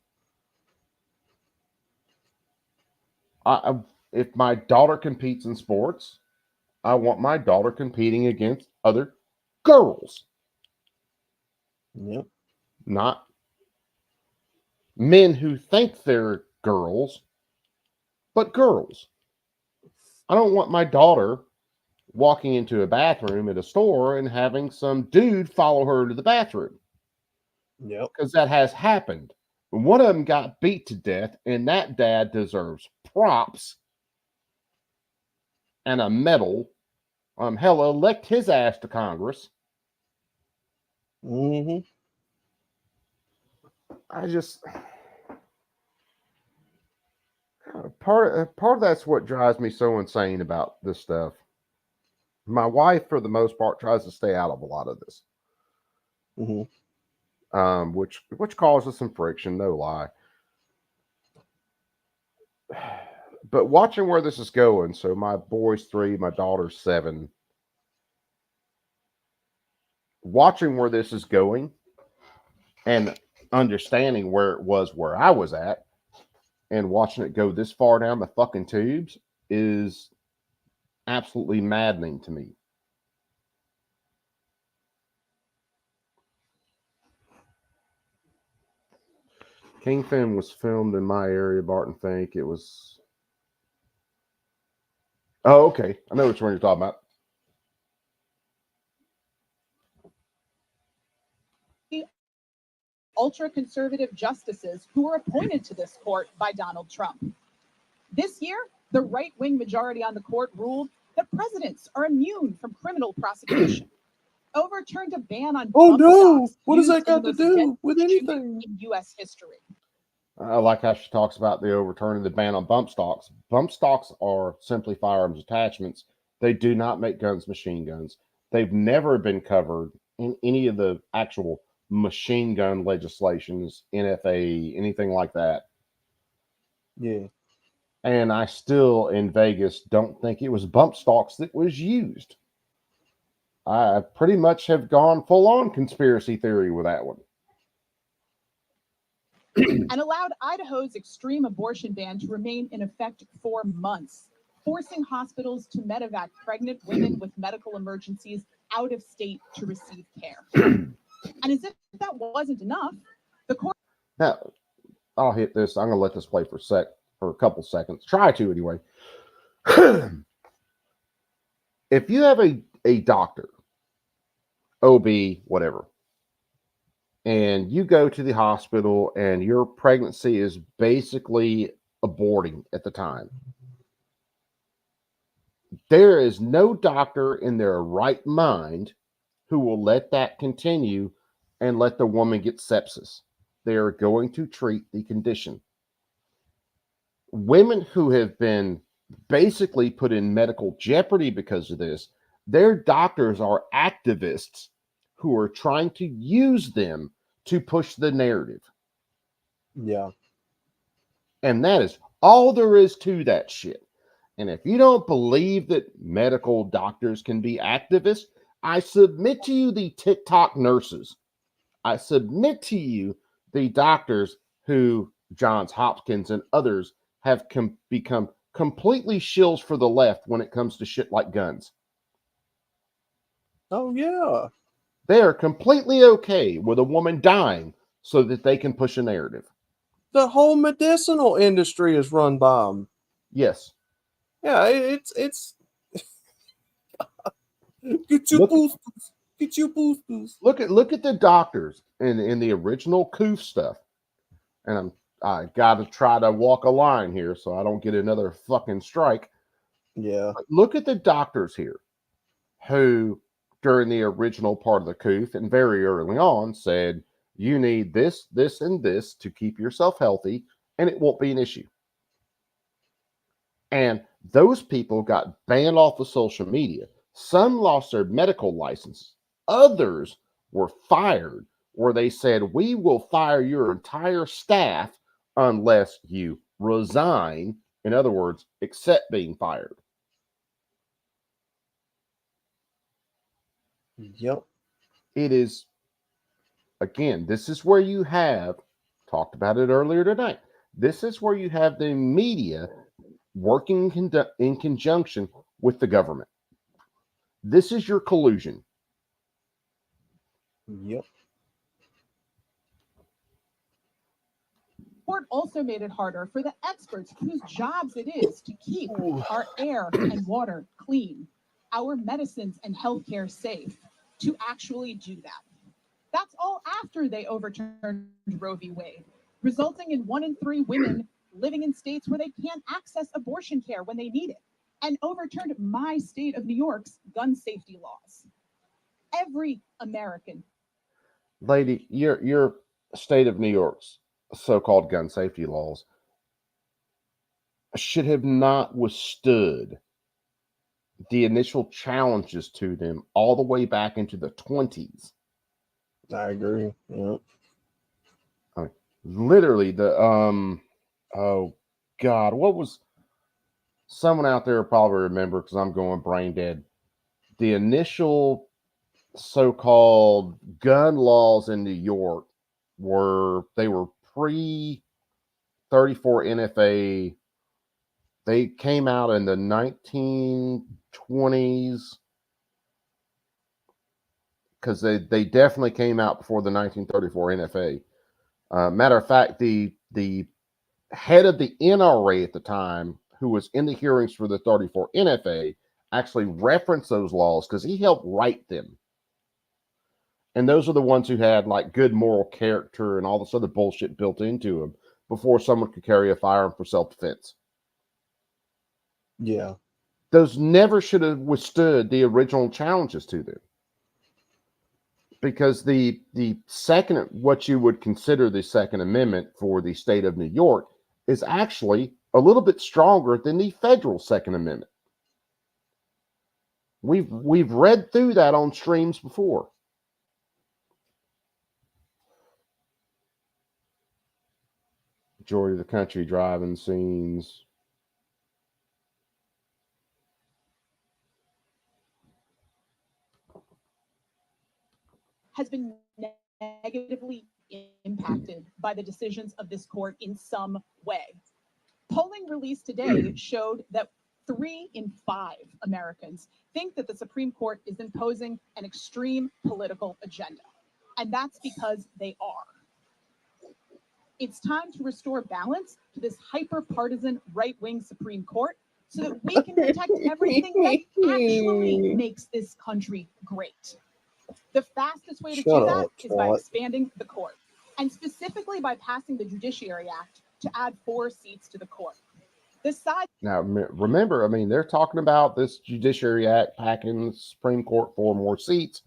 If my daughter competes in sports, I want my daughter competing against other girls. Yep. Not men who think they're girls, but girls. I don't want my daughter walking into a bathroom at a store and having some dude follow her to the bathroom. Yep. Because that has happened. One of them got beat to death, and that dad deserves props and a medal. Hell, elect his ass to Congress. Mm-hmm. I just part of that's what drives me so insane about this stuff. My wife, for the most part, tries to stay out of a lot of this, which causes some friction, no lie. But watching where this is going, so my boy's 3, my daughter's 7. Watching where this is going and understanding where it was where I was at and watching it go this far down the fucking tubes is absolutely maddening to me. Kingpin was filmed in my area, Barton Fink. It was... Oh, okay. I know which one you're talking about. Ultra-conservative justices who were appointed to this court by Donald Trump. This year, the right-wing majority on the court ruled that presidents are immune from criminal prosecution. Overturned a ban on bump stocks What does used that in got the to most do deadly with shooting anything? in U.S. history. I like how she talks about the overturning the ban on bump stocks. Bump stocks are simply firearms attachments. They do not make guns, machine guns. They've never been covered in any of the actual machine gun legislations, NFA, anything like that. Yeah. And I still, in Vegas, don't think it was bump stocks that was used. I pretty much have gone full-on conspiracy theory with that one. And allowed Idaho's extreme abortion ban to remain in effect for months, forcing hospitals to medevac pregnant women with medical emergencies out of state to receive care. And as if that wasn't enough, the court... Now, I'll hit this. I'm going to let this play for a couple seconds. Try to, anyway. If you have a doctor, OB, whatever, and you go to the hospital and your pregnancy is basically aborting at the time, there is no doctor in their right mind who will let that continue and let the woman get sepsis. They are going to treat the condition. Women who have been basically put in medical jeopardy because of this, their doctors are activists who are trying to use them to push the narrative. Yeah. And that is all there is to that shit. And if you don't believe that medical doctors can be activists, I submit to you the TikTok nurses. I submit to you the doctors who, Johns Hopkins and others, have become completely shills for the left when it comes to shit like guns. Oh, yeah. They are completely okay with a woman dying so that they can push a narrative. The whole medicinal industry is run by them. Yes. Yeah, it's get your boosters. Get your boosters. Look at the doctors in the original Coof stuff. And I got to try to walk a line here so I don't get another fucking strike. Yeah. But look at the doctors here who, during the original part of the Coof and very early on, said, you need this, this, and this to keep yourself healthy, and it won't be an issue. And those people got banned off of social media. Some lost their medical license. Others were fired, where they said, we will fire your entire staff unless you resign. In other words, accept being fired. Yep. It is, again, this is where you have, talked about it earlier tonight, this is where you have the media working in conjunction with the government. This is your collusion. Yep. Court also made it harder for the experts whose jobs it is to keep our air and water clean, our medicines and healthcare safe, to actually do that. That's all after they overturned Roe v. Wade, resulting in 1 in 3 women living in states where they can't access abortion care when they need it, and overturned my state of New York's gun safety laws. Every American. Lady, your state of New York's so-called gun safety laws should have not withstood the initial challenges to them all the way back into the 20s. I agree. Yeah. I mean, literally oh God, what was someone out there will probably remember because I'm going brain dead. The initial so-called gun laws in New York were pre 34 NFA. They came out in the 1920s because they definitely came out before the 1934 NFA. Matter of fact, the head of the NRA at the time, who was in the hearings for the 34 NFA, actually referenced those laws because he helped write them. And those are the ones who had like good moral character and all this other bullshit built into them before someone could carry a firearm for self-defense. Yeah. Those never should have withstood the original challenges to them. Because the second, what you would consider the Second Amendment for the state of New York, is actually a little bit stronger than the federal Second Amendment. We've read through that on streams before. Majority of the country driving scenes. Has been negatively impacted by the decisions of this court in some way. Polling released today showed that 3 in 5 Americans think that the Supreme Court is imposing an extreme political agenda. And that's because they are. It's time to restore balance to this hyper-partisan right-wing Supreme Court so that we can protect everything that actually makes this country great. The fastest way to do that is by expanding the court, and specifically by passing the Judiciary Act to add 4 seats to the court. This side. Now, remember, I mean, they're talking about this Judiciary Act packing the Supreme Court 4 more seats.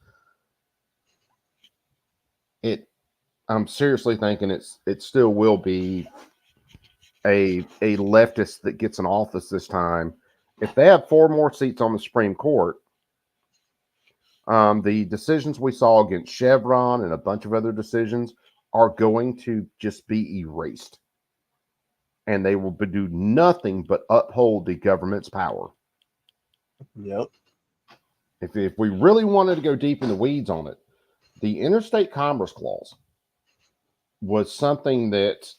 I'm seriously thinking it still will be a leftist that gets in office this time. If they have 4 more seats on the Supreme Court, the decisions we saw against Chevron and a bunch of other decisions are going to just be erased. And they will do nothing but uphold the government's power. Yep. If we really wanted to go deep in the weeds on it, the Interstate Commerce Clause was something that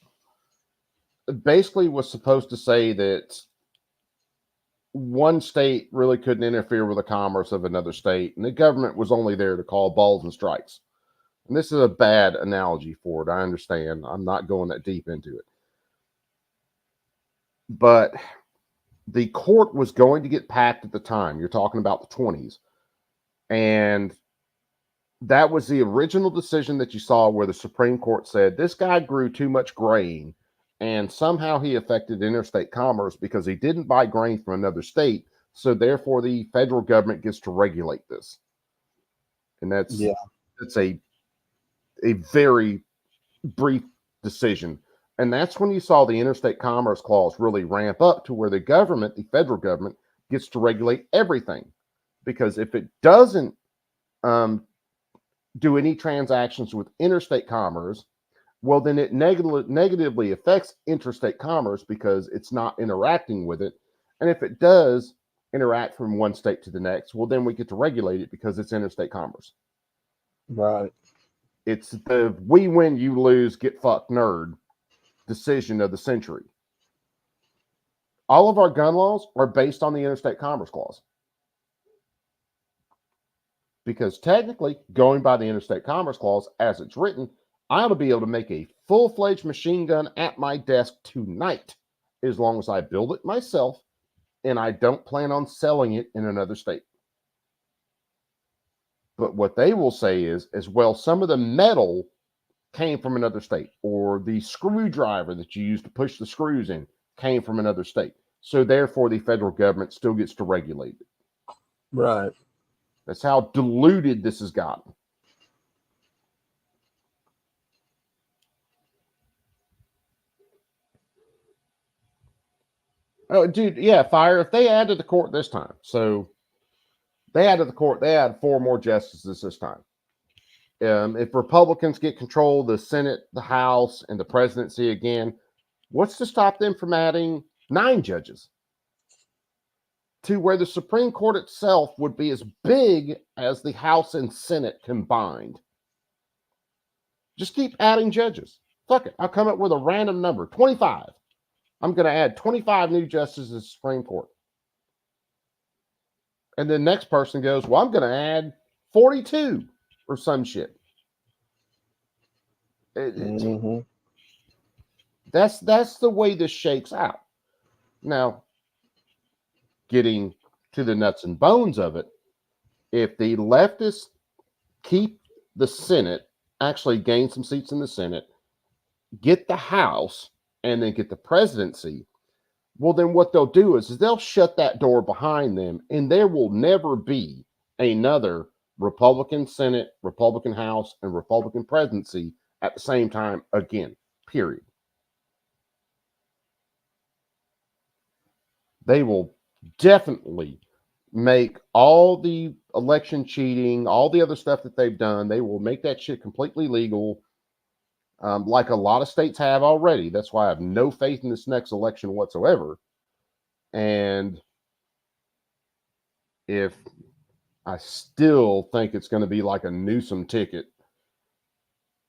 basically was supposed to say that one state really couldn't interfere with the commerce of another state, and the government was only there to call balls and strikes. And this is a bad analogy for it. I understand. I'm not going that deep into it. But the court was going to get packed at the time. You're talking about the 20s. And that was the original decision that you saw where the Supreme Court said, this guy grew too much grain and somehow he affected interstate commerce because he didn't buy grain from another state. So therefore the federal government gets to regulate this. And that's a very brief decision. And that's when you saw the Interstate Commerce Clause really ramp up to where the government, the federal government, gets to regulate everything. Because if it doesn't do any transactions with interstate commerce, well, then it negatively affects interstate commerce because it's not interacting with it. And if it does interact from one state to the next, well, then we get to regulate it because it's interstate commerce. Right. It's the we win, you lose, get fucked nerd decision of the century. All of our gun laws are based on the Interstate Commerce Clause. Because technically, going by the Interstate Commerce Clause as it's written, I ought to be able to make a full-fledged machine gun at my desk tonight, as long as I build it myself and I don't plan on selling it in another state. But what they will say is, as well, some of the metal came from another state, or the screwdriver that you use to push the screws in came from another state. So therefore, the federal government still gets to regulate it. Right. That's how diluted this has gotten. Oh, dude, yeah, fire. If they add to the court this time, so They added the court. They added 4 more justices this time. If Republicans get control of the Senate, the House, and the presidency again, what's to stop them from adding 9 judges to where the Supreme Court itself would be as big as the House and Senate combined? Just keep adding judges. Fuck it. I'll come up with a random number, 25. I'm going to add 25 new justices to the Supreme Court. And the next person goes, well, I'm going to add 42 or some shit. That's the way this shakes out. Now, getting to the nuts and bones of it, if the leftists keep the Senate, actually gain some seats in the Senate, get the House, and then get the presidency, well, then what they'll do is they'll shut that door behind them, and there will never be another Republican Senate, Republican House, and Republican presidency at the same time again, period. They will definitely make all the election cheating, all the other stuff that they've done, they will make that shit completely legal, like a lot of states have already. That's why I have no faith in this next election whatsoever. And if I still think it's going to be like a Newsom ticket,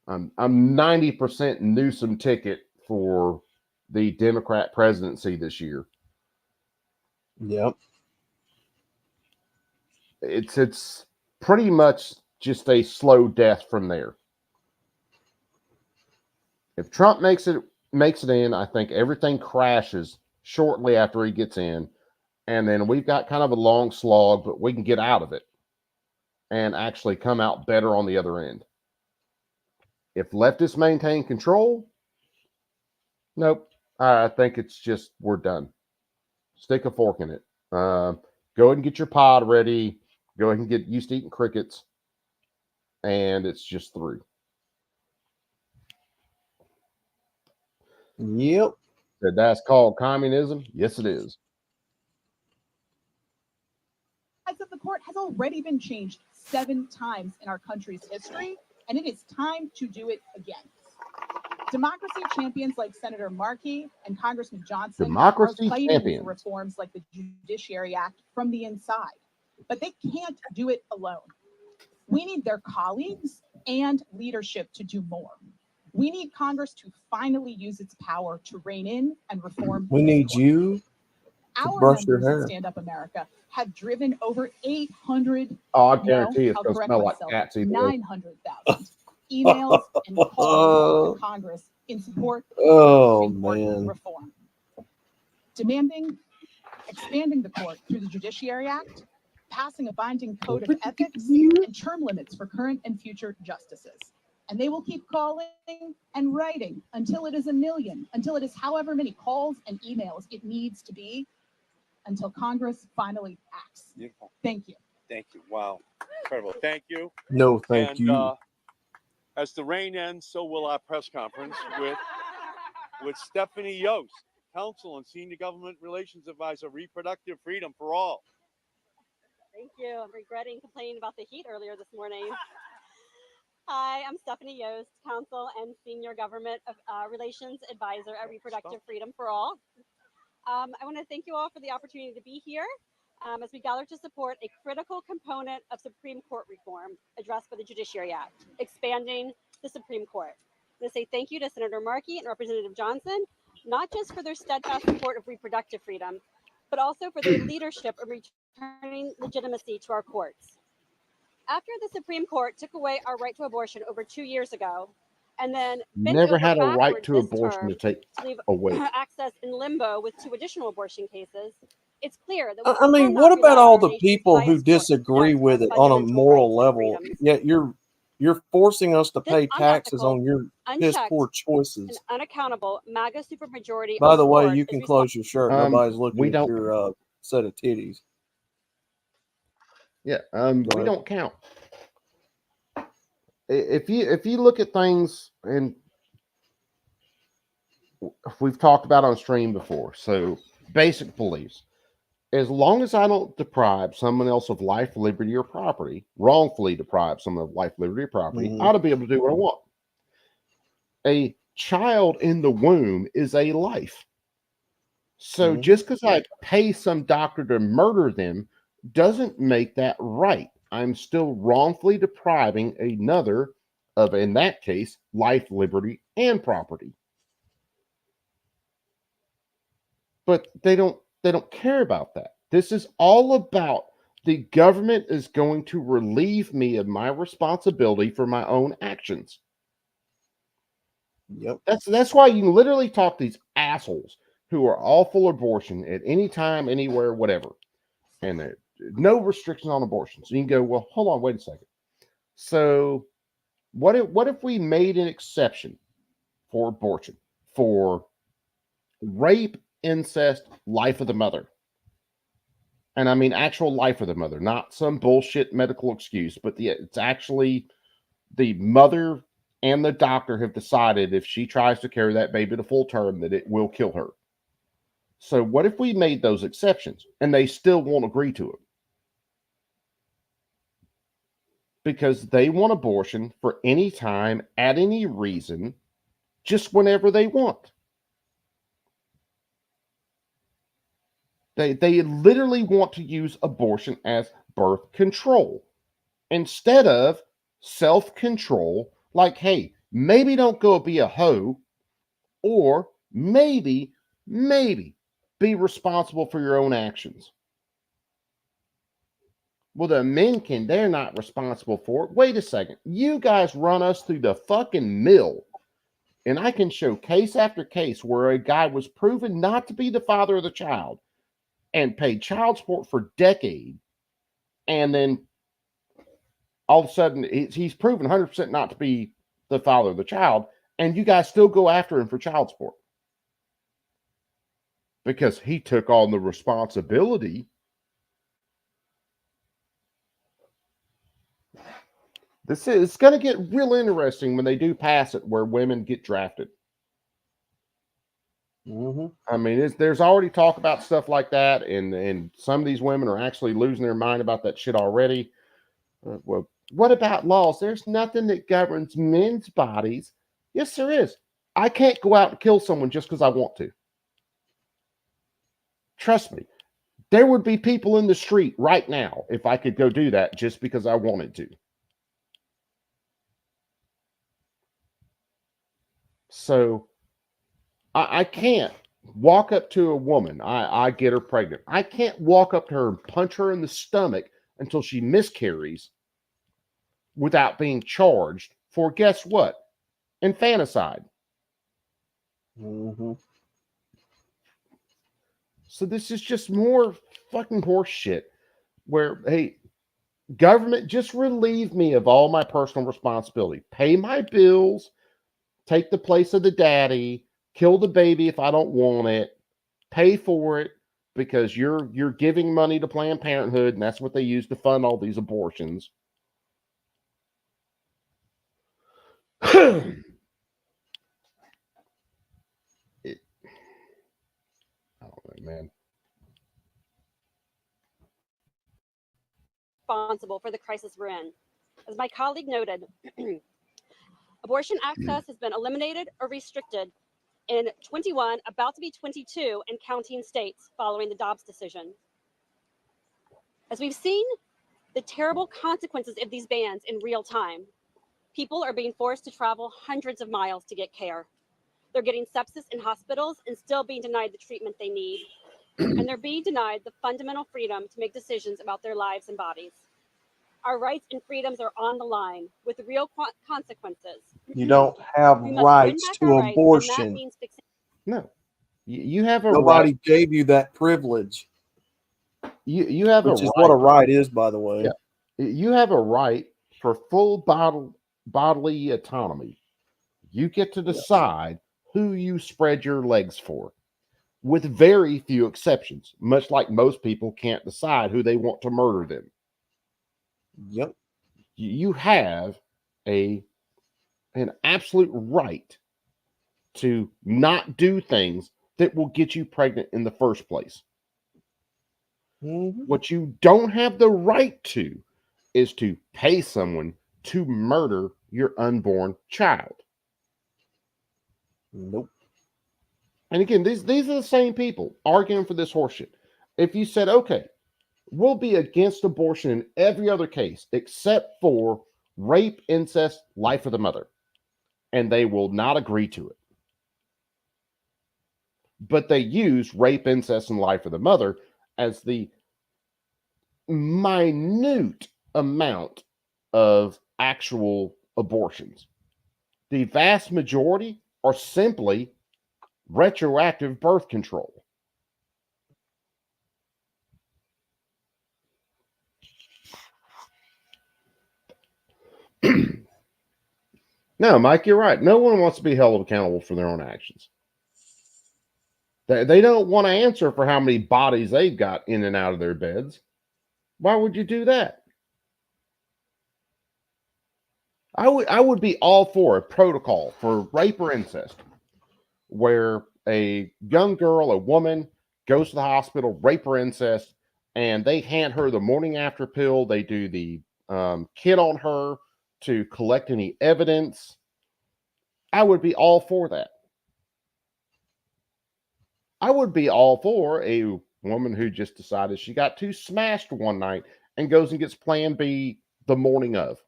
I'm 90% Newsom ticket for the Democrat presidency this year. Yep. It's pretty much just a slow death from there. If Trump makes it in, I think everything crashes shortly after he gets in, and then we've got kind of a long slog, but we can get out of it and actually come out better on the other end. If leftists maintain control, nope. I think it's just we're done. Stick a fork in it. Go ahead and get your pod ready. Go ahead and get used to eating crickets, and it's just through. Yep. That's called communism? Yes, it is. That the court has already been changed 7 times in our country's history, and it is time to do it again. Democracy champions like Senator Markey and Congressman Johnson are fighting for reforms like the Judiciary Act from the inside, but they can't do it alone. We need their colleagues and leadership to do more. We need Congress to finally use its power to rein in and reform. We need you to Our brush your members of hair. Stand Up America have driven over 800. Oh, I guarantee it's I'll going to correct smell like myself, cats either way. 900,000 emails and calls to Congress in support Oh, of Supreme Court man. reform, demanding expanding the court through the Judiciary Act, passing a binding code of ethics, and term limits for current and future justices. And they will keep calling and writing until it is 1 million, until it is however many calls and emails it needs to be, until Congress finally acts. Beautiful. Thank you. Thank you. Wow. Incredible. Thank you. No, thank And, you. As the rain ends, so will our press conference with Stephanie Yost, Counsel and Senior Government Relations Advisor, Reproductive Freedom for All. Thank you. I'm regretting complaining about the heat earlier this morning. Hi, I'm Stephanie Yost, Counsel and Senior Government Relations Advisor at Reproductive Freedom for All. I want to thank you all for the opportunity to be here as we gather to support a critical component of Supreme Court reform addressed by the Judiciary Act, expanding the Supreme Court. I want to say thank you to Senator Markey and Representative Johnson, not just for their steadfast support of reproductive freedom, but also for their leadership in returning legitimacy to our courts. After the Supreme Court took away our right to abortion over 2 years ago, and then Never had a right to abortion to take leave away. access in limbo with 2 additional abortion cases, it's clear that I mean, what about all the people who disagree with it on a moral level? Yet you're forcing us to pay taxes on your piss poor choices. and unaccountable MAGA supermajority. By of the way, court you is can close your shirt. Nobody's looking we at don't- your set of titties. Yeah, Go we ahead. don't count. If you look at things, and we've talked about on stream before, so basic beliefs. as long as I don't deprive someone else of life, liberty, or property, wrongfully deprive someone of life, liberty, or property, I ought to be able to do what I want. A child in the womb is a life. So just because I pay some doctor to murder them doesn't make that right. I'm still wrongfully depriving another of, in that case, life, liberty, and property. But they don't care about that. This is all about the government is going to relieve me of my responsibility for my own actions. Yep. That's why you can literally talk to these assholes who are all for abortion at any time, anywhere, whatever. And no restriction on abortion. So you can go, well, hold on, wait a second. So what if we made an exception for abortion, for rape, incest, life of the mother? And I mean actual life of the mother, not some bullshit medical excuse, but it's actually the mother and the doctor have decided if she tries to carry that baby to full term that it will kill her. So what if we made those exceptions and they still won't agree to it? Because they want abortion for any time, at any reason, just whenever they want. They literally want to use abortion as birth control instead of self-control. Like, hey, maybe don't go be a hoe, or maybe be responsible for your own actions. Well, the men they're not responsible for it. Wait a second. You guys run us through the fucking mill. And I can show case after case where a guy was proven not to be the father of the child and paid child support for decades. And then all of a sudden he's proven 100% not to be the father of the child. And you guys still go after him for child support. Because he took on the responsibility. It's going to get real interesting when they do pass it where women get drafted. I mean, there's already talk about stuff like that, and some of these women are actually losing their mind about that shit already. Well, what about laws? There's nothing that governs men's bodies. Yes, there is. I can't go out and kill someone just because I want to. Trust me. There would be people in the street right now if I could go do that just because I wanted to. So I can't walk up to a woman. I get her pregnant. I can't walk up to her and punch her in the stomach until she miscarries without being charged for, guess what? Infanticide. So this is just more fucking horse shit where, hey, government, just relieve me of all my personal responsibility. Pay my bills. Take the place of the daddy, kill the baby if I don't want it, pay for it because you're giving money to Planned Parenthood, and that's what they use to fund all these abortions. I don't know, man. Responsible for the crisis we're in. As my colleague noted, abortion access has been eliminated or restricted in 21, about to be 22, and counting states following the Dobbs decision. As we've seen the terrible consequences of these bans in real time, people are being forced to travel hundreds of miles to get care. They're getting sepsis in hospitals and still being denied the treatment they need. And they're being denied the fundamental freedom to make decisions about their lives and bodies. Our rights and freedoms are on the line with real consequences. You don't have rights to abortion. No, you have a Nobody right. gave you that privilege. You have which a is right. what a right is, by the way. Yeah. You have a right for full bodily autonomy. You get to decide who you spread your legs for, with very few exceptions, much like most people can't decide who they want to murder them. Yep. You have an absolute right to not do things that will get you pregnant in the first place. What you don't have the right to is to pay someone to murder your unborn child. Nope. And again, these are the same people arguing for this horseshit. If you said, okay, we'll be against abortion in every other case except for rape, incest, life of the mother, and they will not agree to it. But they use rape, incest, and life of the mother as the minute amount of actual abortions. The vast majority are simply retroactive birth control. No, Mike, you're right. No one wants to be held accountable for their own actions. They don't want to answer for how many bodies they've got in and out of their beds. Why would you do that? I would be all for a protocol for rape or incest where a young girl, a woman, goes to the hospital, rape or incest, and they hand her the morning after pill. They do the kit on her to collect any evidence. I would be all for that. I would be all for a woman who just decided she got too smashed one night and goes and gets Plan B the morning of.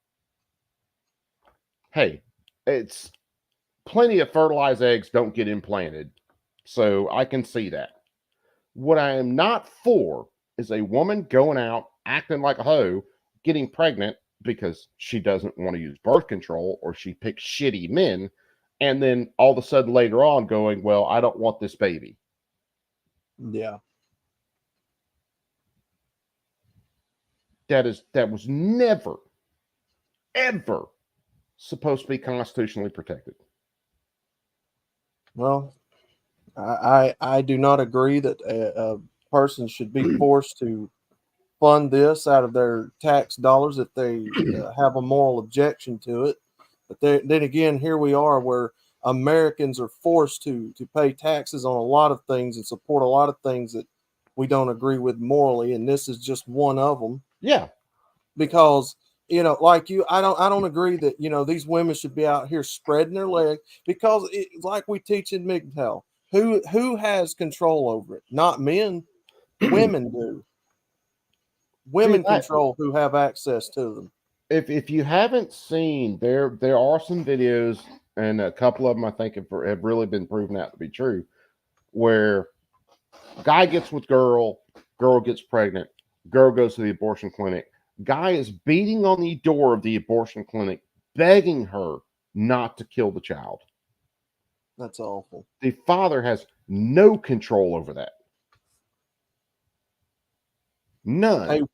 Hey, it's plenty of fertilized eggs don't get implanted, so I can see that. What I am not for is a woman going out, acting like a hoe, getting pregnant because she doesn't want to use birth control or she picks shitty men, and then all of a sudden later on going, well, I don't want this baby. Yeah. That was never, ever supposed to be constitutionally protected. Well, I do not agree that a person should be forced to fund this out of their tax dollars if they have a moral objection to it. But then again, here we are where Americans are forced to pay taxes on a lot of things and support a lot of things that we don't agree with morally, and this is just one of them. Yeah, because like you, I don't agree that these women should be out here spreading their legs because like we teach in MGTOW, who has control over it? Not men, women do. Women control who have access to them. If you haven't seen, there are some videos, and a couple of them I think have really been proven out to be true, where guy gets with girl gets pregnant, girl goes to the abortion clinic, guy is beating on the door of the abortion clinic, begging her not to kill the child. That's awful. The father has no control over that. None.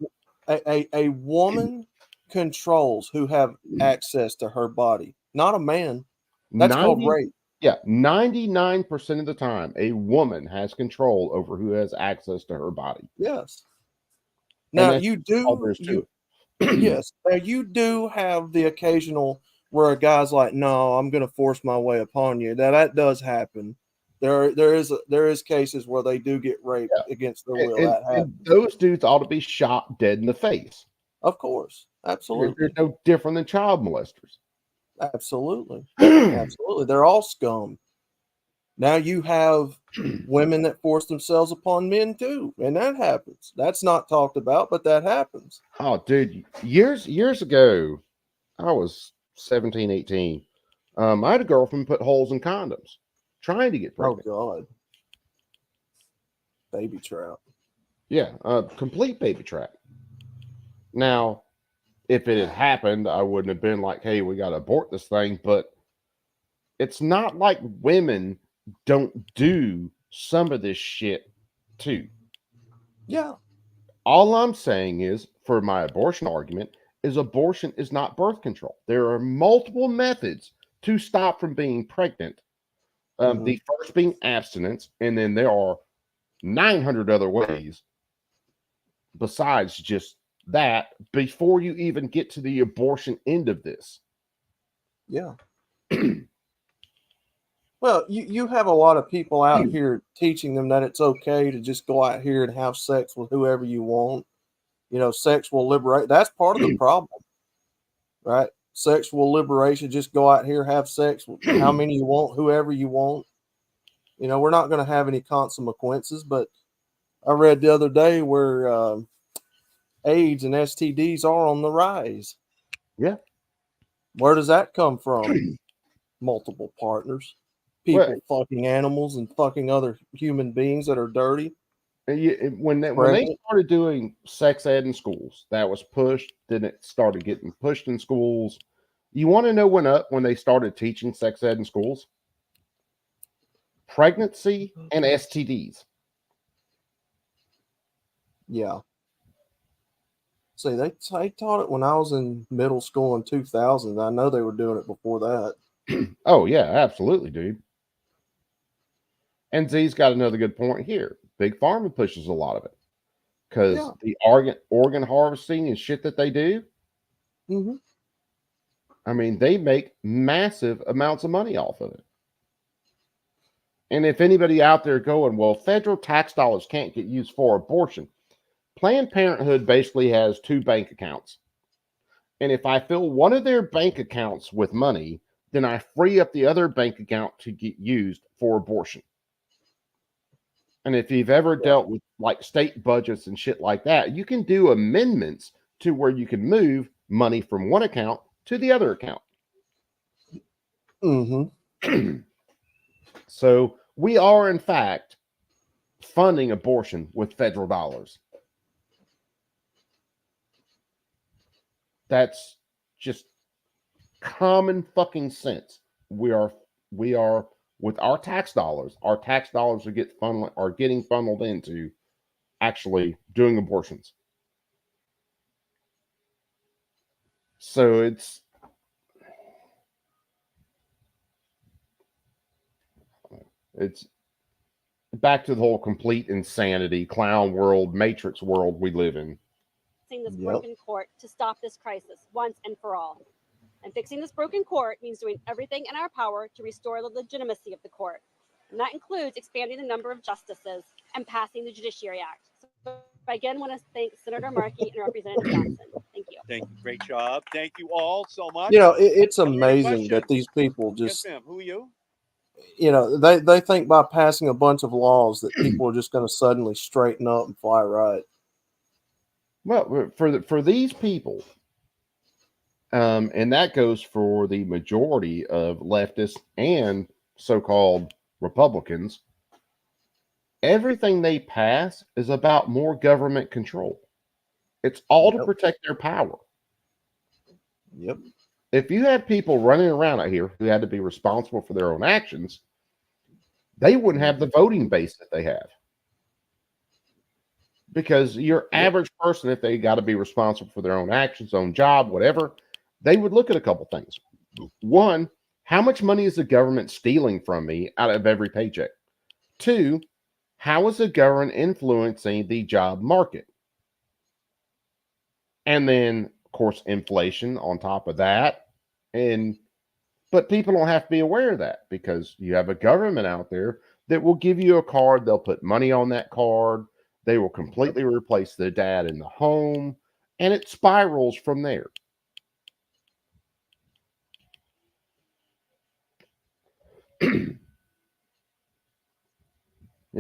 A woman controls who have access to her body, not a man. That's called rape. Yeah, 99% of the time, a woman has control over who has access to her body. Yes. Now you do. Yes. Now you do have the occasional where a guy's like, "No, I'm going to force my way upon you." Now that does happen. There is cases where they do get raped against their will. That happens. And those dudes ought to be shot dead in the face. Of course, absolutely. They're no different than child molesters. Absolutely, absolutely. They're all scum. Now you have women that force themselves upon men too, and that happens. That's not talked about, but that happens. Oh, dude, years ago, I was 17, 18. I had a girlfriend put holes in condoms, trying to get pregnant. Oh God, baby trap. Yeah, complete baby trap. Now, if it had happened, I wouldn't have been like, "Hey, we got to abort this thing." But it's not like women don't do some of this shit too. Yeah. All I'm saying is, for my abortion argument, is abortion is not birth control. There are multiple methods to stop from being pregnant. The first being abstinence, and then there are 900 other ways besides just that before you even get to the abortion end of this. Yeah. Well, you have a lot of people out here teaching them that it's okay to just go out here and have sex with whoever you want. You know, sexual liberate. That's part of the problem, right? Sexual liberation. Just go out here, have sex with how many you want, whoever you want. You know, we're not going to have any consequences. But I read the other day where AIDS and STDs are on the rise. Yeah. Where does that come from? Multiple partners. People fucking animals and fucking other human beings that are dirty. When they started doing sex ed in schools, that was pushed. Then it started getting pushed in schools. You want to know when they started teaching sex ed in schools? Pregnancy and STDs. Yeah. See, they taught it when I was in middle school in 2000. I know they were doing it before that. Oh yeah, absolutely, dude. And Z's got another good point here. Big Pharma pushes a lot of it because the organ harvesting and shit that they do. Mm-hmm. I mean, they make massive amounts of money off of it. And if anybody out there going, well, federal tax dollars can't get used for abortion. Planned Parenthood basically has 2 bank accounts. And if I fill one of their bank accounts with money, then I free up the other bank account to get used for abortion. And if you've ever dealt with like state budgets and shit like that, you can do amendments to where you can move money from one account to the other account. Mm-hmm. So we are, in fact, funding abortion with federal dollars. That's just common fucking sense. We are with our tax dollars are getting funneled into actually doing abortions. So it's back to the whole complete insanity, clown world, matrix world we live in. This broken court to stop this crisis once and for all. And fixing this broken court means doing everything in our power to restore the legitimacy of the court. And that includes expanding the number of justices and passing the Judiciary Act. So I again want to thank Senator Markey and Representative Johnson. Thank you. Thank you. Great job. Thank you all so much. You know, it's Are there any amazing that questions? these people just, Yes, ma'am. Who are you? you know, they think by passing a bunch of laws that people are just going to suddenly straighten up and fly right. Well, for these people, and that goes for the majority of leftists and so-called Republicans, everything they pass is about more government control. It's all to protect their power. Yep. If you had people running around out here who had to be responsible for their own actions, they wouldn't have the voting base that they have. Because your average person, if they got to be responsible for their own actions, own job, whatever, they would look at a couple things. One, how much money is the government stealing from me out of every paycheck? 2, how is the government influencing the job market? And then, of course, inflation on top of that. But people don't have to be aware of that because you have a government out there that will give you a card. They'll put money on that card. They will completely replace the dad in the home, and it spirals from there. Yeah,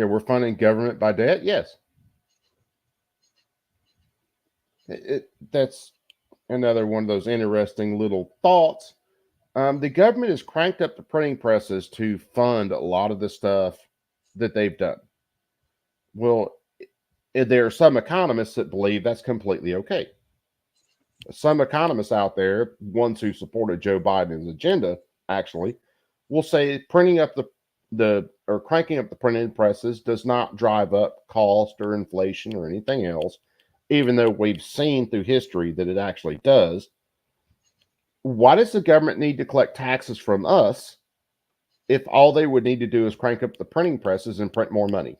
we're funding government by debt. Yes. That's another one of those interesting little thoughts. The government has cranked up the printing presses to fund a lot of the stuff that they've done. Well, there are some economists that believe that's completely okay. Some economists out there, ones who supported Joe Biden's agenda, actually, will say printing up or cranking up the printing presses does not drive up cost or inflation or anything else, even though we've seen through history that it actually does. Why does the government need to collect taxes from us if all they would need to do is crank up the printing presses and print more money?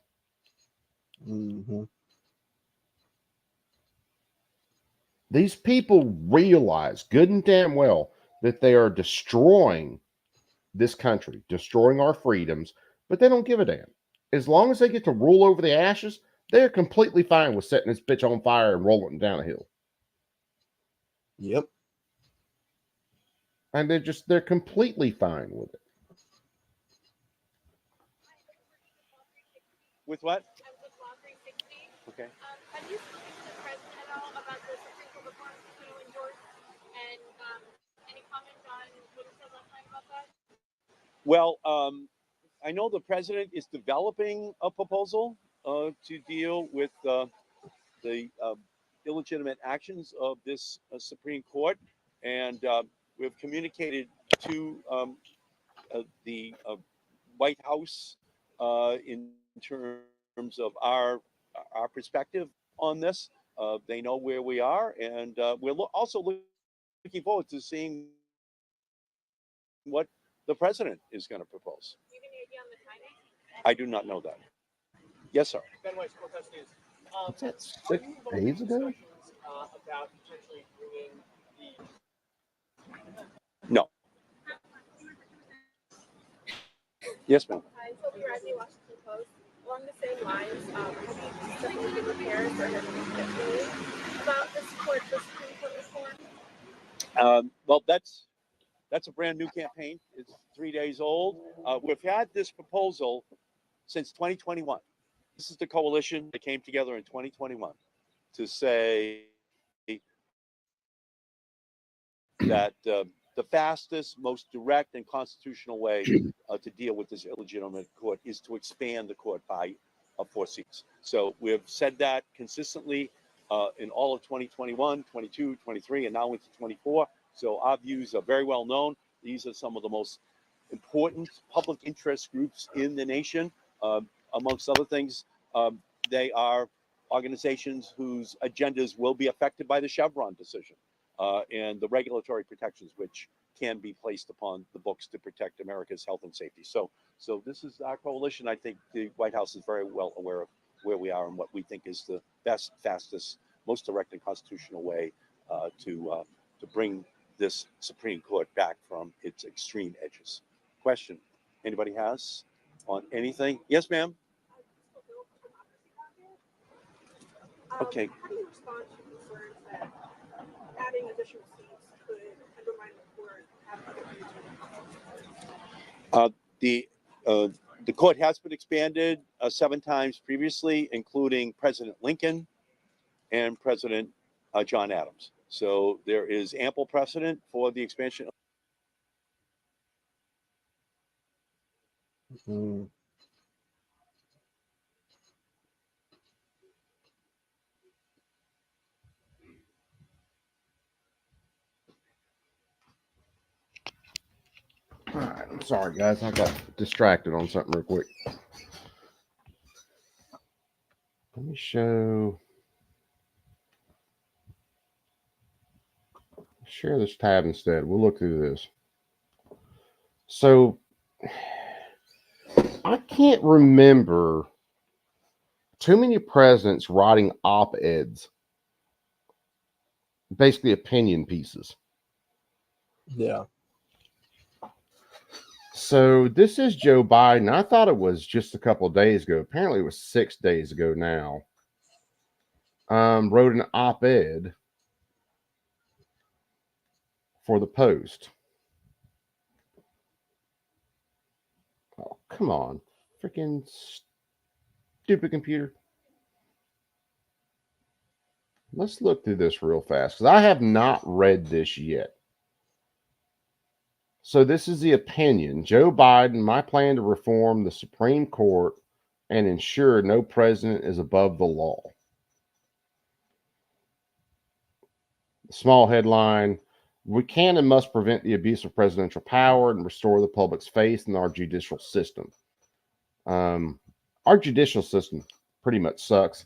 Mm-hmm. These people realize good and damn well that they are destroying this country, destroying our freedoms, but they don't give a damn. As long as they get to rule over the ashes, they're completely fine with setting this bitch on fire and rolling it down a hill. Yep. And they're completely fine with it. With what? Okay. Have you spoken to the president at all about the Supreme Court reforms he's going to endorse? And any comment on what he said last night about that? Well, I know the president is developing a proposal to deal with the illegitimate actions of this Supreme Court, and we've communicated to the White House in terms of our perspective on this. They know where we are, and we're also looking forward to seeing what the president is going to propose. Do you have any idea on the timing? I do not know that. Yes, sir. Ben Weiss, Cortez News. What's that, 6 days ago? About potentially bringing the No. Yes, ma'am. Hi, Toby Radney, Washington Post. Along the same lines, have you definitely been prepared for anything about this Supreme Court reform? Well, that's a brand new campaign. It's 3 days old. We've had this proposal since 2021. This is the coalition that came together in 2021 to say that the fastest, most direct, and constitutional way to deal with this illegitimate court is to expand the court by 4 seats. So we've said that consistently in all of 2021, 22, 23, and now into 24. So our views are very well known. These are some of the most important public interest groups in the nation. Amongst other things, they are organizations whose agendas will be affected by the Chevron decision and the regulatory protections which can be placed upon the books to protect America's health and safety. So this is our coalition. I think the White House is very well aware of where we are and what we think is the best, fastest, most direct and constitutional way to bring this Supreme Court back from its extreme edges. Question anybody has on anything? Yes, ma'am. Okay. How do you respond to concerns that adding additional seats could undermine the court? The court has been expanded 7 times previously, including President Lincoln and President John Adams. So there is ample precedent for the expansion. All right, I'm sorry, guys. I got distracted on something real quick. Let me share this tab instead. We'll look through this. So I can't remember too many presidents writing op-eds, basically opinion pieces. Yeah. So this is Joe Biden. I thought it was just a couple of days ago. Apparently it was 6 days ago now. Wrote an op-ed for the Post. Oh, come on. Freaking stupid computer. Let's look through this real fast because I have not read this yet. So this is the opinion. Joe Biden, my plan to reform the Supreme Court and ensure no president is above the law. Small headline. We can and must prevent the abuse of presidential power and restore the public's faith in our judicial system. Our judicial system pretty much sucks.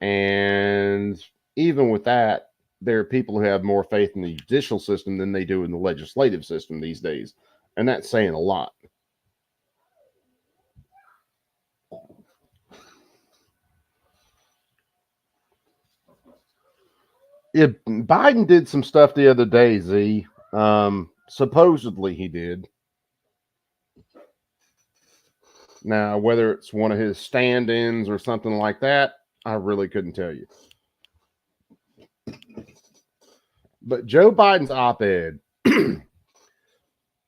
And even with that, there are people who have more faith in the judicial system than they do in the legislative system these days. And that's saying a lot. Yeah, Biden did some stuff the other day, Z. Supposedly he did. Now, whether it's one of his stand-ins or something like that, I really couldn't tell you. But Joe Biden's op-ed.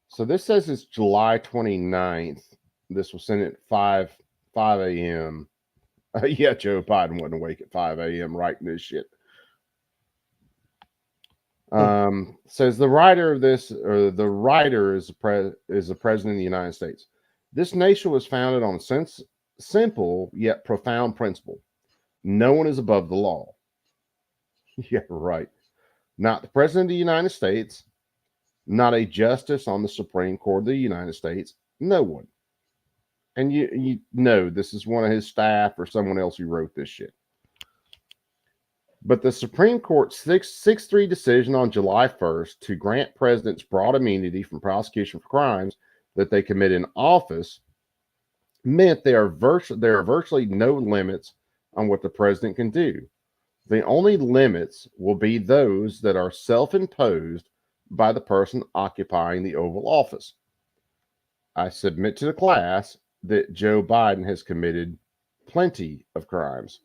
So this says it's July 29th. This was sent at 5 a.m. Yeah, Joe Biden wasn't awake at 5 a.m. writing this shit. Says the writer of this, or the writer is the president of the United States. This nation was founded on simple yet profound principle. No one is above the law. Yeah, right. Not the president of the United States, not a justice on the Supreme Court of the United States, no one. And you know this is one of his staff or someone else who wrote this shit. But the Supreme Court's 6-3 decision on July 1st to grant presidents broad immunity from prosecution for crimes that they commit in office meant there are virtually no limits on what the president can do. The only limits will be those that are self-imposed by the person occupying the Oval Office. I submit to the class that Joe Biden has committed plenty of crimes.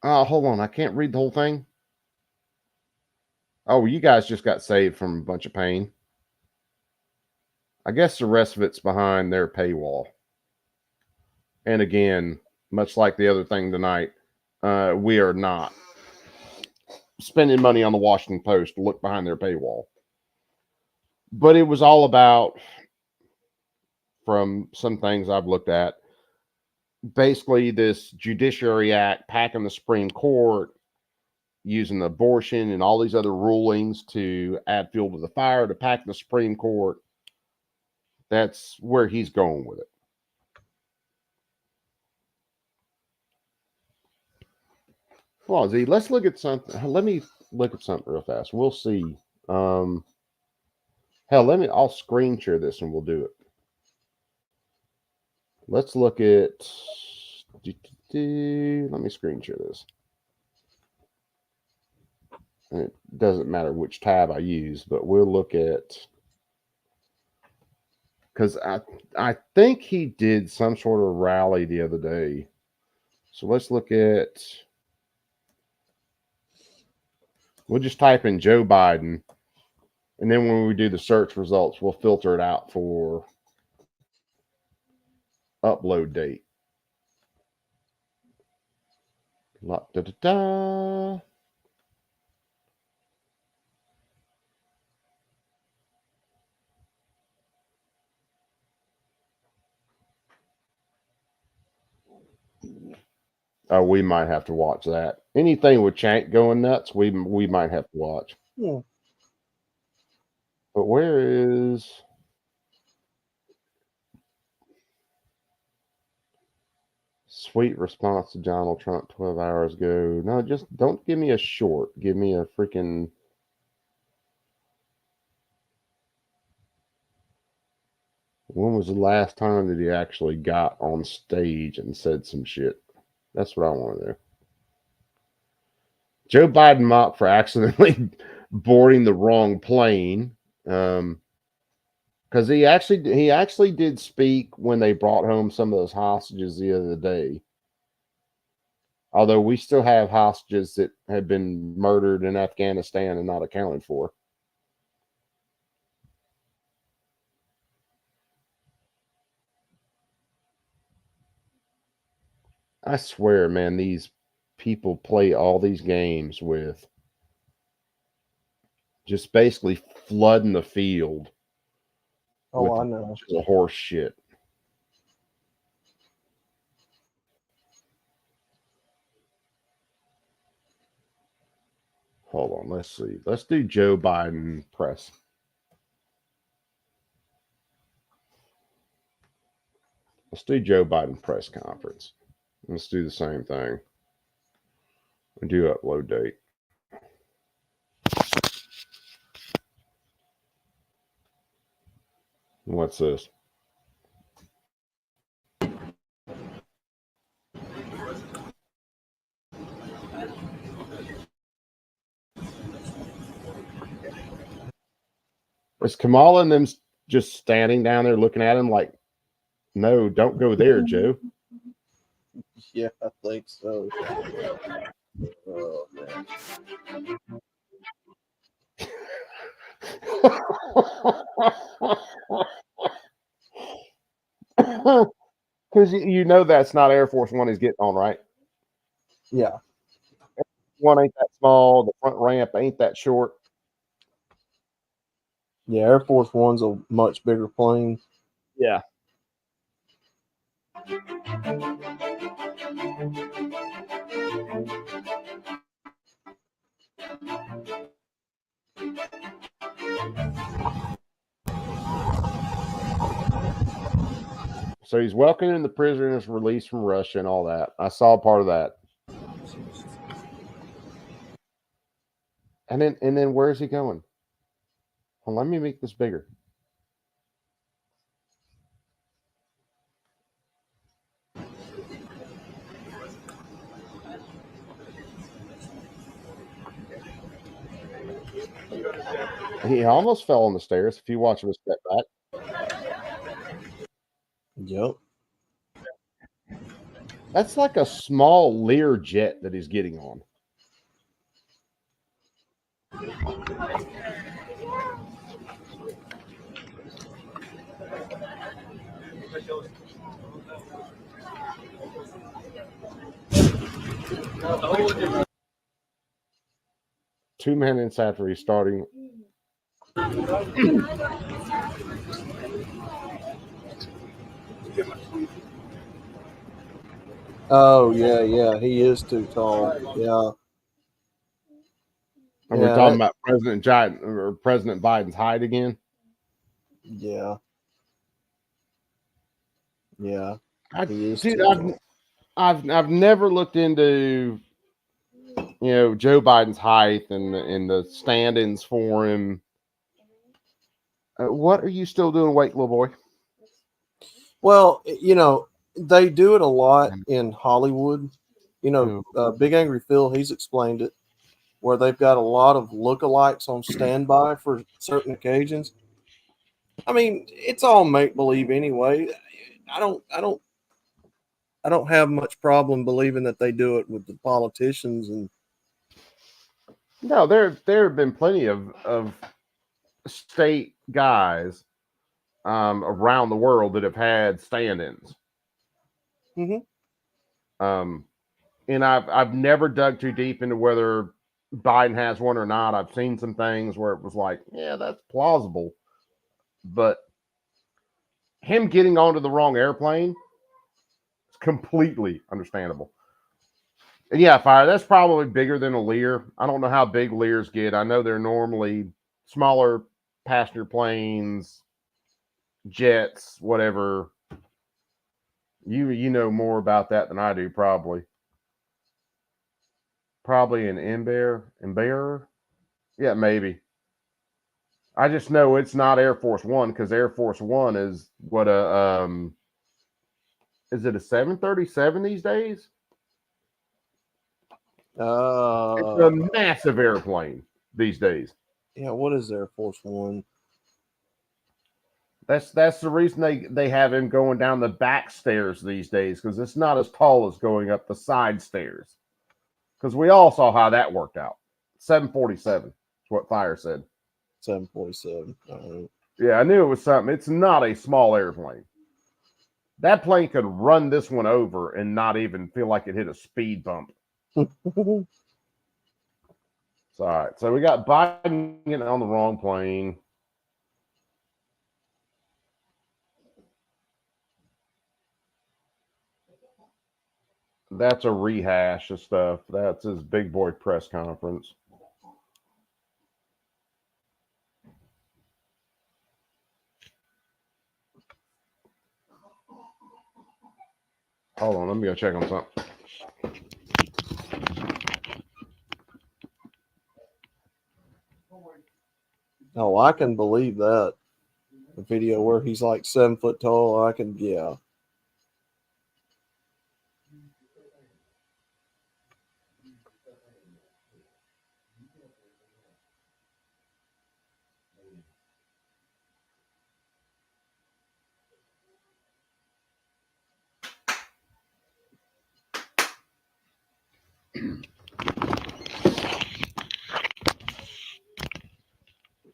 Hold on. I can't read the whole thing. Oh, you guys just got saved from a bunch of pain. I guess the rest of it's behind their paywall. And again, much like the other thing tonight, we are not spending money on the Washington Post to look behind their paywall. But it was all about, from some things I've looked at, basically this Judiciary Act packing the Supreme Court, using abortion and all these other rulings to add fuel to the fire to pack the Supreme Court. That's where he's going with it. Well, Z, let's look at something. Let me look at something real fast. We'll see. Hell, I'll screen share this and we'll do it. Let's look at, let me screen share this. And it doesn't matter which tab I use, but we'll look at, because I think he did some sort of rally the other day. So let's look at, we'll just type in Joe Biden. And then when we do the search results, we'll filter it out for upload date. La, da, da, da. Oh, we might have to watch that. Anything with Chank going nuts, we might have to watch. Yeah. But where is... Sweet response to Donald Trump 12 hours ago. No, just don't give me a short. Give me a freaking... When was the last time that he actually got on stage and said some shit? That's what I want to know. Joe Biden mocked for accidentally boarding the wrong plane. Because he actually did speak when they brought home some of those hostages the other day. Although we still have hostages that have been murdered in Afghanistan and not accounted for. I swear, man, these people play all these games with just basically flooding the field. Oh, I know. The horse shit. Hold on, let's see. Let's do Joe Biden press. Let's do Joe Biden press conference. Let's do the same thing. And do upload date. What's this? Is Kamala and them just standing down there looking at him like, no, don't go there, Joe. Yeah, I think so. Oh, man. Because you know that's not Air Force One he's getting on, right? Yeah. One ain't that small. The front ramp ain't that short. Yeah, Air Force One's a much bigger plane. Yeah. So he's welcoming the prisoners released from Russia and all that. I saw part of that. And then where's he going? Well, let me make this bigger. He almost fell on the stairs if you watch him step back. Yep. That's like a small Lear jet that he's getting on. Two minutes after he's starting. Oh yeah, he is too tall. Yeah. Are we talking about President Biden's height again? Yeah. Yeah. Dude, I've never looked into Joe Biden's height and the stand-ins for him. What are you still doing, Wake, little boy? Well, they do it a lot in Hollywood. Big Angry Phil, he's explained it, where they've got a lot of lookalikes on standby for certain occasions. I mean, it's all make believe anyway. I don't have much problem believing that they do it with the politicians and. No, there have been plenty of state guys around the world that have had stand-ins. Mm-hmm. And I've never dug too deep into whether Biden has one or not. I've seen some things where it was like, yeah, that's plausible, but him getting onto the wrong airplane is completely understandable. And yeah, Fire, that's probably bigger than a Lear. I don't know how big Lears get. I know they're normally smaller passenger planes, jets, whatever. You know more about that than I do, probably. Probably an Embraer? Yeah, maybe. I just know it's not Air Force One because Air Force One is what is it a 737 these days? It's a massive airplane these days. Yeah, what is Air Force One? That's the reason they have him going down the back stairs these days, because it's not as tall as going up the side stairs. Because we all saw how that worked out. 747 is what Fire said. 747. All right. Yeah, I knew it was something. It's not a small airplane. That plane could run this one over and not even feel like it hit a speed bump. All right, so we got Biden getting on the wrong plane. That's a rehash of stuff. That's his big boy press conference. Hold on, let me go check on something. Oh, I can believe that. The video where he's like 7 foot tall, yeah.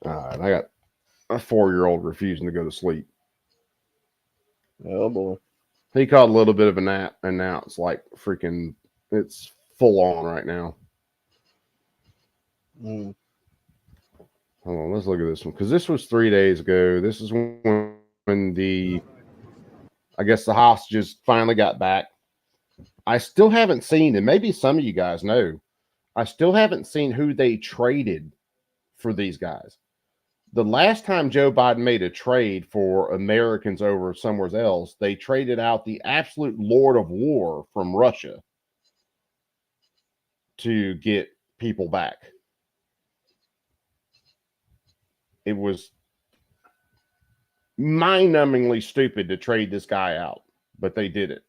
All right, I got a 4-year-old refusing to go to sleep. Oh boy. He caught a little bit of a nap, and now it's like freaking, it's full on right now. Mm. Hold on, let's look at this one, because this was 3 days ago. This is when the, I guess the hostages finally got back. I still haven't seen, and maybe some of you guys know, I still haven't seen who they traded for these guys. The last time Joe Biden made a trade for Americans over somewhere else, they traded out the absolute Lord of War from Russia to get people back. It was mind-numbingly stupid to trade this guy out, but they did it.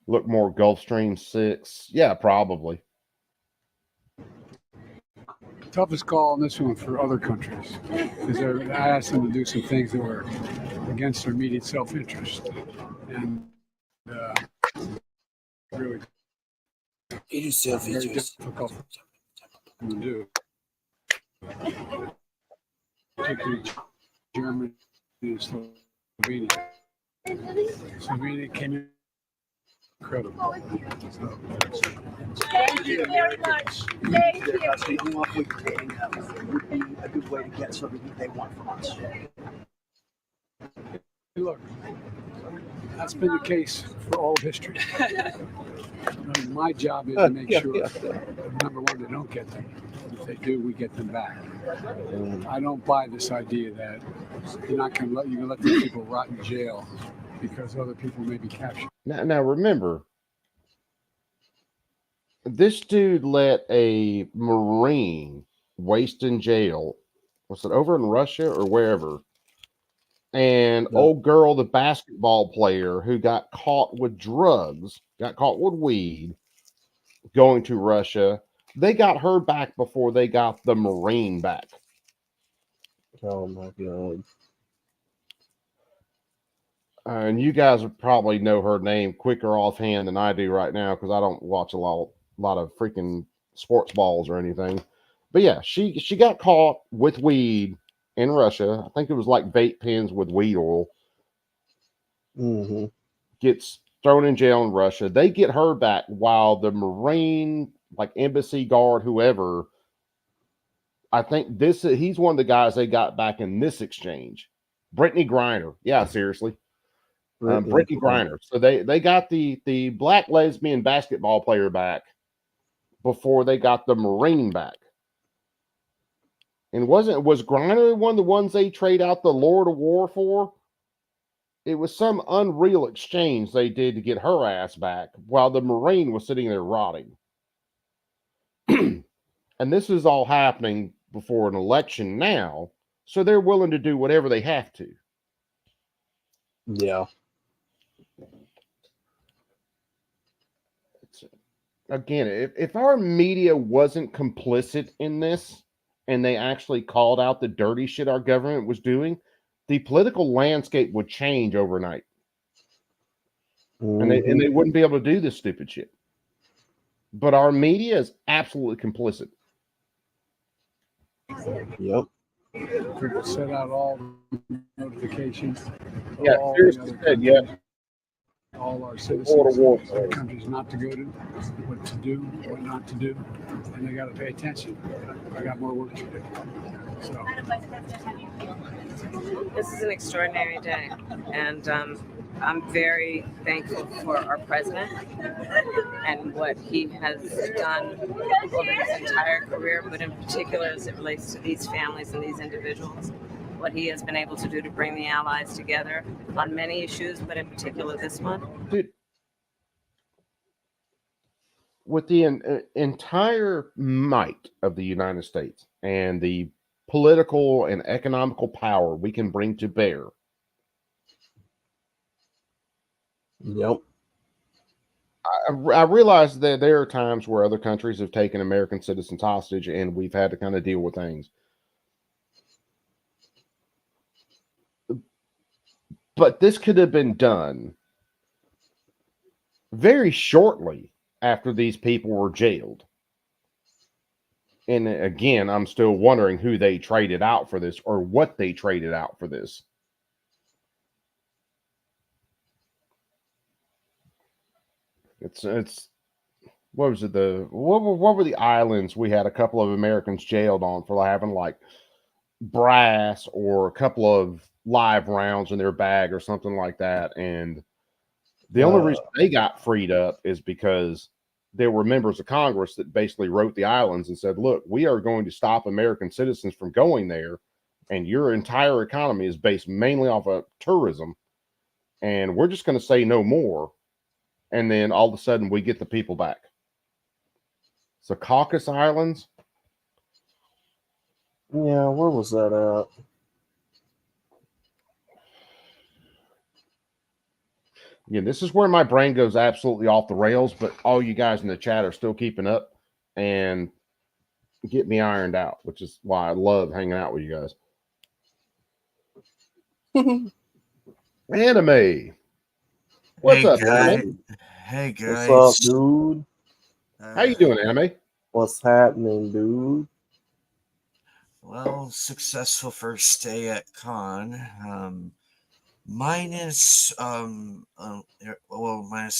Look more Gulfstream 6. Yeah, probably. Toughest call on this one for other countries because I asked them to do some things that were against their immediate self-interest, and really very difficult to do. Particularly Germany and Slovenia. Slovenia came in incredible. So, Thank you very much. Thank you. Taking off with would be a good way to get something that they want from us. look, that's been the case for all of history. My job is to make sure, number one, they don't get them. If they do, we get them back. I don't buy this idea that you're not going to let these people rot in jail because other people may be captured. Now remember, this dude let a Marine waste in jail. Was it over in Russia or wherever? And old girl, the basketball player who got caught with drugs, got caught with weed, going to Russia. They got her back before they got the Marine back. Oh my God. And you guys would probably know her name quicker offhand than I do right now because I don't watch a lot of freaking sports balls or anything. But yeah, she got caught with weed in Russia. I think it was like vape pens with weed oil. Mm-hmm. Gets thrown in jail in Russia. They get her back while the Marine, like embassy guard, whoever, I think he's one of the guys they got back in this exchange. Brittany Griner. Yeah, seriously. Brittany Griner. So they got the black lesbian basketball player back before they got the Marine back. And was Griner one of the ones they trade out the Lord of War for? It was some unreal exchange they did to get her ass back while the Marine was sitting there rotting. And this is all happening before an election now, so they're willing to do whatever they have to. Yeah. Again, if our media wasn't complicit in this and they actually called out the dirty shit our government was doing, the political landscape would change overnight. Mm-hmm. And they wouldn't be able to do this stupid shit. But our media is absolutely complicit. Yep. People set out all the notifications. Yeah, all seriously said, yeah. All our citizens, other countries not to go to, what to do, what not to do, and they got to pay attention. I got more work to do. So. This is an extraordinary day, and I'm very thankful for our president and what he has done over his entire career, but in particular as it relates to these families and these individuals, what he has been able to do to bring the allies together on many issues, but in particular this one. Dude, with the entire might of the United States and the political and economical power we can bring to bear. Yep. I realize that there are times where other countries have taken American citizens hostage and we've had to kind of deal with things. But this could have been done very shortly after these people were jailed. And again, I'm still wondering who they traded out for this or what they traded out for this. It's what was it? What were the islands we had a couple of Americans jailed on for having like brass or a couple of live rounds in their bag or something like that? And the only reason they got freed up is because there were members of Congress that basically wrote the islands and said, look, we are going to stop American citizens from going there. And your entire economy is based mainly off of tourism. And we're just going to say no more. And then all of a sudden we get the people back. So Caucasus Islands. Yeah, where was that at? Yeah, this is where my brain goes absolutely off the rails, but all you guys in the chat are still keeping up and get me ironed out, which is why I love hanging out with you guys. Anime. What's up, Anime? Hey guys. What's up, dude? How you doing, Anime? What's happening, dude? Well, successful first day at con. Minus minus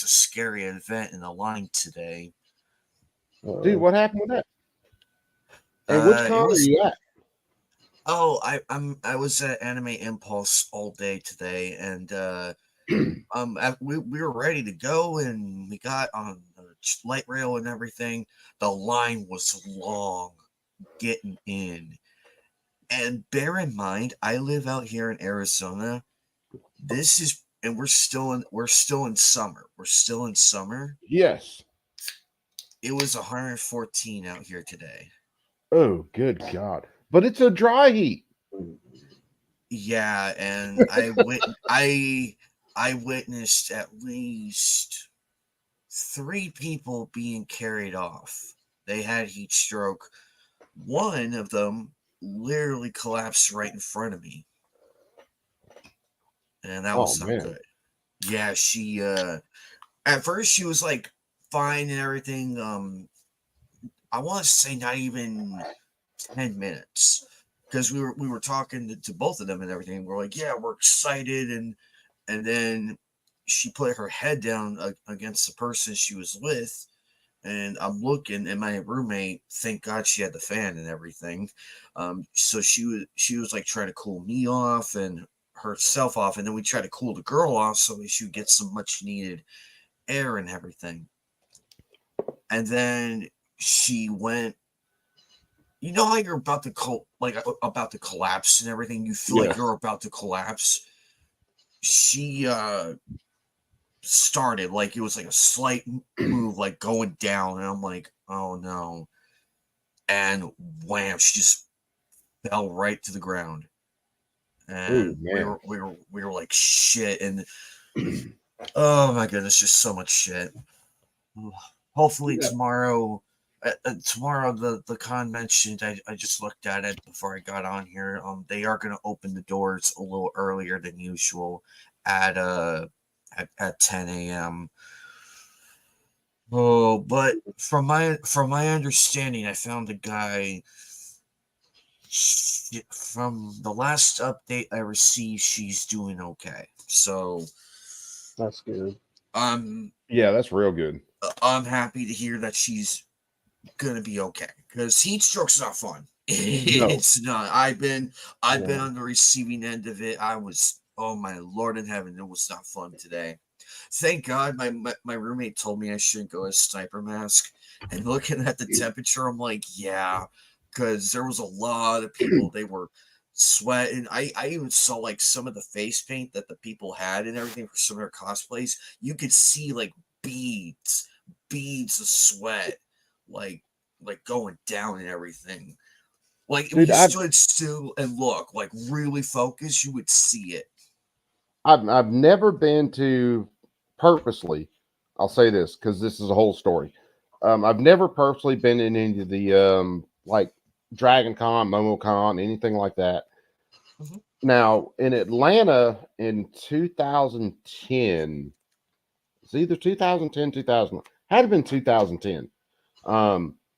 a scary event in the line today. Dude, what happened with that? And which con are you at? Oh, I was at Anime Impulse all day today, and we were ready to go, and we got on the light rail and everything. The line was long getting in, and bear in mind, I live out here in Arizona. This is, and we're still in summer. We're still in summer. Yes. It was 114 out here today. Oh, good God! But it's a dry heat. Yeah, and I witnessed at least 3 people being carried off. They had heat stroke. One of them literally collapsed right in front of me. And that was not good. Yeah, she at first she was like fine and everything. I want to say not even 10 minutes. Because we were talking to both of them and everything. We're like, yeah, we're excited, and then she put her head down against the person she was with, and I'm looking, and my roommate, thank God she had the fan and everything. So she was like trying to cool me off and herself off, and then we tried to cool the girl off so she would get some much needed air and everything. And then she went. You know how you're about to collapse and everything? You feel like you're about to collapse. She started like it was like a slight move, like going down, and I'm like, oh no. And wham, she just fell right to the ground. And we were like shit, and oh my goodness, just so much shit. Hopefully tomorrow. Tomorrow, the con mentioned, I just looked at it before I got on here. They are going to open the doors a little earlier than usual at 10 a.m. Oh, but from my understanding, I found a guy. From the last update I received, she's doing okay. So that's good. Yeah, that's real good. I'm happy to hear that she's gonna be okay, because heat stroke's not fun. It's not. I've been on the receiving end of it. I was, oh my Lord in heaven, it was not fun today. Thank God my roommate told me I shouldn't go as sniper mask, and looking at the temperature, I'm like, yeah, because there was a lot of people, they were sweating. I even saw like some of the face paint that the people had and everything for some of their cosplays. You could see like beads of sweat like going down and everything. Like if you stood still and look, like really focus, you would see it. I've never been to purposely. I'll say this because this is a whole story. I've never purposely been in any of the like Dragon Con, MomoCon, anything like that. Now in Atlanta in 2010, It's either 2010, 2000. Had to been 2010.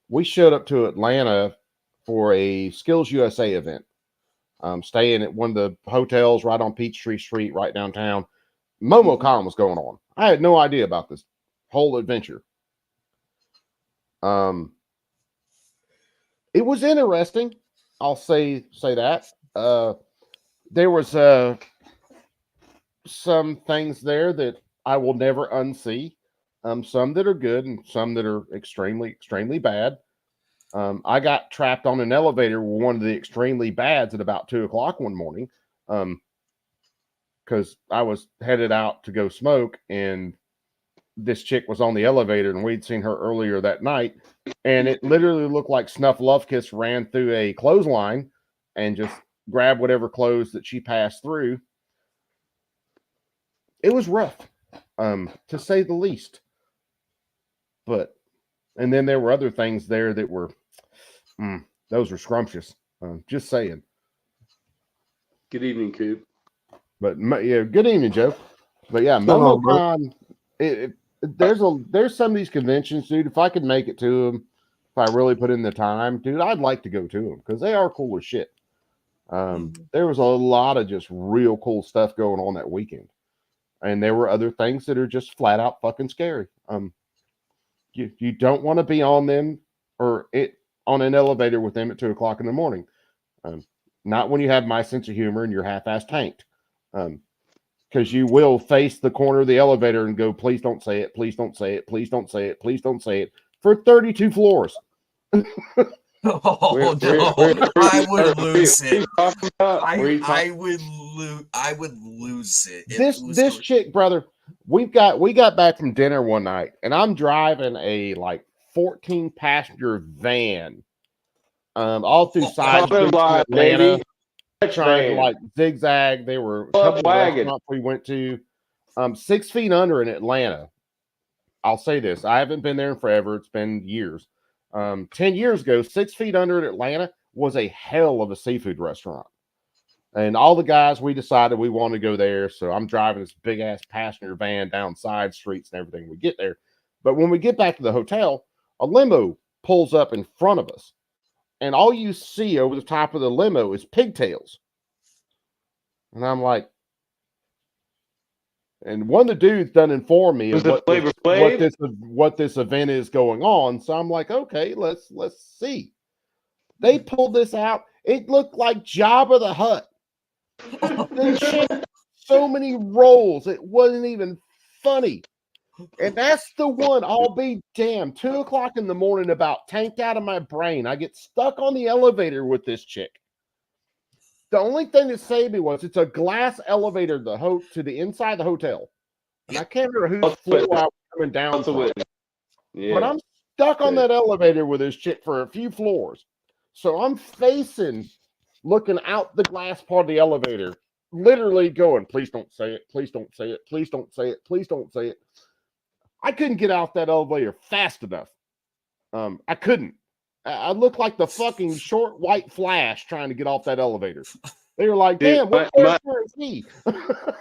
We showed up to Atlanta for a Skills USA event. Staying at one of the hotels right on Peachtree Street, right downtown. MomoCon was going on. I had no idea about this whole adventure. It was interesting. I'll say that. There was some things there that I will never unsee. Some that are good and some that are extremely, extremely bad. I got trapped on an elevator with one of the extremely bads at about 2 o'clock one morning. Because I was headed out to go smoke, and this chick was on the elevator, and we'd seen her earlier that night, and it literally looked like Snuffleupagus ran through a clothesline and just grabbed whatever clothes that she passed through. It was rough, to say the least. And then there were other things there that were, those were scrumptious. Just saying. Good evening, Coop. But yeah, good evening, Joe. But yeah, Hello, MomoCon. There's some of these conventions, dude. If I could make it to them, if I really put in the time, dude, I'd like to go to them because they are cool as shit. There was a lot of just real cool stuff going on that weekend, and there were other things that are just flat out fucking scary. You don't want to be on them or on an elevator with them at 2 o'clock in the morning. Not when you have my sense of humor and you're half-ass tanked. Because you will face the corner of the elevator and go, please don't say it, please don't say it, please don't say it, please don't say it, for 32 floors. I would lose it. I would lose it. This chick, brother, we got back from dinner one night, and I'm driving a like 14 passenger van, all through side streets in Atlanta, trying to like zigzag. There were a couple of restaurants we went to, 6 feet under in Atlanta. I'll say this: I haven't been there in forever. It's been years. 10 years ago, 6 feet under in Atlanta was a hell of a seafood restaurant. And all the guys, we decided we wanted to go there. So I'm driving this big ass passenger van down side streets and everything. We get there. But when we get back to the hotel, a limo pulls up in front of us. And all you see over the top of the limo is pigtails. And I'm like, and one of the dudes done informed me of what this event is going on. So I'm like, okay, let's see. They pulled this out. It looked like Jabba the Hutt. They changed so many roles. It wasn't even funny. And that's the one, I'll be damned. 2 o'clock in the morning, about tanked out of my brain. I get stuck on the elevator with this chick. The only thing that saved me was it's a glass elevator to the inside of the hotel. And I can't remember whose floor I was coming down from. Yeah. But I'm stuck on that elevator with this chick for a few floors. So I'm looking out the glass part of the elevator, literally going, please don't say it, please don't say it, please don't say it, please don't say it. I couldn't get out that elevator fast enough. I couldn't. I looked like the fucking short white Flash trying to get off that elevator. They were like, damn, what character is he?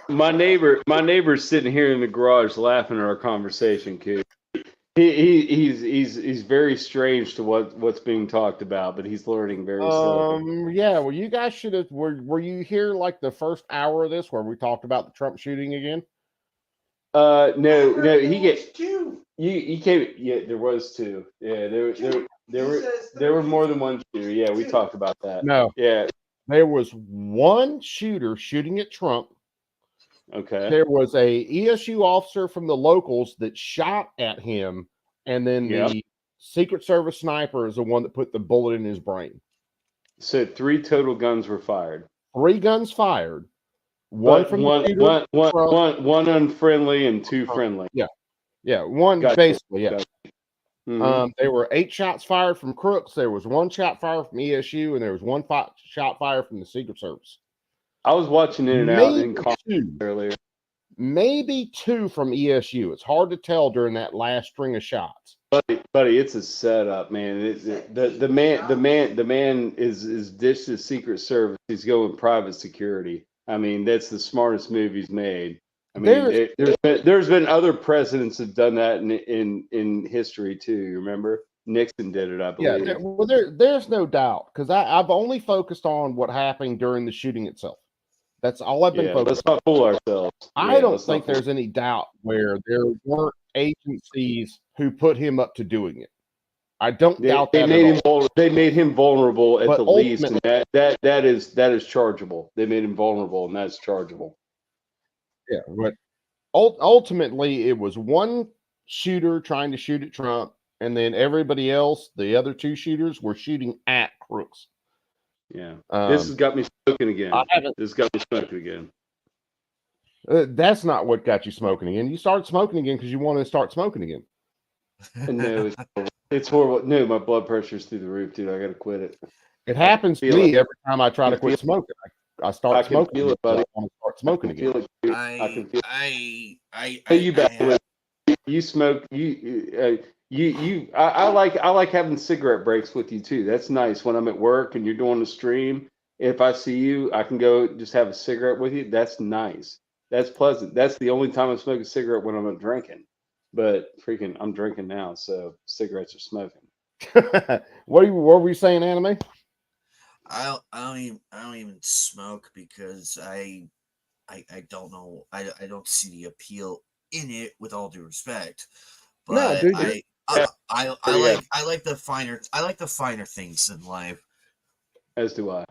My neighbor's sitting here in the garage laughing at our conversation, kid. He's very strange to what's being talked about, but he's learning very slowly. Yeah, well, you guys should have. Were you here like the first hour of this where we talked about the Trump shooting again? No, he came. Yeah, there was two. Yeah, there were more than one shooter. Yeah, we talked about that. No, yeah, there was one shooter shooting at Trump. Okay. There was a ESU officer from the locals that shot at him, and then the Secret Service sniper is the one that put the bullet in his brain. So 3 total guns were fired. 3 guns fired. One unfriendly and 2 friendly. Yeah. One Gotcha. basically. Yeah. Gotcha. Mm-hmm. There were 8 shots fired from Crooks. There was 1 shot fired from ESU, and there was 1 shot fired from the Secret Service. I was watching In and Out in earlier. Maybe 2 from ESU. It's hard to tell during that last string of shots. Buddy, it's a setup, man. The man is ditched his Secret Service. He's going private security. I mean, that's the smartest move he's made. I mean, there's been other presidents that have done that in history too. You remember Nixon did it, I believe. There's no doubt, because I've only focused on what happened during the shooting itself. That's all I've been focused let's not fool ourselves. I don't think there's any doubt where there weren't agencies who put him up to doing it. I don't doubt that. They made him vulnerable at But the least, and that is chargeable. They made him vulnerable, and that's chargeable. Yeah, but ultimately, it was one shooter trying to shoot at Trump, and then everybody else, the other two shooters, were shooting at Crooks. Yeah, this has got me smoking again. This got me smoking again. That's not what got you smoking again. You started smoking again because you wanted to start smoking again. No, it's horrible. No, my blood pressure's through the roof, dude. I got to quit it. It happens to me every time I try to quit smoking. I start smoking. Feel it, buddy. I want to start smoking again. I can feel it. Hey, you back with you smoke. I like having cigarette breaks with you too. That's nice when I'm at work and you're doing a stream. If I see you, I can go just have a cigarette with you. That's nice. That's pleasant. That's the only time I smoke a cigarette when I'm not drinking. But freaking, I'm drinking now, so cigarettes are smoking. What were you saying, Anime? I don't even smoke because I don't know. I don't see the appeal in it, with all due respect. But No, dude, I like the finer things in life. As do I.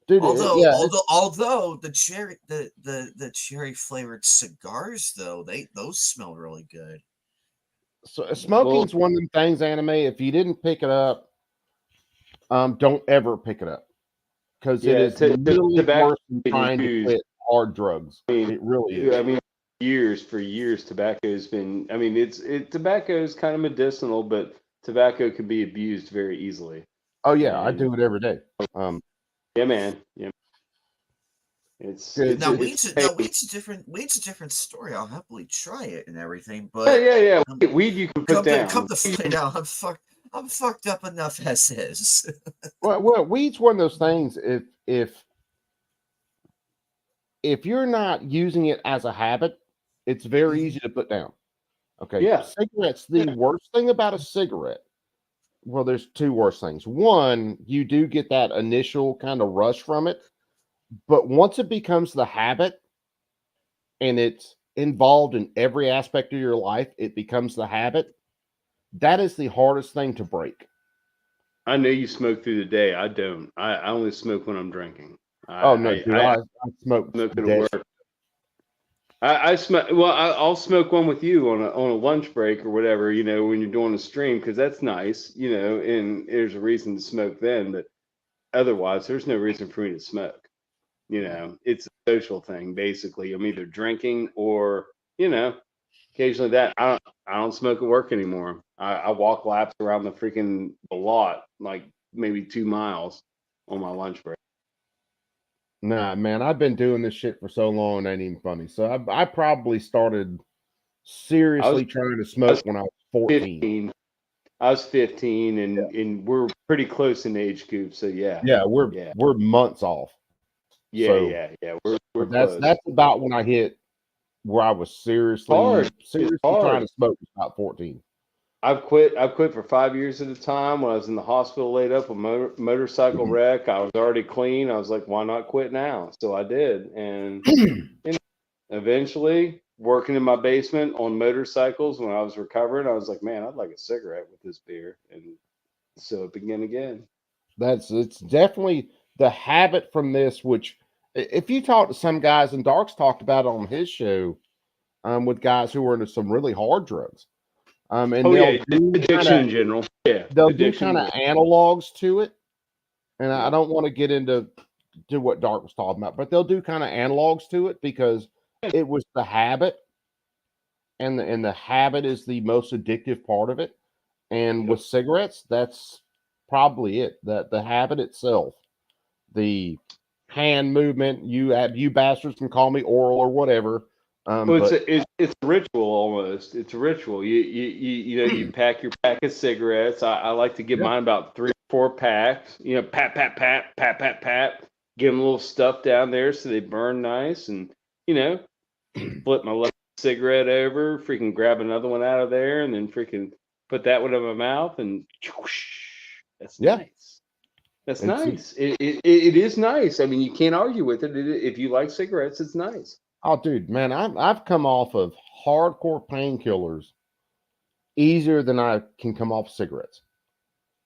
Dude, although the cherry flavored cigars though, those smell really good. So smoking's one of them things, Anime. If you didn't pick it up, don't ever pick it up, because it is literally worse than trying to quit hard drugs. It really is. I mean, for years, tobacco's been. I mean, tobacco is kind of medicinal, but tobacco can be abused very easily. Oh yeah, I do it every day. Yeah, man. Yeah. Weed's a different story. I'll happily try it and everything, but yeah. Weed you can put down. Come to find out, I'm fucked up enough as is. well, weed's one of those things. If you're not using it as a habit, it's very easy to put down. Okay. Yeah. Cigarettes. The worst thing about a cigarette. Well, there's two worst things. One, you do get that initial kind of rush from it, but once it becomes the habit and it's involved in every aspect of your life, it becomes the habit. That is the hardest thing to break. I know you smoke through the day. I don't. I only smoke when I'm drinking. I smoke at work. I smoke. Well, I'll smoke one with you on a lunch break or whatever. You know, when you're doing a stream, because that's nice. You know, and there's a reason to smoke then. But otherwise, there's no reason for me to smoke. You know, it's a social thing basically. I'm either drinking or occasionally that. I don't smoke at work anymore. I walk laps around the freaking lot, like maybe 2 miles on my lunch break. Nah, man, I've been doing this shit for so long, it ain't even funny. So I probably started seriously trying to smoke when I was 14. 15. I was 15, and we're pretty close in age group. So yeah. Yeah, we're months off. Yeah, so We're that's close. that's about when I hit where I was seriously hard. trying to smoke. About 14. I've quit for 5 years at a time. When I was in the hospital laid up, a motorcycle wreck, I was already clean. I was like, why not quit now? So I did. And eventually working in my basement on motorcycles when I was recovering, I was like, man, I'd like a cigarette with this beer. And so it began again. It's definitely the habit from this, which if you talk to some guys, and Dark's talked about it on his show, with guys who are into some really hard drugs. And addiction in general. Yeah, they'll do kind of analogs to it, and I don't want to get into what Dark was talking about, but they'll do kind of analogs to it because it was the habit, and the habit is the most addictive part of it. And with cigarettes, that's probably it. That the habit itself, the hand movement. You bastards can call me oral or whatever. Well, it's a ritual almost. It's a ritual. You pack your pack of cigarettes. I like to give mine about 3 or 4 packs. Pat. Get them a little stuff down there so they burn nice, and flip my left cigarette over, freaking grab another one out of there, and then freaking put that one in my mouth, and that's Yeah. nice. That's It's- nice. It is nice. I mean, you can't argue with it. If you like cigarettes, it's nice. Oh, dude, man, I've come off of hardcore painkillers easier than I can come off cigarettes.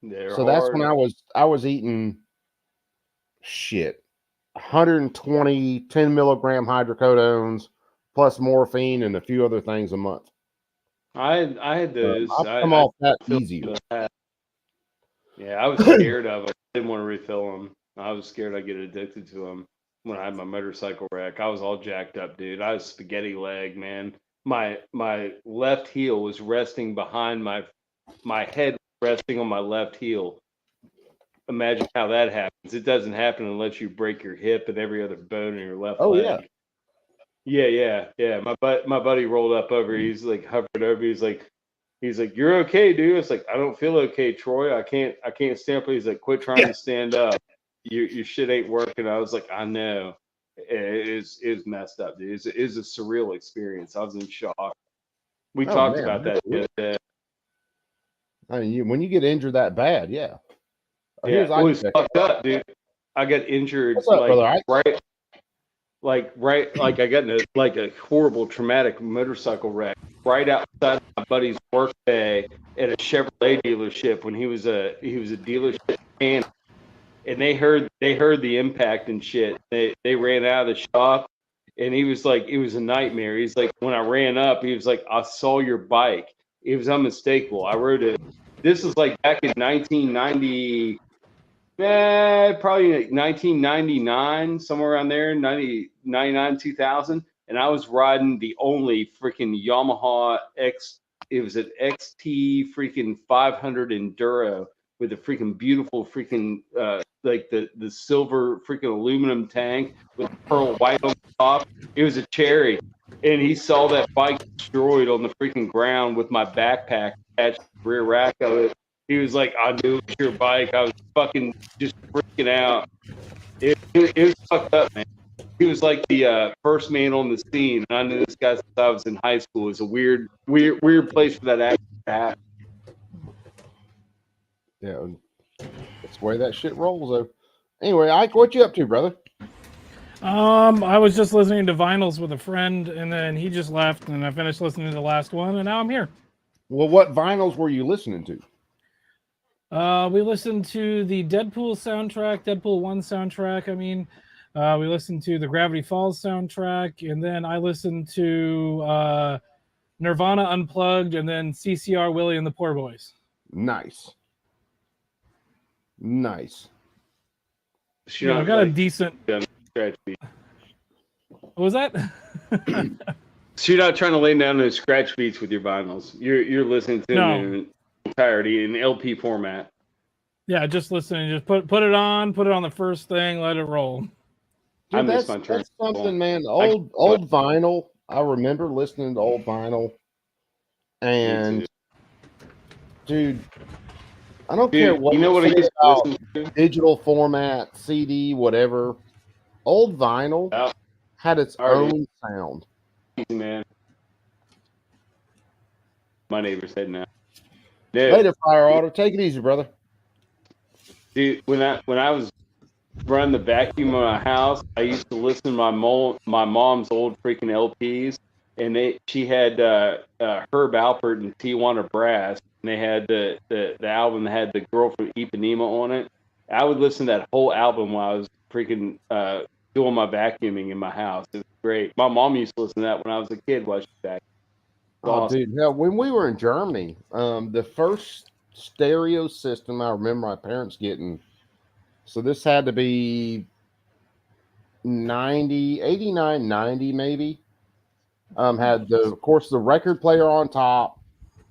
They're So that's when hard. I was eating shit 120 10 milligram hydrocodones plus morphine and a few other things a month. I had those. I've come off that feel easier. that. Yeah, I was scared of them. I didn't want to refill them. I was scared I'd get addicted to them. When I had my motorcycle wreck, I was all jacked up, dude. I was spaghetti leg, man. My left heel was resting behind my head, resting on my left heel. Imagine how that happens. It doesn't happen unless you break your hip and every other bone in your left Oh, leg. Yeah. My buddy rolled up over. He's like hovered over. He's like, "You're okay, dude." It's like, "I don't feel okay, Troy. I can't stand up." He's like, "Quit trying to stand up. Your shit ain't working." I was like, "I know." It's messed up, dude. It's a surreal experience. I was in shock. We Oh, talked man, about that the other day. I mean, when you get injured that bad, yeah. Yeah, Here's it was I check. fucked up, dude. I got injured What's up, brother? like I got in a horrible traumatic motorcycle wreck right outside my buddy's work day at a Chevrolet dealership when he was a dealership and they heard the impact and shit. They ran out of the shop and he was like, it was a nightmare. He's like, when I ran up, he was like, "I saw your bike." It was unmistakable. I rode it. This was like back in 1990. Probably like 1999, somewhere around there, 99, 2000. And I was riding the only freaking Yamaha it was an XT freaking 500 Enduro with a freaking beautiful freaking, like the silver freaking aluminum tank with pearl white on top. It was a cherry. And he saw that bike destroyed on the freaking ground with my backpack attached to the rear rack of it. He was like, "I knew it was your bike." I was fucking just freaking out. It was fucked up, man. He was like the first man on the scene. And I knew this guy since I was in high school. It's a weird place for that action to happen. Yeah, that's the way that shit rolls, though. Anyway, Ike, what you up to, brother? I was just listening to vinyls with a friend, and then he just left, and I finished listening to the last one, and now I'm here. Well, what vinyls were you listening to? We listened to the Deadpool soundtrack, Deadpool 1 soundtrack. We listened to the Gravity Falls soundtrack, and then I listened to Nirvana Unplugged, and then CCR Willie and the Poor Boys. Nice. Yeah, I've got a decent. Scratch beat. What was that? So you're not trying to lay down those scratch beats with your vinyls. You're listening to them in entirety in LP format. Yeah, just listening. Just put it on the first thing, let it roll. Dude, that's something, man. Old vinyl. I remember listening to old vinyl, and dude, I don't care what you know what I used to listen to? Digital format, CD, whatever. Old vinyl had its own sound. Easy, man. My neighbor's heading out. Dude, Later, Fire Auto. Take it easy, brother. Dude, when I was running the vacuum in my house, I used to listen to my mom's old freaking LPs, and she had Herb Alpert and Tijuana Brass, and they had the album that had the girl from Ipanema on it. I would listen to that whole album while I was freaking doing my vacuuming in my house. It was great. My mom used to listen to that when I was a kid while she vacuumed. Awesome. Dude, yeah, when we were in Germany, the first stereo system I remember my parents getting, so this had to be 89, 90 maybe, had of course the record player on top.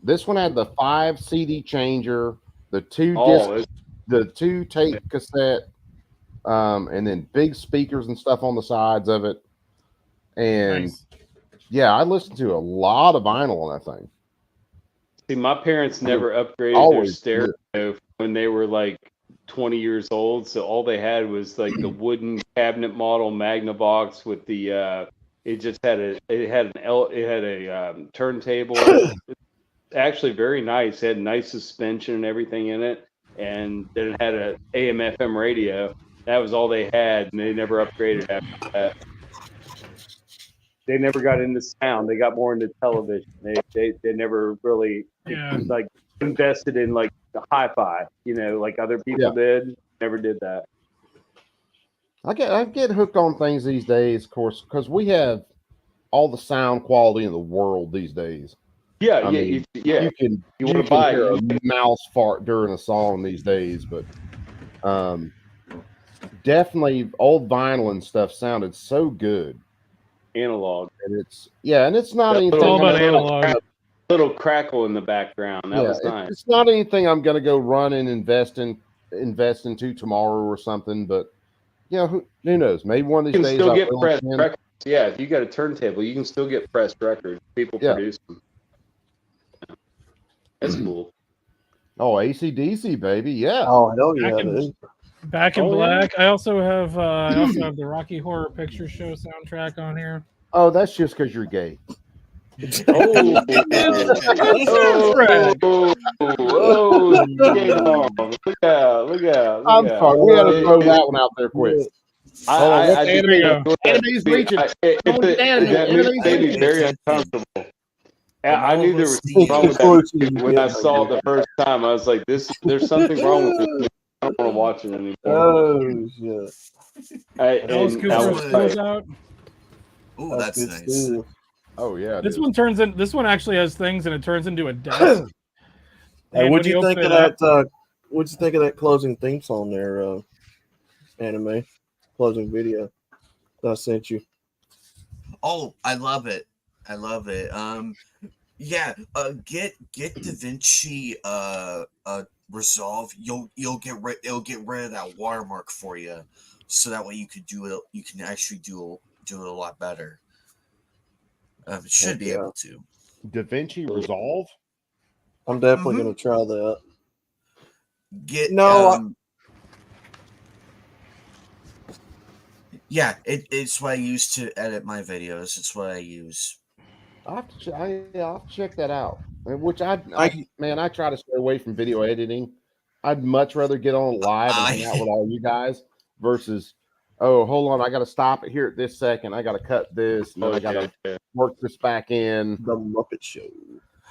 This one had the 5 CD changer, the 2 tape cassette, and then big speakers and stuff on the sides of it. And Nice. yeah, I listened to a lot of vinyl on that thing. See, my parents never upgraded Always their stereo when they were like 20 years old. So all they had was like the wooden cabinet model Magnavox with the It just had a turntable. Actually very nice. It had nice suspension and everything in it, and then it had a AM/FM radio. That was all they had, and they never upgraded after that. They never got into sound. They got more into television. They never really like invested in like the hi-fi, like other people did. Never did that. I get hooked on things these days, of course, because we have all the sound quality in the world these days. Yeah, I mean, you can wanna buy hear it, a mouse fart during a song these days, but definitely old vinyl and stuff sounded so good. Analog, and it's not That anything. little crackle in the background. That was nice. It's not anything I'm going to go run and invest into tomorrow or something, but who knows? Maybe one of You these can days still I'll get reel pressed in. records. Yeah, if you got a turntable, you can still get pressed records. People produce them. That's cool. Oh, AC/DC, baby, yeah. Oh, hell yeah, dude. Back in Black. I also have the Rocky Horror Picture Show soundtrack on here. Oh, that's just because you're gay. Oh, look out. I'm sorry. We had to throw that one out there quick. Anime's reaching. That made me very uncomfortable. I knew there was something wrong with that when I saw it the first time. I was like, there's something wrong with this. I don't want to watch it anymore. Oh, shit. Alice Cooper's Close Out. Oh, that's nice. Oh, yeah. This one actually has things, and it turns into a desk. Hey, what'd you think of that? What'd you think of that closing theme song there, Anime? Closing video that I sent you. Oh, I love it. Yeah, get DaVinci Resolve. It'll get rid of that watermark for you, so that way you could do it. You can actually do it a lot better. It should be able to. DaVinci Resolve. I'm definitely gonna try that. Yeah, it's what I use to edit my videos. It's what I use. I'll have to check that out. Which I try to stay away from video editing. I'd much rather get on live and hang out with all you guys versus, oh, hold on, I got to stop it here at this second. I got to cut this, and then I got to work this back in. The Muppet Show.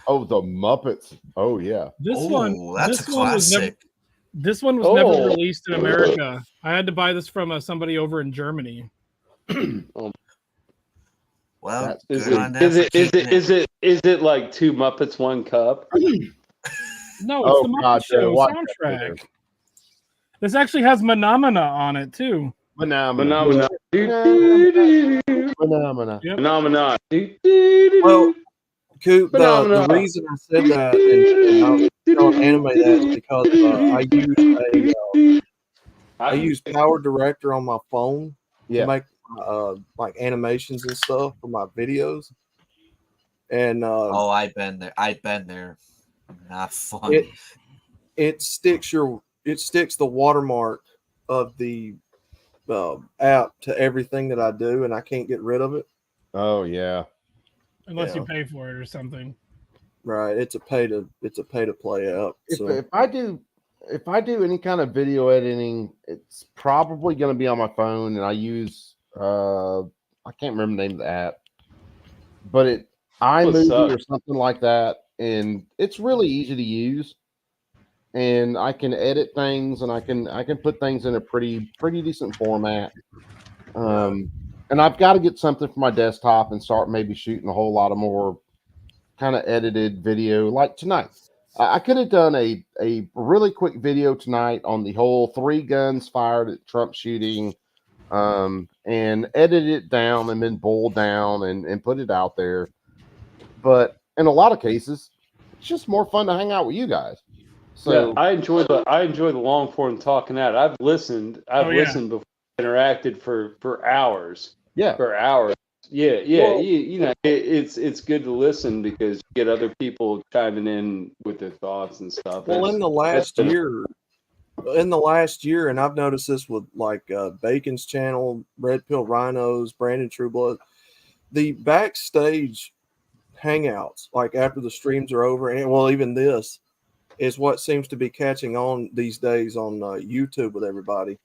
Oh, the Muppets. Oh, yeah. This one was Oh. never released in America. I had to buy this from somebody over in Germany. Well, is it like Two Muppets, One Cup? No, it's the Muppet Show soundtrack. This actually has Phenomena on it too. Phenomena. Phenomena. Well, Coop, the reason I said that and I was telling Anime that is because I use Power Director on my phone to make like animations and stuff for my videos. And I've been there. Not fun. It sticks the watermark of the app to everything that I do, and I can't get rid of it. Oh yeah. Unless you pay for it or something. Right. It's a pay to play app. If I do any kind of video editing, it's probably going to be on my phone, and I use I can't remember the name of the app, but iMovie or something like that, and it's really easy to use, and I can edit things, and I can put things in a pretty decent format. And I've got to get something for my desktop and start maybe shooting a whole lot of more kind of edited video like tonight. I could have done a really quick video tonight on the whole 3 guns fired at Trump shooting, and edit it down and then boil down and put it out there. But in a lot of cases, it's just more fun to hang out with you guys. So I enjoy the long form talking out. I've listened before, interacted for hours. Yeah. For hours. Yeah. Well, it's good to listen because you get other people chiming in with their thoughts and stuff. Well, in the last year, and I've noticed this with like Bacon's channel, Red Pill Rhinos, Brandon Trueblood, the backstage hangouts, like after the streams are over, and well, even this is what seems to be catching on these days on YouTube with everybody.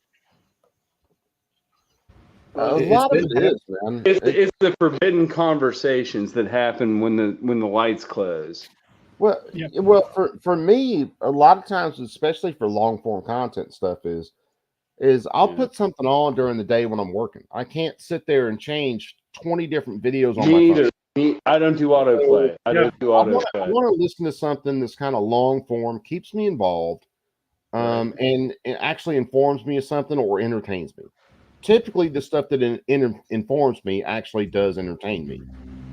A It's lot of been it is, man. It's the forbidden conversations that happen when the lights close. Well, well, for me, a lot of times, especially for long form content stuff, is I'll put something on during the day when I'm working. I can't sit there and change 20 different videos on Me my phone. either. I don't do autoplay. I don't do I autoplay. want to listen to something that's kind of long form, keeps me involved, and it actually informs me of something or entertains me. Typically, the stuff that informs me actually does entertain me.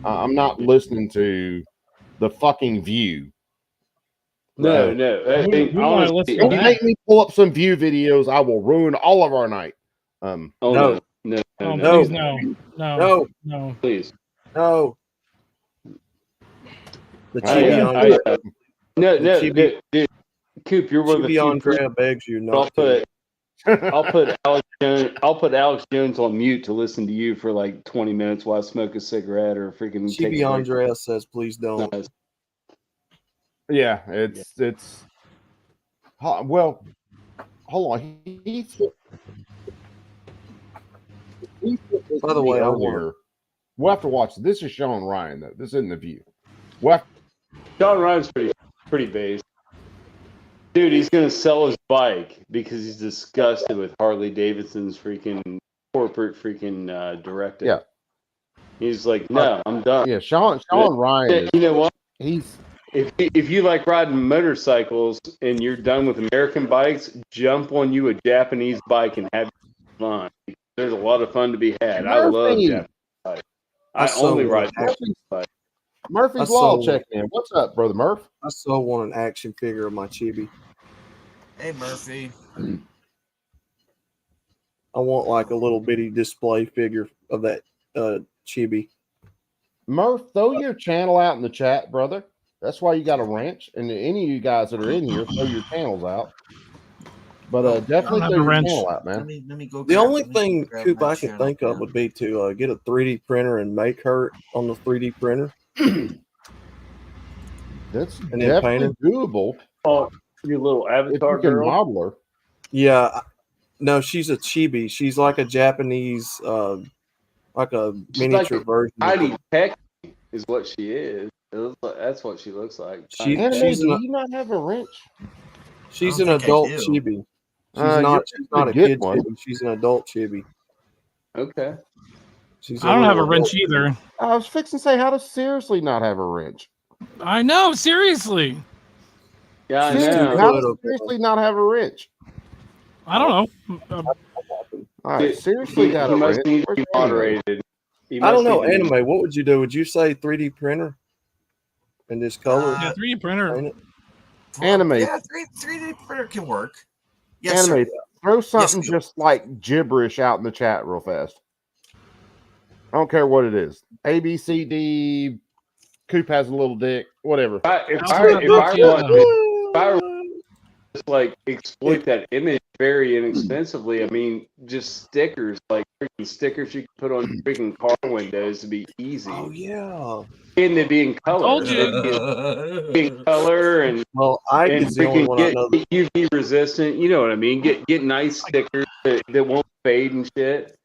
I'm not listening to the fucking View. No, no. I mean, honestly, Don't make me pull up some View videos. I will ruin all of our night. no, Oh, please, no. Please. No. The No, dude. Coop, you're one of the few Andrea begs you not to. I'll put Alex Jones on mute to listen to you for like 20 minutes while I smoke a cigarette or freaking take a Chibi break. Andrea says, "Please don't." Yeah, it's. Well, hold on. By the way, I earlier, we'll have to watch. This is Sean Ryan though. This isn't The View. Sean Ryan's pretty base. Dude, he's gonna sell his bike because he's disgusted with Harley Davidson's freaking corporate freaking directive. Yeah. He's like, no, I'm done. Yeah, Sean Ryan. You know what? He's if you like riding motorcycles and you're done with American bikes, jump on you a Japanese bike and have fun. There's a lot of fun to be had. I love Japanese bikes. I only ride Japanese bikes. Murphy's Law checking in. What's up, brother Murph? I so want an action figure of my Chibi. Hey, Murphy. I want like a little bitty display figure of that Chibi. Murph, throw your channel out in the chat, brother. That's why you got a ranch. And any of you guys that are in here, throw your channels out. But definitely throw your channel out, man. Let me go. The only thing, grab Coop, my I could channel think of would be to get a 3D printer and make her on the 3D printer. That's and then paint definitely her. doable. Oh, your little avatar if you can girl. model her. Yeah, no, she's a Chibi. She's like a Japanese, like a She's miniature like version. Heidi Peck is what she is. That's what she looks like. She- Anime, she's do not- you not have a wrench? She's I an don't think I adult do. Chibi. She's you're not a gonna get kid one. Chibi. She's an adult Chibi. Okay. She's I don't have a little wrench adult. either. I was fixing to say, how does seriously not have a wrench? I know, seriously. Yeah, I Seriously, know. how does seriously not have a wrench? I don't know. All right, seriously He got a must wrench. need to Where's be the anime? moderated. He I don't must know, need to be- anime. What would you do? Would you say 3D printer and just color? Yeah, 3D printer. paint it? Anime. Yeah, 3D printer can work. Yes, Anime. sir. Throw something Coop. just like gibberish out in the chat real fast. I don't care what it is. A, B, C, D. Coop has a little dick. Whatever. If I were just like exploit that image very inexpensively, I mean, just stickers, like freaking stickers you can put on your freaking car windows to be easy. Oh yeah. And they be in color. Told you. They'd be in color and Well, Ike and is the only freaking one I get know that UV resistant. You know what I mean? Get nice stickers that won't fade and shit.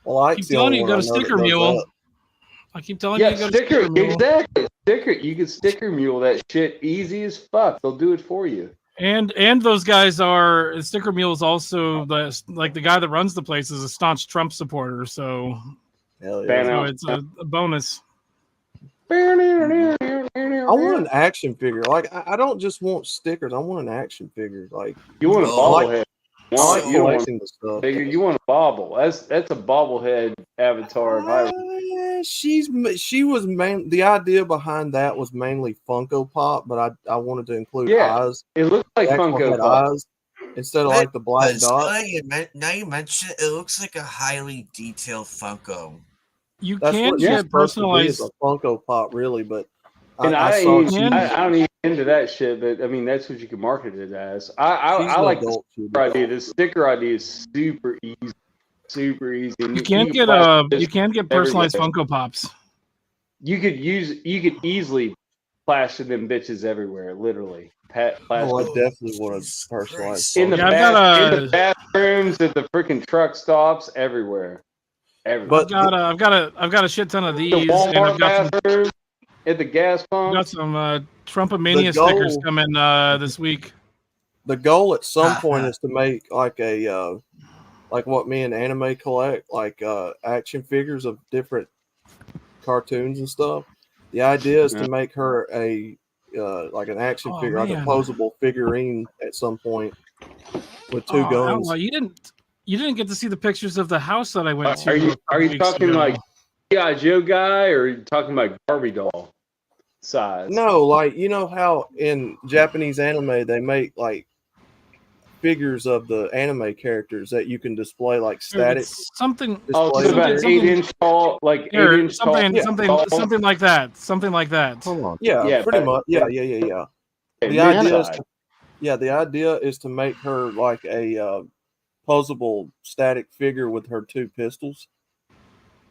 well, Ike's Keep the telling only you, one go I to know that Sticker does Mule. that. I keep telling you Yeah, to go to sticker, Sticker Mule. exactly. Sticker, you can sticker mule that shit easy as fuck. They'll do it for you. And those guys are Sticker Mule is also the guy that runs the place is a staunch Trump supporter, so Hell Fan yeah. out. it's a bonus. I want an action figure. Like I don't just want stickers. I want an action figure. Like You want a Oh, bobblehead. I like You don't want collecting the stuff. figure. You want a bobble. That's a bobblehead avatar. If I She was the idea behind that was mainly Funko Pop, but I wanted to include Yeah, eyes. it looks like The actual Funko had Pop. eyes instead of like the black Because dot. now you mention it, it looks like a highly detailed Funko. You That's can what it's get supposed to be, is personalized. a Funko Pop, really. But And I saw ain't, she- I don't even into that shit, but I mean that's what you can market it as. I she's an like the adult, she sticker idea. The sticker idea is super easy, super easy. And You can get buy this personalized everywhere. Funko Pops. You could easily plaster them bitches everywhere, literally. Oh, I definitely want to personalize in the Yeah, in the bathrooms, at the freaking truck stops, everywhere. I've got a shit ton of the these, and Walmart I've got some, bathroom, at the gas I've got pumps. some Trumpomania stickers coming this week. The goal at some point is to make like a like what me and Anime collect, like action figures of different cartoons and stuff. The idea is to make her a like an action figure, like a man. posable figurine at some point with two Oh, guns. Outlaw, you didn't get to see the pictures of the house that I went to. Are a you couple weeks talking ago. like G.I. Joe guy, or are you talking about Barbie doll size? No, like you know how in Japanese anime they make like figures of the anime characters that you can display like static. It's something. Oh, display so about material. 8-inch tall, like Here, 8-inch tall. something like that. Something like that. Hold on. Yeah, pretty much. Yeah. The idea is to make her like a posable static figure with her two pistols.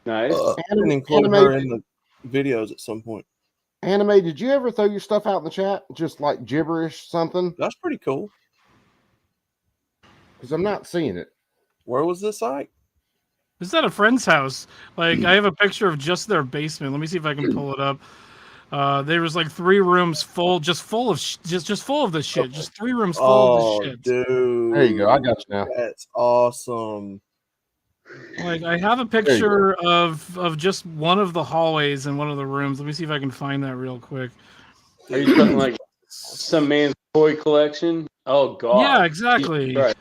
Nice. And include her in the videos at some point. Anime, did you ever throw your stuff out in the chat? Just like gibberish something? That's pretty cool. Because I'm not seeing it. Where was this at? Is that a friend's house? Like, I have a picture of just their basement. Let me see if I can pull it up. There was like 3 rooms full of just full of this shit. Just 3 rooms full of this shit. Dude. There you go. I got you now. That's awesome. Like, I have a picture of just one of the hallways in one of the rooms. Let me see if I can find that real quick. Are you talking like some man's toy collection? Oh god. Yeah, exactly. Right.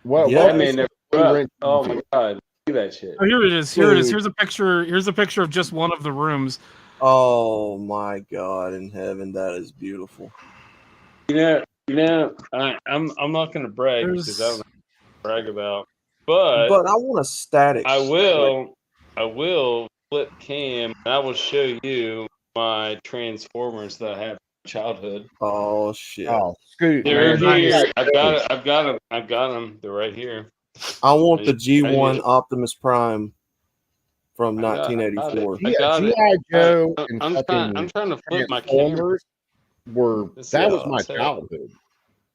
What? That man never grew up. Oh my god. Look at that shit. Oh, here it is. Here it is. Here's a picture. Here's a picture of just one of the rooms. Oh my god in heaven, that is beautiful. I'm not gonna brag because I don't know what to brag about. But I want a static. I will flip cam and I will show you my Transformers that I had from childhood. Oh shit. Oh, scoot. They're man. here. I've got them. They're right here. I want the Right G1 here. Optimus Prime from I got 1984. it. I got it. G.I. Joe I- and I'm trying to flip my camera. Transformers were Let's that see. was my Let's see. childhood.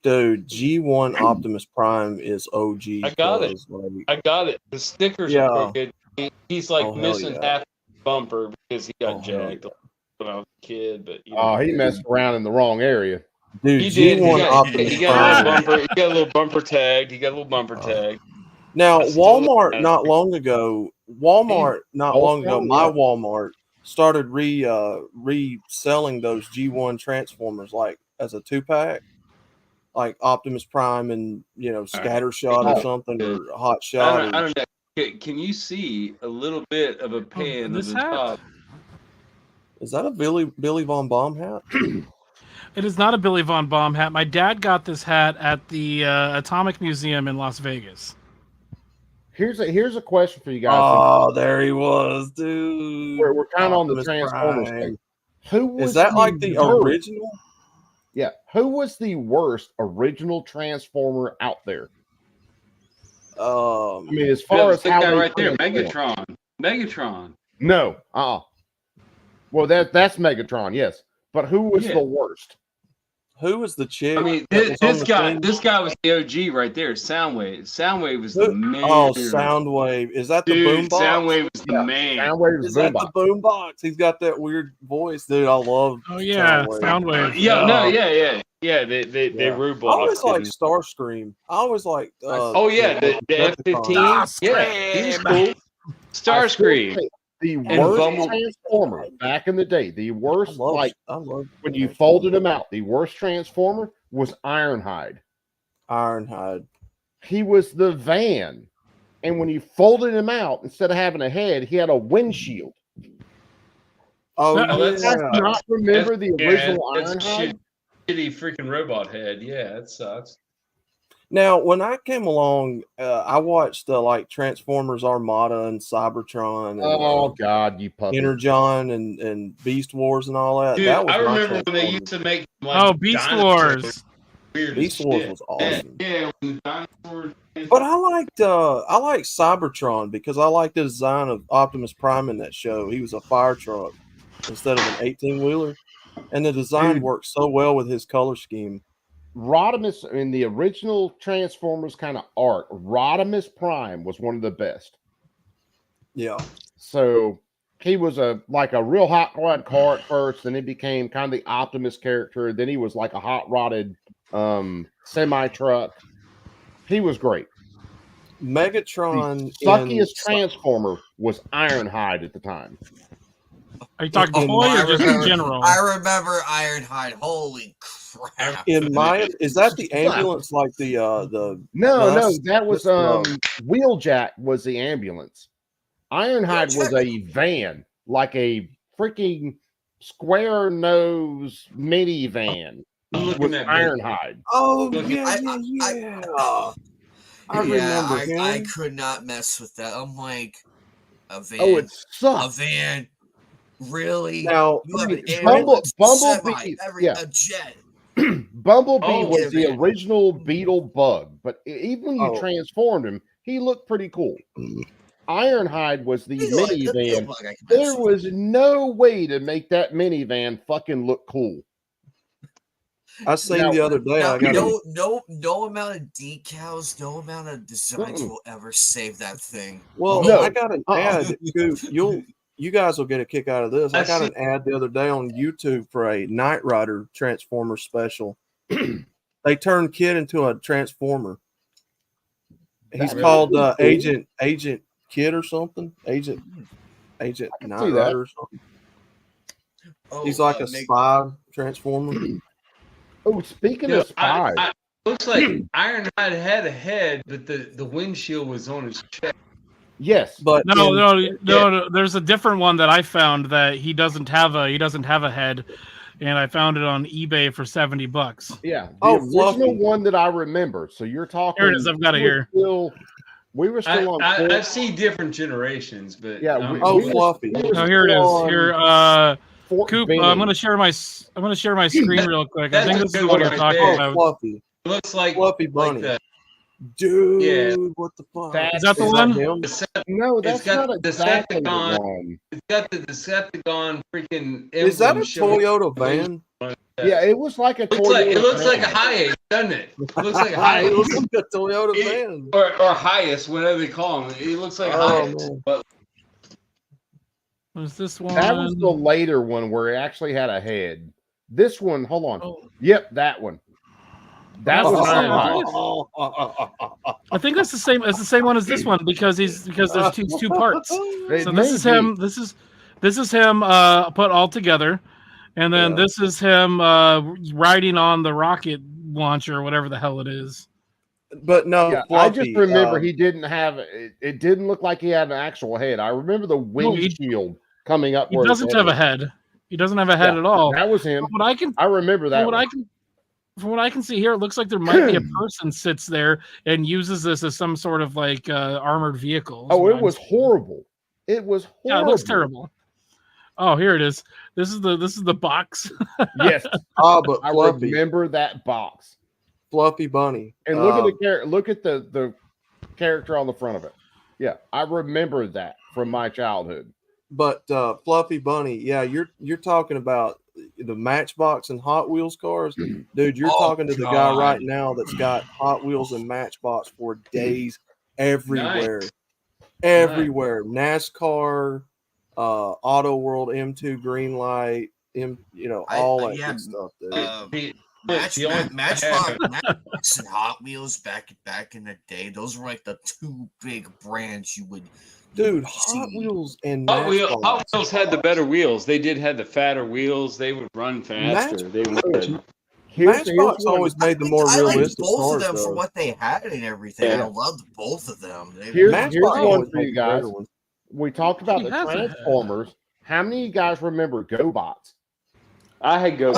Dude, G1 Optimus Prime is OG. I got it. cuz, like, I got it. The stickers Yeah. are pretty good. He's like Oh, hell missing yeah. half the bumper because he got Oh, hell jacked when I was a kid. But you know, Oh, he messed around in the wrong area. Dude, he did. G1 He Optimus got a little Prime. bumper. He got a little bumper tag. He got a little bumper tag. Now, I still Walmart have not long ago, my yeah. Walmart started reselling those G1 Transformers like as a 2-pack, like Optimus Prime and Scattershot or something or Hot Shot. I don't know. Can you see a little bit of a pan of this the hat? top? Is that a Billy Von Baum hat? It is not a Billy Von Baum hat. My dad got this hat at the Atomic Museum in Las Vegas. Here's a question for you guys. Oh, there he was, dude. We're kind of on the Optimus Transformers Prime. thing. Who was Is that like the worst- original? Yeah. Who was the worst original Transformer out there? I mean, as far as That how guy they right there, transform. Megatron. No. Well, that's Megatron, yes. But who was Yeah. the worst? Who was the chick? I mean, that was on this the guy, thing? this guy was the OG right there. Soundwave. Soundwave was the man. Oh, Soundwave. Is that the Dude, boombox? Soundwave was the man. Soundwave was Is that the boombox? He's got that weird voice, dude. I love. Oh yeah, Soundwave. Yeah. They rule I always boxed like him. Starscream. I always like. Oh yeah, the F-15. Yeah, he was cool. Starscream. The And worst Bumble- Transformer back in the day, the worst, I love when you folded him out, the worst Transformer was Ironhide. Ironhide. He was the van. And when you folded him out, instead of having a head, he had a windshield. Oh, You guys do not remember the original that's a Ironhide? shitty freaking robot head. Yeah, that sucks. Now, when I came along, I watched like Transformers Armada and Cybertron. And, Oh God, you puppy! Energon and Beast Wars and all that. Dude, that was I my remember when they Transformers. used to make like Beast dinosaurs. Wars. Weird as Beast Wars shit. was awesome. Yeah, when dinosaurs. But I liked Cybertron because I liked the design of Optimus Prime in that show. He was a fire truck. instead of an 18-wheeler, and the design Dude. works so well with his color scheme. Rodimus in the original Transformers kind of art, Rodimus Prime was one of the best. Yeah. So he was a real hot rod car at first, then he became kind of the Optimus character. Then he was like a hot rodded semi truck. He was great. Megatron, The suckiest Transformer was Ironhide at the time. Are you talking Oh, toy I or just in remember- general? I remember Ironhide. Holy crap! Is that the ambulance like the No, bus? that was This, Wheeljack was the ambulance. Ironhide was a van, like a freaking square nose minivan with Ironhide. Oh Look, yeah, I remember him. I could not mess with that. I'm like, a van. Oh, it sucked. A van. Really? Now, you have an Bumblebee, a jet. Bumblebee Oh, was yeah, the man. original Beetle Bug, but even when you Oh. transformed him, he looked pretty cool. Ironhide was the Beetle- the Beetle minivan. Bug I can There mess with. was no way to make that minivan fucking look cool. I seen Now- the other day. Now, I got no amount of decals, no amount of designs will ever save that thing. Well, No. I got an ad. You guys will get a kick out of this. I got an ad the other day on YouTube for a Knight Rider Transformer special. They turned Kid into a Transformer. He's That called really cool. Agent Kid or something. Agent can see Knight that. Rider or something. Oh, He's like a spy Transformer. Oh, speaking Yeah, of spies, looks like Ironhide had a head, but the windshield was on his chest. yes, But No. There's a different one that I found that he doesn't have a head, and I found it on eBay for $70. yeah, the Oh, original Fluffy. one that I remember. So you're talking. Here it is, I've got it here. We were still on. I've seen different generations, but Yeah, I mean, Oh, we were- Fluffy. we were No, here it is. still Here, on Fort Coop. Benning. I'm gonna share my screen real quick. I That's think a this is good what one you're right talking there. about. Fluffy. it looks like Fluffy Bunny. the Dude, Yeah. what the fuck? That's- Is that the Is one? him? No, it's that's got not the exactly the Decepticon. one. It's got the Decepticon freaking. Is that a emblem showing- Toyota van? Yeah, it was like a It looks like Toyota a van. Hiace, doesn't it? It looks like a It looks Hiace. like a Toyota It- van. or Hiace, whatever they call them. It looks like a Oh, Hiace. man. But Was this one? That was the later one where it actually had a head. This one, hold on. Oh. Yep, that one. That That's was the same. Ironhide. I think that's the same. It's the same one as this one because there's two parts. It So may this is be. him. This is him put all together, and then Yeah. this is him riding on the rocket launcher, whatever the hell it is. But no, Yeah, I Fluffy, just remember he didn't have it. It didn't look like he had an actual head. I remember the he- windshield coming up. He where his doesn't have a was. head. He doesn't have a head Yeah, at all. That was him. From what I can, I remember that. from what one. from what I can see here, it looks like there might be a person sits there and uses this as some sort of like armored vehicle. Oh, it was horrible. It was horrible. Yeah, it looks terrible. Oh, here it is. This is the box. Yes. Oh, but I Fluffy, remember that box. Fluffy Bunny. And look at the look at the character on the front of it. Yeah, I remember that from my childhood. But Fluffy Bunny, yeah, you're talking about the Matchbox and Hot Wheels cars, dude. You're Oh, talking to the guy God. right now that's got Hot Wheels and Matchbox for days, everywhere, everywhere. NASCAR, Auto World, M2 Green Light, all that yeah, good stuff, dude. Matchbox and Hot Wheels back in the day. Those were like the two big brands you would. Dude, Hot Wheels and Hot Matchbox. Wheels had the better wheels. They did have the fatter wheels. They would run faster. They would. Matchbox always made the more I liked realistic both cars, of them for though. what they had and everything. Yeah. I loved both of them. Here's Matchbox one always for made you the better guys. ones. We talked about He the has a head. Transformers. How many of you guys remember GoBots? I had God.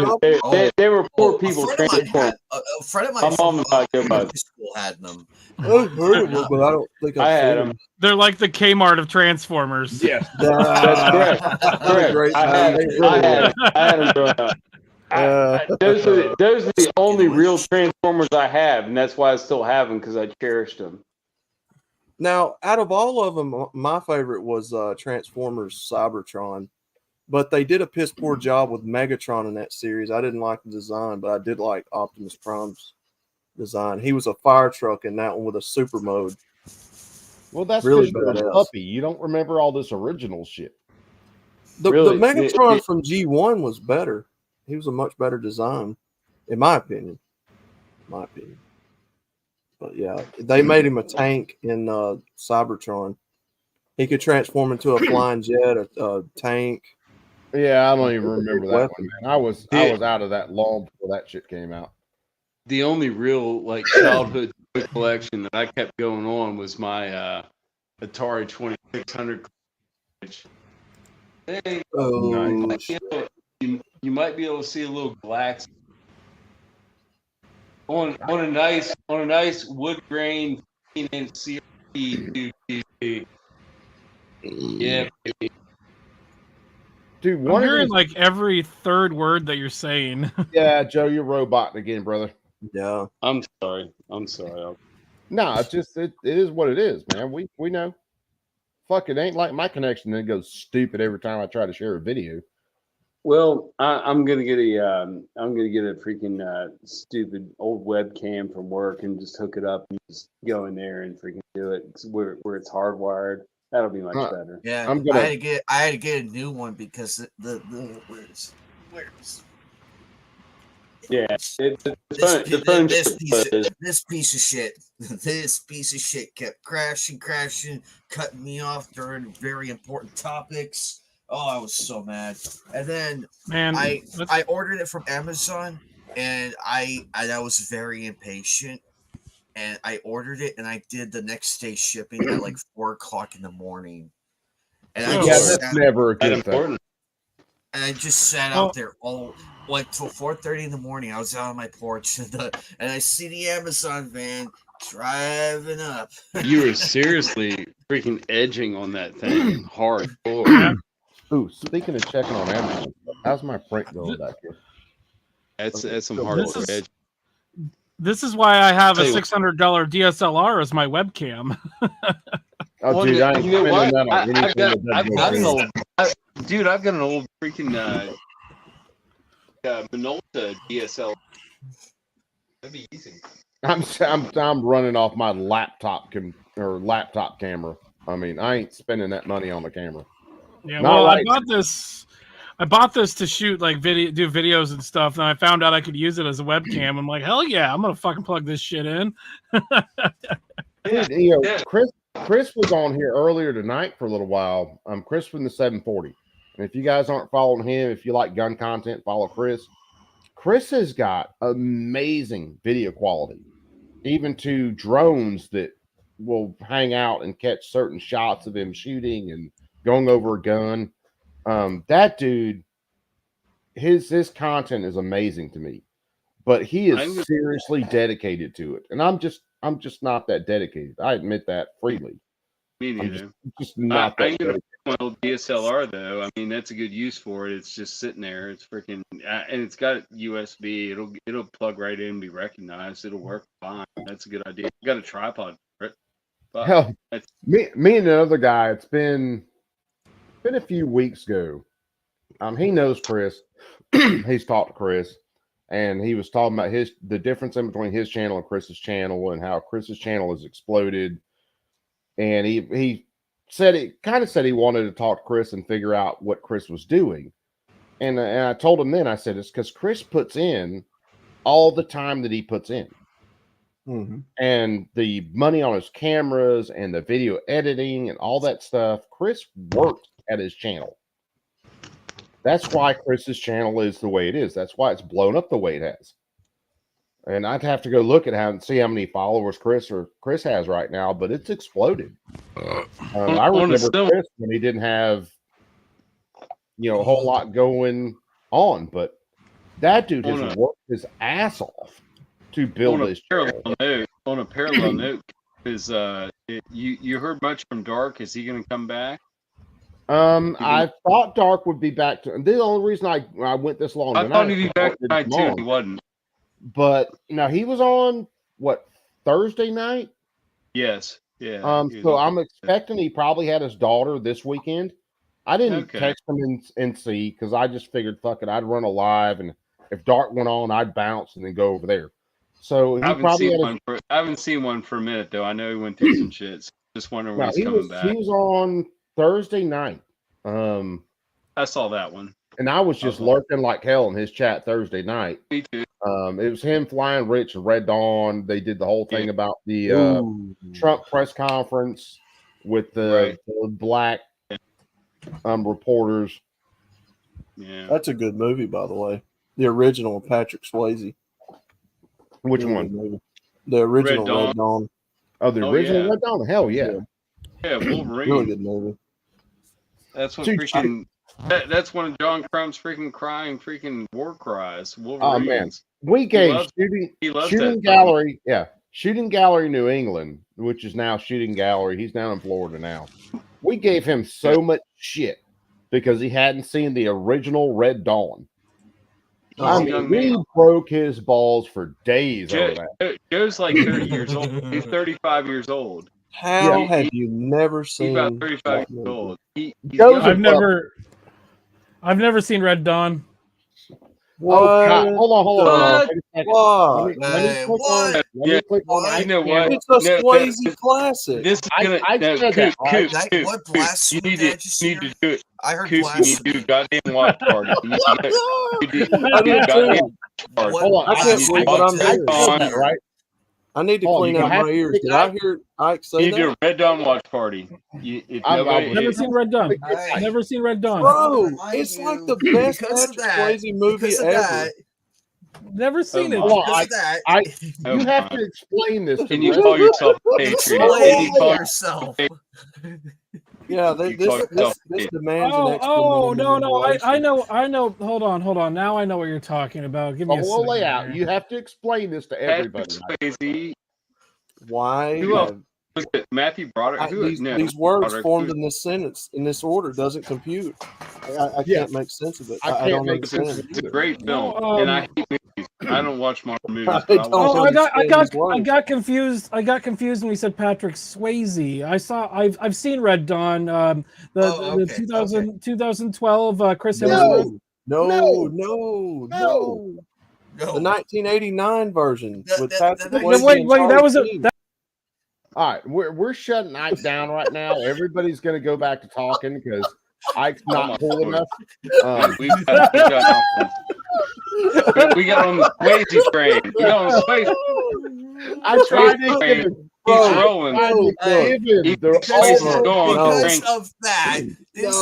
GoBots. They were poor people A friend of mine transformed. a friend of My mine mom from got high GoBots. school had them. I've heard of them, but I don't think I I've had seen them. They're like the Kmart of Transformers. Yes. That's correct. Correct. Great I had them growing up. Those are the only real Transformers I have, and that's why I still have them because I cherished them. Now, out of all of them, my favorite was Transformers Cybertron but they did a piss poor job with Megatron in that series. I didn't like the design, but I did like Optimus Prime's design. He was a fire truck in that one with a super mode. Well, that's really because you're a badass. puppy. You don't remember all this original shit. The Really, Megatron from G1 was better. He was a much better design, in my opinion. But yeah, they made him a tank in Cybertron. He could transform into a flying jet, a tank. Yeah, I don't even remember that weapon. one, man. I was out of that long before that shit came out. The only real like childhood toy collection that I kept going on was my Atari 2600. Hey, you might be able to see a little Galaxy on a nice wood grain 15-inch CRT 2 Yeah, baby. Dude, I'm hearing like every third word that you're saying. Yeah, Joe, you're roboting again, brother. Yeah. I'm sorry. No, it's just it is what it is, man. We know. Fuck, it ain't like my connection that goes stupid every time I try to share a video. Well, I'm gonna get a freaking stupid old webcam from work and just hook it up and just go in there and freaking do it. It's where it's hardwired. That'll be much better. Yeah, I had to get a new one because the where's yeah, this piece of shit. This piece of shit kept crashing, cutting me off during very important topics. Oh, I was so mad. And then I ordered it from Amazon, and I was very impatient. And I ordered it, and I did the next day shipping at like 4:00 in the morning. And I that's never a good thing. And I just sat out there all like till 4:30 in the morning. I was out on my porch, and I see the Amazon van driving up. You were seriously freaking edging on that thing hardcore. Ooh, speaking of checking on Amazon, how's my print going back here? That's some hardcore edge. This is why I have a Tell you $600 DSLR as my webcam. Oh, dude, I ain't you know spending what? that on anything I've that doesn't got go an through. old, I've got an old freaking Minolta DSL. That'd be easy. I'm running off my laptop camera. I mean, I ain't spending that money on the camera. Yeah, Not well, right. I bought this to shoot like do videos and stuff, and I found out I could use it as a webcam. I'm like, hell yeah, I'm gonna fucking plug this shit in. Dude, Chris was on here earlier tonight for a little while. Chris from the 740. And if you guys aren't following him, if you like gun content, follow Chris. Chris has got amazing video quality, even to drones that will hang out and catch certain shots of him shooting and going over a gun. That dude, his content is amazing to me, but he is seriously dedicated to it, and I'm just not that dedicated. I admit that freely. Me I'm neither. just not that I'm gonna dedicated. my old DSLR though. I mean, that's a good use for it. It's just sitting there. It's freaking, and it's got USB. It'll plug right in and be recognized. It'll work fine. That's a good idea. I got a tripod for it. But Hell, me and the other guy. It's been a few weeks ago. He knows Chris. He's talked to Chris, and he was talking about the difference in between his channel and Chris's channel, and how Chris's channel has exploded. And he said he wanted to talk to Chris and figure out what Chris was doing. And I told him then, I said, it's because Chris puts in all the time that he puts in. Mm-hmm. And the money on his cameras and the video editing and all that stuff. Chris works at his channel. That's why Chris's channel is the way it is. That's why it's blown up the way it has. And I'd have to go look at and see how many followers Chris has right now, but it's exploded. I remember Chris when he didn't have, a whole lot going on, but that dude has worked his ass off to build this channel. On a parallel note, is you heard much from Dark? Is he going to come back? I thought Dark would be back to. The only reason I went this long, I thought he'd be back tonight too. He wasn't. But no, he was on Thursday night. Yes. Yeah. So I'm expecting he probably had his daughter this weekend, I didn't Okay. text him and see because I just figured, fuck it, I'd run a live, and if dark went on, I'd bounce and then go over there. So he I haven't probably seen had a, one for I haven't seen one for a minute though. I know he went through some shit. So just wondering when no, he's he coming was back. on Thursday night. I saw that one. And I was just lurking like hell in his chat Thursday night. Me too. It was him, Flying Rich, and Red Dawn. They did the whole thing about the Ooh. Trump press conference with the black reporters. Yeah. That's a good movie, by the way. The original with Patrick Swayze. Which Really one? good movie. The original Dawn. Red Dawn. Oh, the Oh, original yeah. Red Dawn? Hell yeah. Yeah, Wolverine. Really good movie. That's what Dude, freaking. That's one of John Crumb's freaking crying freaking war cries. Oh, Wolverine. man. We gave he loves Shooting that Gallery, Shooting Gallery New England, which is now Shooting Gallery. He's down in Florida now. We gave him so much shit because he hadn't seen the original Red Dawn. I mean, we broke his balls for days over that. Joe's like 30 years old. He's 35 years old. How have you never He's seen about 35 that years movie? old. He's I've never seen Red Dawn. What? Oh, God. Hold on. What? Wait a second. What? Let me click on. Let me Yeah, click on. you know what? It's a Swayze classic. This is gonna. I no, said that, right? Coops, you need to do it. I heard Coops, you need to do a goddamn watch party. You need to do I a did goddamn too. watch party. Hold on. I can't believe what I'm Red hearing. Dawn. Right? I need to Oh, clean you out have my to ears. pick Did that? I hear Ike You say need to do that? a Red Dawn watch party. If I've nobody, Never seen Red Dawn. Hey. Never seen Red Dawn. Bro, it's like the best Because of Patrick that, Swayze movie because of ever. that, Never seen it. Hold on. because of that, You have to explain this to Can the you rest call of yourself a patriot? Can you explain call yourself. Yeah, You call yourself this a demands an Oh no! I explanation. know. Hold on. Now I know what you're talking about. Give me the a whole second layout. here. You have to explain this to Patrick everybody. Swayze? Why Who else? have Was it Matthew Broderick? Who? these No, these words Broderick. formed Who- in this sentence in this order doesn't compute? I Yeah. can't make sense of it. I I can't don't make sense understand. of it It's a either. great film, No, and I hate movies. I don't watch modern movies, I but I don't watch. Oh, I understand. got confused. I got confused when we said Patrick Swayze. I've seen Red Dawn. The 2012 Chris Hemsworth. No. The 1989 version with Patrick Swayze Wait, and that Charlie was a. Sheen. All right, we're shutting Ike down right now. Everybody's going to go back to talking because Ike's not cool enough. We got on the Swayze train. We got on the Swayze. I tried to train. give him. He's Bro, rolling. I tried to give him the Because ultimate- of that, this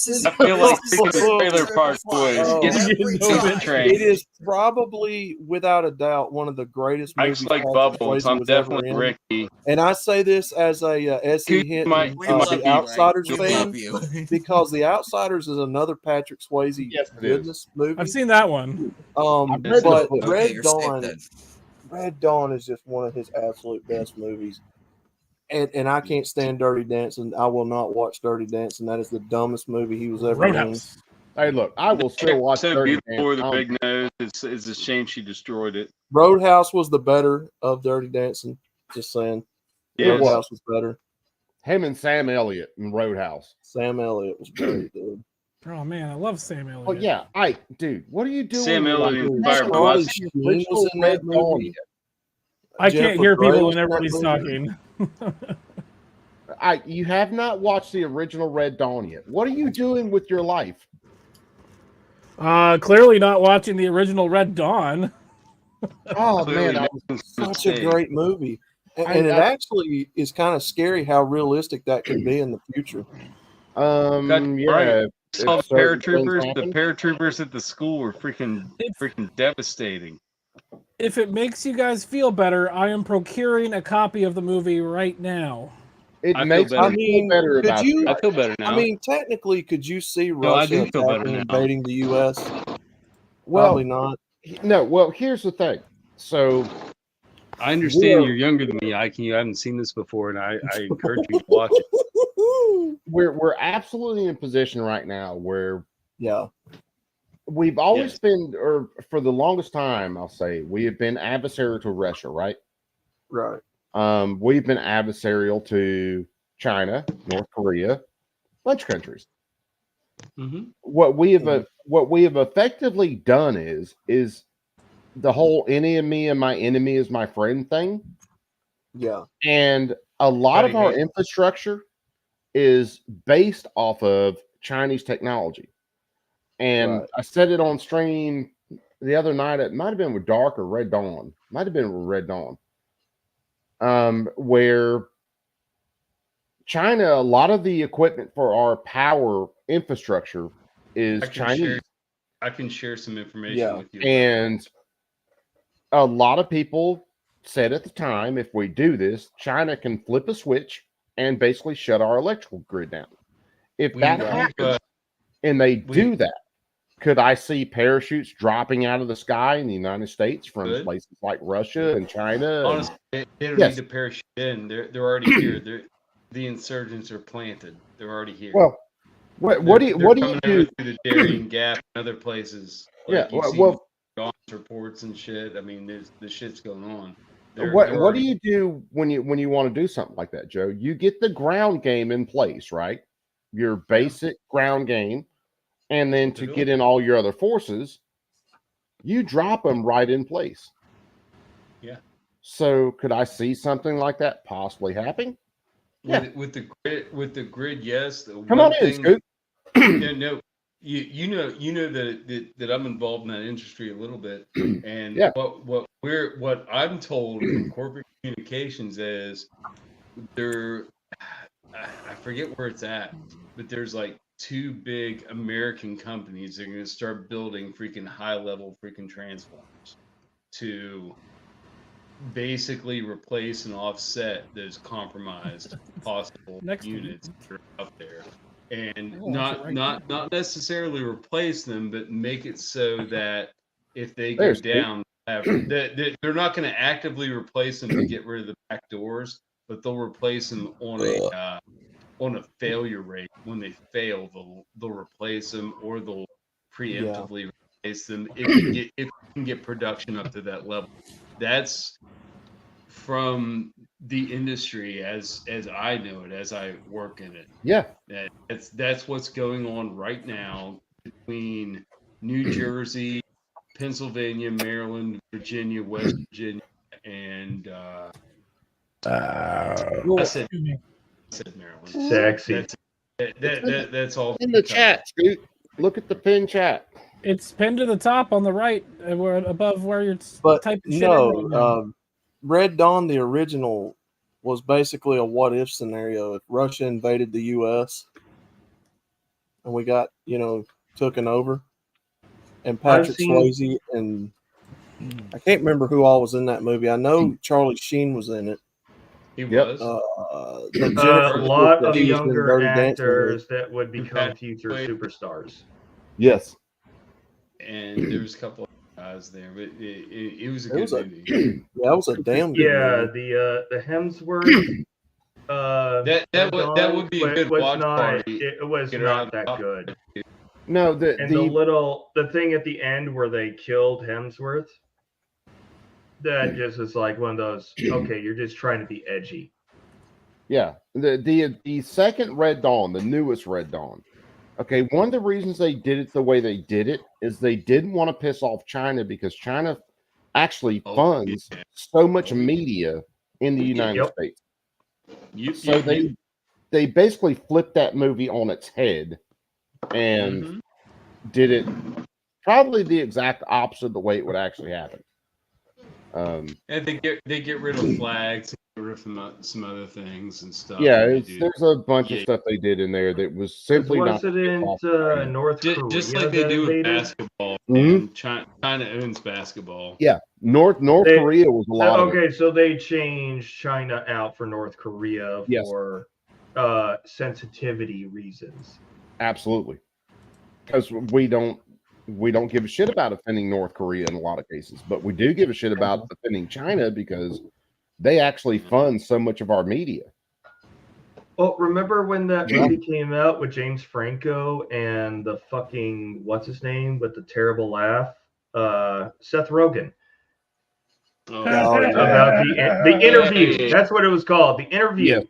is. I feel like this is picking the trailer triple park fly. boys. Get Every on the time. train. It is probably, without a doubt, one of the greatest movies. Ike's like Patrick Bubbles. Swayze I'm was ever definitely in. Ricky. And I say this as a SE Coop Hinton, might- We love the you, Outsiders Frank. We fan, love you. because the Outsiders is another Patrick Swayze Yes, it is. goodness movie. I've seen that one. I've read the But book. Okay, Red you're safe Dawn, then. Red Dawn is just one of his absolute best movies. And I can't stand Dirty Dancing. I will not watch Dirty Dancing. That is the dumbest movie he was ever in. Roadhouse. Hey, look, I will still watch So Dirty beautiful with the Dancing. big nose. It's a shame she destroyed it. Roadhouse was the better of Dirty Dancing. Just saying. Yes. Roadhouse was better. Him and Sam Elliott in Roadhouse. Sam Elliott was great, dude. Oh man, I love Sam Elliott. Well, yeah, Ike, dude, what are you doing? Sam Elliott Like, inspired that's my not life. the Sheen original was in that Red Dawn movie. yet. I can't Jennifer hear Grey people was when in that everybody's movie. talking. Ike, you have not watched the original Red Dawn yet. What are you doing with your life? Clearly not watching the original Red Dawn. Oh Clearly man, Such a great movie. And it actually is kind of scary how realistic that could be in the future. yeah. Right. Saw the if certain things paratroopers. The happen. paratroopers at the school were freaking devastating. If it makes you guys feel better, I am procuring a copy of the movie right now. It I feel makes better. me feel better could about you? it. I feel better now. I mean, technically, could you see No, I Russia do feel better attacking now. and invading the U.S.? Well, Probably not. No, well, here's the thing. So I understand we're- you're younger than me, Ike. You haven't seen this before, and I encourage you to watch it. we're absolutely in a position right now where Yeah. we've always Yes. been, or for the longest time, I'll say, we have been adversarial to Russia, right? Right. We've been adversarial to China, North Korea, a bunch of countries. what we have effectively done is the whole enemy and my enemy is my friend thing. Yeah. And a lot of our infrastructure is based off of Chinese technology. And Right. I said it on stream the other night. It might have been with Dark or Red Dawn. Might have been with Red Dawn. Where China, a lot of the equipment for our power infrastructure is Chinese. I can share some information with you. And a lot of people said at the time, if we do this, China can flip a switch and basically shut our electrical grid down. If that happens and they do that, could I see parachutes dropping out of the sky in the United States from places like Russia and China? Honestly, they don't need to parachute in. They're already here. The insurgents are planted. They're already here. Well, what do you do through the Darien Gap and other places? Like Dawn's reports and shit. I mean, the shit's going on. What do you do when you want to do something like that, Joe? You get the ground game in place, right? Your basic ground game, and then to get in all your other forces, you drop them right in place. Yeah. So could I see something like that possibly happening? With the grid, yes. Come on in, Scoop. No, you know that I'm involved in that industry a little bit, and what I'm told from corporate communications is I forget where it's at, but there's like 2 big American companies that are going to start building freaking high-level freaking transformers to basically replace and offset those compromised possible units that are out there, and not necessarily replace them, but make it so that if they go down, they're not going to actively replace them to get rid of the back doors, but they'll replace them on a failure rate. When they fail, they'll replace them, or they'll preemptively replace them if you can get production up to that level. That's from the industry as I know it, as I work in it. Yeah. That's what's going on right now between New Jersey, Pennsylvania, Maryland, Virginia, West Virginia, and I said Maryland. Sexy. That's all in the chat, Scoot. Look at the pin chat. It's pinned to the top on the right, where above where you're typing shit in right now. Red Dawn, the original, was basically a what if scenario. If Russia invaded the U.S. and we got, taken over, and Patrick Swayze and I can't remember who all was in that movie. I know Charlie Sheen was in it. He was. A lot of younger actors that would become future superstars. Yes. And there was a couple of guys there, but it was a good movie. Yeah, it was a damn good movie. The Hemsworth. That would be a good watch party. It was not that good. No, the thing at the end where they killed Hemsworth, that just is like one of those. Okay, you're just trying to be edgy. Yeah, the second Red Dawn, the newest Red Dawn. Okay, one of the reasons they did it the way they did it is they didn't want to piss off China, because China actually funds so much media in the United States. So they basically flipped that movie on its head and did it probably the exact opposite of the way it would actually happen. And they get rid of flags, get rid of some other things and stuff. Yeah, there's a bunch of stuff they did in there that was simply not. North Korea, just like they do with basketball. And China owns basketball. Yeah, North Korea was a lot. Okay, so they changed China out for North Korea for sensitivity reasons. Absolutely, because we don't give a shit about offending North Korea in a lot of cases, but we do give a shit about offending China because they actually fund so much of our media. Well, remember when that movie came out with James Franco and the fucking what's his name with the terrible laugh, Seth Rogen. About the interview. That's what it was called. The interview. Yeah.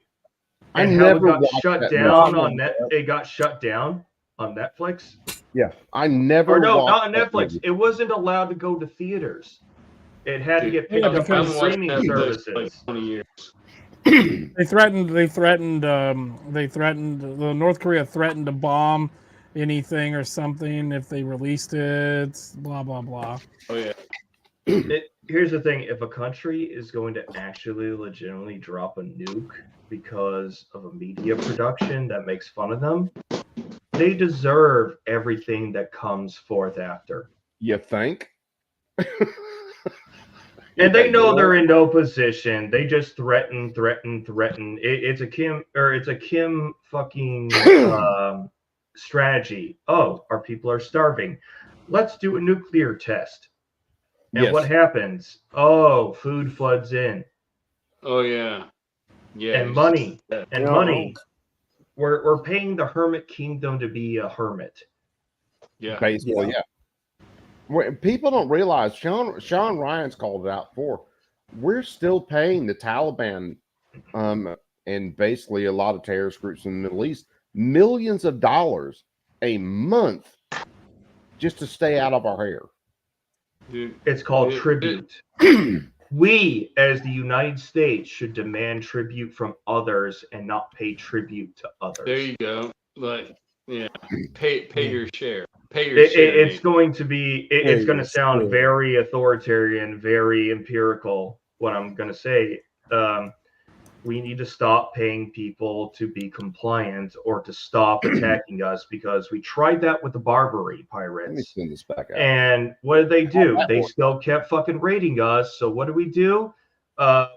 And how it got shut down on net. It got shut down. on Netflix. Yeah, I never. Or no, watched not on that Netflix. movie. It wasn't allowed to go to theaters. It had to get Yeah, picked up on because- streaming services. They threatened. The North Korea threatened to bomb anything or something if they released it. Blah blah blah. Oh yeah. Here's the thing: if a country is going to actually legitimately drop a nuke because of a media production that makes fun of them, they deserve everything that comes forth after. You think? And they know they're in no position. They just threaten. It's a Kim fucking strategy. Oh, our people are starving. Let's do a nuclear test. And Yes. what happens? Oh, food floods in. Oh yeah. Yeah. And money. Yeah. And money. We're paying the hermit kingdom to be a hermit. Yeah. Basically, yeah. People don't realize, Sean Ryan's called it out before. We're still paying the Taliban, and basically a lot of terrorist groups in the Middle East, millions of dollars a month just to stay out of our hair. Dude, It's called tribute. We, as the United States, should demand tribute from others and not pay tribute to others. There you go. Like, yeah, pay your share. Pay your share. It's going to be. It's going to your sound share. very authoritarian, very empirical. What I'm going to say. We need to stop paying people to be compliant or to stop attacking us, because we tried that with the Barbary pirates. Let me send this back out. And what did they do? that They work? still kept fucking raiding us. So what do?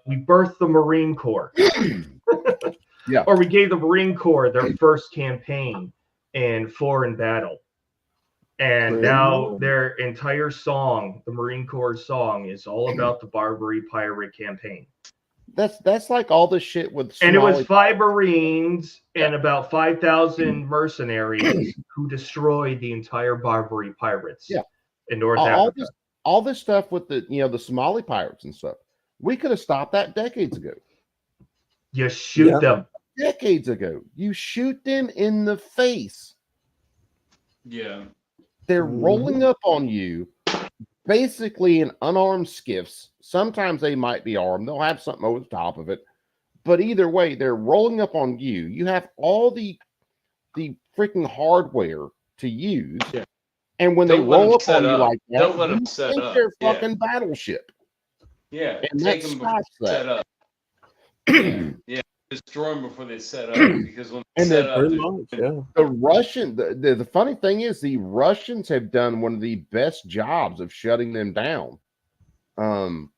We birthed the Marine Corps. Yeah. Or we gave the Marine Corps their first campaign in foreign battle. And now their entire song, the Marine Corps song, is all about the Barbary pirate campaign. That's like all this shit with And it was Somali- 5 Marines and about 5,000 mercenaries who destroyed the entire Barbary pirates in North Africa. all this stuff with the Somali pirates and stuff. We could have stopped that decades ago. You shoot them. Decades ago. You shoot them in the face. Yeah. They're rolling up on you, basically in unarmed skiffs. Sometimes they might be armed. They'll have something over the top of it. But either way, they're rolling up on you. You have all the freaking hardware to use. Yeah. And when Don't they let roll them up set on you up. like that, Don't let you them set think up. they're Yeah. fucking battleship. Yeah. And Take that them stops before they that. set up. Yeah. Yeah. Destroy them before they set up, because when they And set then up, the funny thing is, the Russians have done one of the best jobs of shutting them down. And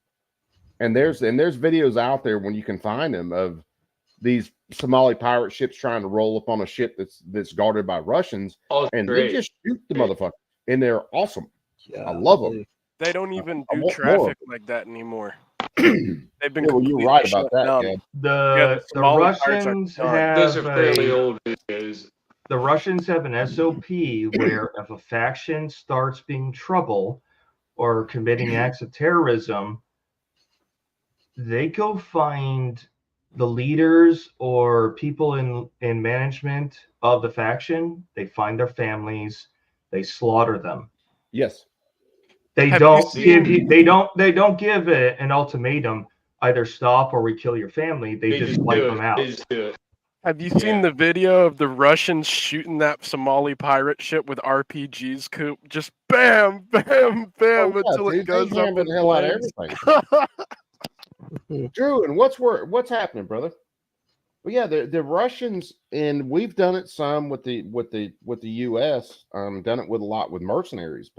there's videos out there when you can find them of these Somali pirate ships trying to roll up on a ship that's guarded by Russians, and great. they just shoot the motherfucker, and they're awesome. I love them. They don't even I do want more of traffic like that anymore. They've been. Yeah, well, you're completely right shut about that, down. Gab. The Somali pirates are Russians done. have those are fairly a- old videos. The Russians have an SOP where if a faction starts being trouble or committing acts of terrorism, they go find the leaders or people in management of the faction. They find their families, they slaughter them. Yes. They Have don't you give seen- you they don't give an ultimatum, either stop or we kill your family. They just wipe them out. They just do it. Have you seen the video of the Russians shooting that Somali pirate ship with RPGs? Coop, just bam, bam, bam until it Dude, goes they up hammer in the hell out of flames. everything. Drew, and what's happening, brother? Well, yeah, the Russians, and we've done it some with the U.S. Done it with a lot with mercenaries,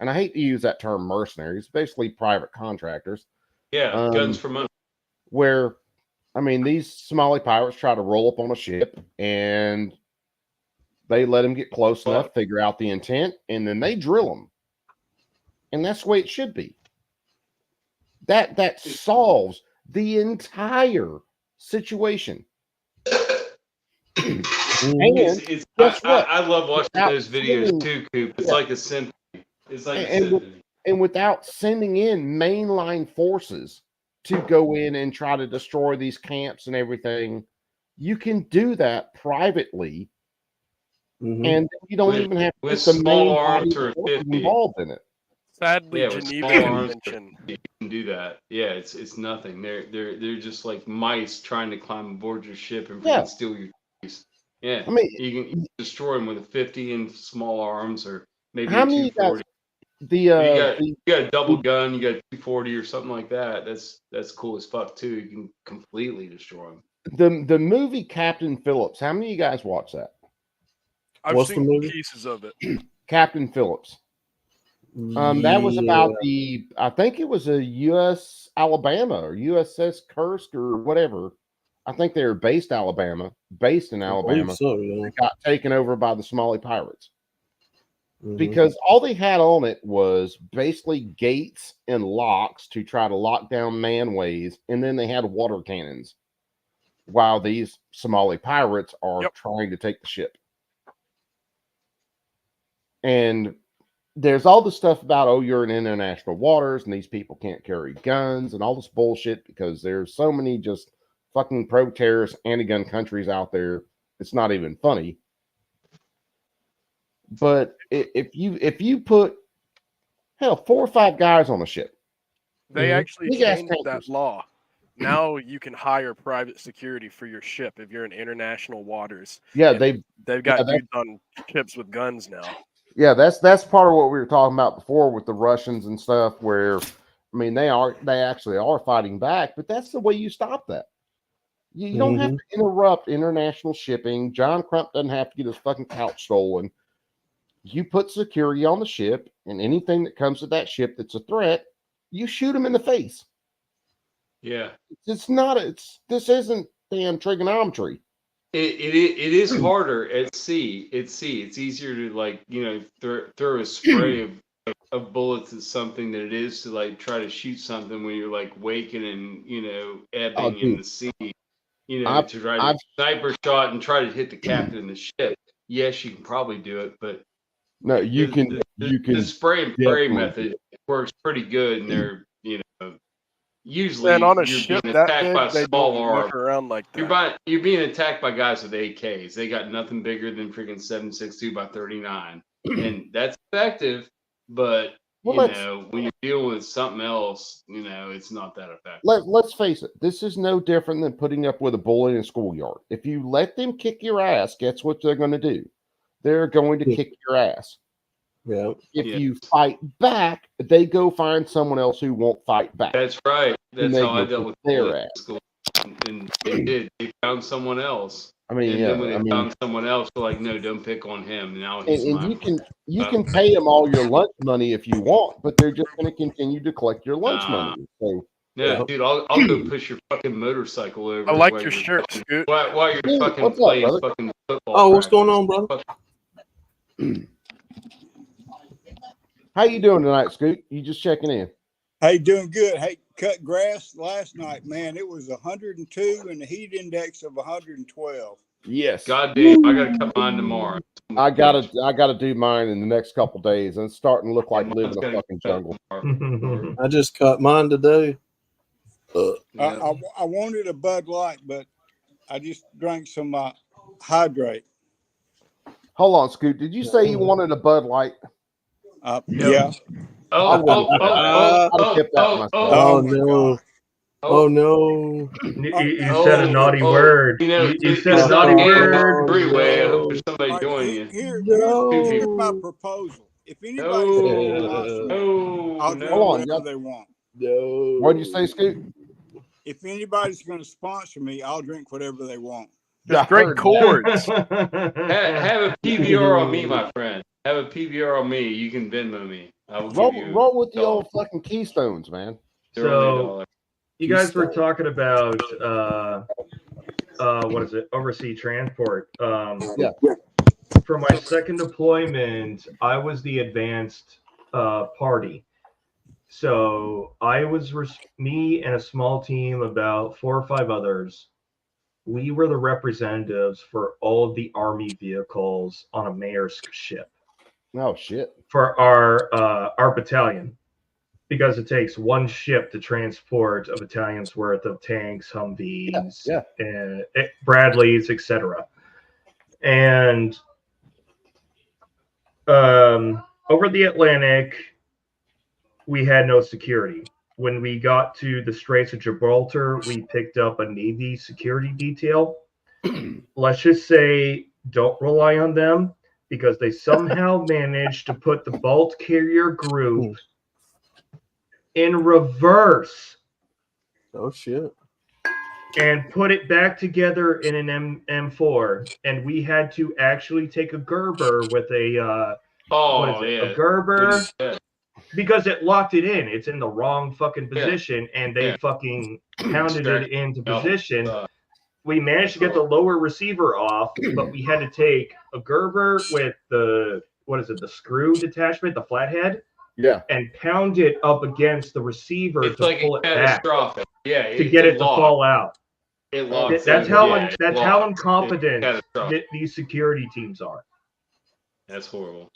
and I hate to use that term mercenaries, basically private contractors. Yeah, guns for money. Where, I mean, these Somali pirates try to roll up on a ship, and they let them get close enough, figure out the intent, and then they drill them. And that's the way it should be. That solves the entire situation. And It's, guess what? I love watching Without those videos sending- too, Coop. It's Yeah. like a symphony. It's like a and, symphony. and without sending in mainline forces to go in and try to destroy these camps and everything, you can do that privately and you don't With- even have to with put the small main arms body or forces 50. involved in it. Sadly, Yeah, with Geneva small arms, Convention. you can do that. Yeah, it's nothing. They're just like mice trying to climb aboard your ship and Yeah. steal your keys. Yeah, I mean, you can destroy them with a 50 and small arms, or maybe how a many of you guys? 240. If you The got a double gun, you got a 240 or something like that. That's cool as fuck too. You can completely destroy them. the movie Captain Phillips. How many of you guys watch that? I've What's the seen movie? pieces of it. Captain Phillips. That was about I think it was a U.S. Alabama or USS Kursk or whatever. I think they were based in Alabama, believe so, yeah. that got taken over by the Somali pirates. Mhm. Because all they had on it was basically gates and locks to try to lock down manways, and then they had water cannons while these Somali pirates are trying to take the ship. And there's all this stuff about, oh, you're in international waters and these people can't carry guns and all this bullshit because there's so many just fucking pro-terrorist anti-gun countries out there. It's not even funny. But if you put 4 or 5 guys on a ship, They actually big ass changed that tankers. law. Now you can hire private security for your ship if you're in international waters. Yeah, And they've got that- dudes on ships with guns now. Yeah, that's part of what we were talking about before with the Russians and stuff. Where, I mean, they actually are fighting back, but that's the way you stop that. You don't have to interrupt international shipping. John Crump doesn't have to get his fucking couch stolen. You put security on the ship, and anything that comes to that ship that's a threat, you shoot them in the face. Yeah. This isn't damn trigonometry. It is harder at sea. At sea, it's easier to like throw a spray of bullets at something than it is to like try to shoot something when you're like waking and ebbing in the sea. To try to sniper shot and try to hit the captain of the ship. Yes, you can probably do it, but no, you can. The spray and pray definitely method works pretty good, and they're usually And on a you're ship being that attacked big, by they small don't arms. muck around like that. You're being attacked by guys with AKs. They got nothing bigger than freaking 7.62 by 39, and that's effective. But when you're dealing with something else, it's not that effective. Let's face it. This is no different than putting up with a bully in a schoolyard. If you let them kick your ass, guess what they're going to do? They're going to kick your ass. Yeah. If you fight back, they go find someone else who won't fight back. That's right. And That's they how I go dealt kick with their bullies in ass. school. And they did. They found someone else. I mean, and yeah, then when they I mean- found someone else, they're like, no, don't pick on him. Now he's And my you can pay them all your lunch money if you want, but they're just going to continue to collect your lunch Nah. money. So No, dude, I'll go push your fucking motorcycle over. I like while your you're shirt, fucking- Scoot. While you're Dude, fucking what's up, playing brother? fucking football. Oh, what's going practice. on, brother? how you doing tonight, Scoot? You just checking in? Hey, doing good. Hey, cut grass last night, man. It was 102 and the heat index of 112. Yes. God damn, I gotta cut mine tomorrow. I gotta do mine in the next couple days, and it's starting to look like living in a fucking jungle. I just cut mine today. I wanted a Bud Light, but I just drank some Hydrate. Hold on, Scoot. Did you say you wanted a Bud Light? Yeah. I'd have kept that myself. Oh no! Oh no! You said a naughty word. You said a naughty word. Freeway. I hope there's somebody joining you. Here's my proposal. If anybody's going to sponsor me, I'll drink whatever they want. No. What'd you say, Scoot? If anybody's going to sponsor me, I'll drink whatever they want. Great chords. Have a PBR on me, my friend. Have a PBR on me. You can Venmo me. I will give you Roll with the old fucking Keystones, man. So you guys were talking about what is it? Overseas transport. Yeah. For my second deployment, I was the advanced party. So I was me and a small team, about 4 or 5 others. We were the representatives for all of the Army vehicles on a Maersk ship. Oh shit! For our battalion, because it takes one ship to transport a battalion's worth of tanks, Humvees, Bradleys, etc. And over the Atlantic, we had no security. When we got to the Straits of Gibraltar, we picked up a Navy security detail. Let's just say don't rely on them because they somehow managed to put the Bolt carrier group in reverse. Oh, shit. And put it back together in an M4. And we had to actually take a Gerber with a, a Gerber. Because it locked it in. It's in the wrong fucking position, and they fucking pounded it into position. We managed to get the lower receiver off, but we had to take a Gerber with the, the screw detachment, the flathead, and pound it up against the receiver It's to like pull it back, catastrophic. Yeah, to get it to fall out. It locks That's in. how Yeah, that's it how locks. incompetent It's catastrophic. these security teams are. That's horrible.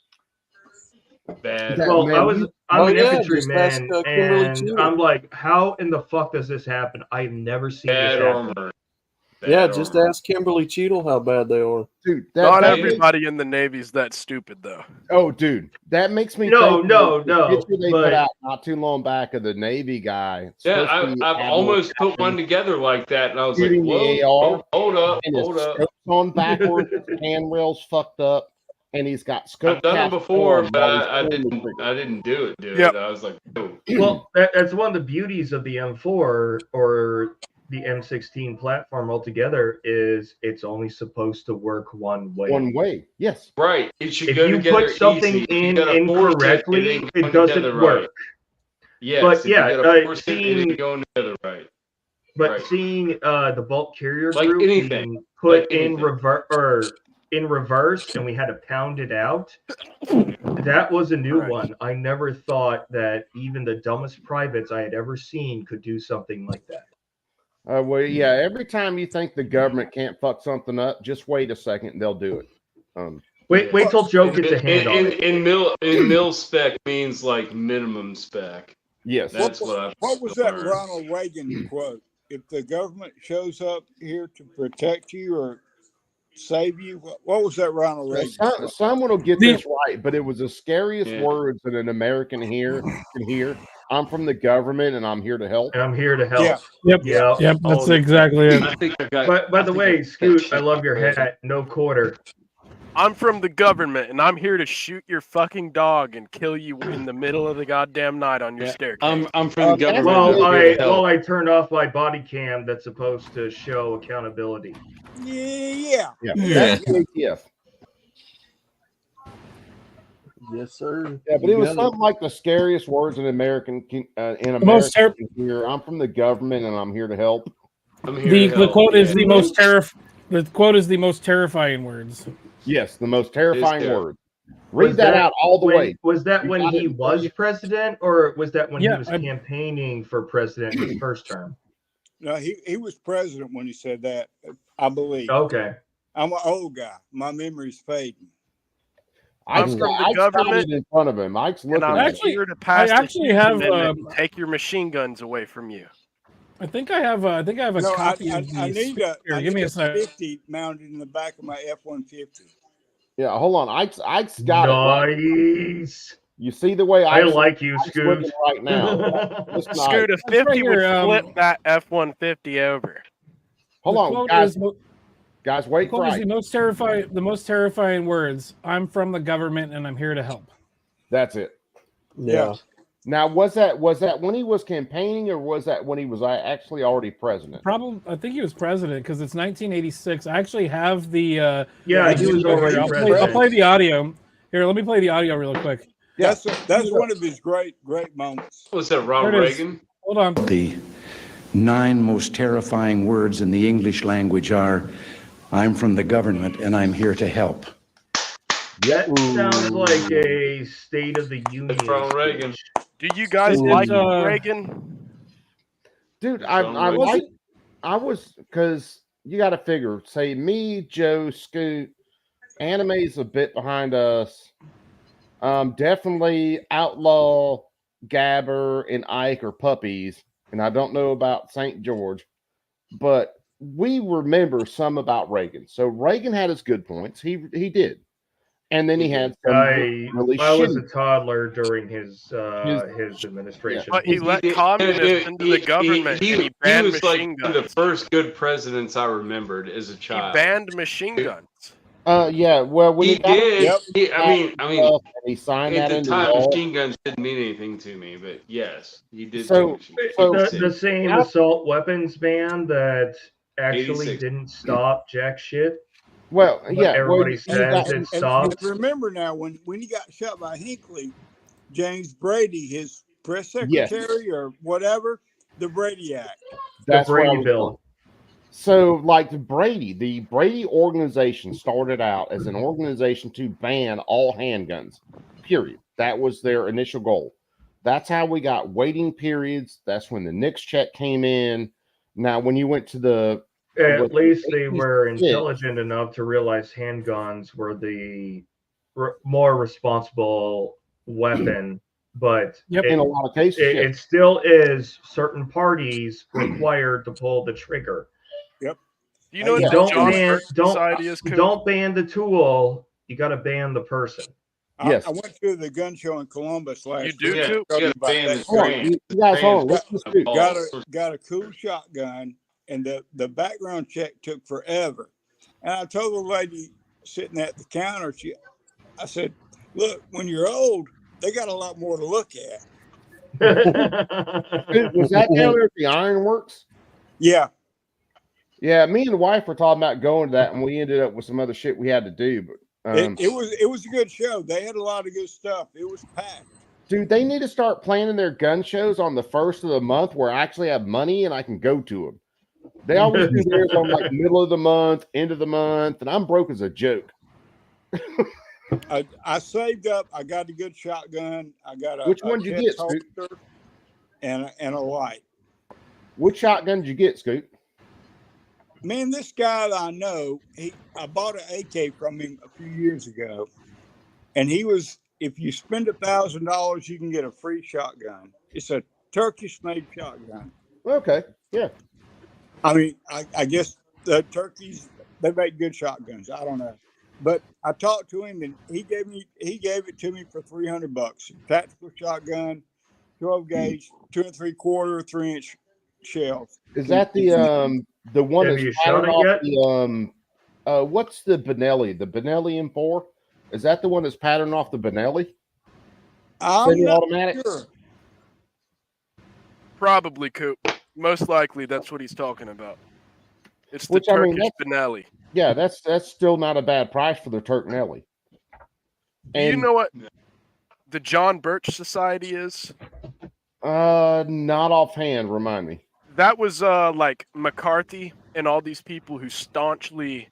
Bad. Well, I'm an infantryman, Kimberly and Cheatham. I'm like, how in the fuck does this happen? I've never seen Bad this happen. armor. Yeah, just ask Kimberly Cheadle how bad they are. Dude, Not everybody in the Navy's that stupid, though. Oh, dude, that makes me No, think no, of the picture they but- put out not too long back of the Navy guy. Yeah, supposed to be I've Admiral almost put Captain, one together like that, and I was like, shooting the whoa, AR, hold up, and his hold up. scope's on backwards, his handrail's fucked up, and he's got scope. I've done it caps before, on but while he's I pulling the didn't. trigger. I didn't do it, dude. Yep. I was like, oh. Well, that's one of the beauties of the M4 or the M16 platform altogether is it's only supposed to work one way. One way, yes. Right. It should If go you together put something easy. If you in gotta force incorrectly, ain't it going doesn't together work. right. Yes, But if yeah, you gotta force it seeing- ain't going together right. But Right. seeing the bulk carrier Like group anything. being put Like in anything. reverse, and we had to pound it out. That was a new one. I never thought that even the dumbest privates I had ever seen could do something like that. Well, yeah. Every time you think the government can't fuck something up, just wait a second, and they'll do it. Wait till Joe gets a hand on it. In mil spec means like minimum spec. Yes. That's what I've What was that learned. Ronald Reagan quote? If the government shows up here to protect you or save you, what was that Ronald Reagan? Someone will get this right, but it was the scariest Yeah. words that an American can hear. I'm from the government, and I'm here to help. And I'm here to help. Yeah. Yep. Yeah. Yep. That's Oh, exactly it. I think I got. But by the I think way, I- Scoot, I love your hat. No quarter. I'm from the government, and I'm here to shoot your fucking dog and kill you in the middle of the goddamn night on your staircase. I'm from the government. Well, I'm here to help. I turned off my body cam that's supposed to show accountability. Yeah. Yeah. Yeah. That's the ATF. Yes, sir. Yeah, but You it was got something like the scariest words an American can most hear. I'm from the government, and I'm here to help. I'm here The to help. quote is Yeah. the most The quote is the most terrifying words. Yes, the most terrifying terrible. word. Read that out all the way. Was that You when got he it. was president, or was that when he Yeah, was campaigning for president his first term? No, he was president when he said that, I believe. Okay. I'm an old guy. My memory's fading. Ike's got it in front of him. Ike's looking And I'm at here it. to pass I actually have, and take your machine guns away from you. I think I have a No, copy I of these. need a, Here, I give need me a a sec. 50 mounted in the back of my F-150. Yeah, hold on. Ike's got it. Right? Nice. You see the way I Ike's like you, Ike's Scoot. looking right now. Listen to Scoot, a Ike. 50 right would here, flip that F-150 over. Hold The on, quote guys. is mo- Guys, wait for quote is Ike. the most terrifying words. I'm from the government and I'm here to help. That's it. Yeah. Now, was that when he was campaigning, or was that when he was actually already president? Probably, I think he was president because it's 1986. I actually have the. Yeah, he was already I'll president. play the audio. Here, let me play the audio real quick. Yeah. That's one of his great moments. Was that Ronald There it is. Reagan? Hold on. The 9 most terrifying words in the English language are, I'm from the government and I'm here to help. That sounds like a State of the Union. That's Ronald Reagan. Do you guys It's, like uh, Reagan? Dude, I was because you got to figure. Say me, Joe, Scoot, Anime's a bit behind us. Definitely Outlaw, Gabber, and Ike are puppies, and I don't know about St. George, but we remember some about Reagan. So Reagan had his good points. He did, And then he had some I really was a shitty. toddler during his administration. But he let communists into the government and he He banned was like machine one of the guns. first good presidents I remembered as a He child. banned machine guns. Yeah. Well, when He got did. I mean, and he signed at that the into time, law. machine guns didn't mean anything to me, but yes, he did. So- do so- The same assault weapons ban that actually 86. didn't stop jack shit. Well, But yeah. everybody well, says it And stops. remember now, when he got shot by Hinckley, James Brady, his press Yes. secretary or whatever, the Brady Act. That's where I Brady was Bill. going. So, like the Brady organization started out as an organization to ban all handguns. Period. That was their initial goal. That's how we got waiting periods. That's when the Nix check came in. Now, when you went to the At least they were 86. intelligent enough to realize handguns were the more responsible weapon. But in a lot of cases, it still is certain parties required to pull the trigger. Yep. Do you know what You the don't John ban, Birch Society is? Coop? don't ban the tool. You got to ban the person. Yes. I went to the gun show in Columbus last You do week. too? Told You you gotta about ban that. the strain. You guys, hold on. Let's just do. Got a cool shotgun, and the background check took forever. And I told the lady sitting at the counter, I said, "Look, when you're old, they got a lot more to look at." Was that down there at the Ironworks? Yeah. Yeah, me and the wife were talking about going to that, and we ended up with some other shit we had to do. But It was a good show. They had a lot of good stuff. It was packed. dude, they need to start planning their gun shows on the first of the month where I actually have money and I can go to them. They always do theirs on like middle of the month, end of the month, and I'm broke as a joke. I saved up. I got a good shotgun. I got a Which one did you chest get, Scoot? holster and a light. Which shotgun did you get, Scoot? Man, this guy that I know, I bought an AK from him a few years ago, and he was, if you spend $1,000, you can get a free shotgun. It's a Turkish-made shotgun. Okay, yeah. I mean, I guess the Turkeys, they make good shotguns. I don't know, but I talked to him, and he gave it to me for $300. Tactical shotgun, 12 gauge, 2 3/4, 3-inch shells. Is that the one Have that's you shot patterned it off yet? the what's the Benelli? The Benelli M4? Is that the one that's patterned off the Benelli? I'm not Semi-automatic? sure. Probably, Coop. Most likely, that's what he's talking about. It's the Which, I mean, Turkish Benelli. Yeah, that's still not a bad price for the Turknelli. Do you know what the John Birch Society is? Not offhand. Remind me. That was like McCarthy and all these people who staunchly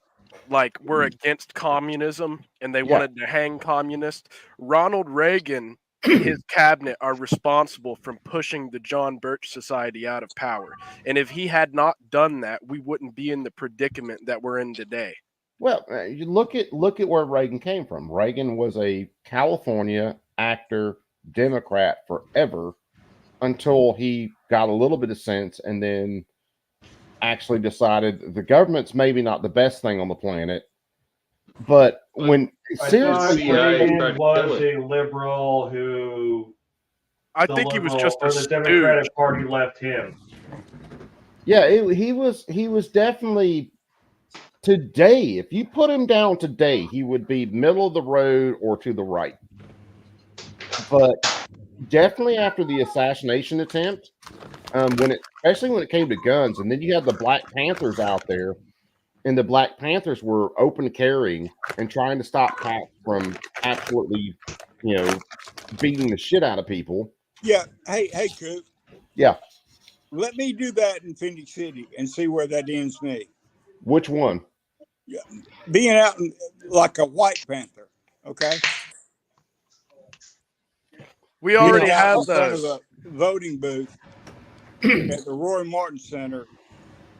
were against communism and they wanted to hang communists. Ronald Reagan and his cabinet are responsible for pushing the John Birch Society out of power. And if he had not done that, we wouldn't be in the predicament that we're in today. Well, you look at where Reagan came from. Reagan was a California actor, Democrat forever, until he got a little bit of sense and then actually decided the government's maybe not the best thing on the planet. But when seriously, Reagan was a liberal who I think he was just a the Democratic stooge. Party left him. yeah, he was definitely today. If you put him down today, he would be middle of the road or to the right. But definitely after the assassination attempt, especially when it came to guns, and then you had the Black Panthers out there, and the Black Panthers were open carrying and trying to stop cops from absolutely, beating the shit out of people. Yeah. Hey, Coop. Yeah. Let me do that in Phoenix City and see where that ends me. Which one? Yeah, being out like a White Panther. Okay. We already Being out have in front of those. a voting booth at the Roy Martin Center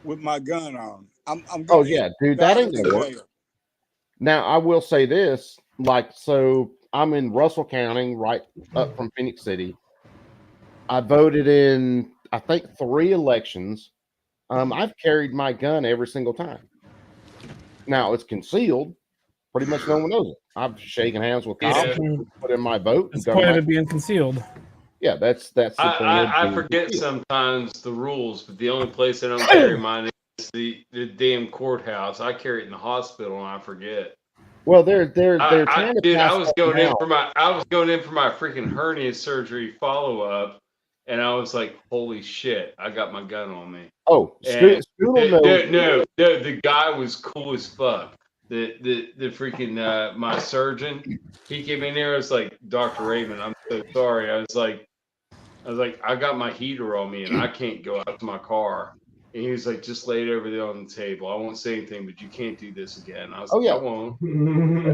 with my gun on. I'm Oh gonna yeah, end dude, that ain't up gonna work. there. Now I will say this, so I'm in Russell County, right up from Phoenix City. I voted in, I think, 3 elections. I've carried my gun every single time. Now it's concealed, pretty much no one knows it. I've shaken hands with cops, Yeah. put in my vote. It's and the done point of my- it being concealed. Yeah, that's the thing. I forget sometimes the rules, but the only place I don't carry mine is the damn courthouse. I carry it in the hospital and I forget. Well, they're trying to Dude, pass I was that going in now. for my freaking hernia surgery follow up, and I was like, "Holy shit! I got my gun on me." Oh, And Scoodle no, the guy was cool as fuck. The freaking my surgeon, he came in there. I was like, "Dr. Raymond, I'm so sorry." I was like, I got my heater on me and I can't go out to my car. And he was like, just lay it over there on the table. I won't say anything, but you can't do this again. I was like, I won't.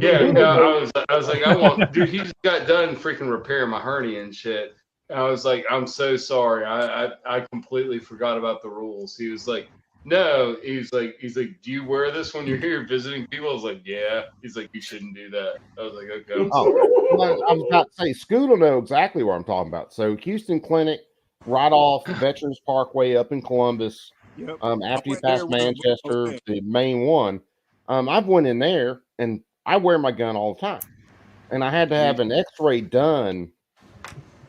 Yeah, no, I was like, I won't. Dude, he just got done freaking repairing my hernia and shit. And I was like, I'm so sorry. I completely forgot about the rules. He was like, no. He's like, do you wear this when you're here visiting people? I was like, yeah. He's like, you shouldn't do that. I was like, okay. I'm sorry. Well, I was about to say, Scoot will know exactly what I'm talking about. So, Houston Clinic, right off Veterans Parkway up in Columbus. Yep. After you went there pass when it was Manchester, open. the main one, I've went in there and I wear my gun all the time. And I had to have an X-ray done.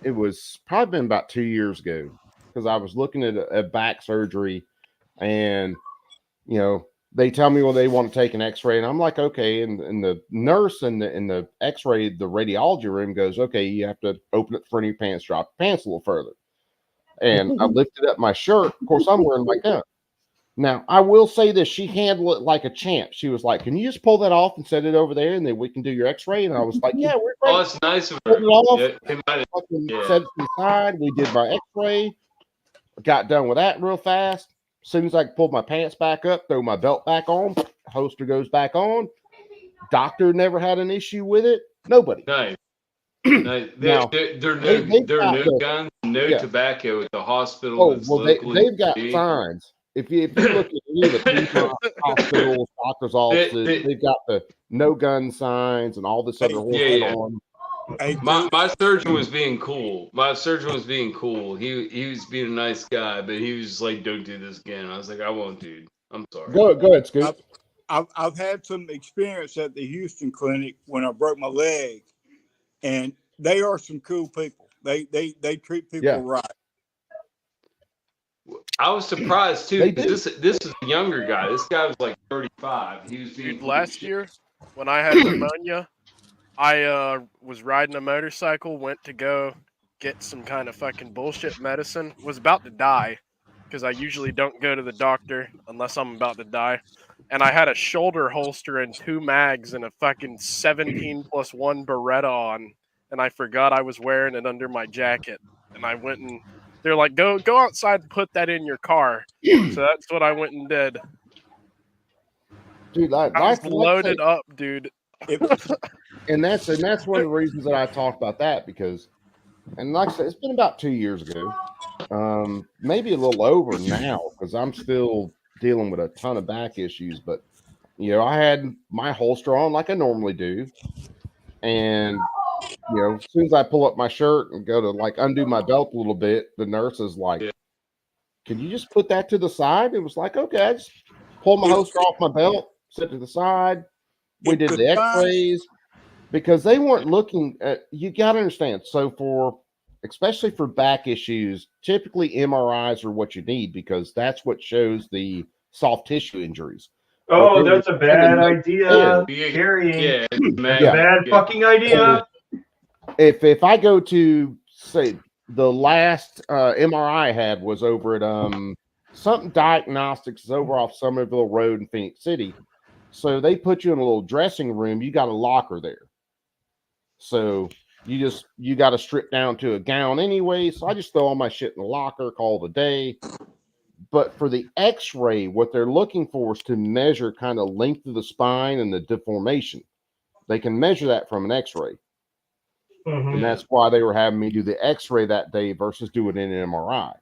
It was probably been about 2 years ago because I was looking at a back surgery, and they tell me, well, they want to take an X-ray, and I'm like, okay. And the nurse in the X-ray, the radiology room goes, okay, you have to open it the front of your pants, drop your pants a little further. And I lifted up my shirt. Of course, I'm wearing my gun. Now, I will say this. She handled it like a champ. She was like, can you just pull that off and set it over there, and then we can do your X-ray? And I was like, yeah, we're great. Oh, that's nice of her. Put it off, Yeah. set it to the side. We did my X-ray. Got done with that real fast. As soon as I pulled my pants back up, throw my belt back on, holster goes back on. Doctor never had an issue with it. Nobody. Nice. Now, There are no guns, no yeah. tobacco at the hospital. Oh, that's well, locally they've got free. signs. If you look at any of the Piedmont hospitals, doctors' offices, they've got the no gun signs and all this other Yeah. on. My surgeon was being cool. My surgeon was being cool. He was being a nice guy, but he was just like, "Don't do this again." I was like, "I won't, dude. I'm sorry." Go ahead, Scoop. I've had some experience at the Houston clinic when I broke my leg, and they are some cool people. They treat people right. I was surprised too. They Because this is a younger guy. This guy was like 35. He was being Dude, last year when I had pneumonia, I was riding a motorcycle, went to go get some kind of fucking bullshit medicine, was about to die because I usually don't go to the doctor unless I'm about to die. And I had a shoulder holster and 2 mags and a fucking 17+1 Beretta on, and I forgot I was wearing it under my jacket. And I went and they're like, go outside and put that in your car. So that's what I went and did. Dude, I was loaded up, dude. And that's one of the reasons that I talk about that, because, and like I said, it's been about 2 years ago, maybe a little over now, because I'm still dealing with a ton of back issues. But I had my holster on like I normally do, and as soon as I pull up my shirt and go to like undo my belt a little bit, the nurse is like, "Can you just put that to the side?" It was like, okay, I just pulled my holster off my belt, set to the side. We did the X-rays because they weren't looking at. You got to understand. So especially for back issues, typically MRIs are what you need because that's what shows the soft tissue injuries. Oh, that's a bad idea. Carrying. Bad fucking idea. If I go to say the last MRI I had was over at something diagnostics is over off Somerville Road in Phoenix City. So they put you in a little dressing room. You got a locker there. So you got to strip down to a gown anyway. So I just throw all my shit in the locker, call it a day. But for the X-ray, what they're looking for is to measure kind of length of the spine and the deformation. They can measure that from an X-ray. And that's why they were having me do the X-ray that day versus do it in an MRI.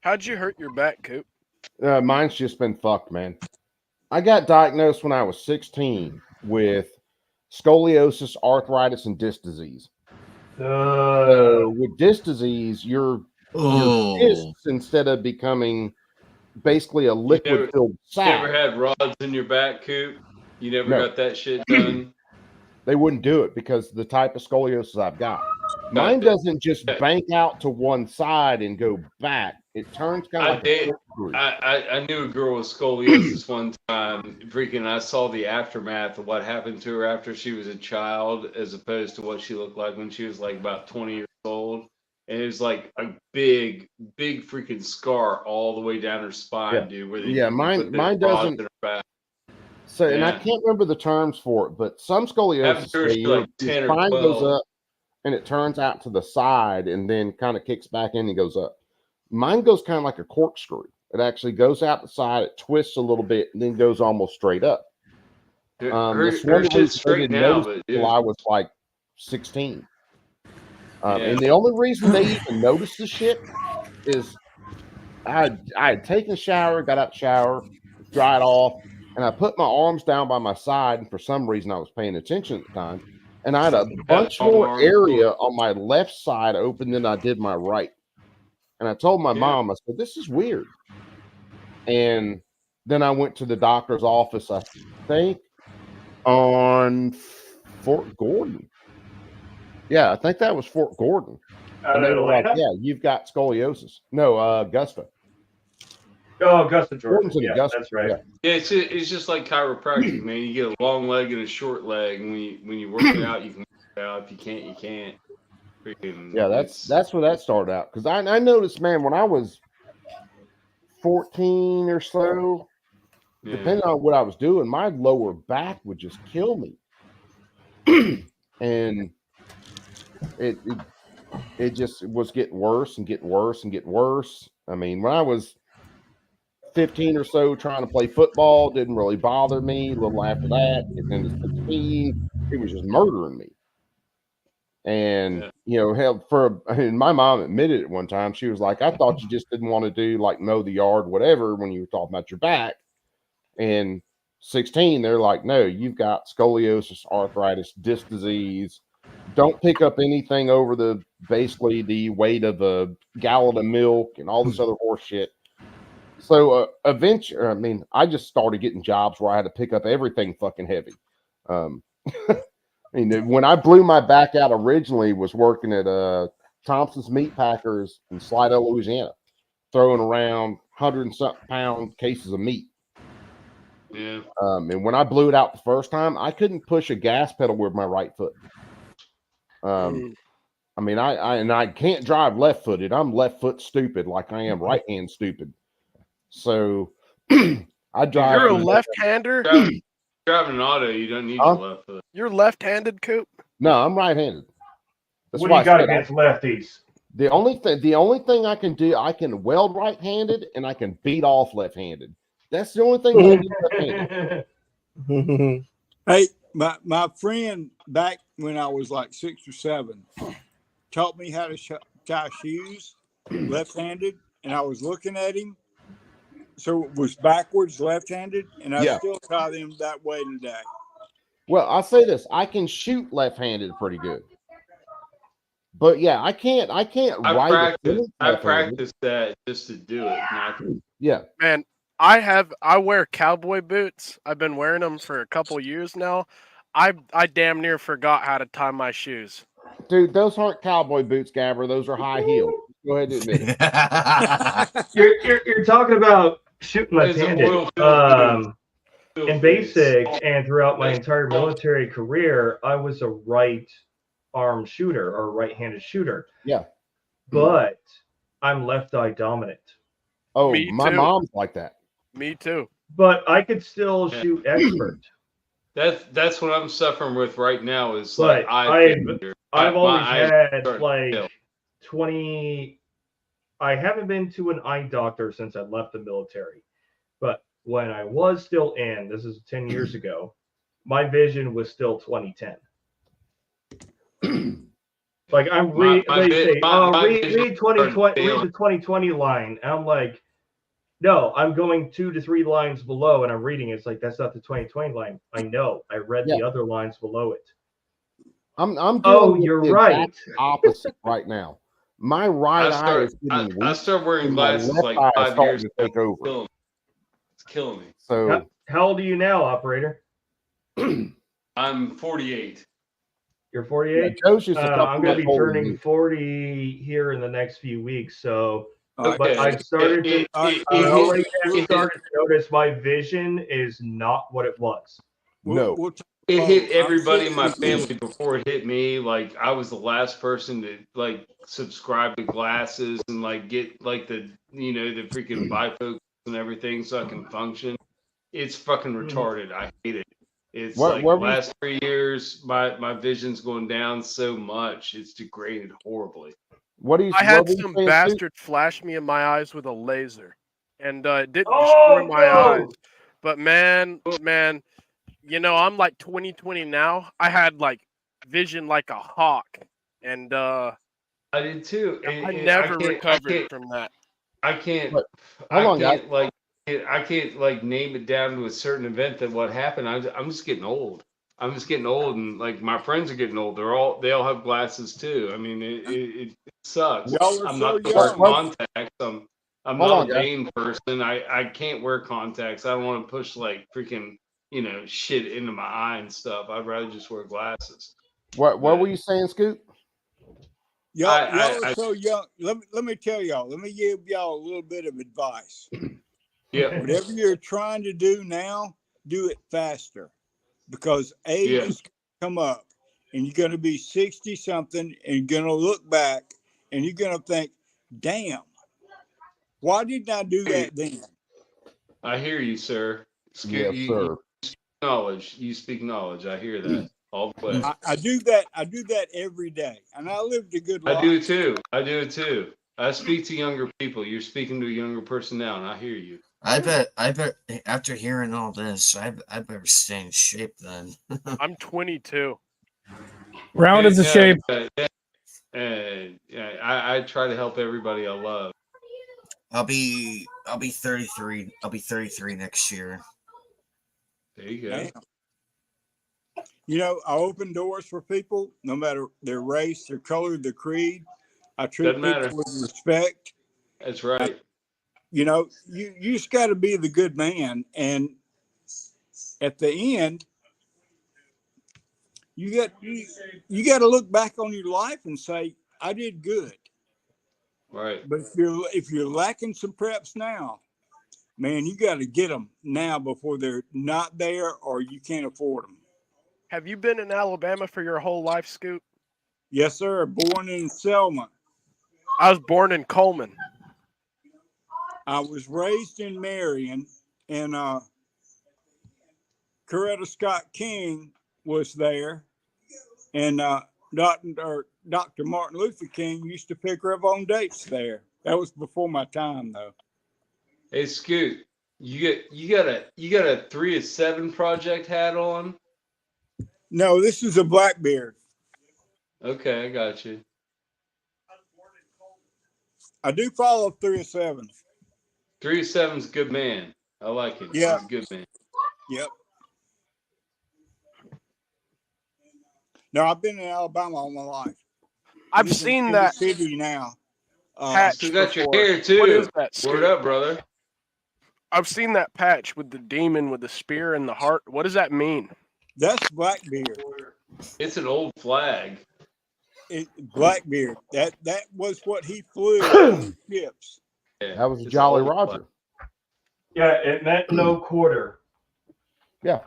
How'd you hurt your back, Coop? Mine's just been fucked, man. I got diagnosed when I was 16 with scoliosis, arthritis, and disc disease. So with disc disease, your discs, instead of becoming basically a liquid-filled You sack. ever had rods in your back, Coop? You never No. got that shit done. They wouldn't do it because the type of scoliosis I've got. Mine doesn't just bank out to one side and go back. It turns kind of like a corkscrew. I knew a girl with scoliosis one time. Freaking, I saw the aftermath of what happened to her after she was a child, as opposed to what she looked like when she was like about 20 years old. And it was like a big freaking scar all the way down her spine, dude. Where they mine rods doesn't. in her back. So, and I Yeah. can't remember the terms for it, but some scoliosis, Happened to her, she your like 10 or spine goes 12. up and it turns out to the side and then kind of kicks back in and goes up. Mine goes kind of like a corkscrew. It actually goes out the side, it twists a little bit, and then goes almost straight up. This one shit's straight now, but until I was like 16. Yeah. And the only reason they even noticed the shit is I had taken a shower, got out the shower, dried off, and I put my arms down by my side. And for some reason, I was paying attention at the time. And I had a bunch more area on my left side open than I did my right. And I told my mom, I said, this is weird. And then I went to the doctor's office, I think, on Fort Gordon. Yeah, I think that was Fort Gordon. And they were like, yeah, you've got scoliosis. No, Augusta. Oh, Augusta, Georgia. Gordon's in Yeah, Augusta. that's right. Yeah, it's just like chiropractic, man. You get a long leg and a short leg, and when you work it out, you can work it out. If you can't, you can't. Freaking, Yeah, that's where that started out. Because I noticed, man, when I was 14 or so, depending on what I was doing, my lower back would just kill me. And it just was getting worse and getting worse and getting worse. I mean, when I was 15 or so trying to play football, didn't really bother me. A little after that, and then at 16, it was just murdering me. And hell, and my mom admitted it one time. She was like, I thought you just didn't want to do like mow the yard, whatever, when you were talking about your back. And 16, they're like, no, you've got scoliosis, arthritis, disc disease. Don't pick up anything over basically the weight of a gallon of milk and all this other horse shit. So eventually, I mean, I just started getting jobs where I had to pick up everything fucking heavy. I mean, when I blew my back out originally, was working at Thompson's Meat Packers in Slidell, Louisiana, throwing around 100-something pound cases of meat. Yeah. And when I blew it out the first time, I couldn't push a gas pedal with my right foot. I mean, I can't drive left-footed. I'm left foot stupid, like I am right hand stupid. So I drive. You're a left-hander. Driving an auto, you don't need your left foot. You're left-handed, Coop. No, I'm right-handed. That's What do why you got I said against lefties? The only thing I can do, I can weld right-handed and I can beat off left-handed. That's the only thing I can do left-handed. Hey, my friend back when I was like 6 or 7 taught me how to tie shoes left-handed, and I was looking at him. So it was backwards, left-handed, and I still tie them that way today. Well, I'll say this: I can shoot left-handed pretty good, but yeah, I can't I write it. practiced that just to do it. Not to, yeah, man. I wear cowboy boots. I've been wearing them for a couple years now. I damn near forgot how to tie my shoes. Dude, those aren't cowboy boots, Gabber. Those are high heels. Go ahead and admit it. You're talking about shooting left-handed. In basic and throughout my entire military career, I was a right-arm shooter or right-handed shooter. Yeah. But I'm left-eye dominant. Oh, Me my too. mom's like that. Me too. But I could still shoot expert. That's what I'm suffering with right now. Is But like I've always had started to like kill. 20. I haven't been to an eye doctor since I left the military. But when I was still in, this is 10 years ago, my vision was still 2010. Like I'm read the 2020 line. And I'm like, no, I'm going 2 to 3 lines below, and I'm reading it. It's like that's not the 2020 line. I know. I read the other lines below it. I'm doing you're the right. exact opposite right now. My right eye is getting weak. I started wearing and my glasses left like eye is 5 years starting to take over. It's killing me. So How old are you now, operator? I'm 48. You're 48. Joe's just a couple I'm going to months be older than turning you. 40 here in the next few weeks. So, All right. but I've started to. I already have it- started to notice my vision is not what it was. No. We'll talk It about- hit I'm everybody in my saying- family before it hit me. Like I was the last person to like subscribe to glasses and like get like the the freaking bifocals and everything so I can function. It's fucking retarded. I hate it. It's What- like what the were you- last 3 years, my vision's going down so much. It's degraded horribly. What do you? I had what were you some saying, Stu? bastard flash me in my eyes with a laser, and it didn't Oh, destroy my no! eyes. But man, I'm like 20/20 now. I had like vision like a hawk, and I did too. I never recovered from that. I can't. But, I hold on, guys. can't like. I can't like name it down to a certain event that what happened. I'm just getting old. I'm just getting old, and like my friends are getting old. They all have glasses too. I mean, it sucks. Y'all are I'm so not wearing young. contacts. I'm Hold not on, a guys. vain person. I can't wear contacts. I don't want to push like freaking shit into my eye and stuff. I'd rather just wear glasses. What were you saying, Scoot? Y'all I- are so young. Let me tell y'all. Let me give y'all a little bit of advice. Yeah. Whatever you're trying to do now, do it faster, because age Yeah. is gonna come up, and you're going to be 60 something, and you're going to look back, and you're going to think, "Damn, why didn't I do that then?" I hear you, sir. Yes, sir. You speak knowledge. You speak knowledge. I hear that all the way. I do that. I do that every day, and I lived a good life. I do it too. I do it too. I speak to younger people. You're speaking to a younger person now, and I hear you. I bet after hearing all this, I better stay in shape then. I'm 22. Round is a shape. I try to help everybody I love. I'll be 33. I'll be 33 next year. There you go. Damn. You know, I open doors for people, no matter their race, their color, their creed. I treat Doesn't people matter. with respect. That's right. You know, you just got to be the good man, and at the end, you got to look back on your life and say, "I did good." Right. But if you're lacking some preps now, man, you got to get them now before they're not there or you can't afford them. Have you been in Alabama for your whole life, Scoot? Yes, sir. Born in Selma. I was born in Coleman. I was raised in Marion, and Coretta Scott King was there, and Dr. Martin Luther King used to pick her up on dates there. That was before my time, though. Hey, Scoot, you got a 3 of 7 project hat on? No, this is a Blackbeard. Okay, I got you. I do follow 3 of 7. 3 of 7's a good man. I like it. Yeah. He's a good man. Yep. No, I've been in Alabama all my life. I've I live in seen Kansas that City now. patch Still got your before. hair too. What is that? Word Scoot? up, brother. I've seen that patch with the demon with the spear in the heart. What does that mean? That's Blackbeard. It's an old flag. Blackbeard. That was what he flew on ships. Yeah, That was it's an Jolly old Roger. flag. Yeah, it meant no quarter. Yeah.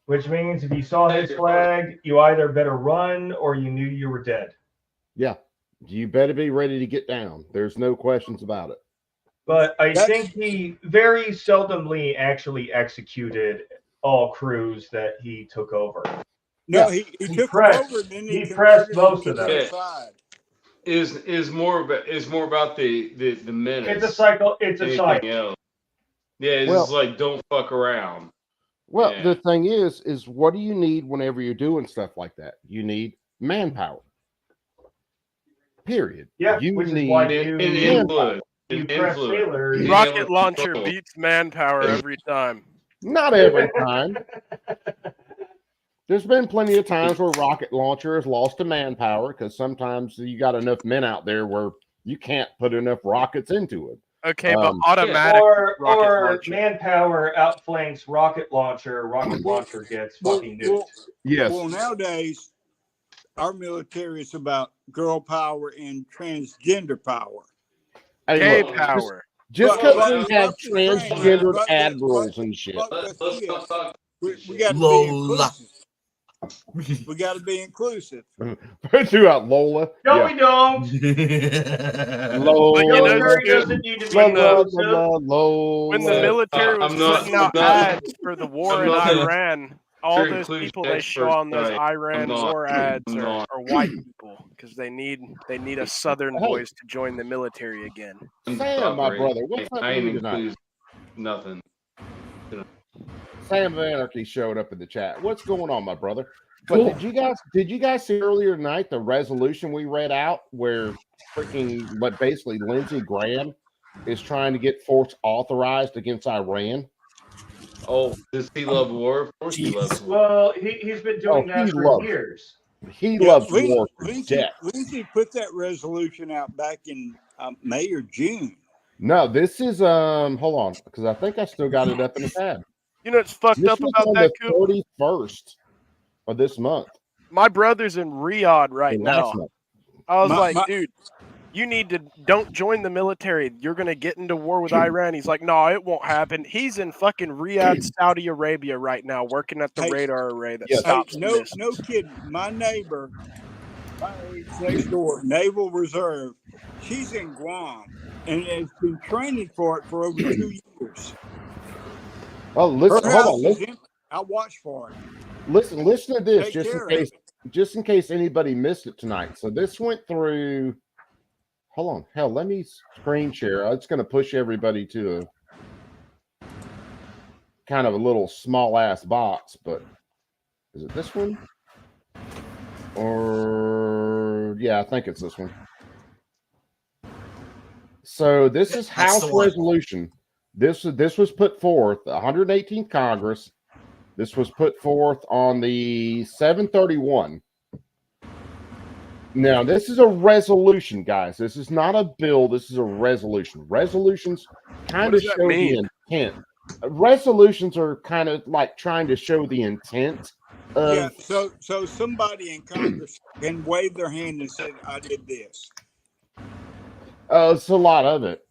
Which means if you saw his flag, you either better run or you knew you were dead. Yeah. You better be ready to get down. There's no questions about it. But I think he very seldomly actually executed all crews that he took over. No, he took them pressed- over, and then he he pressed converted most them of to them. the Yeah. other side. Is more about the menace. It's a cycle. It's a Anything cycle. else. Yeah, it's Well- just like don't fuck around. Well, Yeah. the thing is what do you need whenever you're doing stuff like that? You need manpower. Period. Yeah, You which is need why And you influence. you And press influence. sailors. Being able Rocket to launcher control. beats manpower every time. Not every time. There's been plenty of times where rocket launcher has lost to manpower because sometimes you got enough men out there where you can't put enough rockets into it. Okay, but Um, automatic Or rocket launcher. manpower outflanks rocket launcher. Rocket launcher gets fucking nuked. Yes. Well, nowadays, our military is about girl power and transgender power. Hey, Gay look, power. just But- because we have but the thing, transgendered but- admirals and shit. But this, we got to be Lola. inclusive. We got to be inclusive. Throughout Lola. No, yeah. we don't. Lola. Military doesn't need to be inclusive. When the military was putting out ads for the war in Iran, all those people they show on those Iran war ads are white people because they need us Southern boys to join the military again. Sam, my brother, what's up I with ain't you tonight? include nothing. Sam of Anarchy showed up in the chat. What's going on, my brother? But Cool. did you guys see earlier tonight the resolution we read out where basically Lindsey Graham is trying to get force authorized against Iran? Oh, does he love war? Of course he loves war. Well, he's been doing that he for loves- years. He loves war to Lindsay, death. Lindsay put that resolution out back in May or June. No, this is hold on, because I think I still got it up in the tab. You know what's fucked This up was about on that, the Coop? 31st of this month. My brother's in Riyadh right The now. last month. I was My- like, my- dude, you need to don't join the military. You're gonna get into war with Iran. He's like, no, it won't happen. He's in fucking Riyadh, Saudi Arabia right now, working at the Hey, radar array that Hey, stops no missiles. kidding. My neighbor, my age next door, Naval Reserve, she's in Guam and has been training for it for over 2 years. Oh, listen, Her hold house on. is Listen, empty. I watch for it. listen to this, Take just care in of case, just in case anybody missed it tonight. So this went through. Hold on, hell, let me screen share. It's going to push everybody to a kind of a little small ass box, but is it this one? Or yeah, I think it's this one. So this is That's House the one. resolution. This was put forth, the 118th Congress. This was put forth on the 731. Now, this is a resolution, guys. This is not a bill. This is a resolution. Resolutions kind What of does that show mean? the intent. Resolutions are kind of like trying to show the intent of. Yeah, so somebody in Congress can wave their hand and say, I did this. It's a lot of it,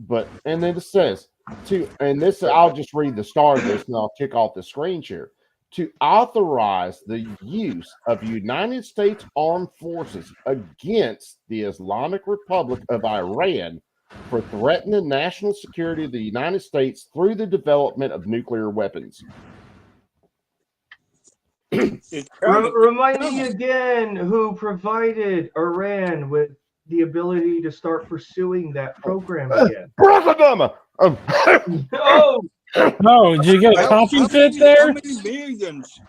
and then it says I'll just read the start of this and I'll kick off the screen share. To authorize the use of United States Armed Forces against the Islamic Republic of Iran for threatening the national security of the United States through the development of nuclear weapons. Remind me again who provided Iran with the ability to start pursuing that program again. Brother Oh, Oh, did you get a coughing fit there? How many millions,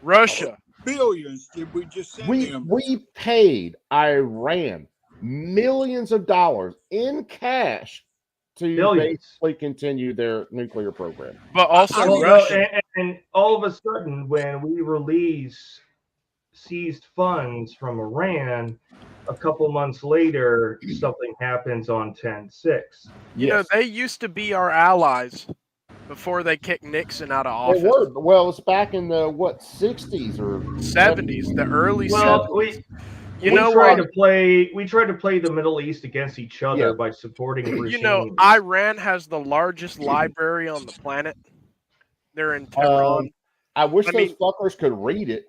Russia. billions did we just send we them? paid Iran millions of dollars in cash to Billions. basically continue their nuclear program. But also well, Russia. and all of a sudden, when we release seized funds from Iran, a couple months later, something happens on 10/6. You know, they used to be our allies before they kicked Nixon out of They office. were. Well, it's back in the 60s or 70s, the early Well, 70s. we know tried what? to play the Middle East against each other Yeah. by supporting regimes. You know, Iran has the largest library on the planet. They're in Tehran. I wish I those mean- fuckers could read it.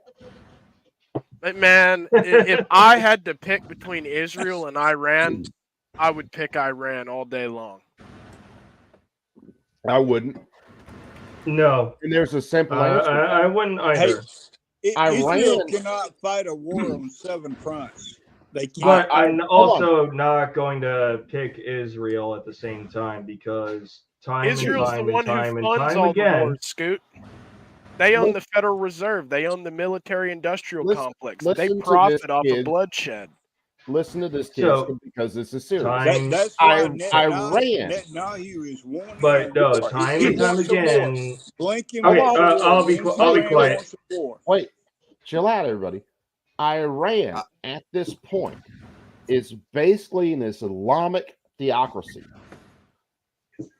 But man, if I had to pick between Israel and Iran, I would pick Iran all day long. I wouldn't. No. And there's a simple answer. I wouldn't either. Israel Iran- cannot fight a war on 7 fronts. They can't. But I'm hold also not going to pick Israel at the same time because time Israel's and time the one and time who and funds time all the again. wars, Scoot. They own the Federal Reserve. They own the military-industrial complex. They listen to profit this, off kid. of bloodshed. Listen to this, kids, So, because this is serious. That's why Iran. Netanyahu is warning. But no, them. time He and time wants a war. again. Blinken Okay, wants a war. I'll be Iran quiet. wants a war. Wait, chill out, everybody. Iran, at this point, is basically an Islamic theocracy.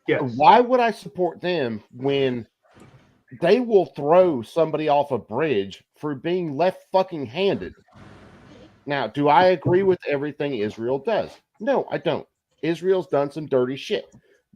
Yes. Why would I support them when they will throw somebody off a bridge for being left fucking handed? Now, do I agree with everything Israel does? No, I don't. Israel's done some dirty shit.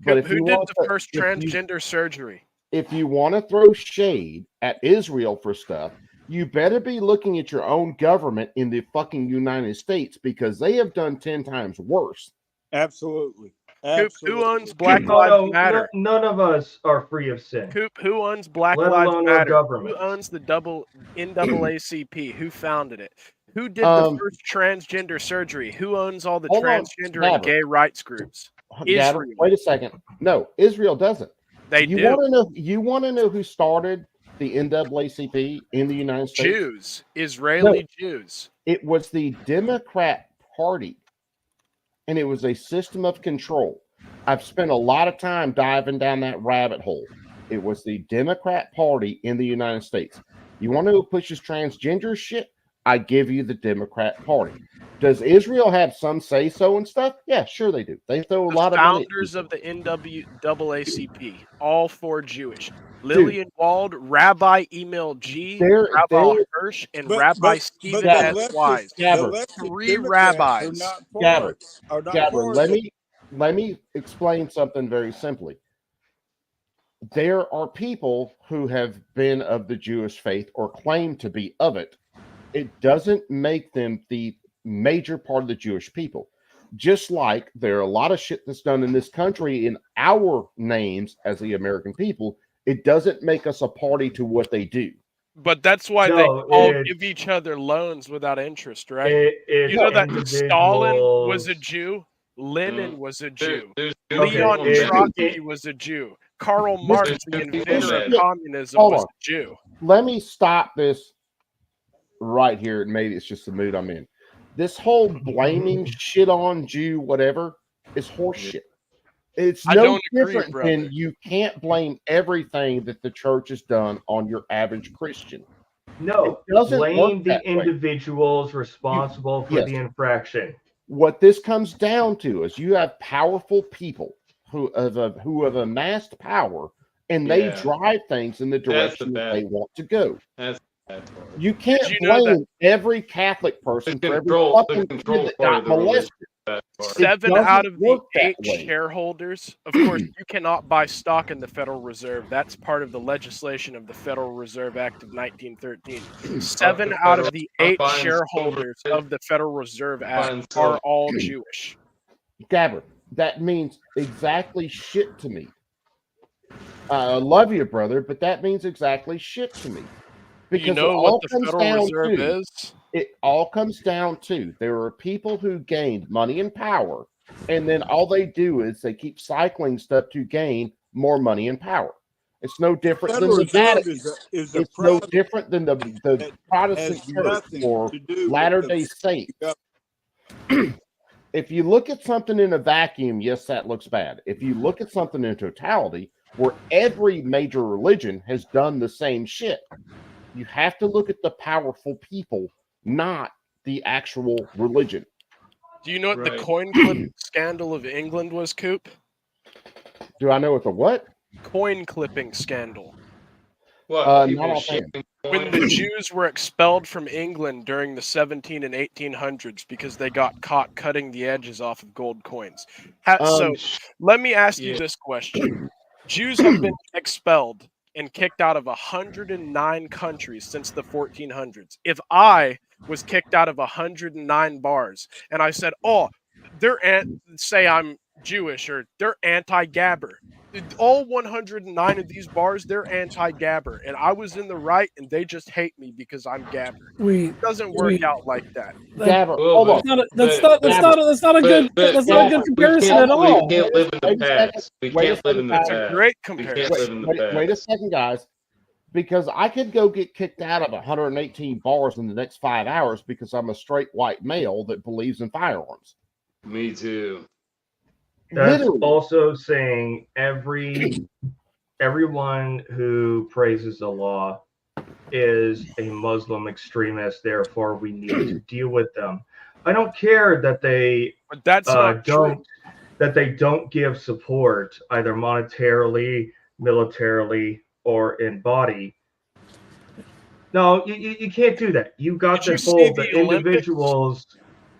But if Who you did want the to, first transgender surgery? if you want to throw shade at Israel for stuff, you better be looking at your own government in the fucking United States, because they have done 10 times worse. Absolutely. Coop, Absolutely. who owns Black Lives Matter? None of us are free of sin. Coop, who owns Black Let Lives alone our Matter? government. Who owns the NAACP? Who founded it? Who did the Um, first transgender surgery? Who owns all the hold on, transgender and Gabber. gay rights groups? Gabber, Israel. wait a second. No, Israel doesn't. They you do. Want to know? You want to know who started the NAACP in the United States? Jews, Israeli Jews. It was the Democrat Party, and it was a system of control. I've spent a lot of time diving down that rabbit hole. It was the Democrat Party in the United States. You want to know who pushes transgender shit? I give you the Democrat Party. Does Israel have some say-so and stuff? Yeah, sure they do. They throw a lot of money. Founders of the NAACP, all four Jewish. Lillian Wald, Rabbi Emil G, Rabbi Hirsch, and Rabbi Stephen S. Wise. Three rabbis. Gabber, let me explain something very simply. There are people who have been of the Jewish faith or claim to be of it. It doesn't make them the major part of the Jewish people. Just like there are a lot of shit that's done in this country in our names as the American people, it doesn't make us a party to what they do. But that's why they all give each other loans without interest, right? You know that Stalin was a Jew, Lenin was a Jew, Leon Trotsky was a Jew, Karl Marx, the inventor of communism, was a Jew. Let me stop this right here. Maybe it's just the mood I'm in. This whole blaming shit on Jew, whatever, is horseshit. It's no different than you can't blame everything that the church has done on your average Christian. No, It doesn't blame work the that way. individuals responsible for Yes. the infraction. What this comes down to is you have powerful people who have amassed power, and they Yeah. drive things in the direction that they want to go. That's the bad part. You can't Did you know blame every Catholic person for every fucking kid that got molested. 7 out of the work that 8 way. shareholders, of course, you cannot buy stock in the Federal Reserve. That's part of the legislation of the Federal Reserve Act of 1913. 7 out of the 8 shareholders of the Federal Reserve Act are all Jewish. Gabber, that means exactly shit to me. I love you, brother, but that means exactly shit to me. Because You know it what all the comes Federal down Reserve to, is? It all comes down to there are people who gained money and power, and then all they do is they keep cycling stuff to gain more money and power. It's no different than Federal the Reserve Vatican. is a It's no private different than the Protestant has Church nothing or to do with Latter-day the Saints. If you look at something in a vacuum, yes, that looks bad. If you look at something in totality, where every major religion has done the same shit, you have to look at the powerful people, not the actual religion. Do you know what the Right. coin clipping scandal of England was, Coop? Do I know what the what? Coin clipping scandal. What? Not offhand. When the Jews were expelled from England during the 17 and 1800s because they got caught cutting the edges off of gold coins. So let me ask you this question. Jews have been expelled and kicked out of 109 countries since the 1400s. If I was kicked out of 109 bars and I said, oh, say I'm Jewish or they're anti-Gabber. All 109 of these bars, they're anti-Gabber, and I was in the right, and they just hate me because I'm Gabber. It doesn't work out like that. Gabber, hold on. That's not a good comparison at all. We can't live in the Wait a second. past. We Wait a can't live in the second, past. guys. Great We comparison. can't live in the past. Wait a second, guys. Because I could go get kicked out of 118 bars in the next 5 hours because I'm a straight white male that believes in firearms. Me too. That's Literally. also saying everyone who praises the law is a Muslim extremist. Therefore, we need to deal with them. I don't care that they But that's not don't. true. that they don't give support either monetarily, militarily, or in body. No, you can't do that. You got Did to you see hold the the Olympics? individuals.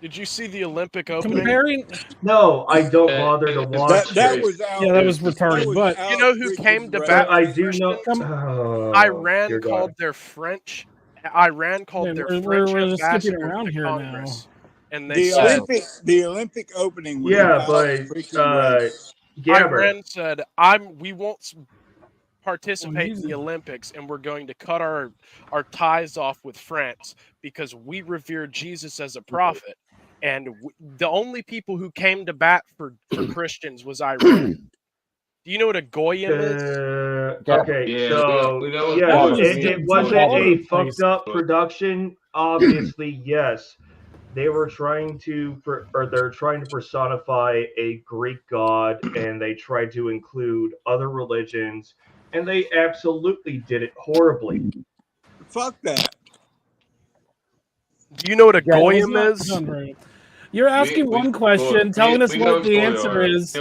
Did you see the Olympic opening? Comparing, No, I don't bother to watch That it. was out. yeah, that was That retarded. was But You out know who freaking came to But bat racist. I do know. Christians? Oh, Iran dear called God. their French. Iran called man, their we're French just skipping ambassador around to here now. Congress, and they The said Olympic opening was Yeah, out but freaking racist. Gabber. Iran said, we won't participate in the Olympics, and we're going to cut our ties off with France because we revere Jesus as a prophet. And the only people who came to bat for Christians was Iran. Do you know what a goyim is? Okay, Yeah, so we know what yes, That was just it getting wasn't all over a the place. fucked up production. Obviously, yes, they were trying to, or they're trying to personify a Greek god, and they tried to include other religions, and they absolutely did it horribly. Fuck that. Do you know what a Well, it's goyim not is? done right. You're asking one question, telling us we what know the Goy answer are. is.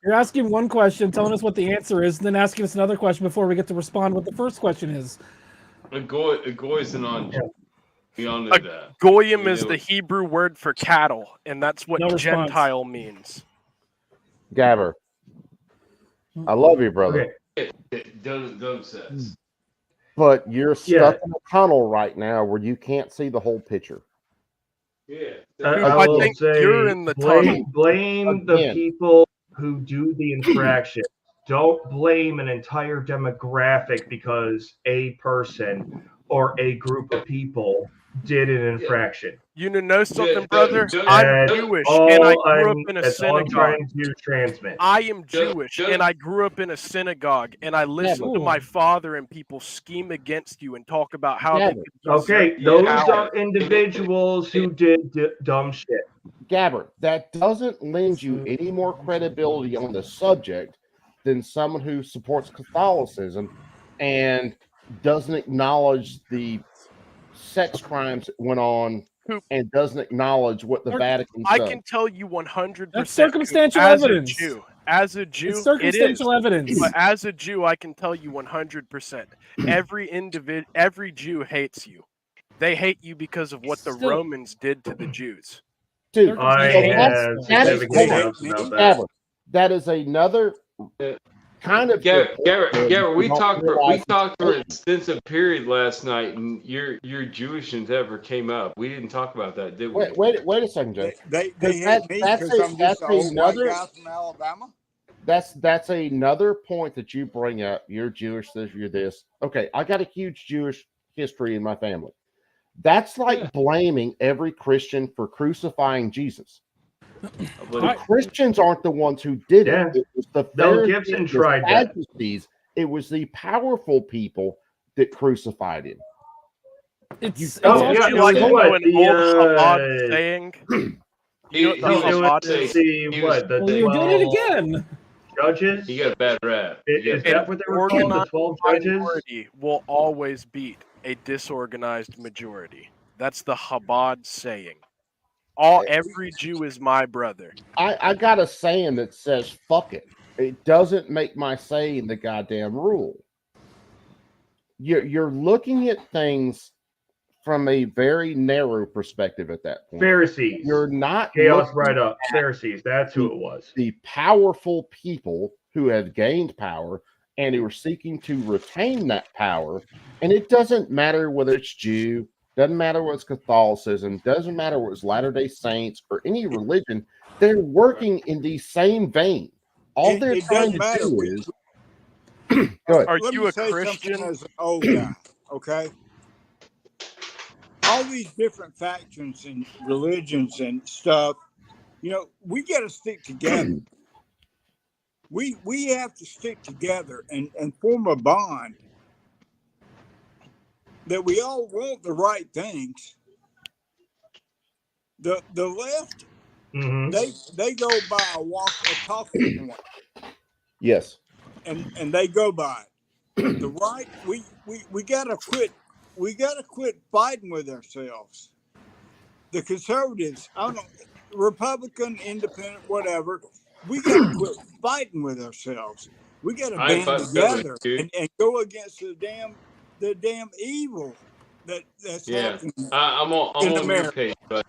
You're asking one question, telling us what the answer is, and then asking us another question before we get to respond what the first question is. A goy isn't on. We all know A that. goyim We is know the it. Hebrew word for cattle, and that's what No response. Gentile means. Gabber, I love you, brother, Don't says. but you're Yeah. stuck in a tunnel right now where you can't see the whole picture. Yeah. I will think say, you're in the tunnel. blame the Again. people who do the infraction. Don't blame an entire demographic because a person or a group of people did an infraction. You know something, Yeah, brother? don't- I'm That's Jewish, all and I grew I'm- up in a that's all I'm synagogue. trying to transmit. I am Jewish, don't- and I grew up in a synagogue, and I listened to Ooh. my father and people scheme against you and talk about how Yeah, they could usurp Okay, your those power. are individuals who did dumb shit. Gabber, that doesn't lend you any more credibility on the subject than someone who supports Catholicism and doesn't acknowledge the sex crimes that went on and doesn't acknowledge what the Vatican I said. can tell you 100%. That's circumstantial as evidence. As a Jew, It's circumstantial it is. evidence. But as a Jew, I can tell you 100%. Every Jew hates you. They hate you because of what the Still- Romans did to the Jews. Dude, I so have that is- significant doubts about that. Gabber, that is another kind of Garrett, we don't talked for realize an extensive period last night, and your Jewish endeavor came up. We didn't talk about that, did we? Wait a second, Joe. They Because hate me that's because I'm just an old white another- guy from Alabama. That's another point that you bring up. You're Jewish, this, you're this. Okay, I got a huge Jewish history in my family. That's like blaming every Christian for crucifying Jesus. The Christians aren't the ones who did Yeah. it. It was the Mel Pharisees, Gibson the tried that. Sadducees. It was the powerful people that crucified him. It's Oh, Don't yeah, you it like was know what, an the, old Chabad saying? You know what the No, it Chabad was is? the Well, you did it 12 again. judges. He got a bad rap. Is that what they were called? The 12 judges? Minority will always beat a disorganized majority. That's the Chabad saying. Every Jew is my brother. I got a saying that says "fuck it." It doesn't make my saying the goddamn rule. You're looking at things from a very narrow perspective at that point. Pharisees. You're not Chaos looking right up. Pharisees. That's who it was. the powerful people who have gained power and who are seeking to retain that power. And it doesn't matter whether it's Jew, doesn't matter whether it's Catholicism, doesn't matter whether it's Latter-day Saints or any religion. They're working in the same vein. All they're It trying doesn't to matter. do is go ahead. Are Let you me a say Christian? something as an old guy, okay? All these different factions and religions and stuff, you know, we got to stick together. We have to stick together and form a bond that we all want the right things. The left, they go by a talking point, Yes. and they go by it. The right, we gotta quit. We gotta quit fighting with ourselves. The conservatives, I don't know, Republican, independent, whatever. we got to quit fighting with ourselves. We got to I band fucking together dude. and go against the damn evil that's Yeah, happening I'm in on your America. page, but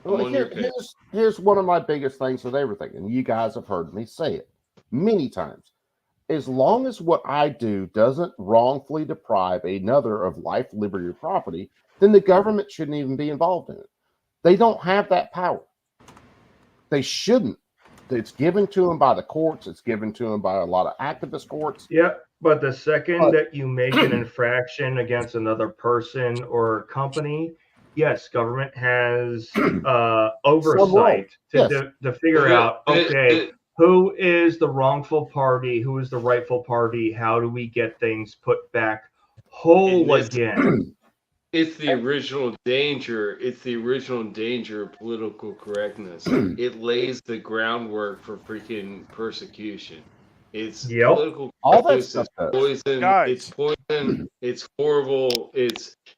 I'm Well, on your page. here's one of my biggest things with everything, and you guys have heard me say it many times. As long as what I do doesn't wrongfully deprive another of life, liberty, or property, then the government shouldn't even be involved in it. They don't have that power. They shouldn't. It's given to them by the courts. It's given to them by a lot of activist courts. Yep. But the second that you make an infraction against another person or company, yes, government has oversight to figure out, okay, who is the wrongful party? Who is the rightful party? How do we get things put back whole again? It's the original danger. It's the original danger of political correctness. It lays the groundwork for freaking persecution. It's political All that correctness stuff is poison. Guys. It's poison. It's horrible.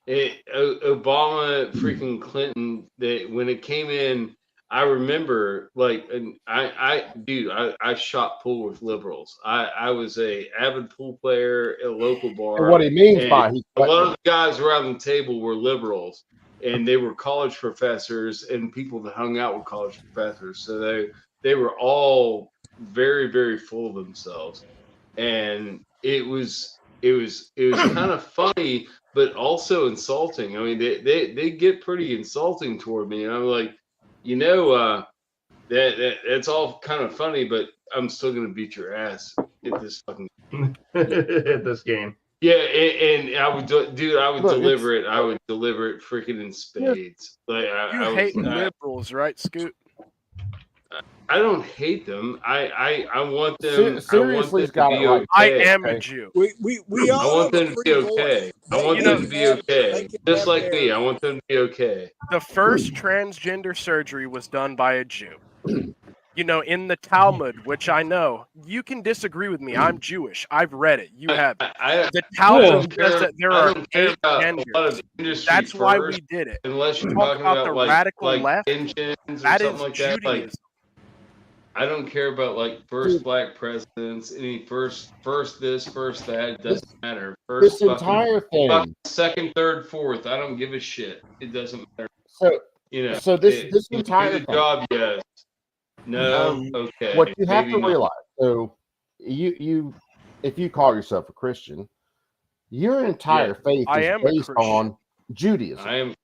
Obama, freaking Clinton. That when it came in, I remember I shot pool with liberals. I was a avid pool player at a local bar. And what he means and by a lot of the guys around the table were liberals, and they were college professors and people that hung out with college professors. So they were all very, very full of themselves, and it was kind of funny, but also insulting. I mean, they get pretty insulting toward me, and I'm like, that's all kind of funny, but I'm still gonna beat your ass at this fucking at this game. Yeah, and I would Look, deliver it. I would deliver it freaking in spades. Like You hate liberals, right, Scoot? I don't hate them. I want them. Seriously's got it right. I am a Jew. We I all want have a them to free be voice. okay. I They want can them to be have- okay. they can Just have like their- me. I want them to be okay. The first transgender surgery was done by a Jew. In the Talmud, which I know, you can disagree with me. I'm Jewish. I've read it. You have. The Talmud says that there are 8 genders. That's why we did it. Unless you're Talk talking about about the radical like left. engines or That something is like that. Like, Judaism. I don't care about first black presidents, any first this, first that. It doesn't matter. First this entire thing. Second, third, fourth. I don't give a shit. It doesn't matter. So this you do entire the thing. job, yes. No, okay. What you have maybe to not. realize, so you if you call yourself a Christian, your entire faith I is am a based Christian. on Judaism. I am.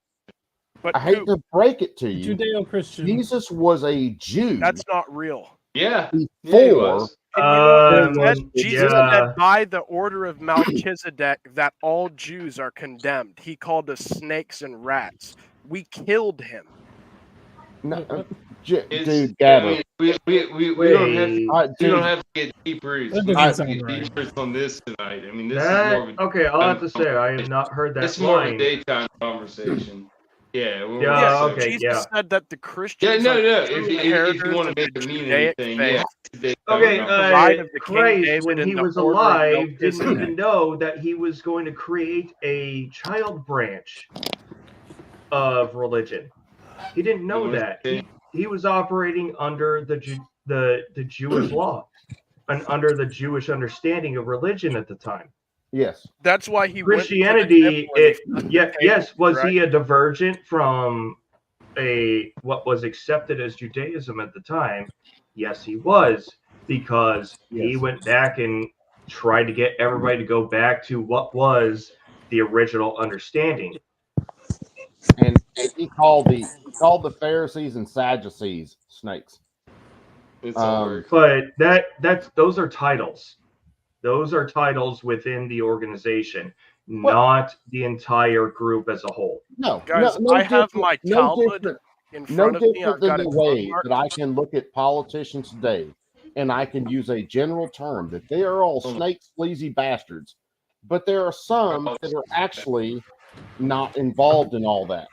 But I hate to break it to you. Judeo-Christian. Jesus was a Jew. That's not real. Yeah. Before Jesus said by the order of Melchizedek that all Jews are condemned. He called us snakes and rats. We killed him. No, It's- dude, I Gabber. mean, we don't have to, we dude, don't have to get deep roots. That We doesn't have to sound get right. deep roots on this tonight. I mean, this That- is more of a okay, I'll have to say I have not heard that It's more of a line. daytime conversation. Yeah. we're- Yeah, so- okay, Jesus yeah. said that the Christians Yeah, are no. true If you inheritors want of to make the it mean Judaic anything, faith. yeah. Okay, The bride of the King Christ, David when and he the was order of alive, didn't Melchizedek. even know that he was going to create a child branch of religion. He didn't know that. He was operating under the Jewish law and under the Jewish understanding of religion at the time. Yes. That's why he Christianity, went to the temple and he yes, was right? he a divergent from what was accepted as Judaism at the time? Yes, he was, because he went back and tried to get everybody to go back to what was the original understanding. And he called the Pharisees and Sadducees snakes. But those are titles. Those are titles within the organization, not the entire group as a whole. No, Guys, no I have different- my no Talmud different- in no front of me. different I've than got the it way bookmarked. that I can look at politicians today and I can use a general term that they are all snake sleazy bastards, but there are some that are actually not involved in all that.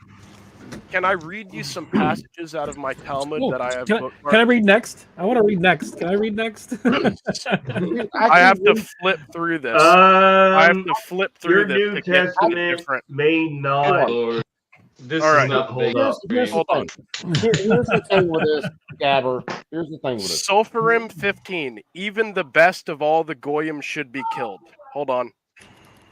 Can I read you some passages out of my Talmud Oh, that I have can bookmarked? I read next? I want to read next. Can I read next? I have to flip through this. I have to flip through Your this New to get to the Testament different. may not This All is right. not the big Here's the Hold on. thing. Here's the thing with this, Gabber. Here's the thing with this. Sulfurim 15. Even the best of all the Goyim should be killed. Hold on.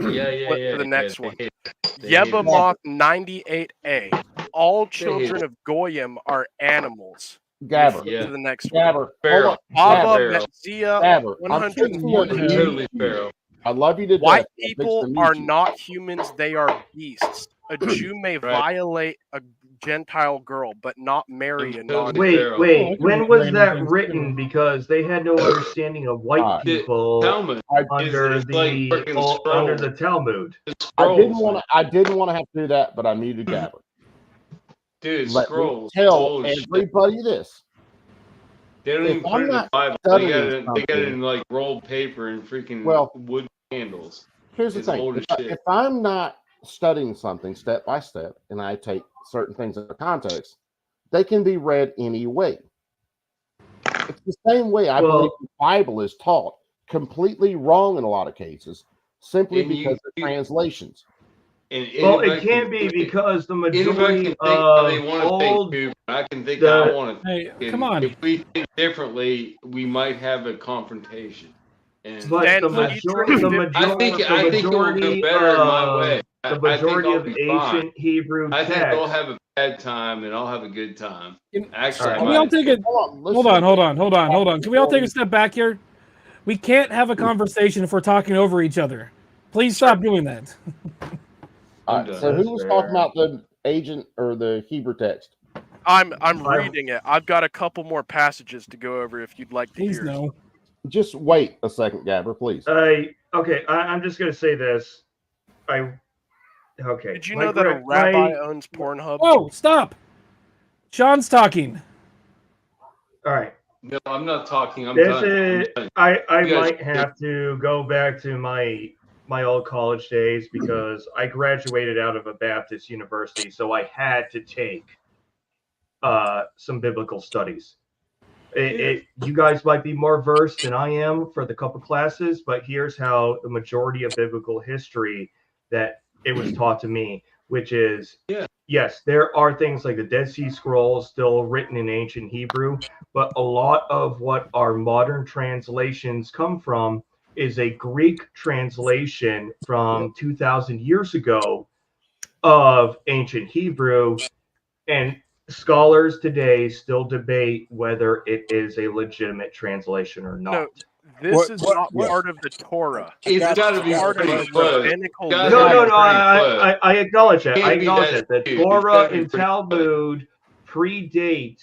Yeah. Flip to the next They one. hate it. They hate it. Yebamoth 98A. All children of Goyim are animals. Gabber. Yeah. To the next one. Gabber. Pharaoh. Baba Pharaoh. Metzia Gabber. I'm fixing to 101. agree Totally with you. Pharaoh. I love you to White death. I'm fixing people to meet are you. not humans, they are beasts. A Jew may Right. violate a Gentile girl, but not marry a non Wait, Pharaoh. wait. When was that written? Because they had no understanding of white The people Talmud under is like freaking under scrolls. the Talmud. I didn't Scrolls, want to. I didn't want to have to do that, but I muted Gabber. dude. Let me Scrolls. tell Old shit. everybody this. They don't If even put I'm it in the not Bible. studying They got it something, in like rolled paper and freaking Well, wood candles. here's the It's thing: old as shit. if I'm not studying something step by step, and I take certain things into context, they can be read any way. It's the same way I believe the Bible is taught, completely wrong in a lot of cases, simply And because of translations. And Well, anybody it can't be because the anybody majority can think how they of want to all think, too. I can think the- how I want to Hey, think. come And on. if we think differently, we might have a confrontation. And But And the I, majority, I think it will go better in my way. the I think majority I'll of be fine. ancient Hebrew I think they'll texts. have a bad time, and I'll have a good time. Actually, Alright. Can we all take a hold on. Can we all take a step back here? We can't have a conversation if we're talking over each other. Please stop doing that. All right, so who was talking about the agent or the Hebrew text? I'm reading it. I've got a couple more passages to go over if you'd like to Please hear. no. Just wait a second, Gabber, please. I'm just gonna say this. Did you know that a rabbi owns Pornhub? Oh, stop. Sean's talking. All right. No, I'm not talking. I'm This done. I'm is done. I You guys- might have to go back to my old college days because I graduated out of a Baptist university, so I had to take some biblical studies. You guys might be more versed than I am for the couple classes, but here's how the majority of biblical history that it was taught to me, which is yes, there are things like the Dead Sea Scrolls still written in ancient Hebrew, but a lot of what our modern translations come from is a Greek translation from 2,000 years ago of ancient Hebrew, and scholars today still debate whether it is a legitimate translation or not. No, this is not part of the Torah. It's This got to is be part of pretty the close. rabbinical Gotta No, be no, no. pretty close. I acknowledge that. I Can't be acknowledge that that. The huge. It's Torah gotta be and pretty Talmud predate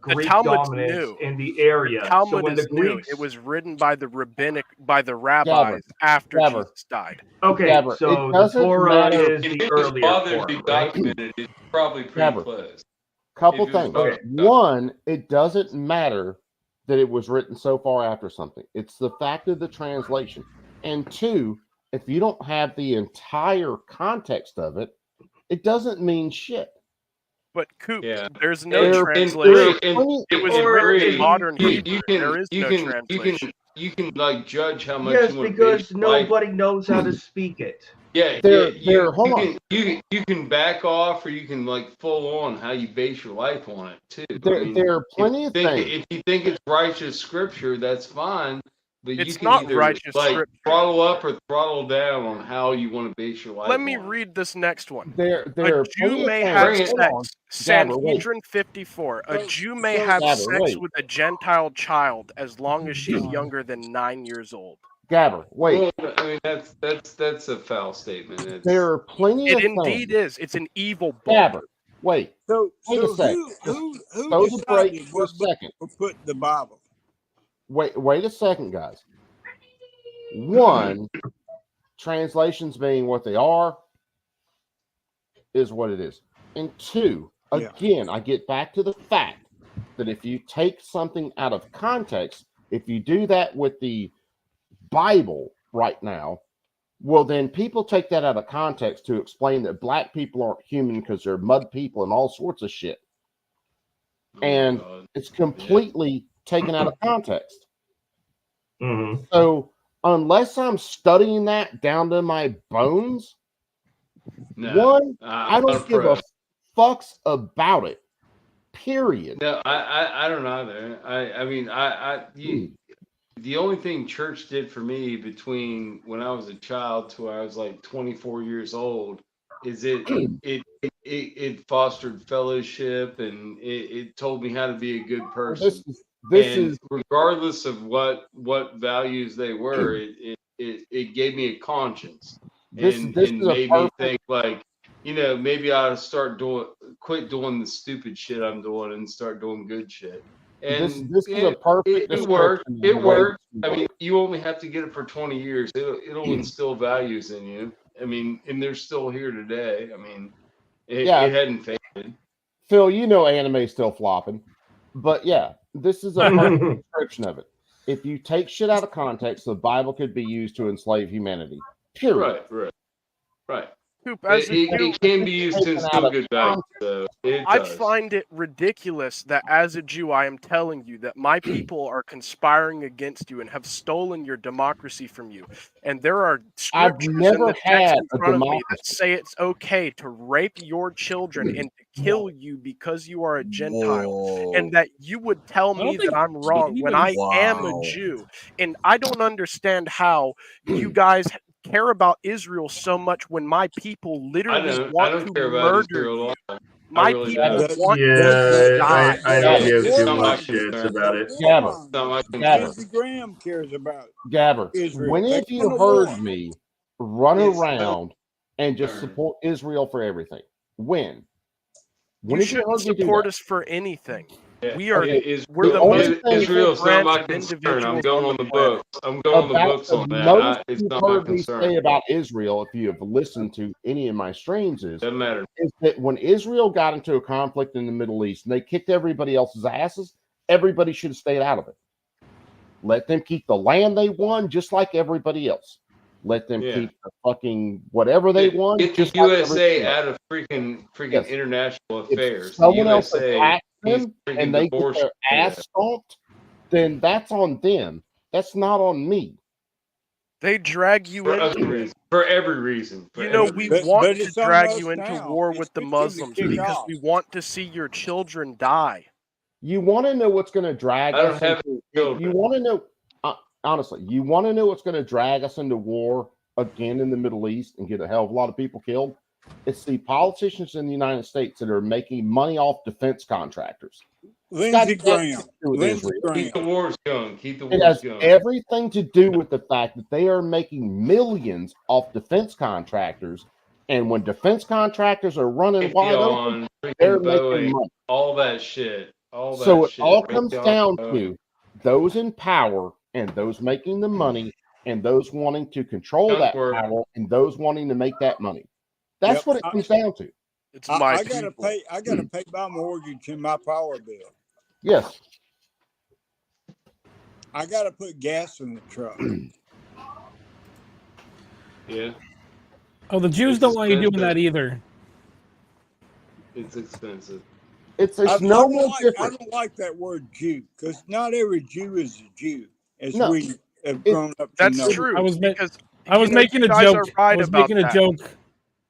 Greek Talmud's dominance new. in the area. The Talmud so when is the new. Greeks, It was written by the rabbis after Gabber. Jesus died. okay, Gabber, so it the doesn't Torah matter. is If the it was earlier bothered to form, be right? documented, it's probably pretty Gabber. close. Couple If it was things. bothered- One, it doesn't matter that it was written so far after something. It's the fact of the translation. And two, if you don't have the entire context of it, it doesn't mean shit. But Coop, Yeah. there's no There- translation. and- It was or written in in- modern You Hebrew. can There is you no can translation. you can like judge how much Yes, you want to because base your life. nobody knows how to speak it. Yeah, There- yeah. there- You, hold you on. can you can back off, or you can like full on how you base your life on it too. There are plenty of things. If you think it's righteous scripture, that's fine. But you It's can not either righteous like scripture. throttle up or throttle down on how you want to base your life. Let me on it. read this next one. There A are Jew plenty of may things. have Bring it. Hold on. sex. Gabber, wait. Sanhedrin 54. A So- Jew may so- have Gabber, sex wait. with a Gentile child as long as she's younger than 9 years old. Gabber, wait. Well, I mean that's a foul statement. It's, There are plenty It of indeed things. is. It's an evil book. Gabber, wait. So, Wait a so sec. who Throw the break decided for a what book second. to put in the Bible? Wait a second, guys. One, translations being what they are is what it is. And two, Yeah. again, I get back to the fact that if you take something out of context, if you do that with the Bible right now, well, then people take that out of context to explain that black people aren't human because they're mud people and all sorts of shit. oh my And God. it's completely taken out of context. Mm-hmm. So unless I'm studying that down to my bones, No, One, I I'm not don't give pro. a fucks about it. Period. No, I don't either. I mean, the only thing church did for me between when I was a child to I was like 24 years old is it fostered fellowship, and it told me how to be a good person. This And is regardless of what values they were, it gave me a conscience, this and is a made me perfect. think like, maybe I ought to quit doing the stupid shit I'm doing and start doing good shit. And This is a perfect it worked. description of It the way worked. this I works. mean, you only have to get it for 20 years. It'll instill values in you. I mean, and they're still here today. I mean, Yeah. it hadn't faded. Phil, anime's still flopping, but yeah, this is a perfect description of it. If you take shit out of context, the Bible could be used to enslave humanity. Period. Right. As a Jew, It can be used to taken out instill of good values, though. It I does. find it ridiculous that as a Jew, I am telling you that my people are conspiring against you and have stolen your democracy from you. And there are I've scriptures in never the text had in a front of me that democracy. say it's okay to rape your children and to kill you because you are a Gentile. And that you would tell me that I'm wrong when I am a Jew. And I don't understand how you guys care about Israel so much when my people literally I want don't to care about murder Israel you. at all. My really people don't. want you to die. I don't give It's too not my much shits concern. about it. Gabber, It's not my concern. Gabber, Lindsey Graham cares about Gabber. Israel. When They have you want a war. heard me run It's no around and just concern. support Israel for everything? When? When You have you shouldn't heard me do support that? us for anything. Yeah. We are Is- we're the only most thing- Israel's not brand my of concern. I'm individuals going on on the the planet. books. I'm going on the About books the on that. most It's you've not my heard me concern. say about Israel, if you have listened to any of my streams, Doesn't matter. is that when Israel got into a conflict in the Middle East and they kicked everybody else's asses, everybody should have stayed out of it. Let them keep the land they won just like everybody else. Let them Yeah. keep the fucking whatever they won Get the just like USA everybody else. out of freaking Yes. international If affairs. The someone else USA attacks needs them freaking and they get divorce. their ass stomped, then that's on them. That's not on me. They drag you For other into it. reasons. For every reason. For You know, every we reason. want but to it's on drag us you into now. war It's with the fixing to Muslims kick because off. we want to see your children die. You want to know what's going to drag I don't us have into children. you want to know honestly, you want to know what's going to drag us into war again in the Middle East and get a hell of a lot of people killed? It's the politicians in the United States that are making money off defense contractors. Lindsey It's got Graham. nothing to do with Lindsey Israel. Keep the Graham. wars going. Keep the It wars has going. everything to do with the fact that they are making millions off defense contractors. And when defense contractors are running wide open, Raytheon, they're freaking making Boeing, money. all that shit. All that So it shit. all comes Raytheon, down Boeing. to those in power and those making the money and those wanting to control that Dunkirk. power and those wanting to make that money. That's Yep. what it comes down to. It's I my gotta people. pay. I gotta pay my mortgage and my power bill. Yes. I gotta put gas in the truck. Yeah, Oh, the Jews It's don't want you doing expensive. that either. it's expensive. It's I no don't more like. I different. don't like that word Jew because not every Jew is a Jew, as No. we have grown up to That's know. true. I was ma- because I was you know, making you a guys joke. are right I was about making a that. joke.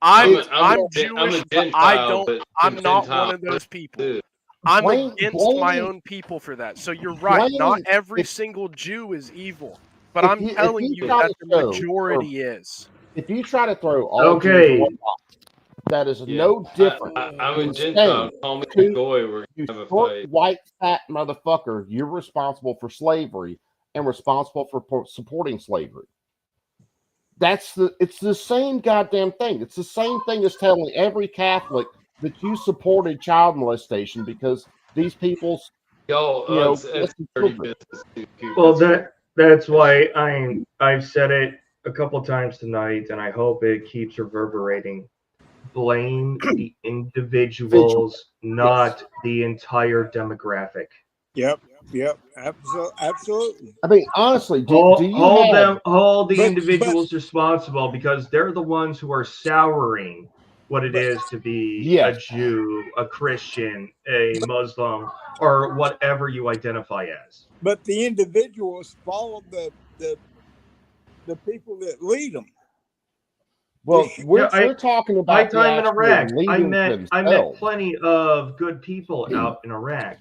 I'm It's- I'm I'm a Jewish, but I Gentile, don't. but I'm not Gentile one of those people. too. I'm Blame- against my blame- own people for that. So you're right. Not blame- every if- single Jew is evil, but if I'm you- if telling you you try that to the show- majority is. If you try to throw all Okay. Jews in one box, that is Yeah. no different I'm a than Gentile. saying, Call me to a goy. We're you gonna have a short, fight. white, fat motherfucker, you're responsible for slavery and responsible for supporting slavery. It's the same goddamn thing. It's the same thing as telling every Catholic that you supported child molestation because these people's Yo, you know, it's molesting dirty children. business too, Cooper. Well, that's why I've said it a couple times tonight, and I hope it keeps reverberating. Blame the individuals, not the entire demographic. Yep. Absolutely. I mean, honestly, do you hold have, the But- individuals responsible because they're the ones who are souring what it is to be Yes. a Jew, a Christian, a Muslim, or whatever you identify as. But the individuals follow the people that lead them. Well, we're Yeah, talking my about the time in actual Iraq. I leaders met themselves. plenty of good people out in Iraq.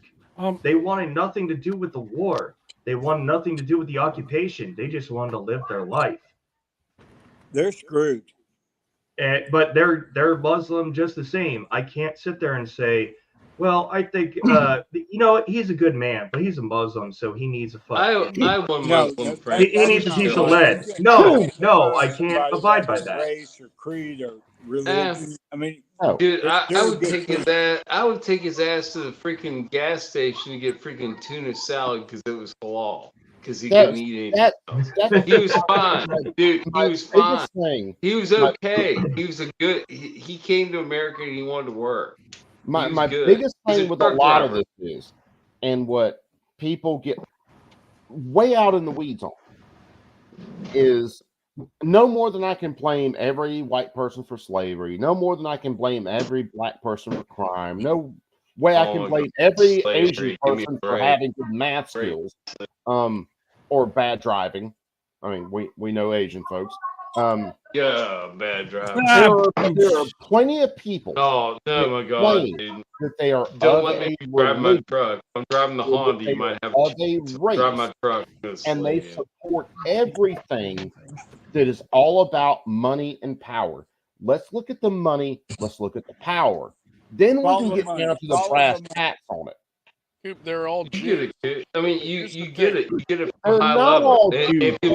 They wanted nothing to do with the war. They wanted nothing to do with the occupation. They just wanted to live their life. They're screwed. But they're Muslim just the same. I can't sit there and say, well, I think he's a good man, but he's a Muslim, so he needs a fucking. I have one Muslim friend. He needs a piece of lead. No, I can't abide by that. Race or creed or religion. I mean, dude, I they're would good take his ass. I would take his ass to the freaking gas station to get freaking tuna salad because it was halal. Because he couldn't eat anything. He was fine, dude. He was fine. He was okay. He was a good. He came to America and he wanted to work. My biggest thing with a lot of this is, and what people get way out in the weeds on, is no more than I can blame every white person for slavery, no more than I can blame every black person for crime, no way I can blame every Asian person for having good math skills, or bad driving. I mean, we know Asian folks. Yeah, bad driving. There are plenty of people. Oh my God, dude! That they are Don't let me drive my truck. I'm driving the Honda. You might have to drive my truck. And they support everything that is all about money and power. Let's look at the money. Let's look at the power. Then we can get down to the brass tacks on it. They're all Jews. I mean, you get it. You get it They're from high not level. all And if you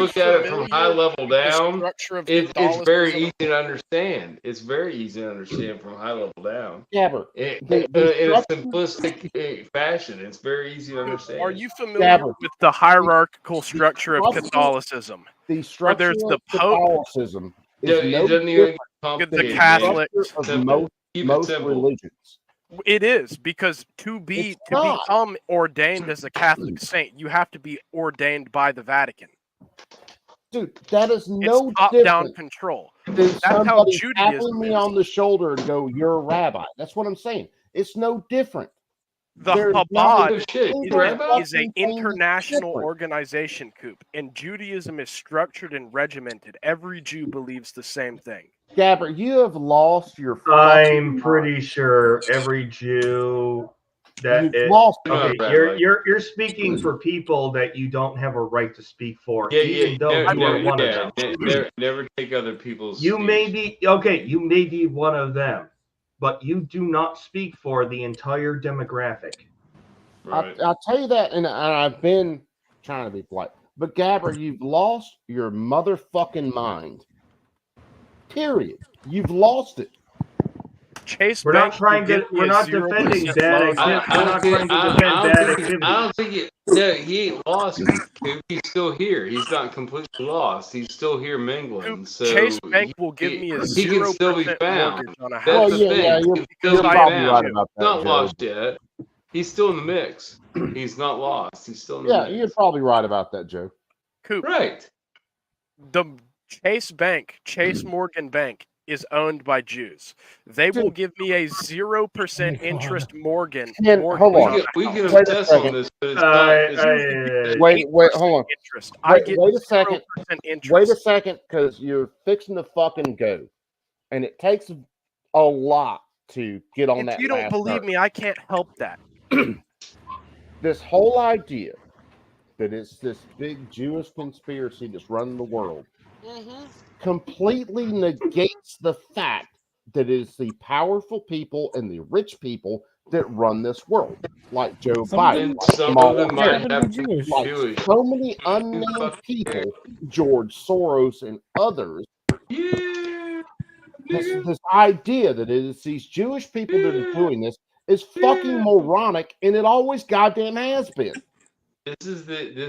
look at it from high level down, it's very easy to understand. It's very easy to understand from high level down. Yeah, but in a simplistic fashion, it's very easy to understand. Are you familiar with the hierarchical structure of Catholicism? The where structure there's the of Pope, Catholicism Yeah, is it no doesn't even different complicate the it, Catholics. of Simple. Keep it most simple. religions. It is because to not. become ordained as a Catholic saint, you have to be ordained by the Vatican. Dude, that is no It's top-down different control. than That's how somebody Judaism tapping me is. on the shoulder and go, "You're a rabbi." That's what I'm saying. It's no different. The There's not a Chabad is an fucking thing international different. organization, Coop, and Judaism is structured and regimented. Every Jew believes the same thing. Gabber, you have lost your. I'm pretty sure every Jew that You've it, lost okay, it. you're speaking for people that you don't have a right to speak for, Yeah, even though you are one of them. Never take other people's. You may be okay. You may be one of them, but you do not speak for the entire demographic. I'll tell you that, and I've been trying to be polite, but Gabber, you've lost your motherfucking mind. Period. You've lost it. Chase We're not trying to. We're not defending bad. We're not trying to defend bad activity. I don't think it. No, he ain't lost. He's still here. He's not completely lost. He's still here mingling. So Chase Bank will give me a he can still be 0% found. mortgage on a That's house. the thing. you're He can still be probably found. right about He's that, not Joe. lost yet. He's still in the mix. He's not lost. He's still in the Yeah, mix. you're probably right about that, Joe. Coop. Right. The Chase Bank, Chase Morgan Bank, is owned by Jews. They will give me a 0% interest mortgage. Hold on. We can Wait a obsess second. on this, but it's not. It's Wait, hold on. Interest. I get Wait a second. 0% interest. Wait a second, because you're fixing to fucking go, and it takes a lot to get on that. If you don't last believe part. me, I can't help that. This whole idea that it's this big Jewish conspiracy that's running the world completely negates the fact that it is the powerful people and the rich people that run this world, like Joe Biden, like some Kamala of them might Harris, have to be like Jewish. so many unnamed people, George Soros and others. This idea that it is these Jewish people that are doing this is fucking moronic, and it always goddamn has been.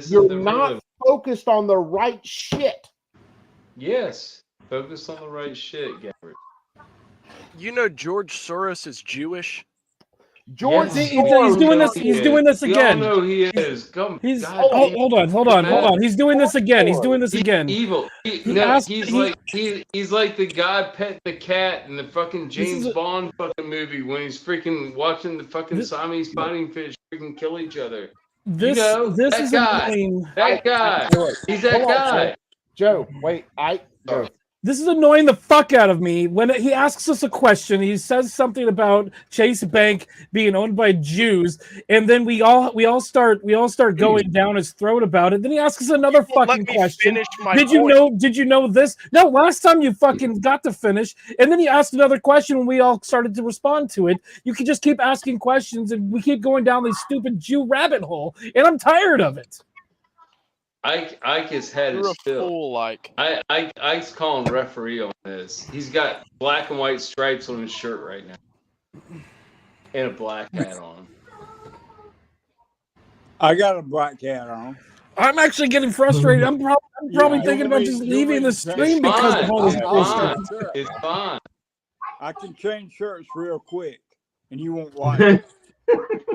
You're not focused on the right shit. Yes. Focus on the right shit, Gabbard. You know George Soros is Jewish? George He's doing this. He's doing this again. We all know he is. He's God damn. hold on. He's doing this again. He's doing this again. Evil. He's like the guy pet the cat in the fucking James Bond fucking movie when he's freaking watching the fucking Siamese fighting fish freaking kill each other. This that is guy. a That guy. He's that guy. Joe, wait, Joe, This is annoying the fuck out of me. When he asks us a question, he says something about Chase Bank being owned by Jews, and then we all start going down his throat about it. Then he asks us another fucking question. Did you know this? No, last time you fucking got to finish, and then he asked another question when we all started to respond to it. You can just keep asking questions, and we keep going down this stupid Jew rabbit hole, and I'm tired of it. Ike's head is still. Ike's calling referee on this. He's got black and white stripes on his shirt right now, and a black hat on. I got a black hat on. I'm actually getting frustrated. I'm probably thinking about just leaving the stream because of all this bullshit. It's fine. I can change shirts real quick, and you won't like it.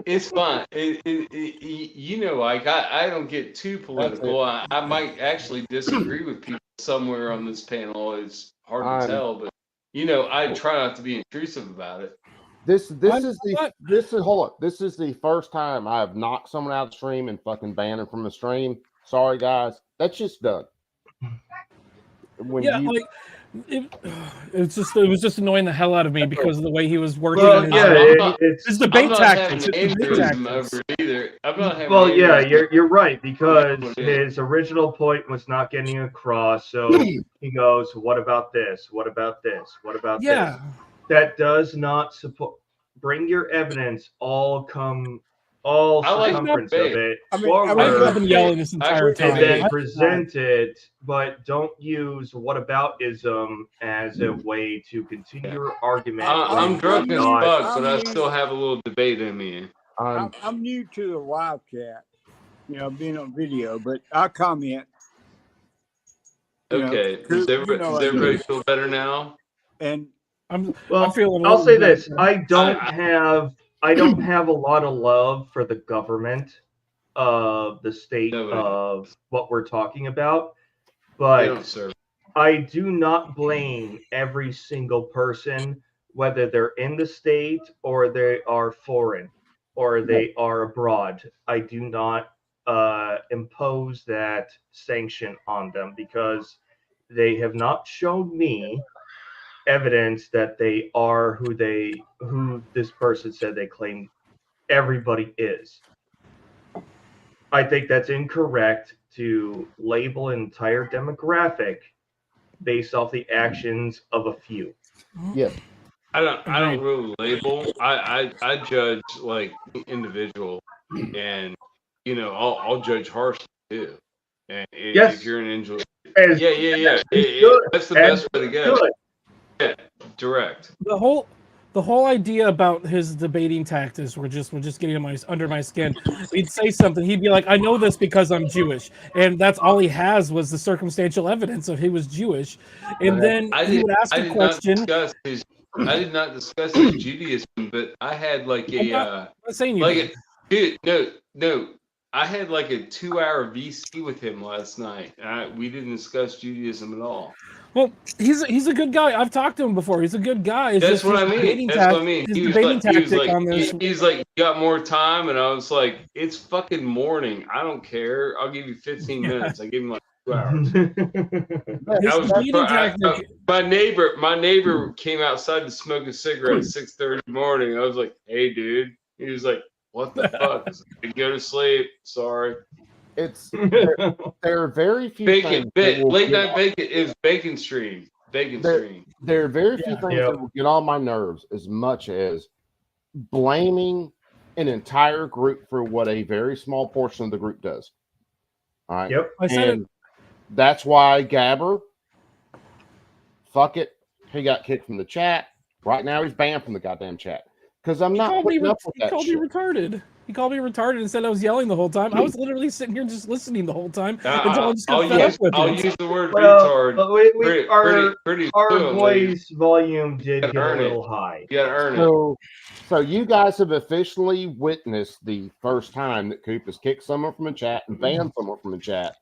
It's fine. You know, like I don't get too political. I might actually disagree with people somewhere on this panel. It's hard to tell, but you know, I try not to be intrusive about it. This is hold up. This is the first time I have knocked someone out of the stream and fucking banned them from the stream. Sorry, guys. That's just done. It was just annoying the hell out of me because of the way he was working. It's debate tactics. You're right, because his original point was not getting across. So he goes, "What about this? What about this? What about this?" That does not support. Bring your evidence. Circumference of it. I've been yelling this entire time. And then present it, but don't use whataboutism as a way to continue your argument. I'm drunk as fuck, but I still have a little debate in me. I'm new to the live chat, being on video, but I comment. Okay, does everybody feel better now? And I'll say this: I don't have a lot of love for the government of the state of what we're talking about, but I do not blame every single person, whether they're in the state or they are foreign or they are abroad. I do not impose that sanction on them because they have not shown me evidence that they are who this person said they claim everybody is. I think that's incorrect to label an entire demographic based off the actions of a few. Yeah. I don't really label. I judge like individual, and I'll judge harshly too. And if you're an individual, that's the best way to go. Yeah, direct. The whole idea about his debating tactics were just getting under my skin. He'd say something, he'd be like, "I know this because I'm Jewish," and that's all he has was the circumstantial evidence of he was Jewish. And then he would ask a question. I did not discuss his Judaism, but I had like I'm not saying you did. No. I had like a 2-hour VC with him last night. We didn't discuss Judaism at all. Well, he's a good guy. I've talked to him before. He's a good guy. It's That's what I mean. His debating tactic on this. He's like, "You got more time?" And I was like, "It's fucking morning. I don't care. I'll give you 15 minutes." I gave him like 2 hours. My neighbor came outside to smoke a cigarette at 6:30 in the morning. I was like, "Hey, dude." He was like, "What the fuck?" I was like, "Go to sleep. Sorry." There are very few late night bacon is bacon stream. There are very few things that will get on my nerves as much as blaming an entire group for what a very small portion of the group does. All right. Yep. And that's why Gabber, fuck it. He got kicked from the chat. Right now he's banned from the goddamn chat. Because I'm not putting up with that shit. He called me retarded and said I was yelling the whole time. I was literally sitting here just listening the whole time until I just got fed up with it. I'll use the word retard. But our voice volume did get a little high. You gotta earn it. So you guys have officially witnessed the first time that Coop has kicked someone from a chat and banned someone from a chat.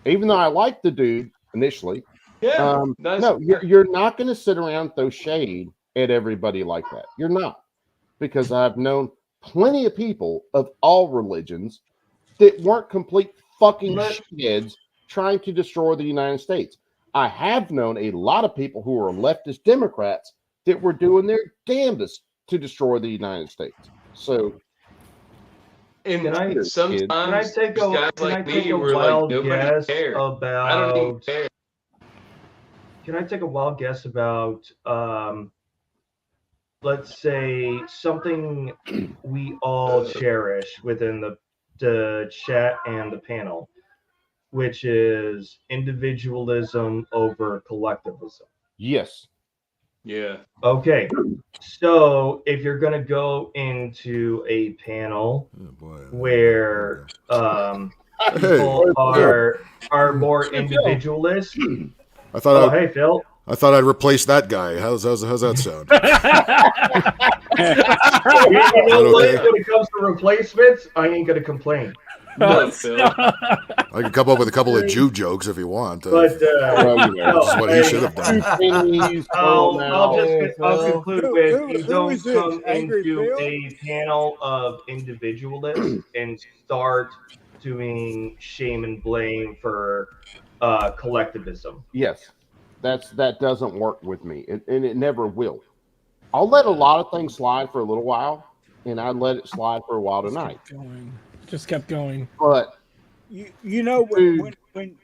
Even though I liked the dude initially. Yeah. No, you're not going to sit around and throw shade at everybody like that. You're not. Because I've known plenty of people of all religions that weren't complete fucking shitheads trying to destroy the United States. I have known a lot of people who are leftist Democrats that were doing their damnedest to destroy the United States. So, And Can I sometimes can I take guys can I like take me a were like, wild nobody guess cares. I don't even about? care. Can I take a wild guess about let's say something we all cherish within the chat and the panel, which is individualism over collectivism? yes. Yeah. Okay. So if you're going to go into a panel where people are more individualist. I thought. Oh, hey, Phil. I thought I'd replace that guy. How's that sound? You know what? Okay. When it comes to replacements, I ain't gonna complain. No, Phil. I can come up with a couple of Jew jokes if you want. But Which is what he should have done. I'll conclude with you who don't is this? come Angry into Phil? a panel of individualists and start doing shame and blame for collectivism. Yes, that doesn't work with me, and it never will. I'll let a lot of things slide for a little while, and I let it slide for a while tonight. Just kept going. But You know when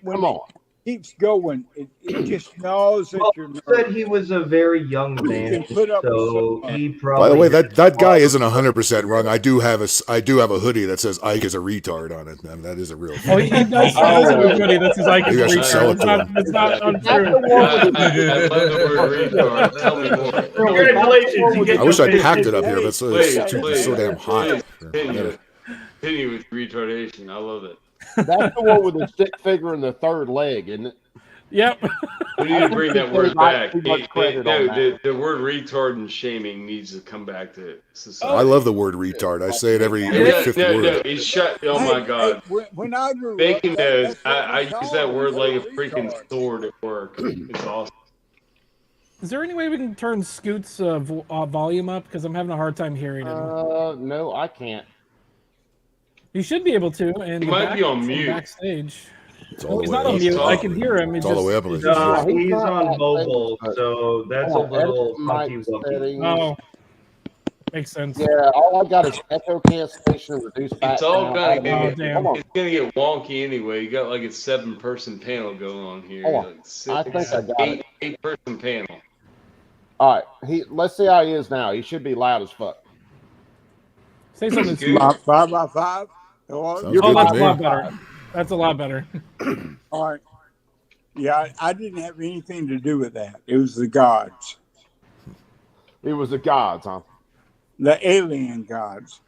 come on. it keeps going, it just gnaws at your nerves. Said he was a very young man, put up with so so he probably. By the way, that guy isn't 100% wrong. I do have a hoodie that says Ike is a retard on it. I mean, that is a real thing. Oh, he does have a hoodie that says Ike is Maybe I should sell retard. it It's to not him. untrue. I love the word retard. Tell me more. Congratulations, you get I wish your I packed it up here, but it's Please, so damn hot. Continue with retardation. I love it. That's the one with the stick figure and the third leg, isn't it? Yep. We need to bring that word back. Too much credit on that. The word retard and shaming needs to come back to society. I love the word retard. I say it every fifth word. No, it's shut. Oh my God. When I grew Bacon up, knows. that's what I we use called that them. word They like a were freaking retards. sword at work. It's awesome. Is there any way we can turn Scoot's volume up? Because I'm having a hard time hearing him. No, I can't. You should be able to. And He might be on mute. Backstage. It's all He's the way not on up. mute. I can hear him. It's all the way up. No, he's on mobile, so that's a Hold on, little edit mic funky wonky. settings. Oh, makes sense. Yeah, all I got is echo cancellation, reduce background. It's all gonna Oh, get. damn. It's gonna get wonky anyway. You got like a 7-person panel going on here. Hold on. Like I think I got it. 8-person panel. All right, let's see how he is now. He should be loud as fuck. Say something. Scoot. 5 by 5. Hello? Sounds You're Oh, good that's to a me. lot better. That's a lot better. All right. Yeah, I didn't have anything to do with that. It was the gods, It was the gods, huh? the alien gods.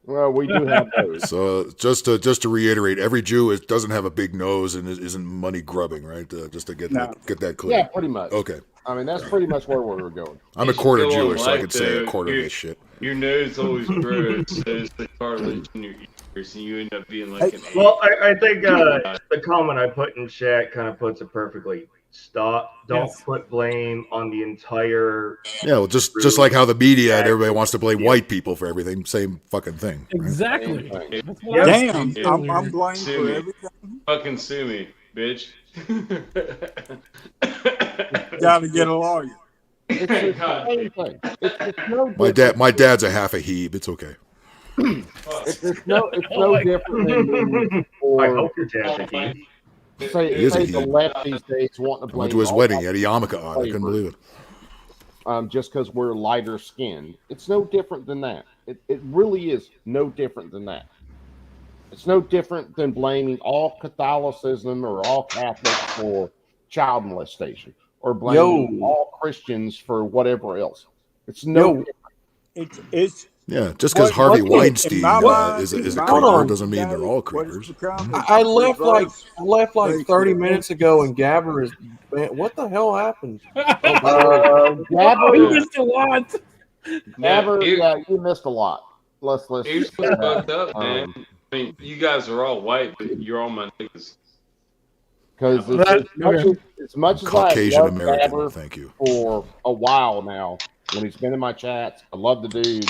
Well, we do have those. So just to reiterate, every Jew doesn't have a big nose and isn't money grubbing, right? Just to get No. that clear. Yeah, pretty much. Okay. I mean, that's pretty much where we were going. I'm a You should quarter go on Jewish, so I live, can say a though. quarter of this shit. Your nose always grows, so it's the cartilage in your ears, and you end up being like an Well, I think the comment I put in chat kind of puts it perfectly. Don't Yes. put blame on the entire. Yeah, well, just like how the media and everybody wants to blame white people for everything, same fucking thing. Right? Exactly. thing. That's what I was Damn, saying I'm earlier. blamed Sue for me. everything. Fucking sue me, bitch. Got to get a lawyer. It's the same thing. It's no My dad's a half a heeb. It's okay. it's no different than I hope your dad's a he. say He is a the he. left these days wanting to I went blame to his all wedding. He white had a yarmulke on. I couldn't flavor, believe it. just because we're lighter skinned. It's no different than that. It really is no different than that. It's no different than blaming all Catholicism or all Catholics for child molestation or blaming all Christians for whatever else. It's no different. It's Yeah, just because What- Harvey what- Weinstein in my mind- is a in my creeper mind, doesn't mean they're all creepers. I left like 30 minutes ago, and Gabber is. Man, what the hell happened? Oh, Gabber, you missed a lot. Gabber, here- yeah, you missed a lot. Let's Here's what's fucked up, man. I mean, you guys are all white, but you're all my niggas. Because as much as Caucasian I love American, Gabber thank you. for a while now, when he's been in my chats, I love the dude.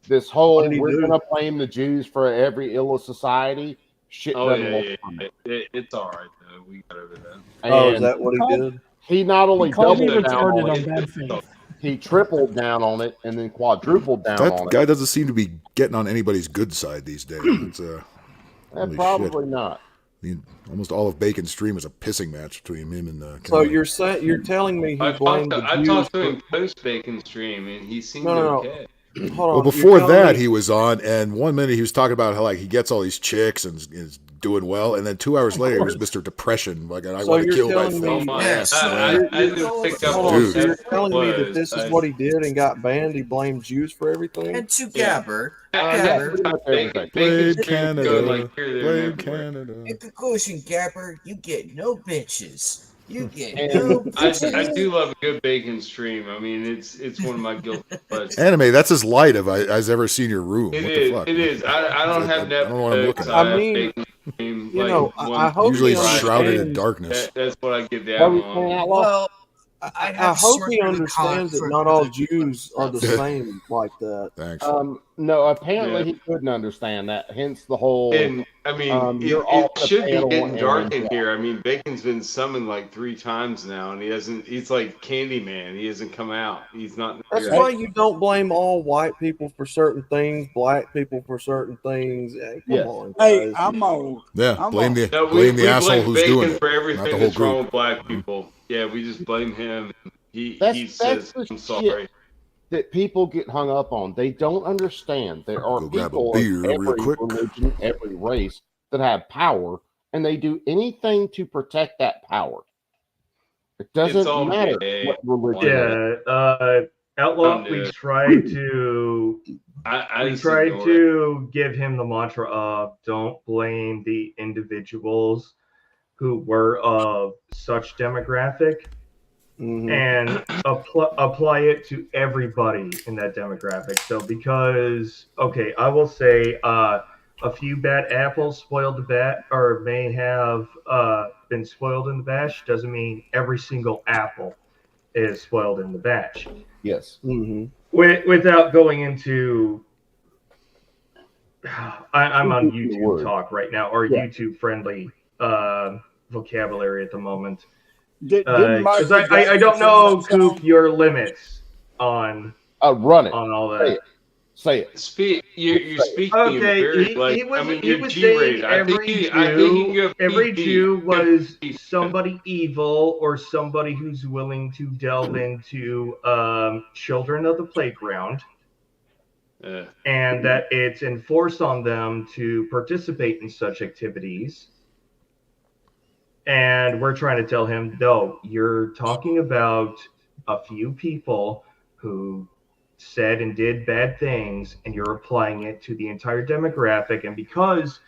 This whole What did he we're do? gonna blame the Jews for every ill of society Shit Oh doesn't yeah, work yeah, for me. It's all right though. We got over that. Oh, is And that what he did? he not only He called me doubled down retarded on on it, bad faith. he tripled down on it and then quadrupled down That on guy it. doesn't seem to be getting on anybody's good side these days. It's holy Probably shit. not. I mean, almost all of Bacon's stream was a pissing match between him and So Kennedy. you're saying you're telling me he I blamed the Jews? talked to him post Bacon stream, and he seemed No. okay. Hold Well, on. before You're telling that, me- he was on, and 1 minute he was talking about how like he gets all these chicks and is doing well, and then 2 hours later, it was Mr. Depression. Like, I So want to you're kill telling myself. me- Yes. I didn't pick up Hold on on, Dude. so you're that telling me that was. this is what he did and got banned? He blamed Jews for everything? And to Gabbard. Pretty much everything. Blade Bacon's Canada, going like here, there, and Blade everywhere. Canada. In conclusion, Gabbard, you get no bitches. You get And no I bitches. do love a good Bacon stream. I mean, it's one of my guilty pleasures. Anime, that's as light as I've ever seen your room. It what is. the fuck? It is. I don't have I don't know what I'm Netflix. looking at. I I have mean, Bacon stream. you like know, one I hope Usually he Friday. shrouded in understands. darkness. That's what I get What down were you on. saying, Outlaw? Well, I hope he understands that not all Jews are the same like that. Thanks. No, apparently Yeah. he couldn't understand that. Hence the whole. And I mean, you're all it should be panel getting dark and- in here. I mean, Bacon's been summoned like 3 times now, and he hasn't. He's like Candyman. He hasn't come out. He's not. That's here. why you don't blame all white people for certain things, black people for certain things. Hey, come Yeah. on, Hey, guys. I'm on. Yeah, I'm blame on. the No, blame the we asshole blame who's Bacon doing it, for not everything the whole that's wrong group. with black people. Yeah, we just blame him. He That's says, the "I'm shit sorry." that people get hung up on. They don't understand there are Go grab a people beer of real every quick. religion, every race that have power, and they do anything to protect that power. It doesn't all matter gay. what religion. it is. Yeah, Outlaw, Don't do we it. tried to I we just tried ignore it. to give him the mantra of don't blame the individuals who were of such demographic Mhm. and apply it to everybody in that demographic. So because okay, I will say a few bad apples spoiled the bat or may have been spoiled in the batch doesn't mean every single apple is spoiled in the batch. Yes. Mhm. Without going into I'm on YouTube Word. talk right now or Yeah. YouTube friendly vocabulary at the moment. Didn't 'Cause Michael I don't Jackson know, sing that song? Coop, your limits on Run it. all Say that. it. Say it. You're speaking Okay, very he like was, I mean he you're was G-rated. saying I think every you can go every PG. Jew was somebody evil or somebody who's willing to delve into children of the playground, and that it's enforced on them to participate in such activities. And we're trying to tell him, no, you're talking about a few people who said and did bad things, and you're applying it to the entire demographic. And because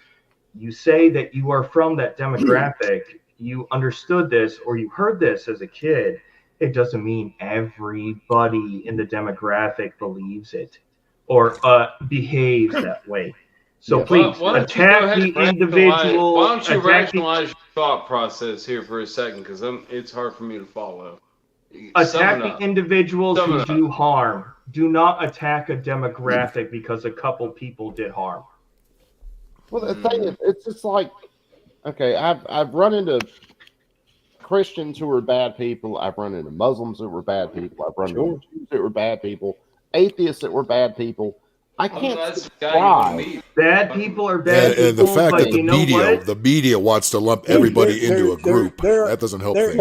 you say that you are from that demographic, you understood this or you heard this as a kid, it doesn't mean everybody in the demographic believes it or behaves that way. So please Why don't you go attack ahead the and rationalize- individual. Why don't you attack the- rationalize your thought process here for a second? Because it's hard for me to follow. Attack Sum it the up. individuals Sum who it up. do harm. Do not attack a demographic because a couple people did harm. Well, the thing is, it's just like, okay, I've run into Christians who are bad people. I've run into Muslims that were bad people. I've run into Jews that were bad people. Atheists that were bad people. I can't subscribe. Bad people are And, bad and the people, fact but that the you know media, what? the media wants to lump everybody into a group, that doesn't help things.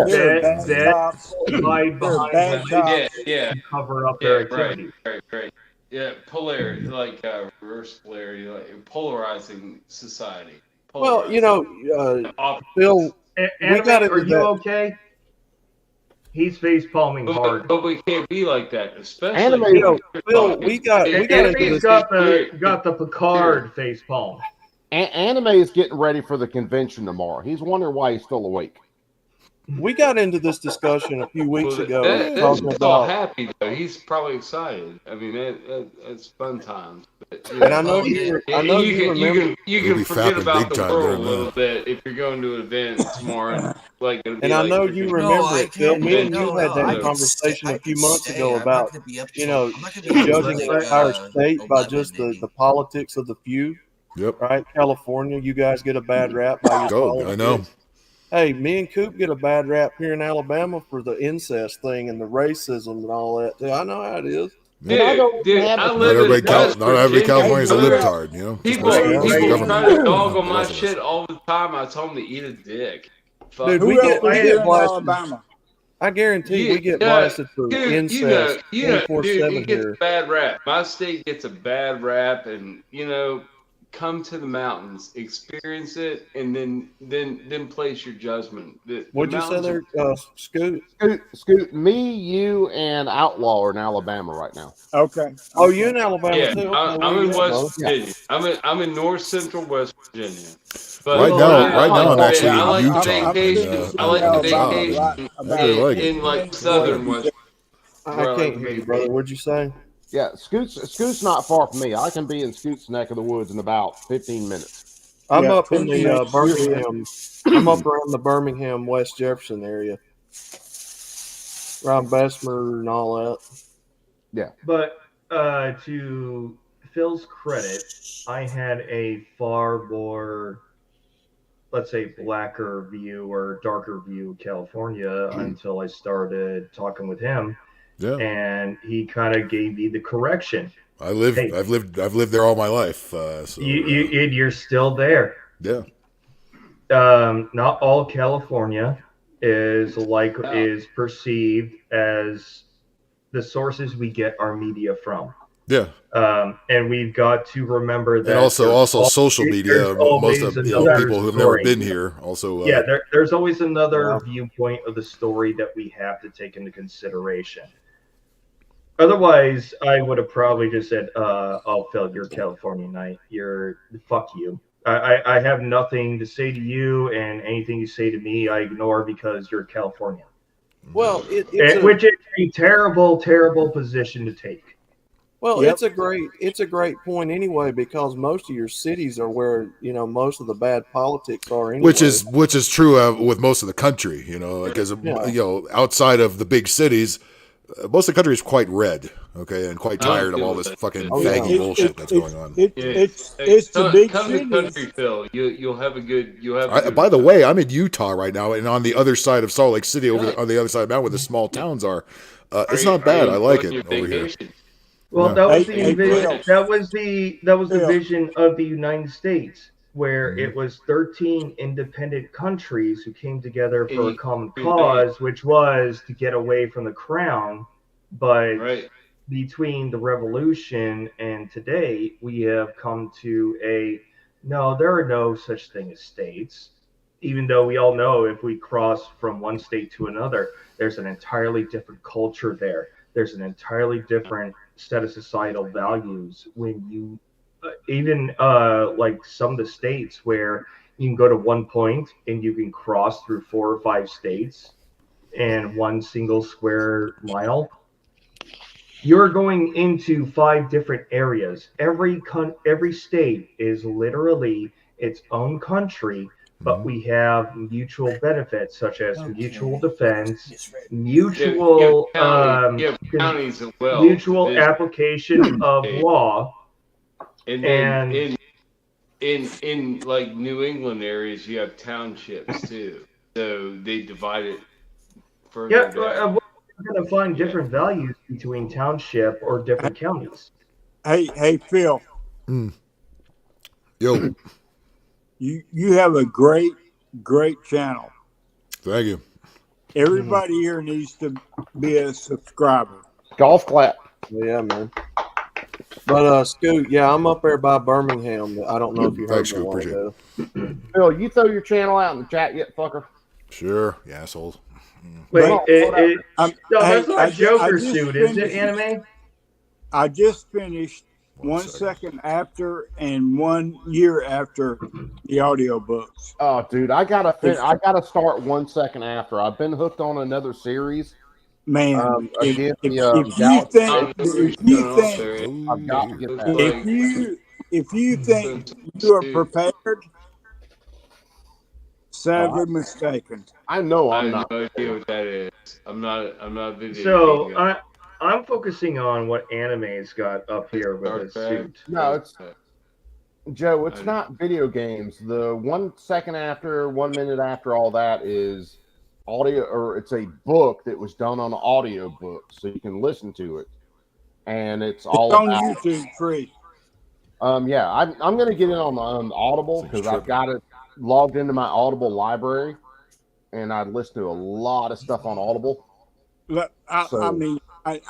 That hide behind bad the Yeah. to cover up their activity. Right. Yeah, polarity, like reverse polarity, like polarizing society. Well, you know, Bill, we Anime, got are into you that. okay? He's face palming hard. But we can't be like that, especially. Anime, you know, Bill, we got into Anime's this. got the Picard face palm. Anime is getting ready for the convention tomorrow. He's wondering why he's still awake. We got into this discussion a few weeks ago That's talking all about. happy though. He's probably excited. I mean, that's fun times. But, And I know you remember. You He'll can be forget fapping about big the time world there, a little man. bit if you're going to an event tomorrow. Like, it'll be And I like know freaking- you remember it, Bill. Me and you had I that can conversation a few months stay. ago I'm not about, gonna be up you till- know, I'm not gonna be up till judging like, an entire state by just the politics of the few. Yep. Right, California, you guys get a bad rap by your Oh, I know. Hey, me and Coop get a bad rap here in Alabama for the incest thing and the racism and all that. Too. I know how it is. Dude, I Not every California's a libtard, you know. People try to dog on my shit all the time. I tell them to eat a dick. Fuck. Dude, we get blasted. I guarantee we get blasted for incest 24/7 dude, it gets here. a bad rap. My state gets a bad rap, and come to the mountains, experience it, and then place your judgment. What'd you say there, Scoot? Scoot, me, you, and Outlaw are in Alabama right now. Okay. Oh, you in Alabama Yeah, too? I'm in West Virginia. I'm in North Central West Virginia. But Right now, I'm actually I like in Utah. to vacation. I like to vacation in like southern West. I can't hear you, brother. What'd you say? Yeah, Scoot's not far from me. I can be in Scoot's neck of the woods in about 15 minutes. I'm up in the Birmingham. I'm up around the Birmingham, West Jefferson area, around Bessemer and all that. Yeah. But to Phil's credit, I had a far more, let's say, blacker view or darker view of California until I started talking with him. Yeah. And he kind of gave me the correction. I've lived there all my life. So You're still there. Yeah. Not all California is perceived as the sources we get our media from. Yeah. And we've got to remember that. And also social media. Most of people who've never been here also. There's always another viewpoint of the story that we have to take into consideration. Otherwise, I would have probably just said, "Oh, Phil, you're Californianite. Fuck you. I have nothing to say to you, and anything you say to me, I ignore because you're Californian." Well, which is a terrible, terrible position to take. Well, it's a great point anyway, because most of your cities are where most of the bad politics are anyway. Which is true with most of the country, because outside of the big cities, most of the country is quite red, okay, and quite tired of all this fucking faggy bullshit that's going on. It's the big come cities. to country, Phil. You'll have a good. By the way, I'm in Utah right now, and on the other side of Salt Lake City, on the other side of the mountain where the small towns are, it's not bad. I like it over here. Well, that was the vision of the United States, where it was 13 independent countries who came together for a common cause, which was to get away from the crown. But between the revolution and today, we have come to no, there are no such thing as states. Even though we all know if we cross from one state to another, there's an entirely different culture there. There's an entirely different set of societal values when you even like some of the states where you can go to one point and you can cross through 4 or 5 states and 1 single square mile. You're going into 5 different areas. Every state is literally its own country, but we have mutual benefits such as mutual defense, mutual counties as well. Mutual application of law. And then in like New England areas, you have townships too. So they divide it further down. We're going to find different values between township or different counties. Hey, Phil. Yo. You have a great channel. Thank you. Everybody here needs to be a subscriber. Golf clap. Yeah, man. But Scoot, I'm up there by Birmingham. I don't know if you heard Scoot, appreciate it. Phil, you throw your channel out in the chat yet, fucker? Sure, you assholes. Wait, that's not Joker suit, is it, Anime? I just finished 1 second after and 1 year after the audiobooks. Oh, dude, I gotta start 1 second after. I've been hooked on another series. Man, if you think you are prepared, sadly mistaken. I know I I'm have not. no idea what that is. I'm not video. So I'm focusing on what Anime's got up here with his suit. No, Joe, it's not video games. The 1 second after, 1 minute after all that is audio, or it's a book that was done on an audio book, so you can listen to it. And it's all on about YouTube free. Yeah, I'm gonna get it on Audible because I've got it logged into my Audible library, and I listen to a lot of stuff on Audible. Look, I mean, I'm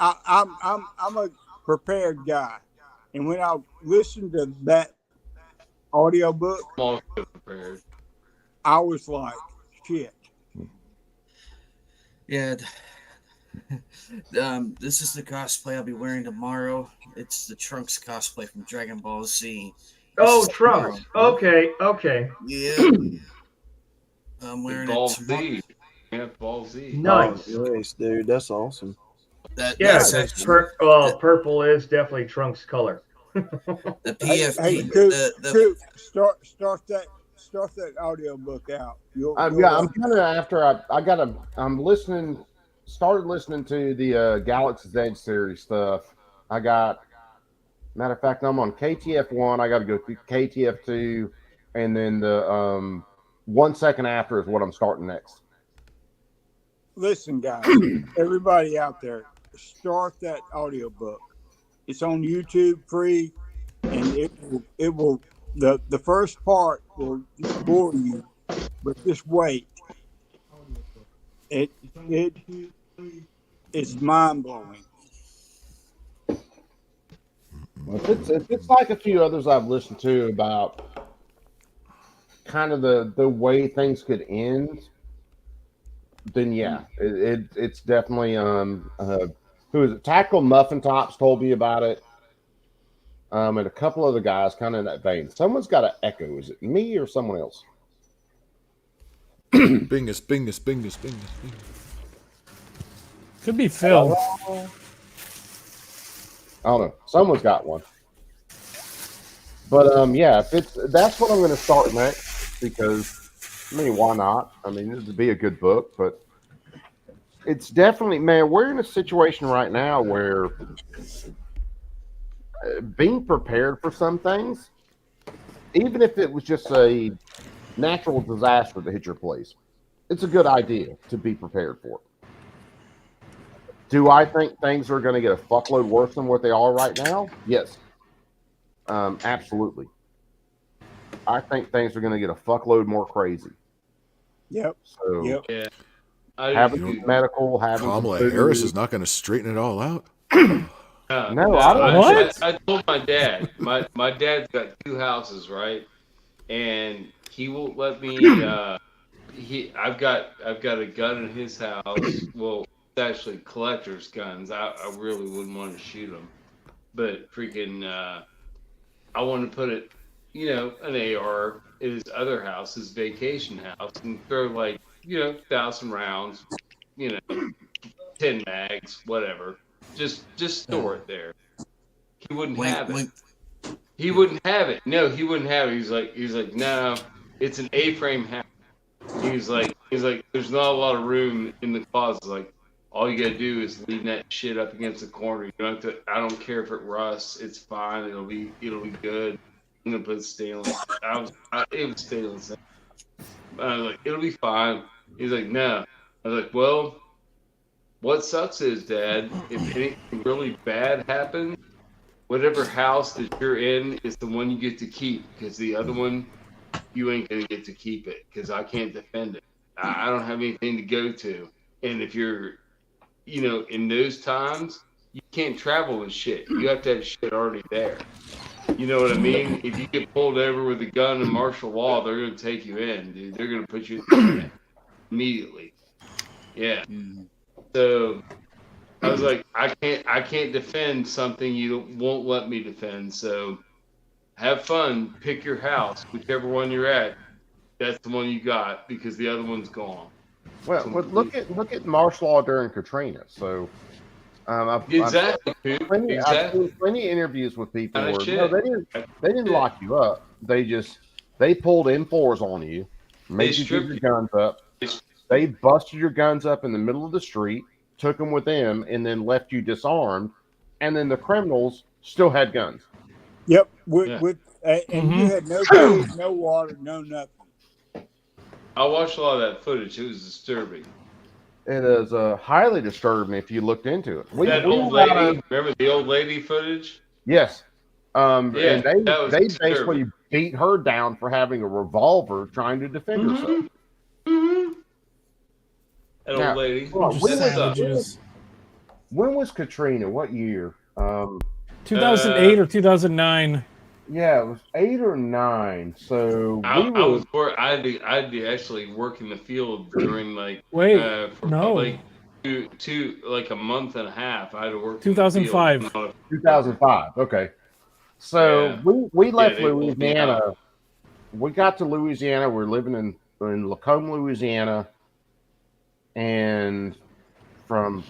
a prepared guy, and when I listen to that audio book, I was like, shit. Yeah. This is the cosplay I'll be wearing tomorrow. It's the Trunks cosplay from Dragon Ball Z. Oh, Trunks. Okay. Yeah. I'm wearing Ball it tomorrow. Z. Yeah, Ball Z. Nice. Nice, dude. That's awesome. Purple is definitely Trunks' color. The Hey, Coop, start that audio book out. I'm kind of after I'm started listening to the Galaxy's Edge series stuff. Matter of fact, I'm on KTF 1. I got to go through KTF 2, and then the 1 second after is what I'm starting next. Listen, guys, everybody out there, start that audio book. It's on YouTube free, and it will the first part will bore you, but just wait. It's mind blowing. If it's like a few others I've listened to about kind of the way things could end, then yeah, it's definitely who is it? Tactical Muffin Tops told me about it. And a couple other guys kind of in that vein. Someone's got an echo. Is it me or someone else? Bingus. Could be Phil. I don't know. Someone's got one. But yeah, that's what I'm going to start next, because I mean, why not? I mean, this would be a good book, but it's definitely, man, we're in a situation right now where being prepared for some things, even if it was just a natural disaster to hit your place, it's a good idea to be prepared for it. Do I think things are going to get a fuckload worse than what they are right now? Yes. Absolutely. I think things are going to get a fuckload more crazy. Yep. So, yeah. Having medical, having Kamala Harris is not going to straighten it all out. No, I don't. What? I told my dad. My dad's got 2 houses, right? And he won't let me. I've got a gun in his house. Well, it's actually collector's guns. I really wouldn't want to shoot them, but freaking, I want to put it, an AR in his other house, his vacation house, and throw 1,000 rounds, 10 mags, whatever. Just store it there. He wouldn't have it. He wouldn't have it. No, he wouldn't have it. He's like, no, it's an A-frame house. He's like, there's not a lot of room in the closet. Like, all you gotta do is lean that shit up against the corner. You don't have to. I don't care if it rusts. It's fine. It'll be good. I'm gonna put stainless. It was stainless. I was like, it'll be fine. He's like, no. I was like, well, what sucks is, Dad, if anything really bad happens, whatever house that you're in is the one you get to keep, because the other one, you ain't gonna get to keep it, because I can't defend it. I don't have anything to go to. And if you're, in those times, you can't travel with shit. You have to have shit already there. You know what I mean? If you get pulled over with a gun and martial law, they're gonna take you in, dude. They're gonna put you in immediately. Yeah. So I was like, I can't defend something you won't let me defend. So have fun. Pick your house, whichever one you're at. That's the one you got, because the other one's gone. Well, look at martial law during Katrina. So I've seen plenty of interviews with people where they didn't lock you up. They pulled M4s on you, made you give your guns up. They busted your guns up in the middle of the street, took them with them, and then left you disarmed. And then the criminals still had guns. Yep. With And you had no food, no water, no nothing. I watched a lot of that footage. It was disturbing. It is highly disturbing if you looked into it. That old lady, remember the old lady footage? Yes. Yeah, And that was they disturbing. basically beat her down for having a revolver trying to defend herself. That Now, old lady. hold on, when was Katrina? What year? 2008 or 2009. Yeah, it was 8 or 9. So I'd be actually working the field during like Wait, for no. like two like a month and a half. I had to work. 2005. 2005. Okay. So we left they pulled me Louisiana. out. We got to Louisiana. We're living in Lacombe, Louisiana, and from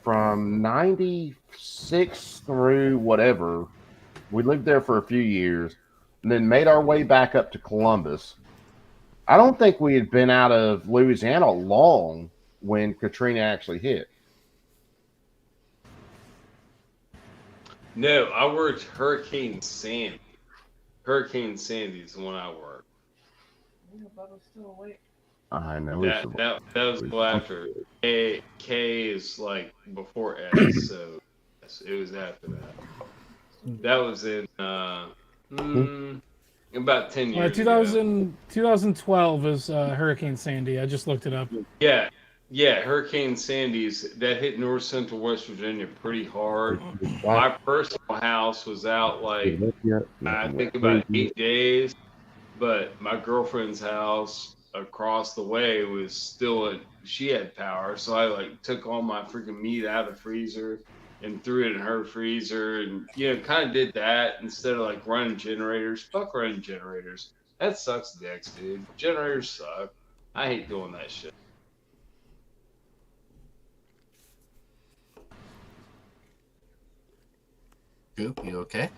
from 96 through whatever, we lived there for a few years, and then made our way back up to Columbus. I don't think we had been out of Louisiana long when Katrina actually hit. No, I worked Hurricane Sandy. Hurricane Sandy is the one I worked. I know. That was well after. K is like before S, so yes, it was after that. That was in about 10 years. 2012 is Hurricane Sandy. I just looked it up. Yeah, Hurricane Sandy's that hit north central West Virginia pretty hard. My personal house was out like I think about 8 days, but my girlfriend's house across the way was still she had power, so I like took all my freaking meat out of the freezer and threw it in her freezer, and kind of did that instead of like running generators. Fuck running generators. That sucks dicks, dude. Generators suck. I hate doing that shit. Goop, you okay?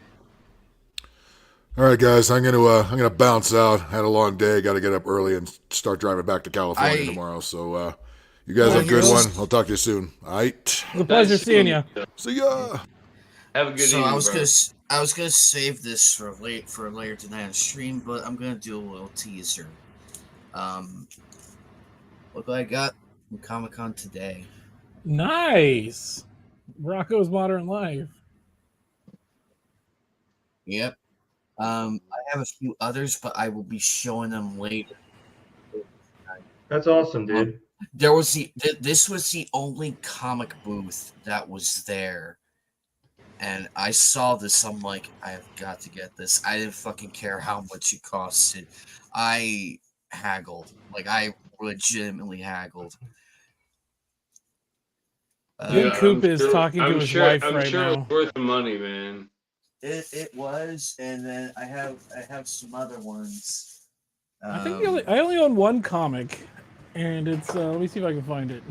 All right, guys, I'm gonna bounce out. Had a long day. Got to get up early and start driving back to California tomorrow. So, you guys have a good one. I'll talk to you soon. All right. It's a pleasure seeing you. See ya. Have a good So evening, I was gonna save this for later tonight on stream, but I'm gonna do a little teaser. Look what I got from Comic-Con today. Nice. Rocco's Modern Life. Yep. I have a few others, but I will be showing them later. That's awesome, dude. This was the only comic booth that was there, and I saw this. I'm like, I have got to get this. I didn't fucking care how much it costed. I haggled, like I legitimately haggled. Coop is talking to his wife I'm right sure now. it's worth the money, man. It was, and then I have some other ones. I think I only own one comic, and it's let me see if I can find it.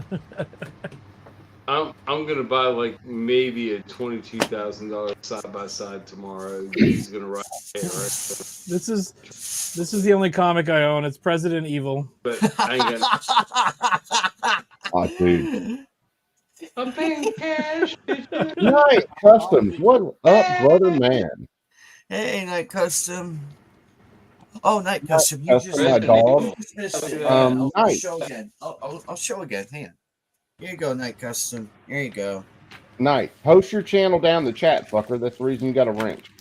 I'm gonna buy like maybe a $22,000 side by side tomorrow. He's gonna write it, right? This is the only comic I own. It's President Evil. But I ain't got. Oh, dude. I'm paying cash. Night Customs. What up, brother man? Hey, Night Custom. Oh, Night Custom. You Custom, just my dog. I'll Night. show again. I'll show again. Hang on. Here you go, Night Custom. Here you go. Night. Post your channel down the chat, fucker. That's the reason you got a wrench.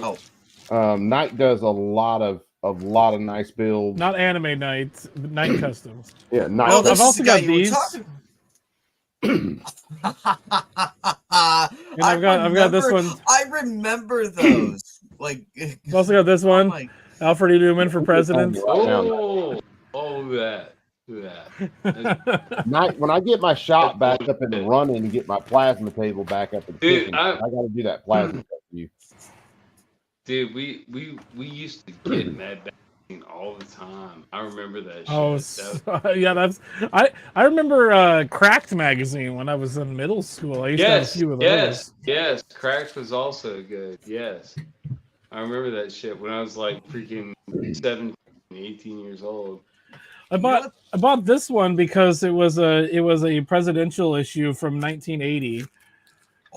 Oh. Night does a lot of nice builds. Not Anime Night, but Night Customs. Yeah, Night. Well, I've also got these. And I've got this one. I remember those. Like, I've also got this one. Alfred E. Newman for president. Oh, that. Night. When I get my shop back up and running and get my plasma table back up and Dude, kicking, I got to do that plasma stuff for you. Dude, we used to get Mad Magazine all the time. I remember that shit. Oh, yeah, I remember Cracked magazine when I was in middle school. I used to have a few of those. Yes. Cracked was also good. Yes. I remember that shit when I was like freaking 17, 18 years old. I bought this one because it was a presidential issue from 1980.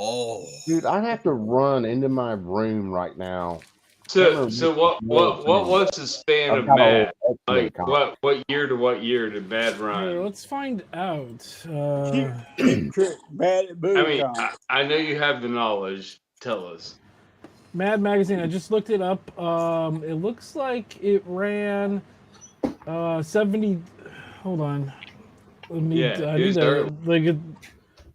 Oh, dude, I'd have to run into my room right now. So what was the span of Mad? Like what year to what year did Mad Here, run? let's find out. Cheap trick, bad at I mean, Budokan. I know you have the knowledge. Tell us. Mad Magazine. I just looked it up. It looks like it ran 70. Hold on. Let me. Yeah, I it need was to early. like.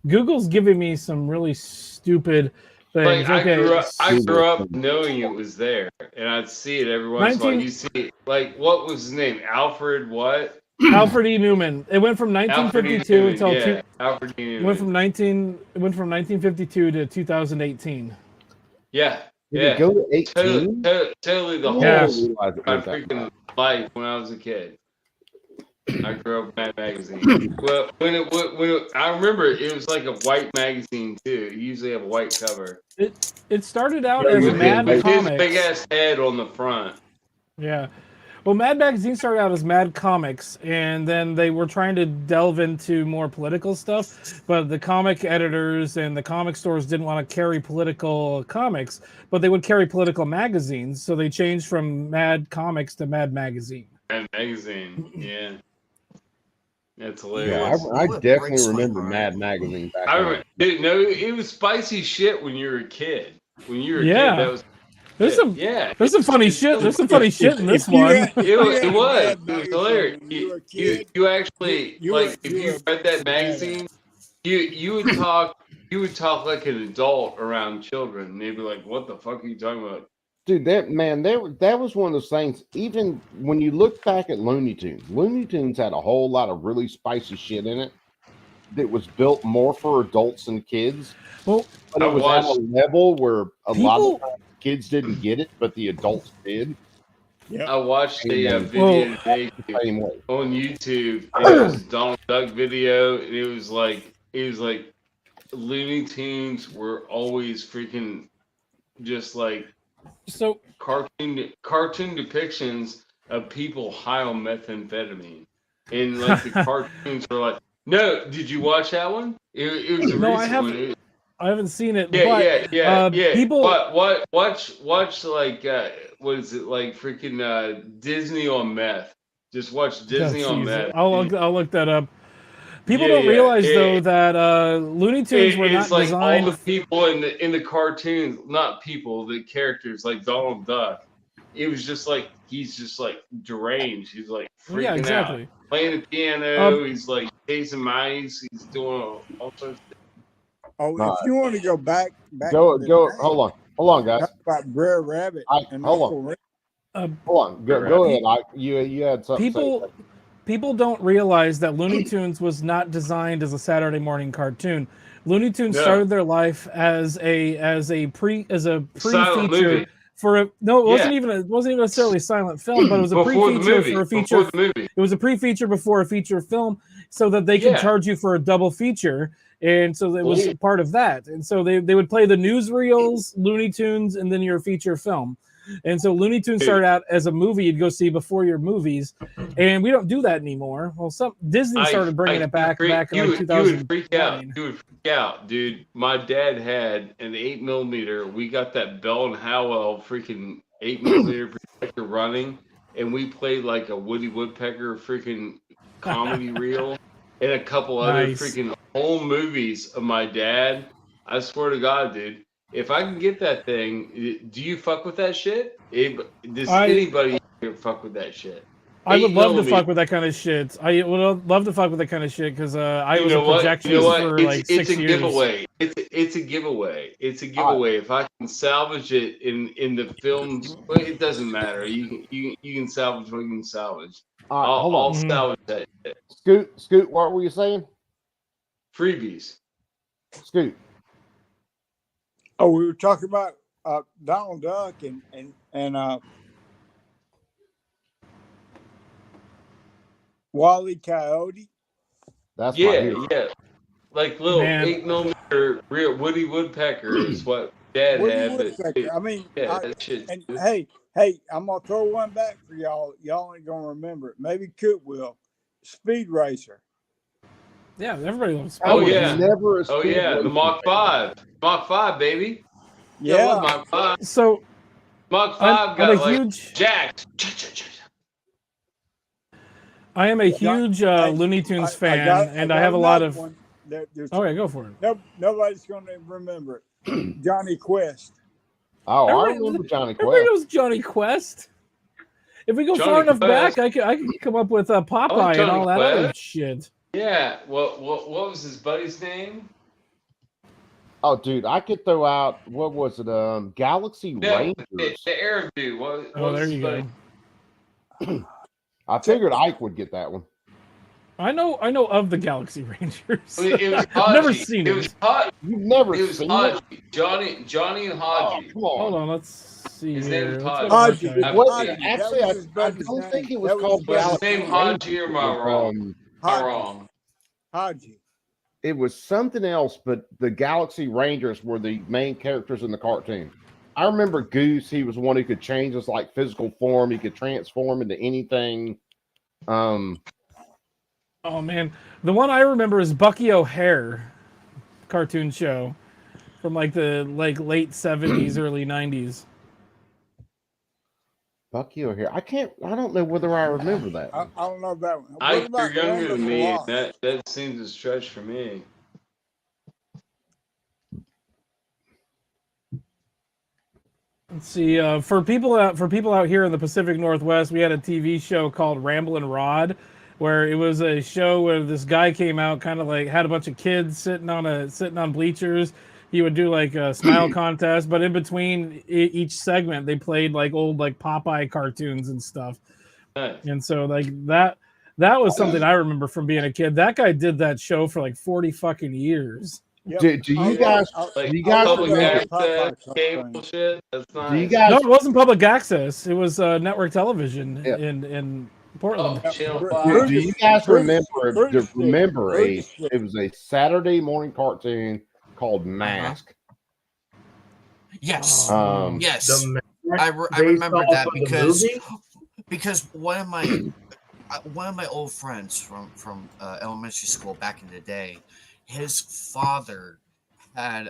Google's giving me some really stupid things. Like Okay. I grew up knowing it was there, and I'd see it every once in a while. 19 You see it, like what was his name? Alfred what? Alfred E. Newman. It went from Alfred E. 1952 Newman, until yeah, Alfred E. It Newman. went from 1952 to 2018. Yeah, Did yeah. it go to 18? Totally the whole Yeah. my freaking life when I was a kid. I grew up with Mad Magazine. Well, I remember it was like a white magazine too. It usually have a white cover. It started out as Mad with his Comics. big ass head on the front. Yeah. Well, Mad Magazine started out as Mad Comics, and then they were trying to delve into more political stuff, but the comic editors and the comic stores didn't want to carry political comics, but they would carry political magazines, so they changed from Mad Comics to Mad Magazine. Mad Magazine, yeah. That's Yeah, hilarious. I definitely remember Mad Magazine back I then. remember, dude, no, it was spicy shit when you were a kid. When you were a Yeah. kid, that was There's some yeah. There's some funny shit. There's some funny shit in this It was. one. It was hilarious. You actually like if you read that magazine, you would talk like an adult around children. And they'd be like, "What the fuck are you talking about?" Dude, that was one of those things. Even when you look back at Looney Tunes had a whole lot of really spicy shit in it that was built more for adults and kids. Well, but it was at a level where a lot of times kids didn't get it, but the adults did. I watched a And, video today same way. on YouTube. And it was a Donald Duck video, and it was like Looney Tunes were always freaking just like so cartoon depictions of people high on methamphetamine, and like the cartoons were like, no, did you watch that one? It was a No, recent one. I haven't seen it. Yeah, but, yeah. People, What watch like what is it like freaking Disney on meth? Just watch Disney on Jesus. meth. I'll look that up. People Yeah, don't yeah, realize yeah. though that Looney Tunes were It's not like designed. all the people in the cartoons, not people, the characters like Donald Duck. It was just like he's just like deranged. He's like freaking Yeah, exactly. out, playing the piano. He's like chasing mice. He's doing all sorts of. Oh, if you want to go back, Go, to the go. day, Hold on, guys. talk about Brer Rabbit and Hold Uncle on. Ring. Hold on. Go ahead. You had something. to say. People don't realize that Looney Tunes was not designed as a Saturday morning cartoon. Looney Tunes No. started their life as a Silent pre-feature movie. for a no, it wasn't Yeah. even necessarily a silent film, but it was a Before the pre-feature movie. for a Before feature. the movie. It was a pre-feature before a feature film, so that they could Yeah. charge you for a double feature. And so it was Oh. part of that. And so they would play the newsreels, Looney Tunes, and then your feature film. And so Looney Tunes started out as a movie you'd go see before your movies, and we don't do that anymore. Well, Disney started bringing it back in like You would 2009. freak out. You would freak out, dude. My dad had an 8mm. We got that Bell and Howell freaking 8mm projector running, and we played like a Woody Woodpecker freaking comedy reel and a couple other Nice. freaking home movies of my dad. I swear to God, dude. If I can get that thing, do you fuck with that shit? Does anybody fuck with that shit? I would love to 8mm. fuck with that kind of shit. I would love to fuck with that kind of shit because I You was a know what? projectionist You know what? for It's, like it's 6 a years. giveaway. It's a giveaway. It's a giveaway. If I can salvage it in the films, well, it doesn't matter. You can salvage what you can salvage. Hold I'll on. salvage that shit. Scoot, what were you saying? Freebies. Scoot. Oh, we were talking about Donald Duck and Wally Coyote. That's my Yeah, hero. yeah. Like little Man. 8mm real Woody Woodpecker is what Dad Woody had. But Woodpecker. I mean, yeah, that shit. and hey, I'm gonna throw one back for y'all. Y'all ain't gonna remember it. Maybe Coot will. Speed Racer. Yeah, everybody loves. Oh Speedways. yeah, never a oh yeah, the Speedway Mach 5, Mach 5, baby. Yeah. I love Mach 5. So Mach I'm 5 a got like huge. jacks. I am a huge Looney Tunes fan, and I have a lot of. Okay, go for it. Nobody's going to remember it. Johnny Quest. Oh, I Everybody- remember Johnny Everybody Quest. knows Johnny Quest. If we go Johnny far enough Quest. back, I could come up with Popeye and Johnny all that other Quest. shit. Yeah, what was his buddy's name? Oh, dude, I could throw out what was it? Galaxy No, Rangers. the Arab dude. What Oh, was there his you buddy? go. I figured Ike would get that one. I know of the Galaxy Rangers. It was I've never Haji. seen It it. was Haji. You've never It was seen Haji. it? Johnny and Haji. Come on. Hold on, let's see His here. name is Let's Haji. go to the It archive. wasn't Yeah. actually. That was his I buddy's don't think it name. was That was called his buddy's What's his Galaxy name? Haji or Rangers. am I wrong? Am I Haji. wrong? Haji. It was something else, but the Galaxy Rangers were the main characters in the cartoon. I remember Goose. He was one who could change his like physical form. He could transform into anything. Oh man, the one I remember is Bucky O'Hare, cartoon show from like the late 70s, early 90s. Bucky O'Hare. I don't know whether I remember that. I don't know that one. I, What about you're Land younger of than the me. Lost? That seems a stretch for me. Let's see. For people out here in the Pacific Northwest, we had a TV show called Ramblin' Rod, where it was a show where this guy came out, kind of like had a bunch of kids sitting on bleachers. He would do like a smile contest, but in between each segment, they played like old like Popeye cartoons and stuff. Nice. And so like that was something I remember from being a kid. That guy did that show for like 40 fucking years. Do you guys Public remember? access, cable shit. That's nice. Do you guys? No, it wasn't public access. It was network television Yeah. in Portland. Oh, Channel Bru- 5. Do you guys remember? Bruce Remember Bruce it was a Saturday morning cartoon called Mask. Yes. Yes. Yes. The I based remember off that of the movie? because one of my old friends from elementary school back in the day, his father had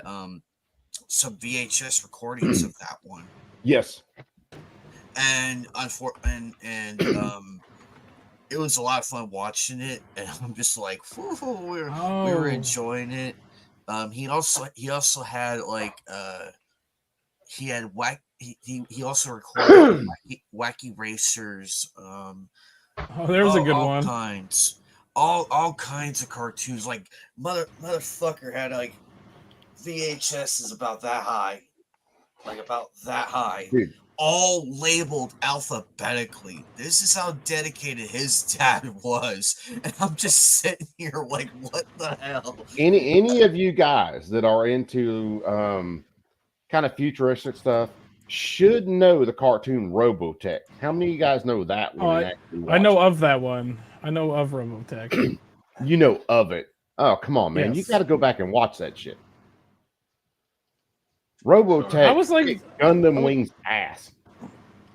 some VHS recordings of that one, Yes. and it was a lot of fun watching it, and I'm just like, whew, we were enjoying it. He also had like he also recorded Wacky Racers. Oh, there was a good all one. All kinds of cartoons. Like motherfucker had like VHSs about that high, Dude. all labeled alphabetically. This is how dedicated his dad was, and I'm just sitting here like, what the hell? Any of you guys that are into kind of futuristic stuff should know the cartoon Robotech. How many of you guys know that one? and actually I know watch of that one. I know of Robotech. it? You know of it. Oh, come on, man. You Yes. got to go back and watch that shit. Robotech I was like- kicked Gundam Wing's ass.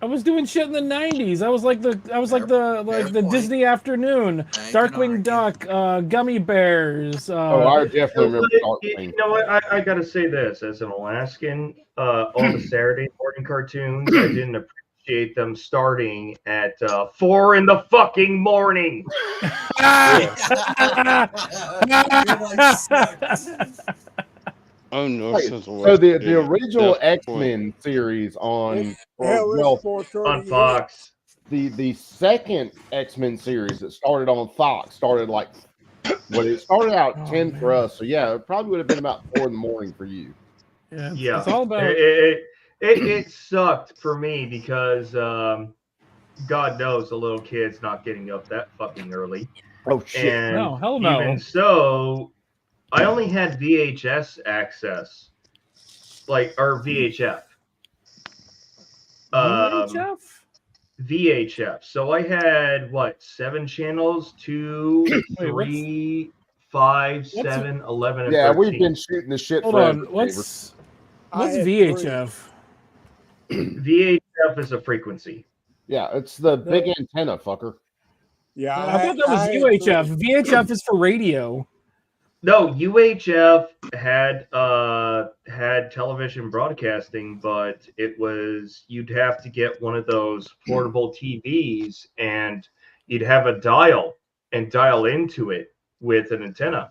I was doing shit in the 90s. I was like the Disney Afternoon, Darkwing Duck, Gummy Bears. I definitely remember You Darkwing. know what? I got to say this as an Alaskan, all the Saturday morning cartoons, I didn't appreciate them starting at 4 in the fucking morning. So the original X-Men series on on Fox. The second X-Men series that started on Fox started like it started out 10 for us. So yeah, it probably would have been about 4 in the morning for you. Yeah, it's all about it sucked for me because God knows the little kid's not getting up that fucking early. Oh shit! And No, hell no. Even so, I only had VHS access, or VHF. VHF. So I had 7 channels? 2, 3, 5, 7, 11, and Yeah, 13. we've been shooting the shit. Hold forever, on. What's I had VHF? VHF is a frequency. Yeah, it's the big antenna, fucker. Yeah, I thought that was UHF. VHF is for radio. No, UHF had television broadcasting, but it was you'd have to get one of those portable TVs, and you'd have a dial and dial into it with an antenna.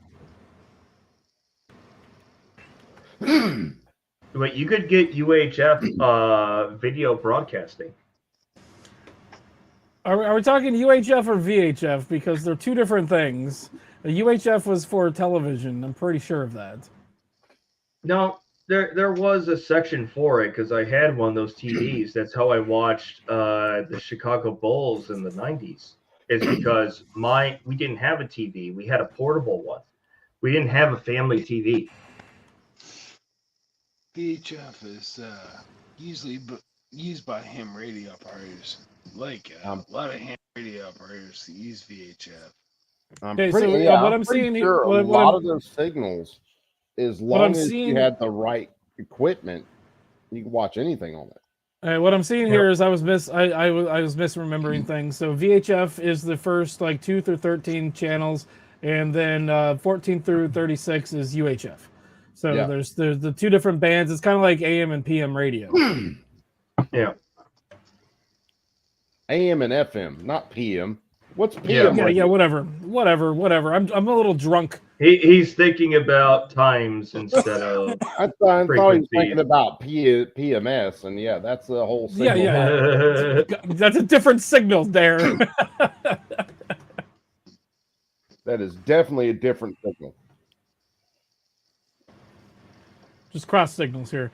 But you could get UHF video broadcasting. Are we talking UHF or VHF? Because they're two different things. The UHF was for television. I'm pretty sure of that. No, there was a section for it because I had one of those TVs. That's how I watched the Chicago Bulls in the 90s. It's because we didn't have a TV. We had a portable one. We didn't have a family TV. VHF is usually used by ham radio operators. Like a lot of ham radio operators use VHF. I'm Okay, pretty, so, yeah, what I'm I'm pretty seeing here- sure what- a what lot I'm- of those signals, as What long I'm as seeing- you had the right equipment, you can watch anything on it. What I'm seeing here is I was misremembering things. So VHF is the first like 2 through 13 channels, and then 14 through 36 is UHF. So Yeah. there's the two different bands. It's kind of like AM and PM radio. Yeah. AM and FM, not PM. What's PM? Yeah, whatever. I'm a little drunk. He's thinking about times instead of. I thought he was frequencies. thinking about PMS, and yeah, that's the whole signal. Yeah. That's a different signal there. That is definitely a different signal. Just cross signals here.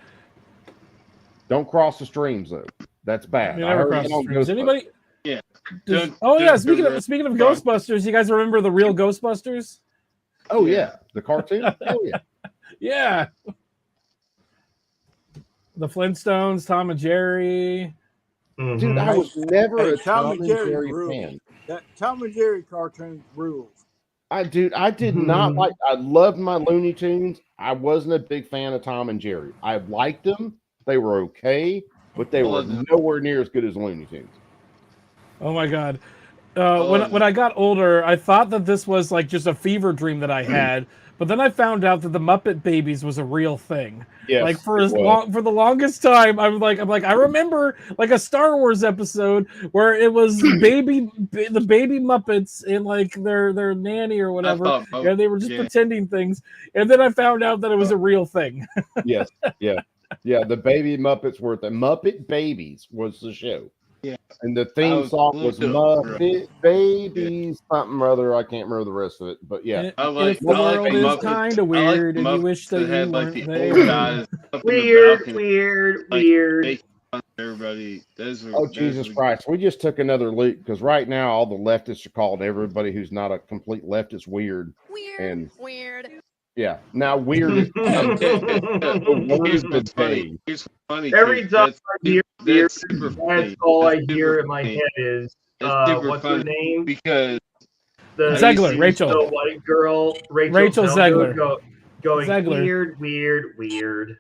Don't cross the streams though. That's bad. You I never heard cross it the on streams. Ghostbusters. Anybody? Yeah. Speaking of Ghostbusters, you guys remember the real Ghostbusters? Oh yeah, the cartoon. Hell yeah. Yeah. The Flintstones, Tom and Jerry. Dude, I was never Hey, a Tom and Jerry rules. fan. That Tom and Jerry cartoon rules. I did not like. I loved my Looney Tunes. I wasn't a big fan of Tom and Jerry. I liked them. They were okay, but they were nowhere near as good as Looney Tunes. Oh my god. When I got older, I thought that this was like just a fever dream that I had, but then I found out that the Muppet Babies was a real thing. Yes, like for it as was. long for the longest time, I'm like I remember like a Star Wars episode where it was the baby Muppets and like their nanny or whatever, and they were just pretending things, and then I found out that it was a real thing. Yes, yeah. The baby Muppets were the Muppet Babies was the show. Yeah. And the theme song was looked up, Muppet Babies, something or other. I can't remember the rest of it, but yeah. If the world is kind of weird, and you wish that you had like weren't the there. old guys. up in the Weird, balcony, weird, like, weird. making fun of everybody. Those were, Oh, those Jesus were- Christ. We just took another leap because right now all the leftists are called everybody who's not a complete leftist weird. And yeah, now weird is the word of the day. Here's what's funny. Every Keith. time I hear that's weird, super funny. that's all I That's hear super in my funny. head is That's super what's her funny name? Because The Zegler, Rachel. the white girl, Rachel Zegler. Going Zegler. weird.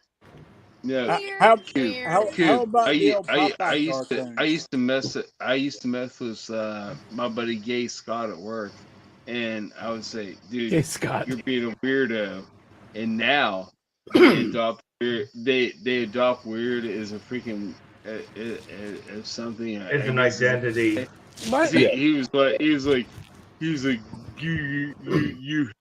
yeah, How Dude, how about the old I Popeye used to mess with my buddy Gay Scott at work, and I would say, dude, Gay Scott. you're being a weirdo. And now they adopt weird. They adopt weird as a freaking as something. It's an identity. What? He was like you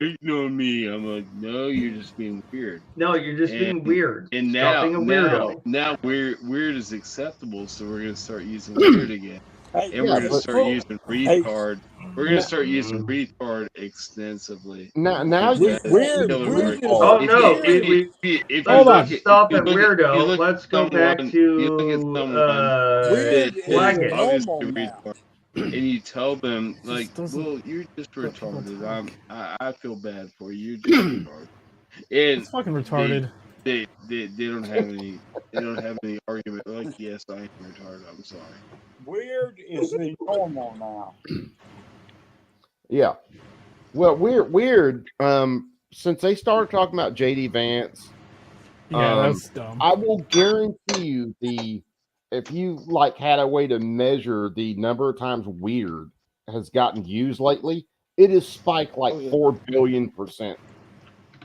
hating on me. I'm like, no, you're just being weird. No, you're just being weird. And Stop now, being a weirdo. now weird is acceptable, so we're gonna start using weird again, and yeah, we're gonna but- start using retard. We're gonna Yeah. start using retard extensively. Now Because you that's weird killer is- right Oh now. no! If you Hold look on. at- Stop if at you look at- you weirdo. look Let's at go back someone- to you look at someone that is Blackett. obviously now. retard, and you tell them like, doesn't- well, you're just retarded. I feel bad for you. You're just retarded. And It's fucking retarded. They don't have any argument. Like, yes, I am retarded. I'm sorry. Weird is the normal now. Yeah. Well, weird. Since they started talking about JD Vance, Yeah, that's dumb. I will guarantee you if you like had a way to measure the number of times weird has gotten used lately, it is spiked like 4 billion %.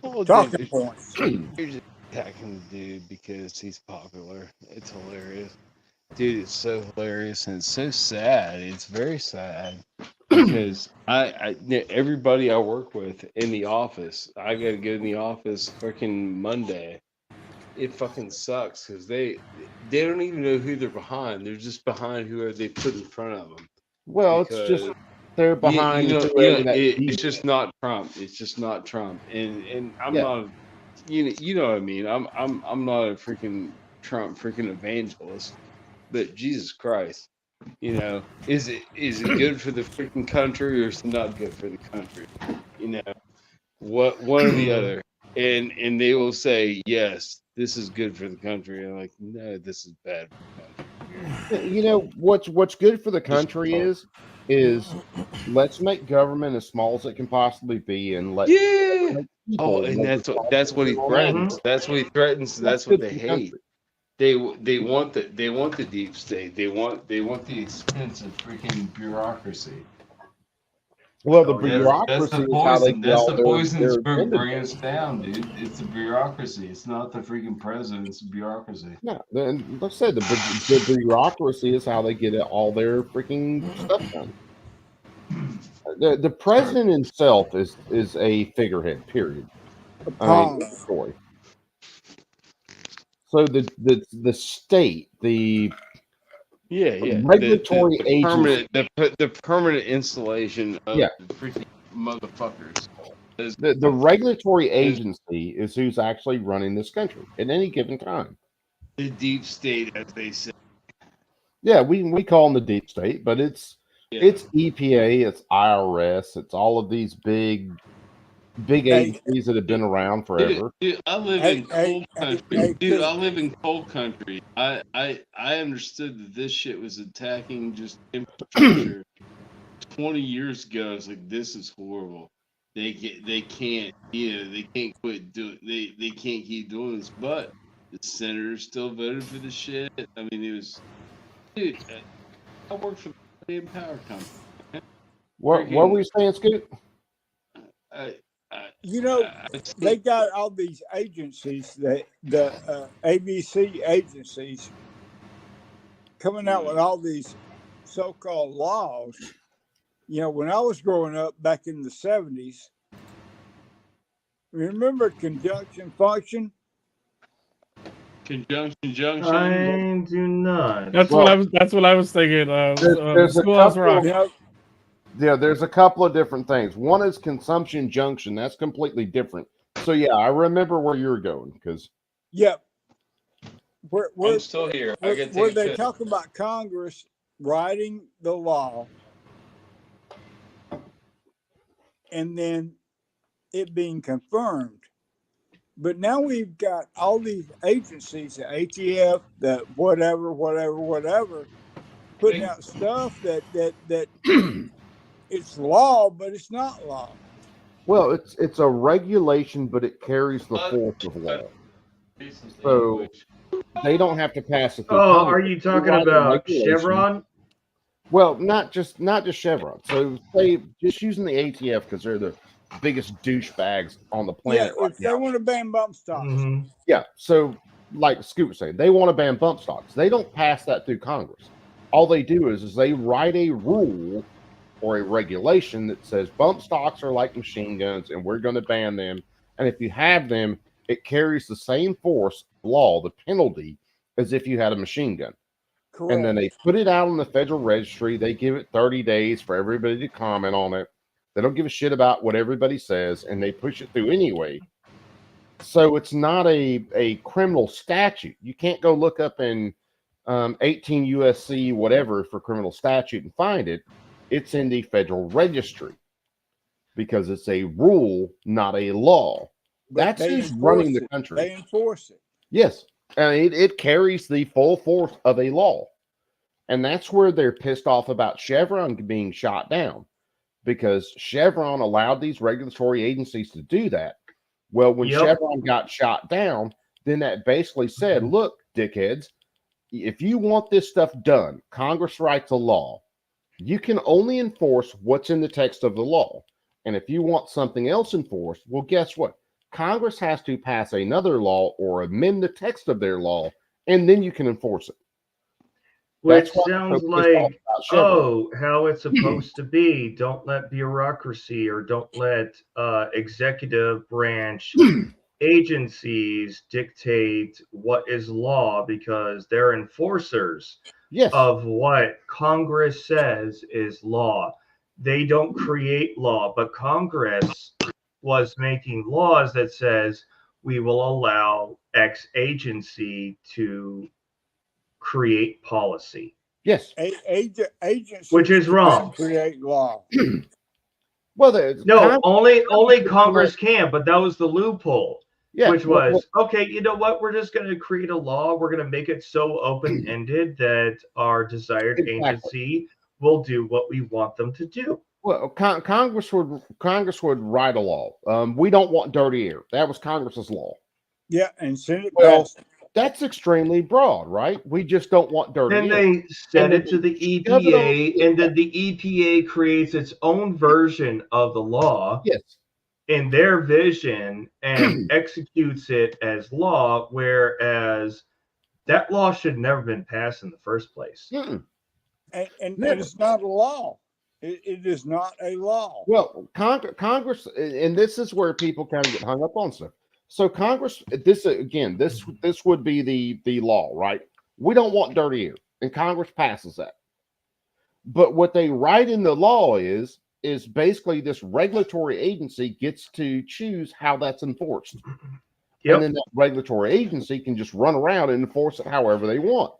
Well, Talking dude, points. you're just attacking the dude because he's popular. It's hilarious. Dude, it's so hilarious and it's so sad. It's very sad because everybody I work with in the office, I gotta go in the office freaking Monday. It fucking sucks because they don't even know who they're behind. They're just behind whoever they put in front of them. Well, it's just they're behind. It's just not Trump. It's just not Trump. And I'm not, you know what I mean. I'm not a freaking Trump freaking evangelist, but Jesus Christ, is it good for the freaking country or is it not good for the country? What one or the other. And they will say yes, this is good for the country. And I'm like, no, this is bad for the country. What's good for the country is let's make government as small as it can possibly be and let Oh, and that's what he threatens. That's what he threatens. That's what they hate. They want the deep state. They want the expensive freaking bureaucracy. Well, the bureaucracy is how they get That's all the poison that's their bringing us down, dude. It's the bureaucracy. It's not the freaking president. It's the bureaucracy. No, then like I said, the bureaucracy is how they get all their freaking stuff done. The president himself is a figurehead. Period. Story. So the state, the regulatory agency, the permanent installation of freaking motherfuckers. The regulatory agency is who's actually running this country at any given time. The deep state, as they say. Yeah, we call them the deep state, but it's EPA, it's IRS, it's all of these big agencies that have been around forever. Dude, I live in cold country. Dude, I live in cold country. I understood that this shit was attacking just infrastructure 20 years ago. I was like, this is horrible. They can't quit doing. They can't keep doing this. But the senators still voted for the shit. I mean, it was. Dude, I worked for the damn power company. What were you saying, Scoot? They got all these agencies, the ABC agencies, coming out with all these so-called laws. When I was growing up back in the 70s, remember conjunction function? Conjunction junction. I do not. That's what I was thinking. There's a Schoolhouse couple Rock. there's a couple of different things. One is consumption junction. That's completely different. So yeah, I remember where you're going because I'm still here. Where they talk about Congress writing the law and then it being confirmed. But now we've got all these agencies, the ATF, the whatever, putting out stuff that it's law, but it's not law. Well, it's a regulation, but it carries the force of law. So they don't have to pass it. Oh, are you talking about Chevron? Well, not just Chevron. So say just using the ATF because they're the biggest douchebags on the planet. Yeah, if they want to ban bump stocks. Mm-hmm. Yeah, so like Scoot was saying, they want to ban bump stocks. They don't pass that through Congress. All they do is they write a rule or a regulation that says bump stocks are like machine guns and we're going to ban them. And if you have them, it carries the same force law, the penalty, as if you had a machine gun. Correct. And then they put it out on the Federal Registry. They give it 30 days for everybody to comment on it. They don't give a shit about what everybody says, and they push it through anyway. So it's not a criminal statute. You can't go look up in 18 USC whatever for criminal statute and find it. It's in the Federal Registry because it's a rule, not a law. But that's who's running the country. They enforce it. Yes, and it carries the full force of a law, and that's where they're pissed off about Chevron being shot down. Because Chevron allowed these regulatory agencies to do that. Well, when Chevron got shot down, then that basically said, look, dickheads, if you want this stuff done, Congress writes a law. You can only enforce what's in the text of the law. And if you want something else enforced, well, guess what? Congress has to pass another law or amend the text of their law, and then you can enforce it. Which That's why sounds they're pissed off like, about Chevron. oh, how it's supposed to be. Don't let bureaucracy or don't let executive branch agencies dictate what is law, because they're enforcers of what Congress says is law. They don't create law, but Congress was making laws that says we will allow X agency to create policy. Yes. Agencies Which is wrong. create law. Well, no, only Congress can, but that was the loophole. Yeah, which was, okay, you know what? We're just going to create a law. We're going to make it so open-ended that our desired agency will do what we want them to do. Well, Congress would write a law. We don't want dirty air. That was Congress's law. Yeah, and Senate Well, passed. that's extremely broad, right? We just don't want dirty Then air. they send it to the EPA, and then the EPA creates its own version of the law. Yes. In their vision, and executes it as law, whereas that law should never been passed in the first place. And it's not a law. It is not a law. Well, Congress, and this is where people kind of get hung up on stuff. So Congress, this would be the law, right? We don't want dirty air, and Congress passes that. But what they write in the law is basically this regulatory agency gets to choose how that's enforced. And then that regulatory agency can just run around and enforce it however they want.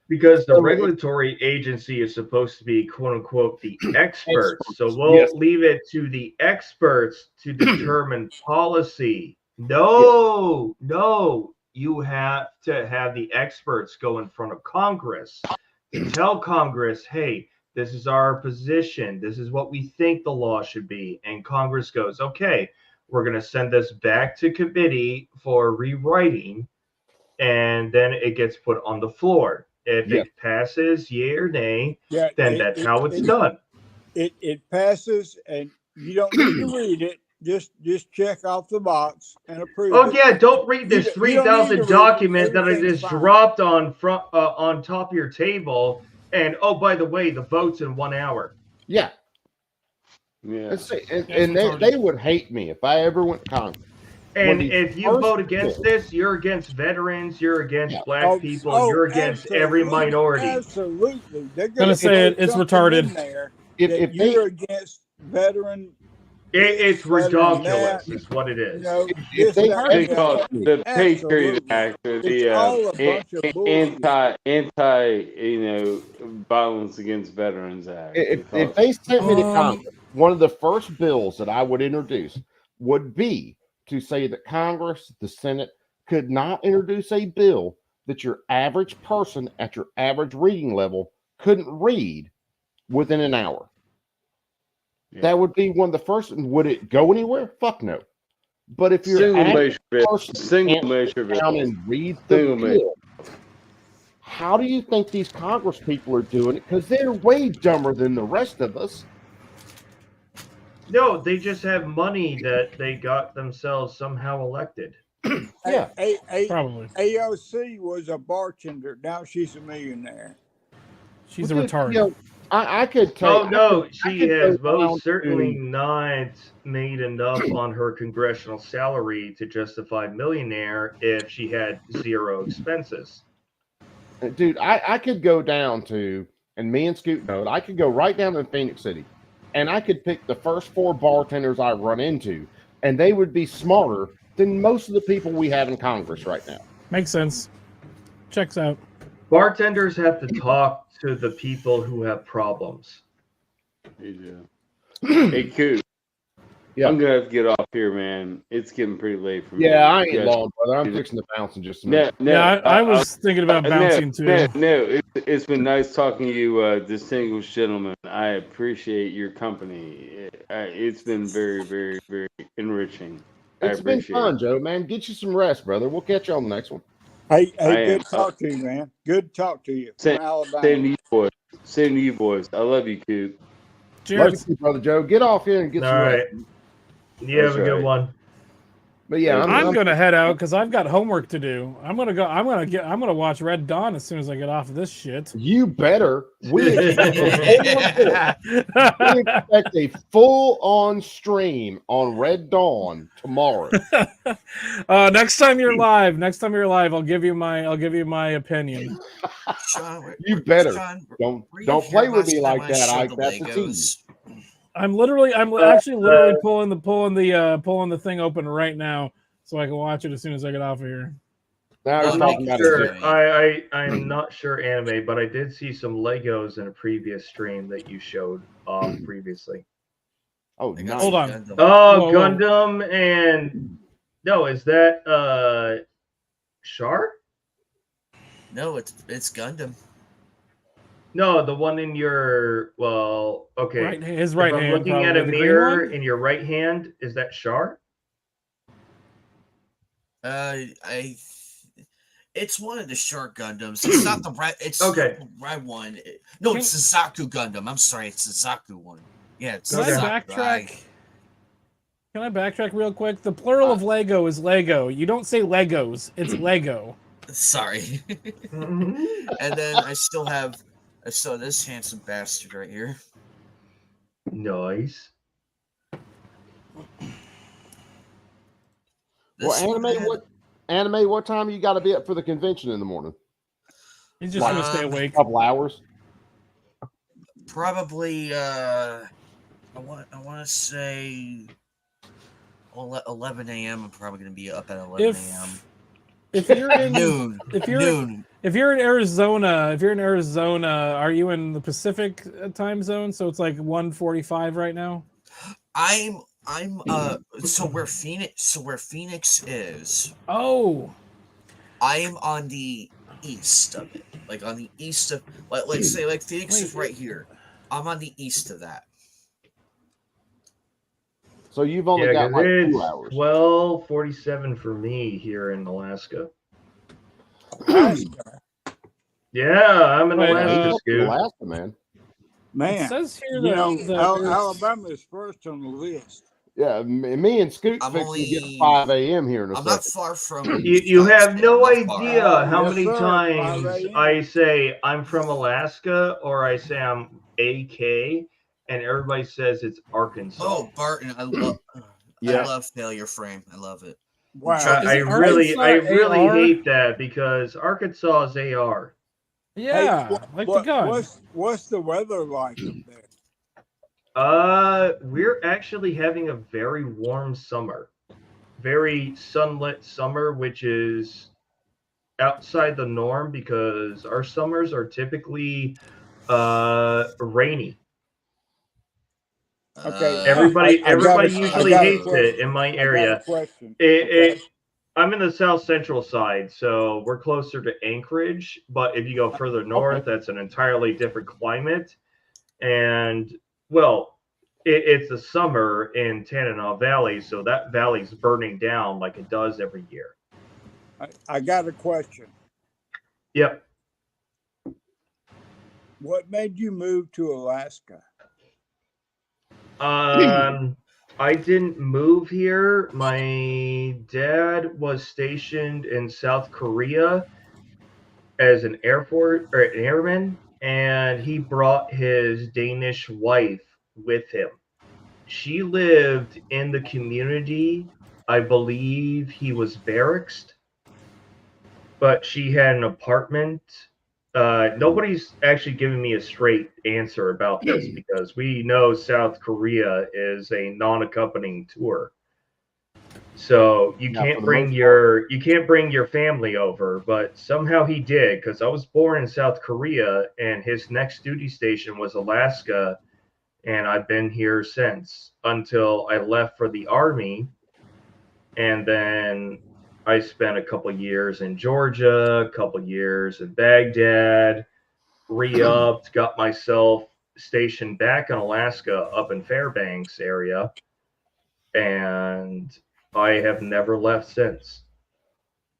Because the regulatory agency is supposed to be, quote unquote, the experts. So we'll leave it to the experts to determine policy. No, you have to have the experts go in front of Congress and tell Congress, hey, this is our position. This is what we think the law should be. And Congress goes, okay, we're going to send this back to committee for rewriting. And then it gets put on the floor. If it passes, yay or nay, then that's how it's done. It passes, and you don't need to read it. Just check off the box and approve. Oh it. yeah, don't read this You don't need to 3,000 read it. document that I Everything's just fine. dropped on top of your table. And oh, by the way, the vote's in 1 hour. Yeah. Yeah. And they would hate me if I ever went to Congress. And if you vote against this, you're against veterans, you're against black people, you're against every minority. Absolutely. They're Gonna say it, it's retarded. If you're against veteran. It's ridiculous, is what it is. They call it the Patriot Act or the anti violence against veterans act. If they sent me to Congress, one of the first bills that I would introduce would be to say that Congress, the Senate, could not introduce a bill that your average person at your average reading level couldn't read within an hour. Yeah. That would be one of the first. Would it go anywhere? Fuck no. But if you're single measure down and read the bill, how do you think these Congress people are doing it? Because they're way dumber than the rest of us. No, they just have money that they got themselves somehow elected. Yeah, probably. AOC was a bartender. Now she's a millionaire. She's a retard. I could tell. Oh no, she has most certainly not made enough on her congressional salary to justify millionaire if she had zero expenses. Dude, I could go down to, and me and Scoot know it, I could go right down to Phoenix City, and I could pick the first 4 bartenders I run into, and they would be smarter than most of the people we have in Congress right now. Makes sense. Checks out. Bartenders have to talk to the people who have problems. Hey, Coop. Yeah. I'm gonna have to get off here, man. It's getting pretty late for me. Yeah, I ain't long, brother. I'm fixing to bounce in just a minute. I was thinking about bouncing too. It's been nice talking to you, distinguished gentlemen. I appreciate your company. It's been very, very, very enriching. It's been fun, Joe, man. Get you some rest, brother. We'll catch you on the next one. Hey, good talk to you, man. Good talk to you. Same to you, boys. Same to you, boys. I love you, Coop. Cheers. Love you, brother Joe. Get off here and get some rest. You have a good one. But yeah, I'm gonna head out because I've got homework to do. I'm gonna go. I'm gonna watch Red Dawn as soon as I get off of this shit. You better. We expect a full-on stream on Red Dawn tomorrow. Next time you're live, I'll give you my opinion. Sean, You better. Sean, Don't were you play here with me last like time I that. showed the That's a tease. I'm actually pulling the thing open right now so I can watch it as soon as I get off of here. Now I'm not sure. I'm not sure anime, but I did see some Legos in a previous stream that you showed previously. Oh, nice. Hold on. Oh, Whoa. Gundam and no, is that Char? No, it's Gundam. No, the one in your okay. His right if I'm hand, looking at probably. a The green mirror one? in your right hand. Is that Char? It's one of the Shark Gundams. It's not the red. It's Okay. not the red one. No, it's the Zaku Gundam. I'm sorry, it's the Zaku one. Yeah, it's Can the I Zaku. backtrack? Can I backtrack real quick? The plural of Lego is Lego. You don't say Legos. It's Lego. Sorry. And then I still have this handsome bastard right here. Nice. Anime, what time you got to be up for the convention in the morning? He's just gonna stay awake. A couple hours. Probably I want to say 11 a.m. I'm probably going to be up at 11 a.m. If you're in Noon. if you're Noon. if you're in Arizona, are you in the Pacific time zone? So it's like 1:45 right now. I'm so where Phoenix is. Oh. I'm on the east of it. Like on the east of let's say like Phoenix is right here. I'm on the east of that. So you've only got like 2 hours. 12:47 for me here in Alaska. Yeah, I'm in Alaska, Scoot. Alaska, man. Man, It says here you that- know, that Alabama is first on the list. Yeah, me and Scoot's I'm fixing to get only- 5 a.m. here in a I'm second. not far from You have no I'm not far. idea how Yes, many sir. 5 times a.m. I say I'm from Alaska or I say I'm AK, and everybody says it's Arkansas. Oh, Barton, I love Yeah. I love Failure Frame. I love it. Wow. I really hate that because Arkansas is AR. Yeah, like the gun. What's the weather like up there? We're actually having a very warm summer, very sunlit summer, which is outside the norm because our summers are typically rainy. Okay. Everybody I got a- usually I got a hates it question. in my I got a area. question. I'm in the south central side, so we're closer to Anchorage. But if you go further north, that's an entirely different climate. And well, it's the summer in Tanana Valley, so that valley's burning down like it does every year. I got a question. Yep. What made you move to Alaska? I didn't move here. My dad was stationed in South Korea as an airman, and he brought his Danish wife with him. She lived in the community. I believe he was barracked, but she had an apartment. Nobody's actually giving me a straight answer about this because we know South Korea is a non-accompanying tour, so you Not can't for the bring your family over. But somehow he did, because I was born in South Korea and his next duty station was Alaska, and I've been here since until I left for the Army, and then I spent a couple years in Georgia, a couple years in Baghdad, re-upped, got myself stationed back in Alaska up in Fairbanks area, and I have never left since.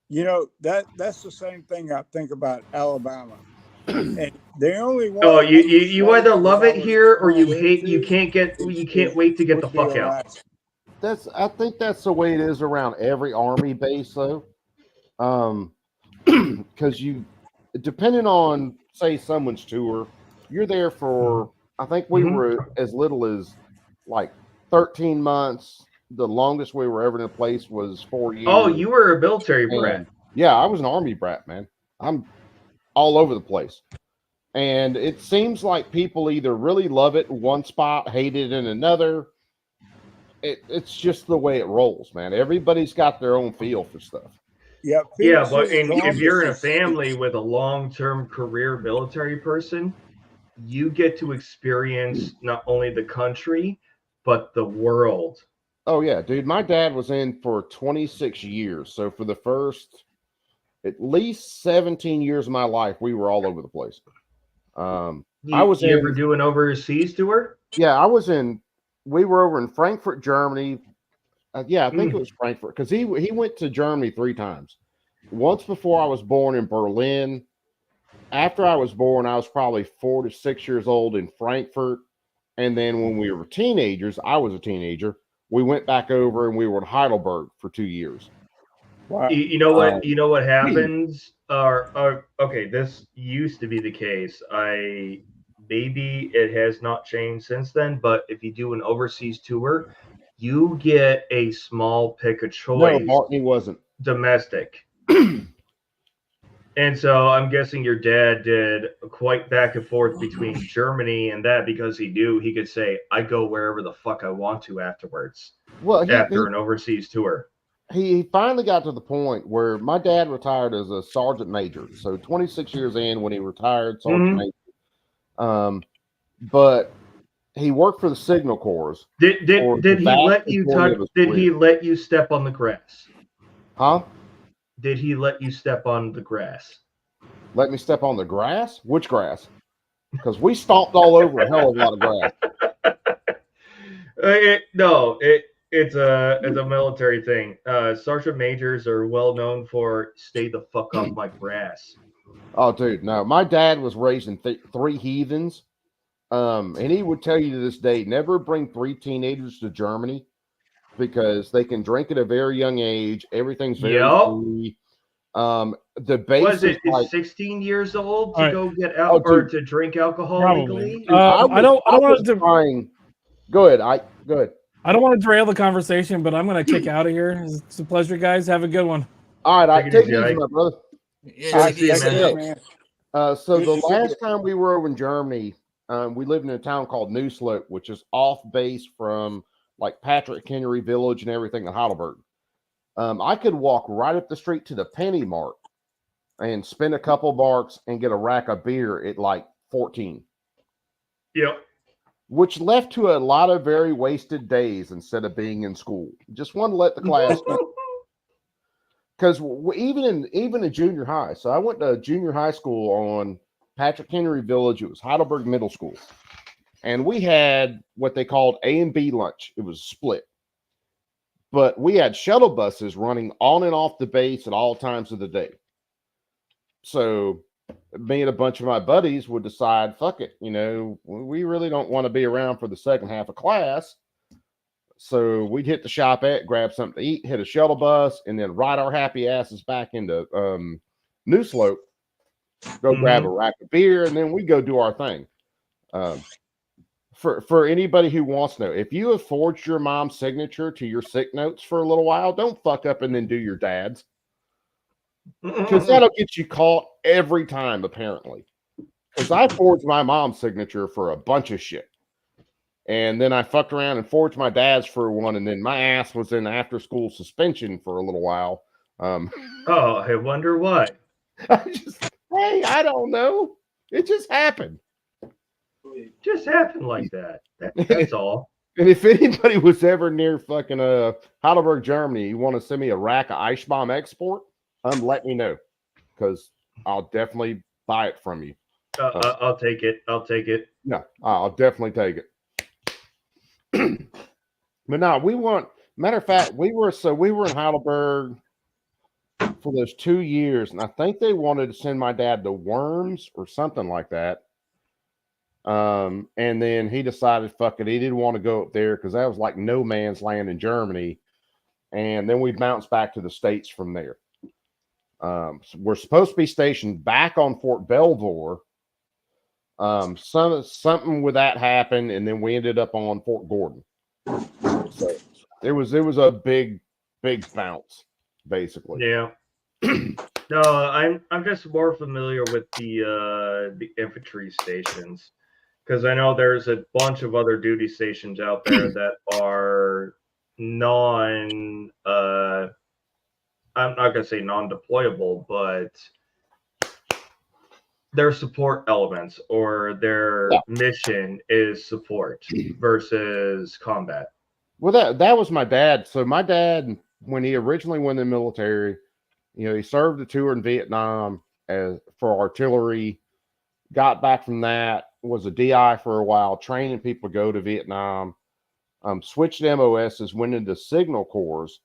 You know, that's the same thing I think about Alabama. And the only one Oh, you either love it here or you hate. You can't wait to get the fuck out. I think that's the way it is around every Army base, though. Because you, depending on, say, someone's tour, you're there for, I think we were as little as like 13 months. The longest we were ever in a place was 4 years. Oh, you were a military brat. And, yeah, I was an Army brat, man. I'm all over the place. And it seems like people either really love it in one spot, hate it in another. It's just the way it rolls, man. Everybody's got their own feel for stuff. Yeah, Yeah, but if you're in a family with a long-term career military person, you get to experience not only the country, but the world. Oh, yeah, dude. My dad was in for 26 years. So for the first at least 17 years of my life, we were all over the place. You ever do an overseas tour? Yeah, we were over in Frankfurt, Germany. Yeah, I think it was Frankfurt, because he went to Germany 3 times. Once before I was born in Berlin. After I was born, I was probably 4 to 6 years old in Frankfurt. And then when we were teenagers, I was a teenager, we went back over and we were in Heidelberg for 2 years. Wow. You know what? You know what happens? Okay, this used to be the case. Maybe it has not changed since then. But if you do an overseas tour, you get a small pick of choice. No, Martin, wasn't domestic. And so I'm guessing your dad did quite back and forth between Germany and that, because he knew he could say, I go wherever the fuck I want to afterwards. Well, after an overseas tour. He finally got to the point where my dad retired as a sergeant major. So 26 years in when he retired, sergeant major. But he worked for the Signal Corps. Did he let you touch? Did he let you step on the grass? Huh? Did he let you step on the grass? Let me step on the grass? Which grass? Because we stomped all over a hell of a lot of grass. It's a military thing. Sergeant majors are well known for stay the fuck off my grass. Oh, dude, no. My dad was raising 3 heathens. And he would tell you to this day, never bring 3 teenagers to Germany, because they can drink at a very young age. Everything's very free. The base Was it like 16 years old to All right. go get out or to drink alcohol Probably. legally? I don't want to. Go ahead. Go ahead. I don't want to derail the conversation, but I'm going to kick out of here. It's a pleasure, guys. Have a good one. All right, Take it take easy, it easy, Ike. my brother. Yeah, All right, take it easy, take man. it. So Good the to see last you. time we were over in Germany, we lived in a town called Newslope, which is off base from like Patrick Henry Village and everything in Heidelberg. I could walk right up the street to the Penny Mart and spend a couple marks and get a rack of beer at like 14. Yep. Which left to a lot of very wasted days instead of being in school. Just want to let the class know. Because even in junior high, so I went to junior high school on Patrick Henry Village. It was Heidelberg Middle School. And we had what they called A and B lunch. It was split. But we had shuttle buses running on and off the base at all times of the day. So me and a bunch of my buddies would decide, fuck it, we really don't want to be around for the second half of class. So we'd hit the shopette, grab something to eat, hit a shuttle bus, and then ride our happy asses back into Newslope, go grab a rack of beer, and then we go do our thing. For anybody who wants to know, if you have forged your mom's signature to your sick notes for a little while, don't fuck up and then do your dad's. Because that'll get you caught every time, apparently. Because I forged my mom's signature for a bunch of shit. And then I fucked around and forged my dad's for one, and then my ass was in after-school suspension for a little while. Oh, I wonder what. Hey, I don't know. It just happened. Just happened like that. That's all. And if anybody was ever near fucking Heidelberg, Germany, you want to send me a rack of Ice Bomb export, let me know, because I'll definitely buy it from you. I'll take it. I'll take it. No, I'll definitely take it. But no, matter of fact, we were in Heidelberg for those 2 years, and I think they wanted to send my dad to Worms or something like that. And then he decided, fuck it, he didn't want to go up there because that was like no man's land in Germany. And then we bounced back to the States from there. So we're supposed to be stationed back on Fort Belvoir. Something with that happened, and then we ended up on Fort Gordon. So it was a big bounce, basically. Yeah. No, I'm just more familiar with the infantry stations, because I know there's a bunch of other duty stations out there that are I'm not gonna say non-deployable, but their support elements or their mission is support versus combat. Well, that was my dad. So my dad, when he originally went in the military, he served a tour in Vietnam for artillery, got back from that, was a DI for a while, training people to go to Vietnam, switched MOSs, went into Signal Corps.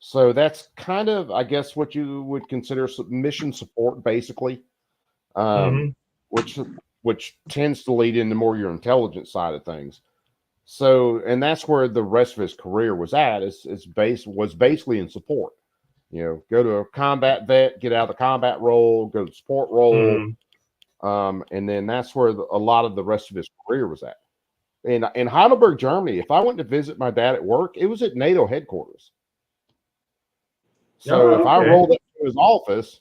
So that's kind of, I guess, what you would consider mission support, basically, which tends to lead into more your intelligence side of things. So, and that's where the rest of his career was at. Was basically in support. Go to a combat vet, get out of the combat role, go to the support role, and then that's where a lot of the rest of his career was at. In Heidelberg, Germany, if I went to visit my dad at work, it was at NATO headquarters. So if I rolled up to his office,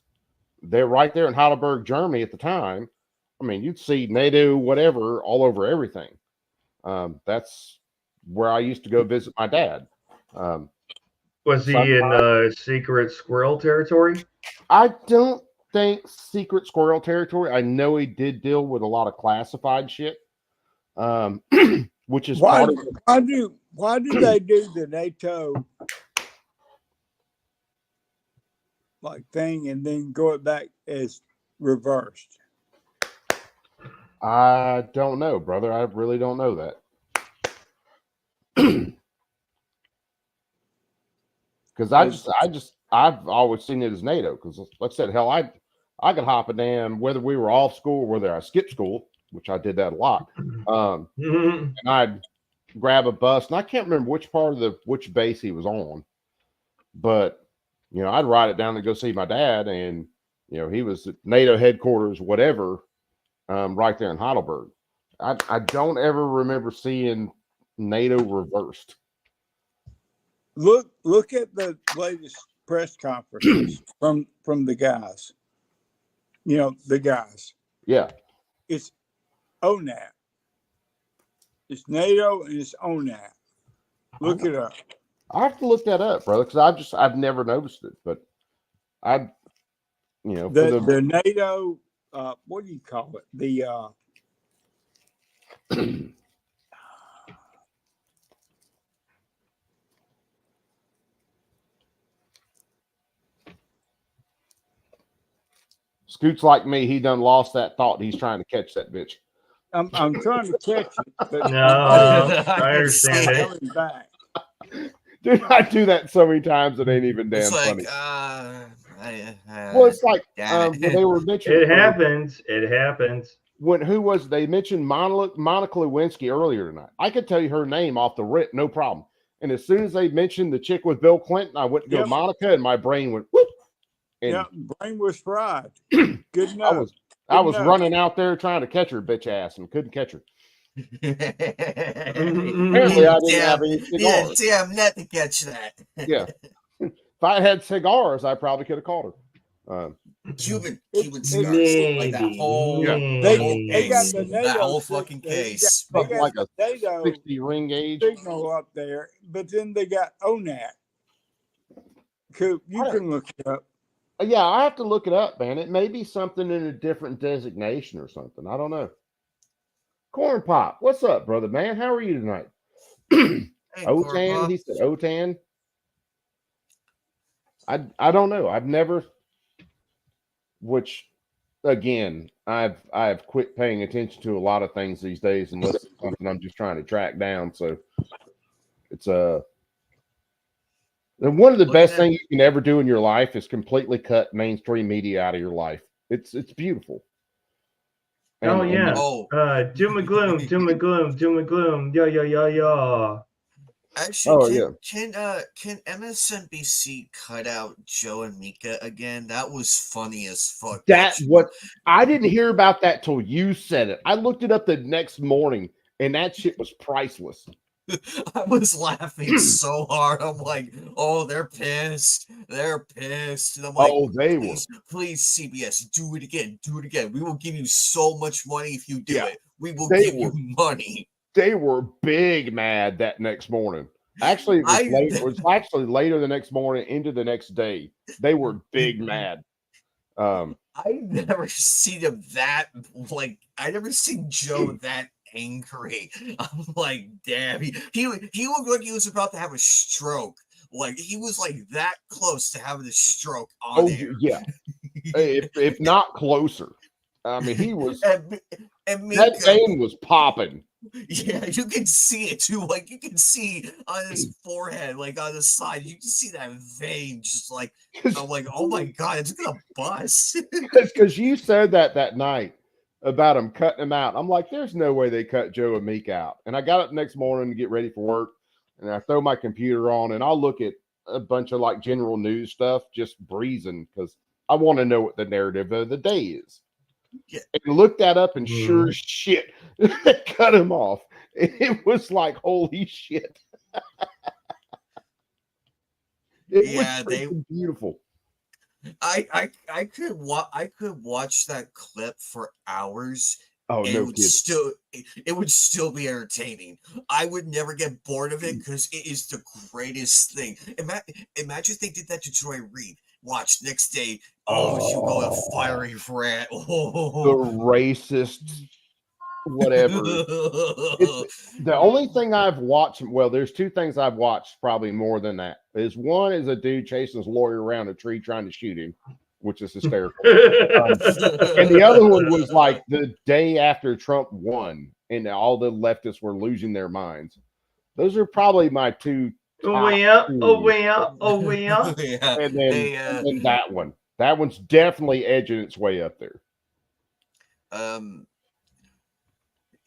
they're right there in Heidelberg, Germany at the time. I mean, you'd see NATO, whatever, all over everything. That's where I used to go visit my dad. Was he in secret squirrel territory? I don't think secret squirrel territory. I know he did deal with a lot of classified shit, which is why do they do the NATO thing and then go it back as reversed? I don't know, brother. I really don't know that. Because I've always seen it as NATO. Because like I said, hell, I could hop a damn, whether we were off school or whether I skipped school, which I did that a lot. And I'd grab a bus, and I can't remember which base he was on, but I'd ride it down to go see my dad, and he was at NATO headquarters, whatever, right there in Heidelberg. I don't ever remember seeing NATO reversed. Look at the latest press conferences from the guys. The guys. Yeah. It's ONAP. It's NATO and it's ONAP. Look it up. I have to look that up, brother, because I've never noticed it. But the NATO, what do you call it? The Scoots like me, he done lost that thought. He's trying to catch that bitch. I'm trying to catch it, but no, I understand it. Back. Dude, I do that so many times it ain't even damn funny. Well, it's like when they were mentioning. It happens. It happens. Who was they mentioned Monica Lewinsky earlier tonight? I could tell you her name off the rip, no problem. And as soon as they mentioned the chick with Bill Clinton, I went to go Monica, and my brain went whoop. And brain was fried. Good enough. I was running out there trying to catch her bitch ass and couldn't catch her. Apparently, I didn't have any cigars. Yeah, damn net to catch that. Yeah. If I had cigars, I probably could have caught her. Cuban cigars, like that whole, they got the NATO that whole fucking case. They got like a NATO 60 ring gauge signal up there, but then they got ONAP. You can look it up. Yeah, I have to look it up, man. It may be something in a different designation or something. I don't know. Corn Pop, what's up, brother, man? How are you tonight? OTAN, he said OTAN. I don't know. I've never, which again, I've quit paying attention to a lot of things these days unless it's something I'm just trying to track down. So it's one of the best things you can ever do in your life is completely cut mainstream media out of your life. It's beautiful. Oh yeah. Oh. Doom and gloom, doom and gloom, doom and gloom. Yo yo yo yo. Actually, Oh, can MSNBC cut out Joe and Mika again? That was funny as fuck. I didn't hear about that till you said it. I looked it up the next morning, and that shit was priceless. I was laughing so hard. I'm like, oh, they're pissed. They're pissed. And I'm like, Oh, they were. Please, CBS, do it again. Do it again. We will give you so much money if you do it. We will They give you were- money. They were big mad that next morning. Actually, it was actually later the next morning into the next day. They were big mad. I never seen him that I never seen Joe that angry. I'm like, damn, he looked like he was about to have a stroke. Like he was like that close to having a stroke on air. Yeah. if not closer. I mean, he was and that Mika, vein was popping. yeah, you can see it too. Like you can see on his forehead, like on the side, you can see that vein. Just like I'm like, oh my god, it's gonna bust. Because you said that night about him cutting him out. I'm like, there's no way they cut Joe and Meek out. And I got up the next morning to get ready for work, and I throw my computer on, and I'll look at a bunch of like general news stuff, just breezing, because I want to know what the narrative of the day is. Yeah. And looked that up, and sure as shit, they cut him off. It was like, holy shit. It was freaking beautiful. I could watch that clip for hours. Oh, and no it would kidding. it would still be entertaining. I would never get bored of it because it is the greatest thing. Imagine if they did that to Joy Reid. Watch next day. Oh, you go a fiery rat. The Oh. racist, whatever. It's, the only thing I've watched, well, there's two things I've watched probably more than that. Is one is a dude chasing his lawyer around a tree trying to shoot him, which is hysterical. And the other one was like the day after Trump won and all the leftists were losing their minds. Those are probably my two. Oh yeah, oh yeah, oh yeah. And then and that one. That one's definitely edging its way up there.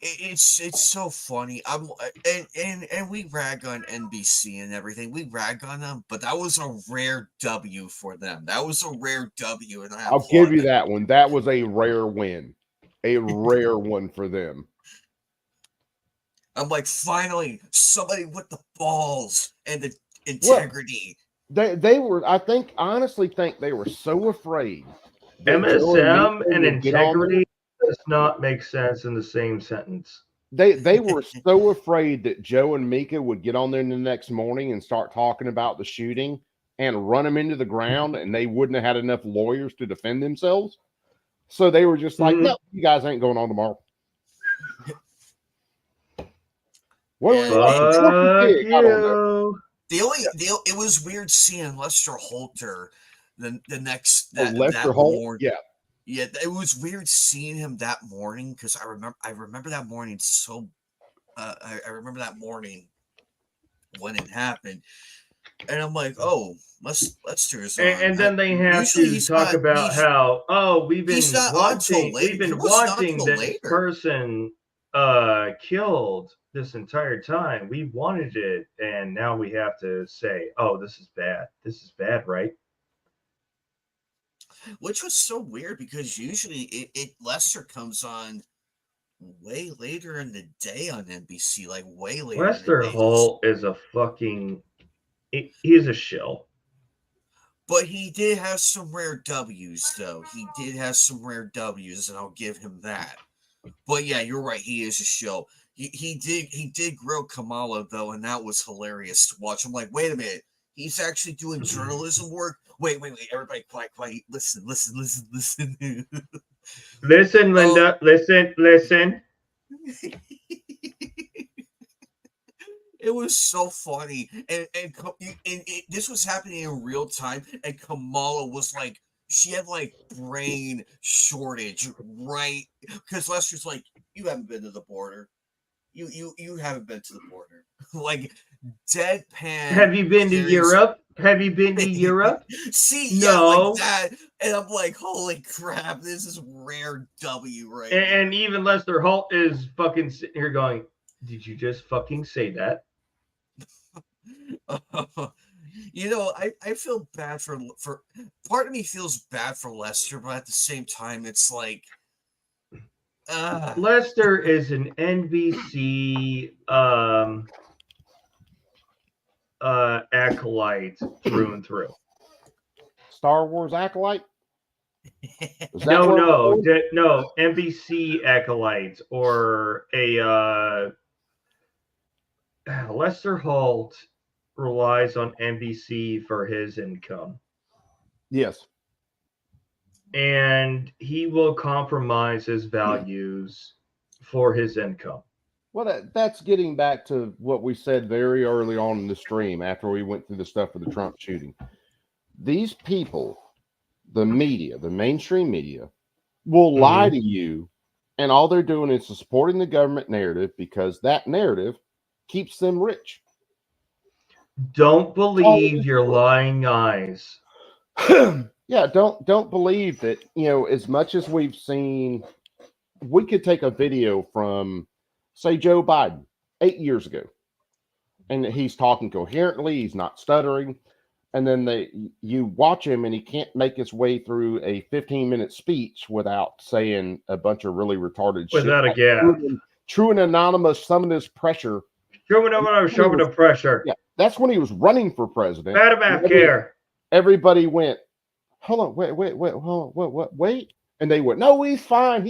It's so funny. And we rag on NBC and everything. We rag on them, but that was a rare W for them. That was a rare W, and I'll give you that one. That was a rare win, a rare one for them. I'm like, finally, somebody with the balls and the integrity. They were, I think, honestly think they were so afraid. MSM and integrity does not make sense in the same sentence. They were so afraid that Joe and Mika would get on there the next morning and start talking about the shooting and run them into the ground, and they wouldn't have had enough lawyers to defend themselves. So they were just like, no, you guys ain't going on tomorrow. It was weird seeing Lester Holter the next Lester Holt, morning. Yeah, it was weird seeing him that morning because I remember that morning so. I remember that morning when it happened, and I'm like, oh, Lester's on. And then they have to talk about how we've been watching this person killed this entire time. We wanted it, and now we have to say, oh, this is bad. This is bad, right? Which was so weird because usually Lester comes on way later in the day on NBC, like way later. Lester Holt is a fucking he's a shill. But he did have some rare W's, though. He did have some rare W's, and I'll give him that. But yeah, you're right. He is a shill. He did grill Kamala though, and that was hilarious to watch. I'm like, wait a minute, he's actually doing journalism work. Wait, everybody, quiet. Listen. Listen, Linda. Listen. It was so funny, and this was happening in real time, and Kamala was like, she had like brain shortage, right? Because Lester's like, you haven't been to the border. You haven't been to the border. Like deadpan. Have you been to Europe? Have you been to Europe? See, yeah, No. like that, and I'm like, holy crap, this is rare W right And even Lester Holt is fucking sitting here going, "Did you just fucking say that?" You know, I feel bad for part of me feels bad for Lester, but at the same time, it's like Lester is an NBC acolyte through and through. Star Wars acolyte? Is that No, what no, we're doing? no, NBC acolyte or a Lester Holt relies on NBC for his income. Yes. And he will compromise his values for his income. Well, that's getting back to what we said very early on in the stream after we went through the stuff with the Trump shooting. These people, the media, the mainstream media, will lie to you, and all they're doing is supporting the government narrative because that narrative keeps them rich. Don't believe your lying eyes. Yeah, don't believe that, you know, as much as we've seen, we could take a video from, say, Joe Biden 8 years ago, and he's talking coherently, he's not stuttering, and then you watch him and he can't make his way through a 15-minute speech without saying a bunch of really retarded shit. Without a gap. True and anonymous, some of this pressure. True and anonymous, some of the pressure. Yeah, that's when he was running for president. Madam Afghan. Everybody went, hold on, wait. And they went, no, he's fine.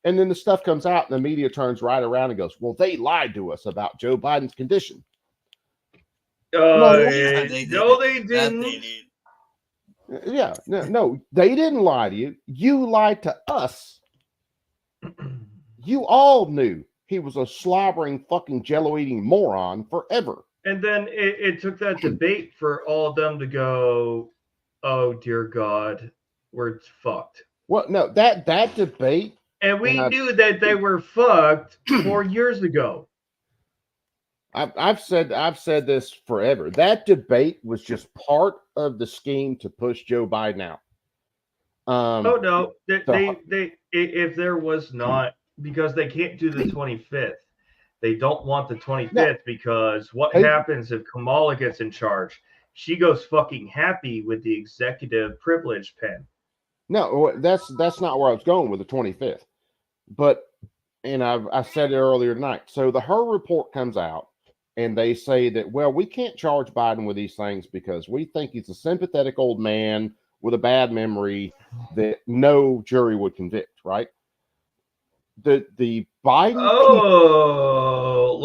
And then the stuff comes out and the media turns right around and goes, well, they lied to us about Joe Biden's condition. No, they didn't. Yeah, no, they didn't lie to you. You lied to us. You all knew he was a slobbering, fucking jello-eating moron forever. And then it took that debate for all of them to go, oh, dear God, we're fucked. Well, no, that debate. And we knew that they were fucked 4 years ago. I've said this forever. That debate was just part of the scheme to push Joe Biden out. Oh no, they if there was not, because they can't do the 25th. They don't want the 25th because what happens if Kamala gets in charge? She goes fucking happy with the executive privilege pen. No, that's not where I was going with the 25th. But, and I said it earlier tonight. So the Her report comes out and they say that, well, we can't charge Biden with these things because we think he's a sympathetic old man with a bad memory that no jury would convict, right? The Biden. Oh,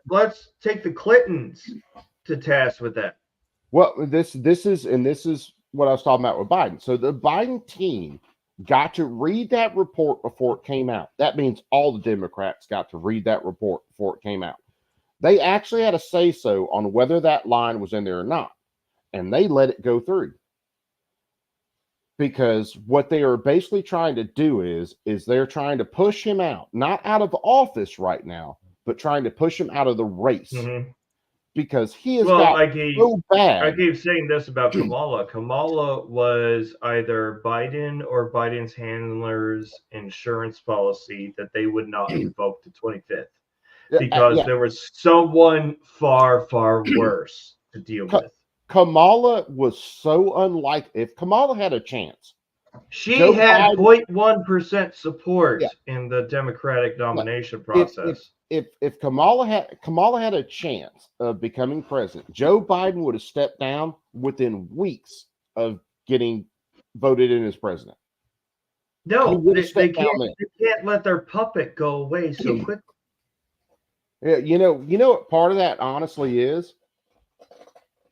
let's take the Clintons to task with that. Well, this is what I was talking about with Biden. So the Biden team got to read that report before it came out. That means all the Democrats got to read that report before it came out. They actually had a say-so on whether that line was in there or not, and they let it go through. Because what they are basically trying to do is they're trying to push him out, not out of office right now, but trying to push him out of the race. Because he is so bad. I keep saying this about Kamala. Kamala was either Biden or Biden's handler's insurance policy that they would not invoke the 25th. Because there was someone far, far worse to deal with. Kamala was so unlike. If Kamala had a chance, she had 0.1% support in the Democratic nomination process. If Kamala had a chance of becoming president, Joe Biden would have stepped down within weeks of getting voted in as president. No, they can't let their puppet go away so quickly. Yeah, you know what part of that honestly is?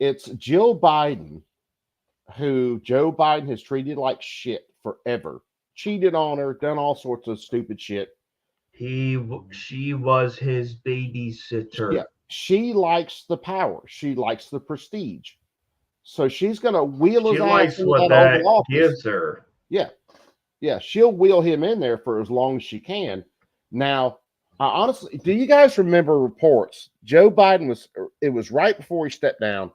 It's Jill Biden, who Joe Biden has treated like shit forever. Cheated on her, done all sorts of stupid shit. She was his babysitter. Yeah, she likes the power. She likes the prestige. So she's going to wheel his ass into that Oval Office. Gives her. Yeah, she'll wheel him in there for as long as she can. Now, honestly, do you guys remember reports? Joe Biden it was right before he stepped down.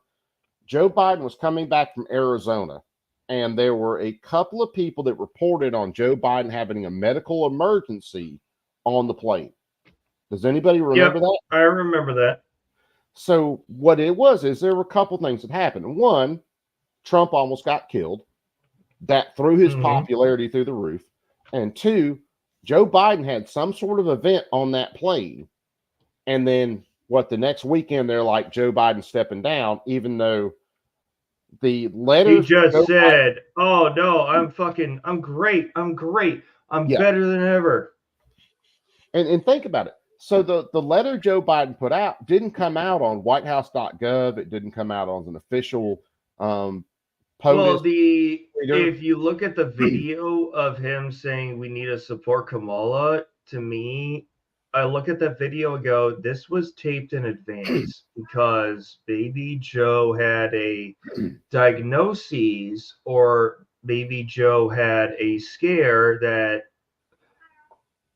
Joe Biden was coming back from Arizona, and there were a couple of people that reported on Joe Biden having a medical emergency on the plane. Does anybody remember that? I remember that. So what it was is there were a couple things that happened. One, Trump almost got killed. That threw his popularity through the roof. And two, Joe Biden had some sort of event on that plane. And then the next weekend, they're like, Joe Biden stepping down, even though the letter He just said, oh, no, I'm great. I'm better than ever. And think about it. So the letter Joe Biden put out didn't come out on whitehouse.gov. It didn't come out on an official POTUS. Well, if you look at the video of him saying we need to support Kamala, to me, I look at that video and go, this was taped in advance because Baby Joe had a diagnosis or Baby Joe had a scare that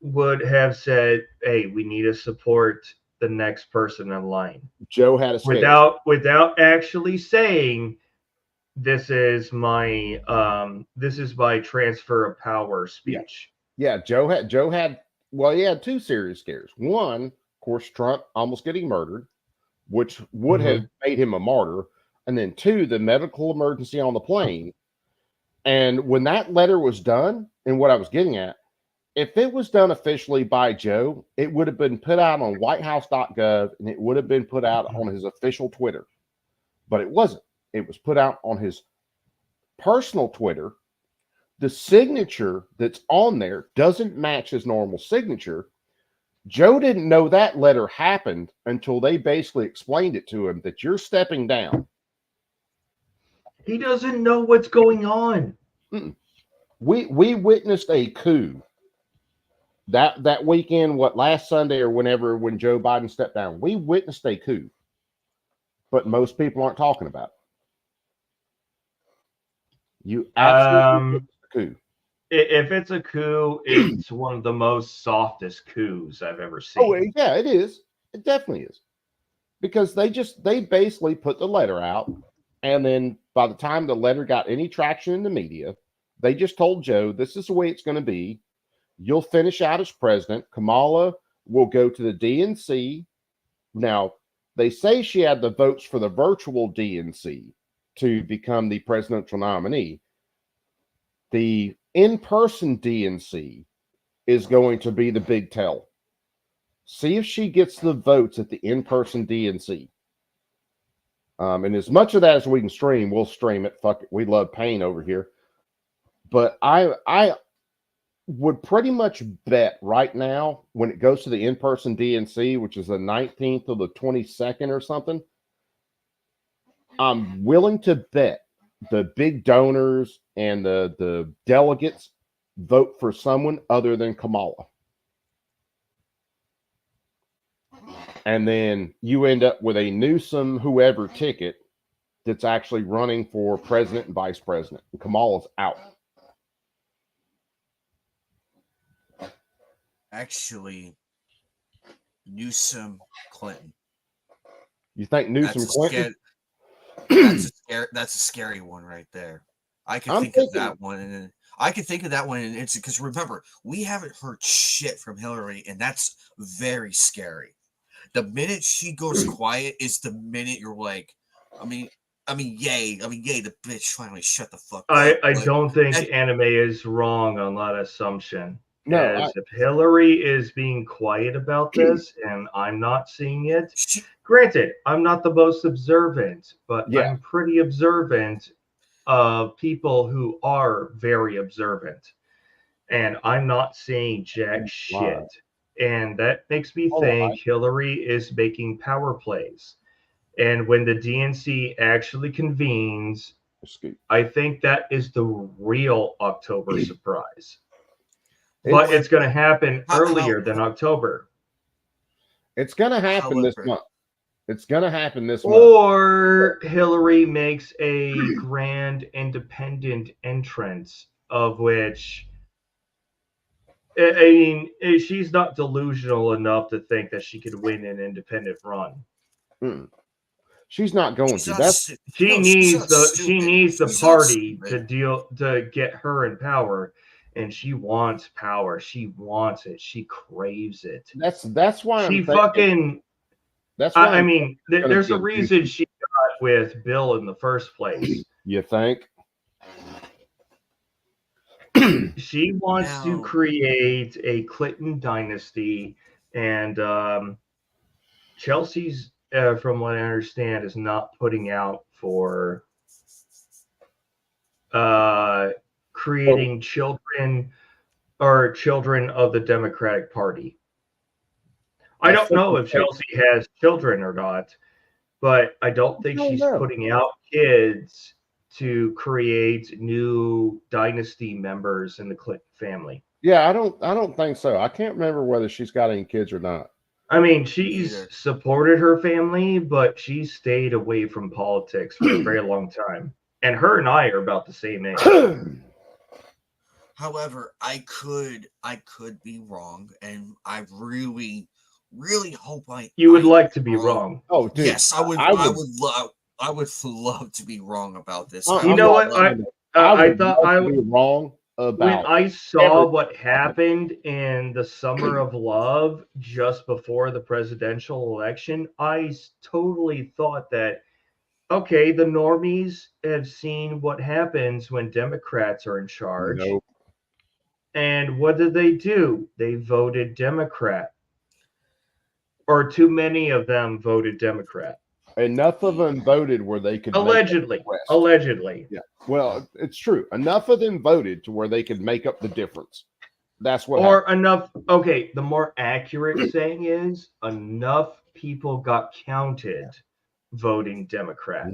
would have said, hey, we need to support the next person in line. Joe had a scare. Without actually saying, this is my transfer of power speech. Yeah, Joe had he had two serious scares. One, of course, Trump almost getting murdered, which would have made him a martyr. And then two, the medical emergency on the plane. And when that letter was done, and what I was getting at, if it was done officially by Joe, it would have been put out on whitehouse.gov and it would have been put out on his official Twitter. But it wasn't. It was put out on his personal Twitter. The signature that's on there doesn't match his normal signature. Joe didn't know that letter happened until they basically explained it to him that you're stepping down. He doesn't know what's going on. We witnessed a coup that weekend, last Sunday or when Joe Biden stepped down. We witnessed a coup, but most people aren't talking about it. You absolutely witnessed a coup. If it's a coup, it's one of the most softest coups I've ever seen. Oh yeah, it is. It definitely is, because they basically put the letter out, and then by the time the letter got any traction in the media, they just told Joe, this is the way it's going to be. You'll finish out as president. Kamala will go to the DNC. Now, they say she had the votes for the virtual DNC to become the presidential nominee. The in-person DNC is going to be the big tell. See if she gets the votes at the in-person DNC. And as much of that as we can stream, we'll stream it. Fuck it. We love pain over here. But I would pretty much bet right now when it goes to the in-person DNC, which is the 19th or the 22nd or something, I'm willing to bet the big donors and the delegates vote for someone other than Kamala. And then you end up with a Newsom whoever ticket that's actually running for president and vice president. And Kamala's out. Actually, Newsom Clinton. You think Newsom Clinton? That's a scary one right there. I can think of that one, and I can think of that one, and it's because remember, we haven't heard shit from Hillary, and that's very scary. The minute she goes quiet is the minute you're like, yay, the bitch finally shut the fuck up. I don't think anime is wrong on that assumption. No, if Hillary is being quiet about this and I'm not seeing it, granted, I'm not the most observant, but I'm pretty observant of people who are very observant. And I'm not seeing jack shit. And that makes me think Hillary is making power plays. And when the DNC actually convenes, I think that is the real October surprise. But it's going to happen earlier than October. It's going to happen this month. It's going to happen this month. Or Hillary makes a grand independent entrance, of which I mean, she's not delusional enough to think that she could win an independent run. She's not going to. That's She needs the party to get her in power, and she wants power. She wants it. She craves it. That's why she I'm fucking. That's why I mean, there's a reason she got with Bill in the first place. You think? She wants to create a Clinton dynasty, and Chelsea's, from what I understand, is not putting out for creating children of the Democratic Party. I don't know if Chelsea has children or not, but I don't think she's putting out kids to create new dynasty members in the Clinton family. Yeah, I don't think so. I can't remember whether she's got any kids or not. I mean, she's supported her family, but she stayed away from politics for a very long time. And her and I are about the same age. However, I could be wrong, and I really hope You would like to be wrong. Oh, dude. Yes, I would love to be wrong about this. You know what? I thought I would be wrong about when I saw what happened in the Summer of Love just before the presidential election. I totally thought that, okay, the normies have seen what happens when Democrats are in charge. Nope. And what did they do? They voted Democrat. Or too many of them voted Democrat. Enough of them voted where they could allegedly. Yeah. Well, it's true. Enough of them voted to where they could make up the difference. That's what. Or enough. Okay, the more accurate saying is enough people got counted voting Democrat.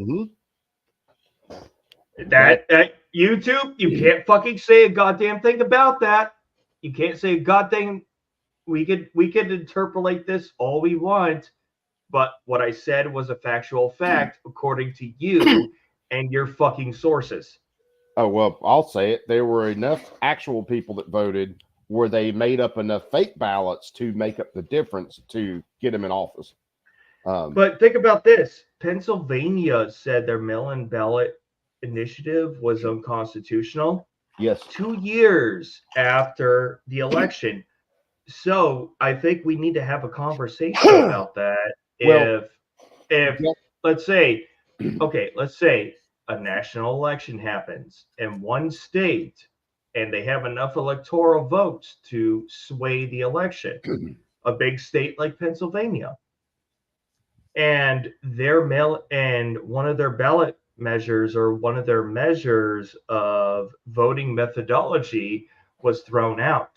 That YouTube, you can't fucking say a goddamn thing about that. You can't say a goddamn. We could interpolate this all we want, but what I said was a factual fact according to you and your fucking sources. Oh, well, I'll say it. There were enough actual people that voted where they made up enough fake ballots to make up the difference to get them in office. But think about this. Pennsylvania said their mail-in ballot initiative was unconstitutional. Yes. 2 years after the election. So I think we need to have a conversation about that. If let's say a national election happens in one state and they have enough electoral votes to sway the election, a big state like Pennsylvania, and one of their ballot measures or one of their measures of voting methodology was thrown out.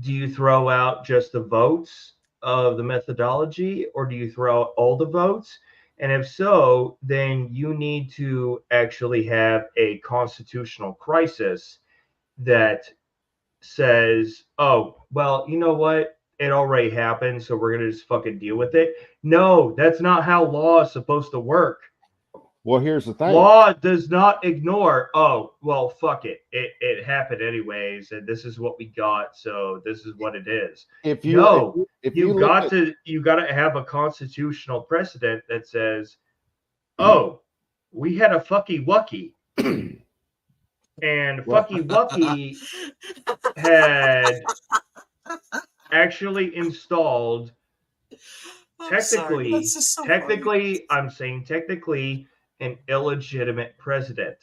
Do you throw out just the votes of the methodology, or do you throw out all the votes? And if so, then you need to actually have a constitutional crisis that says, oh, well, you know what? It already happened, so we're going to just fucking deal with it. No, that's not how law is supposed to work. Well, here's the thing. Law does not ignore, oh, well, fuck it. It happened anyways, and this is what we got, so this is what it is. If you got to have a constitutional precedent that says, oh, we had a fucky wucky. And fucky wucky had actually installed technically an illegitimate president.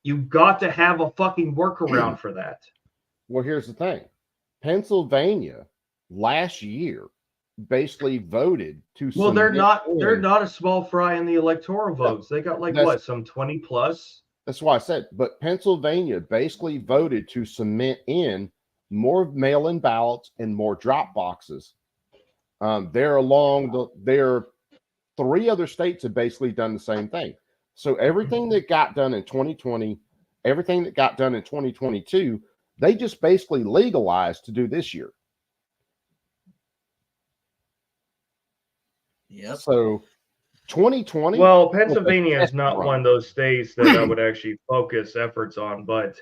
You got to have a fucking workaround for that. Well, here's the thing. Pennsylvania last year basically voted to Well, they're not a small fry in the electoral votes. They got some 20 plus. That's why I said, but Pennsylvania basically voted to cement in more mail-in ballots and more drop boxes. There are 3 other states have basically done the same thing. So everything that got done in 2020, everything that got done in 2022, they just basically legalized to do this year. Yep. So 2020. Well, Pennsylvania is not one of those states that I would actually focus efforts on, but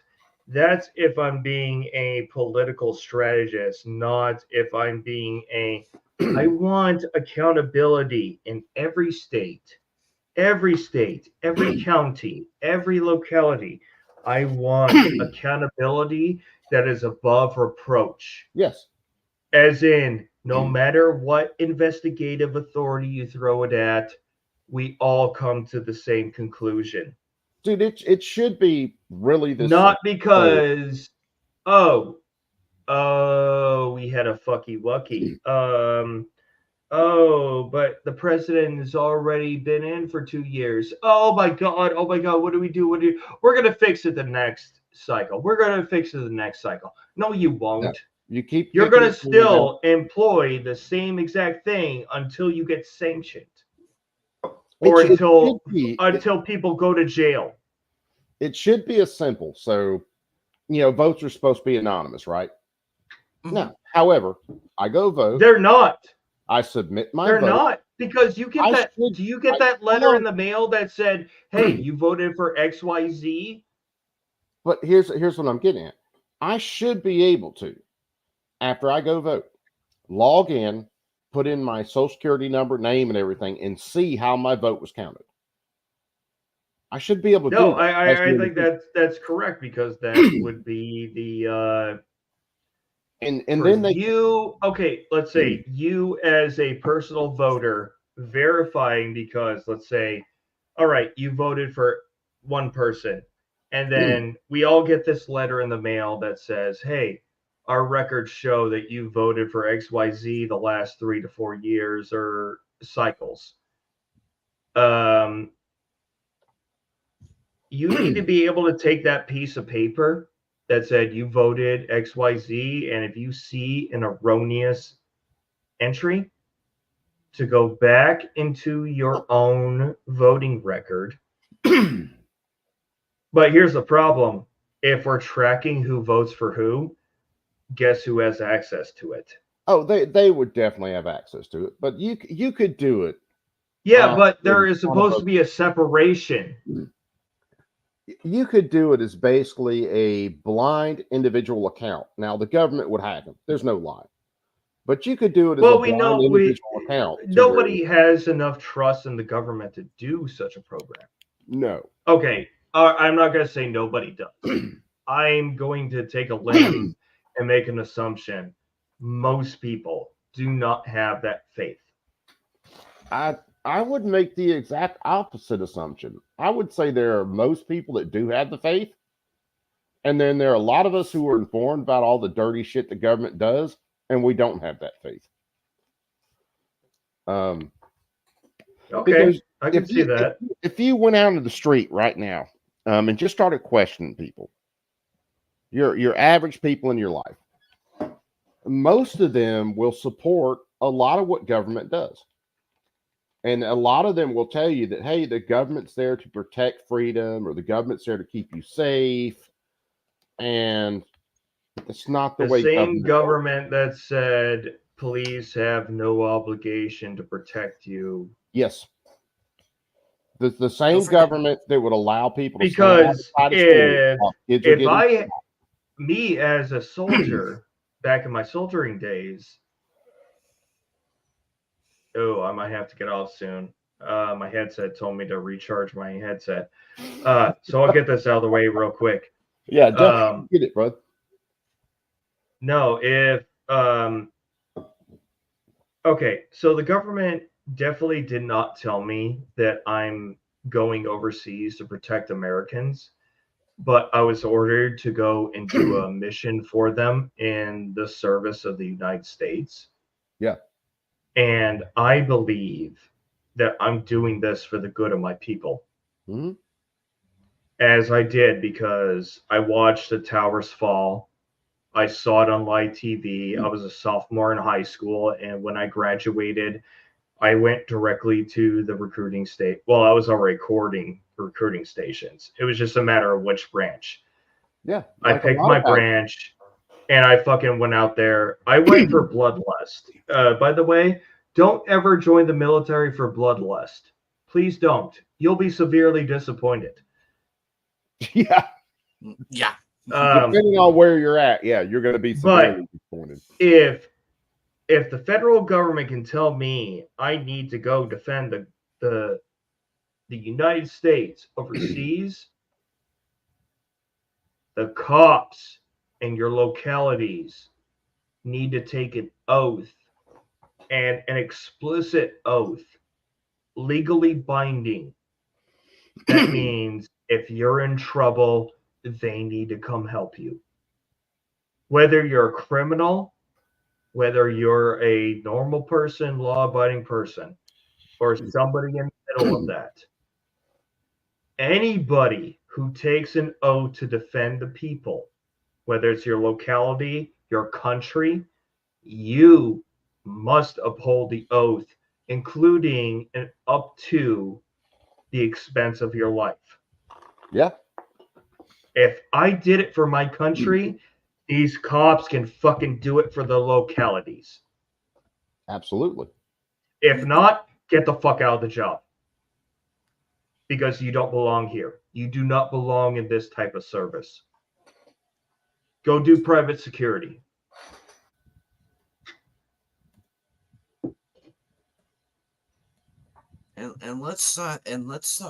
That's if I'm being a political strategist, not if I'm being a. I want accountability in every state, every county, every locality. I want accountability that is above reproach. Yes. As in, no matter what investigative authority you throw it at, we all come to the same conclusion. Dude, it should be really this. Not because, oh, we had a fucky wucky. Oh, but the president has already been in for 2 years. Oh my God. What do we do? We're going to fix it the next cycle. We're going to fix it the next cycle. No, you won't. No, you're going to still employ the same exact thing until you get sanctioned. Or until people go to jail. It should be as simple. So, votes are supposed to be anonymous, right? Mm-hmm. No. However, I go vote. They're not. I submit my They're vote. not, because you get that. Do you get that letter in the mail that said, "Hey, you voted for XYZ"? But here's what I'm getting at. I should be able to, after I go vote, log in, put in my social security number, name, and everything, and see how my vote was counted. I should be able to. No, I think that's correct, because that would be the. And then let's say you as a personal voter verifying, because let's say, all right, you voted for one person, and then we all get this letter in the mail that says, hey, our records show that you voted for XYZ the last 3 to 4 years or cycles. You need to be able to take that piece of paper that said you voted XYZ, and if you see an erroneous entry, to go back into your own voting record. But here's the problem. If we're tracking who votes for who, guess who has access to it? Oh, they would definitely have access to it, but you could do it. Yeah, but there is supposed to be a separation. You could do it as basically a blind individual account. Now, the government would hack them. There's no lie. But you could do it as a blind individual account. Nobody has enough trust in the government to do such a program. No. Okay, I'm not going to say nobody does. I'm going to take a limb and make an assumption. Most people do not have that faith. I would make the exact opposite assumption. I would say there are most people that do have the faith, and then there are a lot of us who are informed about all the dirty shit the government does, and we don't have that faith. Okay, I can see that. If you went out into the street right now and just started questioning people, your average people in your life, most of them will support a lot of what government does. And a lot of them will tell you that, hey, the government's there to protect freedom, or the government's there to keep you safe. And it's not the way. The same government that said police have no obligation to protect you. Yes. The same government that would allow people to because me as a soldier back in my soldiering days. Oh, I might have to get off soon. My headset told me to recharge my headset. So I'll get this out of the way real quick. Yeah, definitely get it, bro. No, okay, so the government definitely did not tell me that I'm going overseas to protect Americans, but I was ordered to go and do a mission for them in the service of the United States. Yeah. And I believe that I'm doing this for the good of my people. Mm-hmm. As I did, because I watched the towers fall. I saw it on live TV. I was a sophomore in high school, and when I graduated, I went directly to the recruiting state. Well, I was already recruiting stations. It was just a matter of which branch. Yeah. I picked my branch. And I fucking went out there. I went for bloodlust. By the way, don't ever join the military for bloodlust. Please don't. You'll be severely disappointed. Yeah. Yeah. Depending on where you're at, yeah, you're going to be severely disappointed. If the federal government can tell me I need to go defend the United States overseas, the cops in your localities need to take an oath, and an explicit oath, legally binding. That means if you're in trouble, they need to come help you. Whether you're a criminal, whether you're a normal person, law-abiding person, or somebody in the middle of that, anybody who takes an oath to defend the people, whether it's your locality, your country, you must uphold the oath, including and up to the expense of your life. Yeah. If I did it for my country, these cops can fucking do it for the localities. Absolutely. If not, get the fuck out of the job. Because you don't belong here. You do not belong in this type of service. Go do private security. And let's not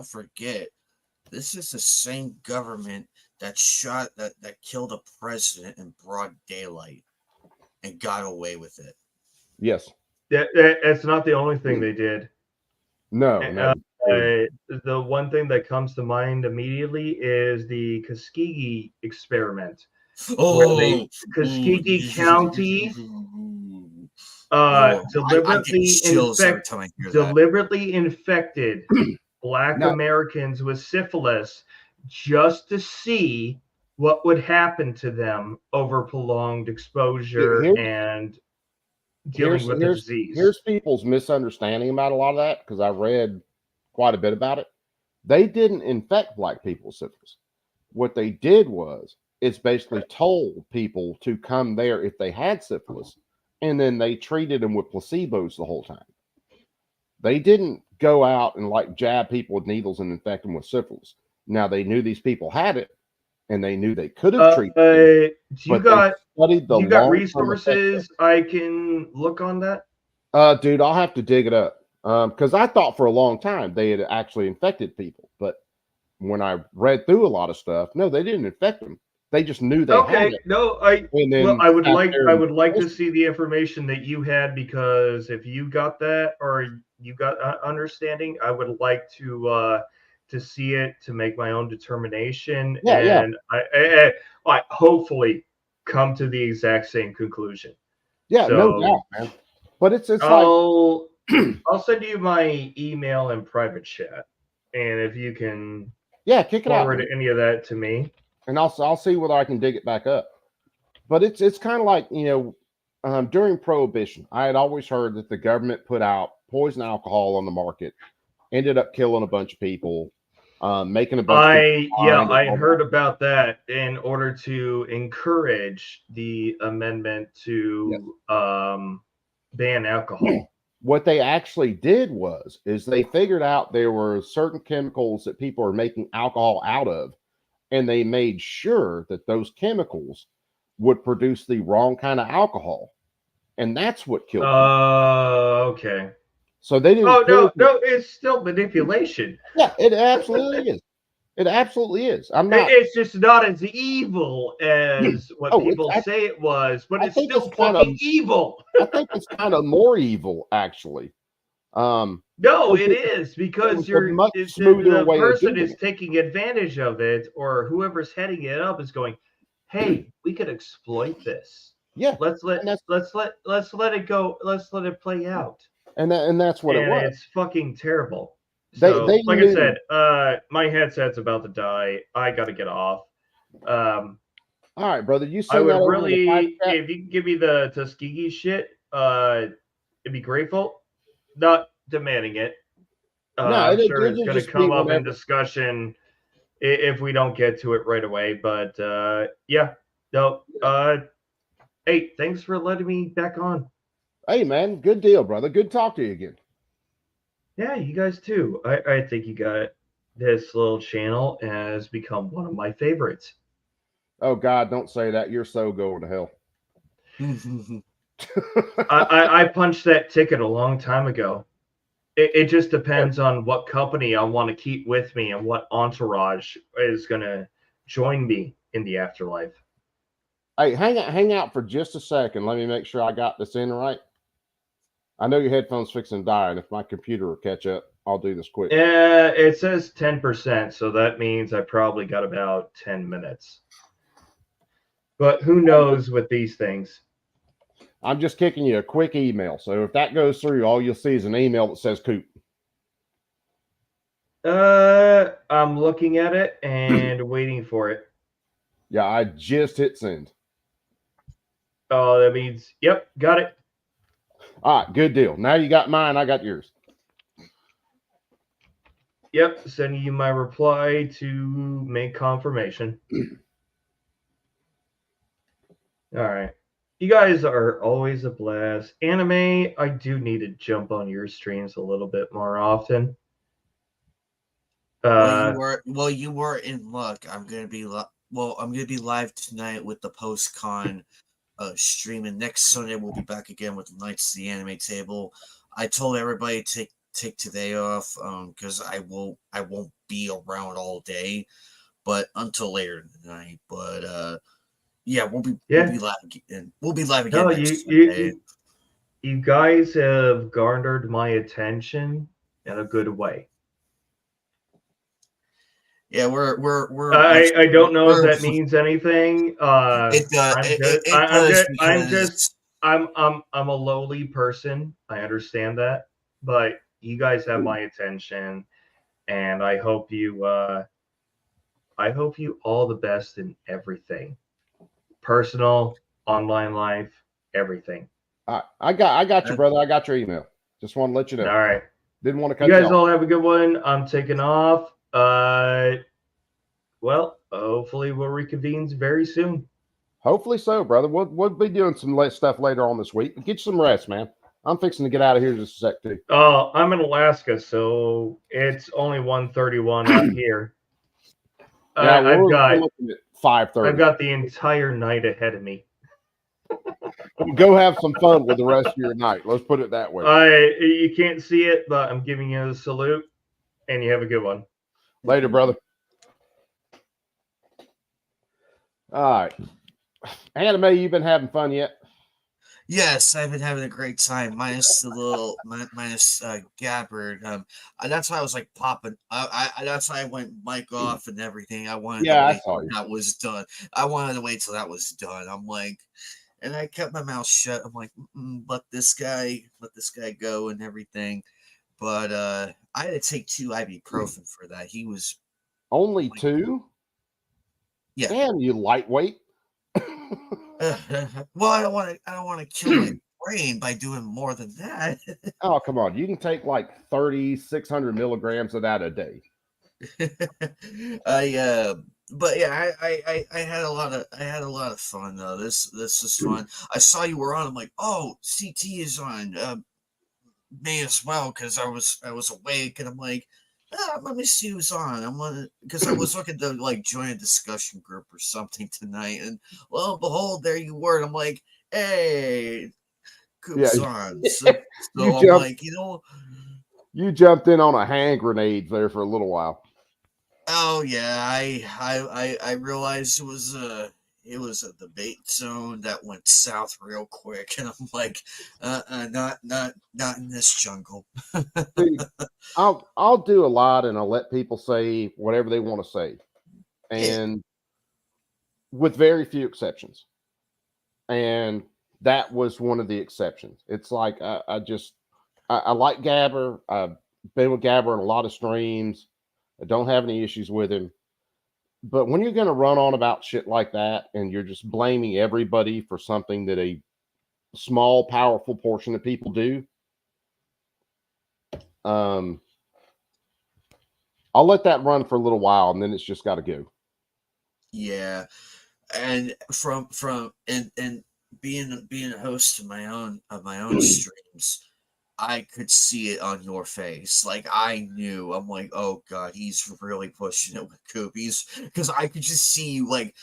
forget, this is the same government that killed a president in broad daylight and got away with it. Yes. That's not the only thing they did. No. The one thing that comes to mind immediately is the Tuskegee experiment. Oh, Tuskegee County deliberately infected Black Americans with syphilis just to see what would happen to them over prolonged exposure and dealing with the disease. Here's people's misunderstanding about a lot of that, because I read quite a bit about it. They didn't infect Black people with syphilis. What they did was, it's basically told people to come there if they had syphilis, and then they treated them with placebos the whole time. They didn't go out and like jab people with needles and infect them with syphilis. Now, they knew these people had it, and they knew they could have treated them. You got resources I can look on that? Dude, I'll have to dig it up. Because I thought for a long time they had actually infected people. But when I read through a lot of stuff, no, they didn't infect them. They just knew they had it. I would like to see the information that you had, because if you got that or you got understanding, I would like to see it to make my own determination, I hopefully come to the exact same conclusion. Yeah, no doubt, man. But it's I'll send you my email in private chat, and if you can kick it forward out, any of that to me, and I'll see whether I can dig it back up. But it's kind of like, during Prohibition, I had always heard that the government put out poison alcohol on the market, ended up killing a bunch of people, making a bunch I heard about that in order to encourage the amendment to ban alcohol. What they actually did is they figured out there were certain chemicals that people are making alcohol out of, and they made sure that those chemicals would produce the wrong kind of alcohol, and that's what killed people. Okay. So they didn't. No, it's still manipulation. Yeah, it absolutely is. It absolutely is. It's just not as evil as what people say it was, but it's still fucking evil. I think it's kind of more evil, actually. No, it is, because the person is taking advantage of it, or whoever's heading it up is going, "Hey, we could exploit this. Yeah, let's let it go. Let's let it play out." And that's what it was. It's fucking terrible. So, I said, my headset's about to die. I got to get off. All right, brother. I would really, if you can give me the Tuskegee shit, it'd be grateful. Not demanding it. I'm sure it's going to come up in discussion if we don't get to it right away. But hey, thanks for letting me back on. Hey, man, good deal, brother. Good to talk to you again. Yeah, you guys too. I think you got this little channel has become one of my favorites. Oh God, don't say that. You're so going to hell. I punched that ticket a long time ago. It just depends on what company I want to keep with me and what entourage is going to join me in the afterlife. Hey, hang out for just a second. Let me make sure I got this in right. I know your headphones fixing to die, and if my computer will catch up, I'll do this quick. Yeah, it says 10%, so that means I probably got about 10 minutes. But who knows with these things? I'm just kicking you a quick email. So if that goes through, all you'll see is an email that says Coop. I'm looking at it and waiting for it. Yeah, I just hit send. Oh, that means, yep, got it. All right, good deal. Now you got mine, I got yours. Yep, sending you my reply to make confirmation. All right. You guys are always a blast. Anime, I do need to jump on your streams a little bit more often. Well, you were in luck. I'm gonna be live tonight with the post-con stream, and next Sunday we'll be back again with Knights of the Anime Table. I told everybody to take today off because I won't be around all day, but until later tonight. But yeah, we'll be live again. We'll be live again. No, next Sunday. you guys have garnered my attention in a good way. Yeah, we're I don't know if that means anything. I'm a lowly person. I understand that, but you guys have my attention, and I hope you all the best in everything, personal, online life, everything. I got you, brother. I got your email. Just want to let you know. All right. Didn't want to cut you guys off. all have a good one. I'm taking off. Well, hopefully we'll reconvene very soon. Hopefully so, brother. We'll be doing some stuff later on this week. Get you some rest, man. I'm fixing to get out of here just a sec too. Oh, I'm in Alaska, so it's only 1:31 out here. Yeah, I've got 5:30. I've got the entire night ahead of me. Go have some fun with the rest of your night. Let's put it that way. You can't see it, but I'm giving you a salute, and you have a good one. Later, brother. All right. Anime, you been having fun yet? Yes, I've been having a great time. Minus the little, minus Gabbard. That's why I was like popping. That's why I went mic off and everything. I wanted to wait till that was done. I wanted to wait till that was done. I'm like, and I kept my mouth shut. I'm like, let this guy go and everything. But I had to take 2 ibuprofen for that. He was only 2. Yeah. Damn, you lightweight. Well, I don't want to kill my brain by doing more than that. Oh, come on. You can take like 600 milligrams of that a day. But yeah, I had a lot of fun though. This was fun. I saw you were on. I'm like, oh, CT is on. Me as well, because I was awake, and I'm like, let me see who's on. Because I was looking to like join a discussion group or something tonight, and lo and behold, there you were. And I'm like, hey, Coop's on. So I'm like, you jumped in on a hand grenade there for a little while. Oh yeah, I realized it was a debate zone that went south real quick, and I'm like, not in this jungle. See, I'll do a lot, and I'll let people say whatever they want to say, and with very few exceptions. And that was one of the exceptions. It's like I like Gabber. I've been with Gabber in a lot of streams. I don't have any issues with him. But when you're going to run on about shit like that, and you're just blaming everybody for something that a small, powerful portion of people do, I'll let that run for a little while, and then it's just got to go. Yeah, and from being a host of my own streams, I could see it on your face. Like I knew. I'm like, oh god, he's really pushing it with Coop. Because I could just see you like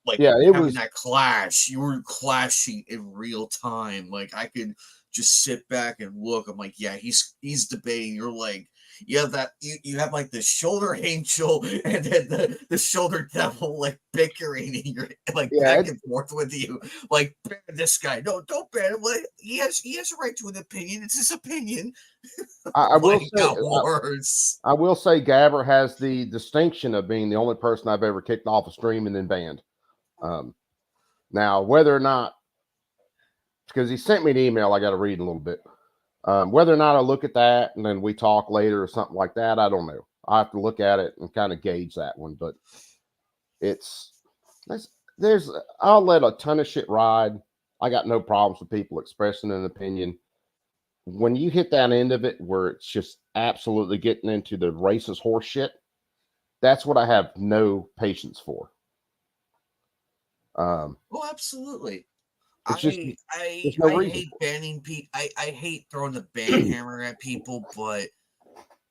like Yeah, it having was. that clash. You were clashing in real time. Like I could just sit back and look. I'm like, yeah, he's debating. You're like, you have that you have like the shoulder angel and then the shoulder devil like bickering and you're like Yeah, back and forth with you. Like ban this guy. No, don't ban him. Like, he has a right to an opinion. It's his opinion. I will Like, say. got worse. I will say Gabber has the distinction of being the only person I've ever kicked off a stream and then banned. Now, whether or not, because he sent me an email, I got to read a little bit. Whether or not I look at that and then we talk later or something like that, I don't know. I have to look at it and kind of gauge that one. But I'll let a ton of shit ride. I got no problems with people expressing an opinion. When you hit that end of it where it's just absolutely getting into the racist horse shit, that's what I have no patience for. Oh, absolutely. It's just I there's no reason hate banning people. I hate throwing the ban hammer at people, but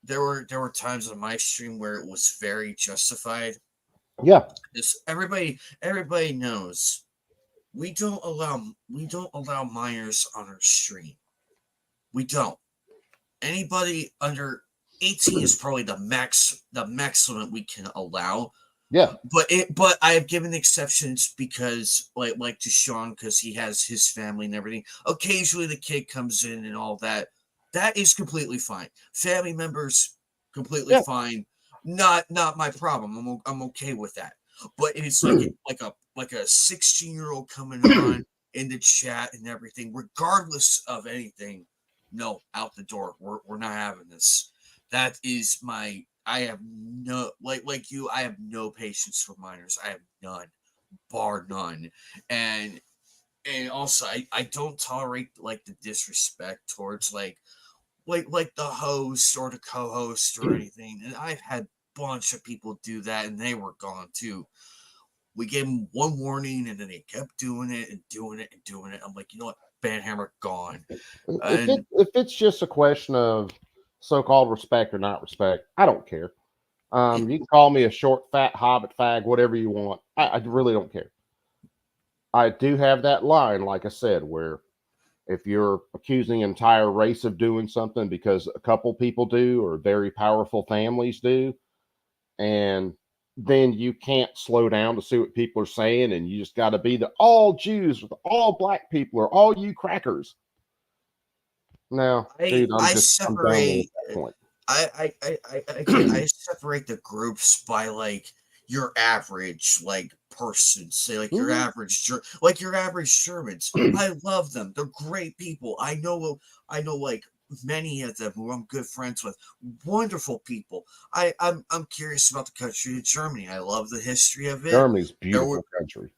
there were times on my stream where it was very justified. Yeah. Just everybody knows we don't allow minors on our stream. We don't. Anybody under 18 is probably the maximum we can allow. Yeah. But I have given exceptions because like to Sean, because he has his family and everything. Occasionally the kid comes in and all that. That is completely fine. Family members, completely fine. Not my problem. I'm okay with that. But it's like a 16-year-old coming on in the chat and everything, regardless of anything. No, out the door. We're not having this. That is my. I have no like you. I have no patience for minors. I have none, bar none. And also, I don't tolerate like the disrespect towards like the host or the co-host or anything. And I've had a bunch of people do that, and they were gone too. We gave them one warning, and then they kept doing it and doing it and doing it. I'm like, you know what? Banhammer gone. If it's just a question of so-called respect or not respect, I don't care. You can call me a short, fat hobbit fag, whatever you want. I really don't care. I do have that line, like I said, where if you're accusing an entire race of doing something because a couple people do or very powerful families do, and then you can't slow down to see what people are saying, and you just got to be the all Jews with all black people or all you crackers. No, dude, I'm done with that point. I separate the groups by like your average like person, say like your average Germans. I love them. They're great people. I know like many of them who I'm good friends with. Wonderful people. I'm curious about the country of Germany. I love the history of it. Germany's beautiful country.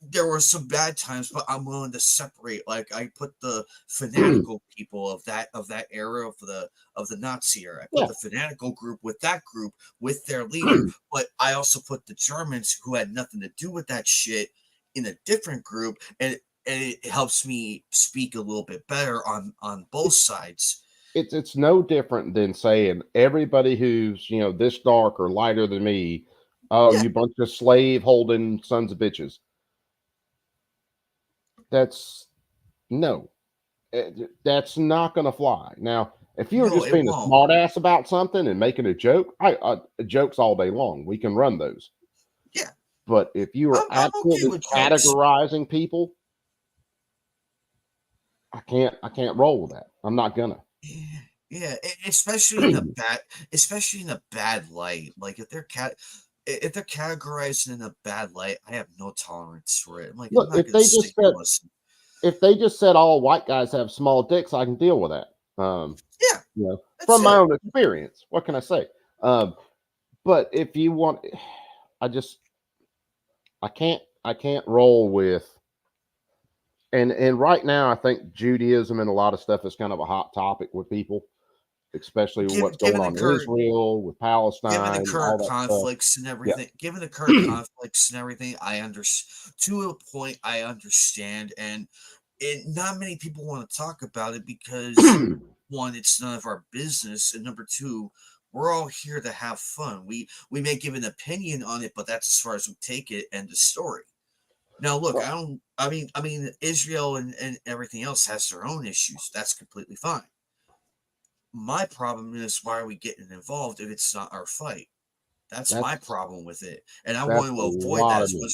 There were some bad times, but I'm willing to separate. Like I put the fanatical people of that era of the Nazi era. I put the fanatical group with that group with their leader, but I also put the Germans who had nothing to do with that shit in a different group, and it helps me speak a little bit better on both sides. It's no different than saying everybody who's this dark or lighter than me. Oh, you bunch of slave holding sons of bitches. That's not going to fly. Now, if you're just being a smart ass about something and making a joke, jokes all day long. We can run those. Yeah. But if you are absolutely categorizing people, I can't roll with that. I'm not gonna. Yeah, especially in a bad light. Like if they're categorized in a bad light, I have no tolerance for it. I'm like, look, if they just said all white guys have small dicks, I can deal with that. From my own experience, what can I say? But if you want, I can't roll with. And right now, I think Judaism and a lot of stuff is kind of a hot topic with people, especially what's going on in Israel, with Palestine, given the current conflicts and everything. Given the current conflicts and everything, I understand to a point. I understand, and not many people want to talk about it because one, it's none of our business, and number two, we're all here to have fun. We may give an opinion on it, but that's as far as we take it. End of story. Now, look, I mean, Israel and everything else has their own issues. That's completely fine. My problem is, why are we getting involved if it's not our fight? That's my problem with it, and I want That's to a avoid lot that of as me. much.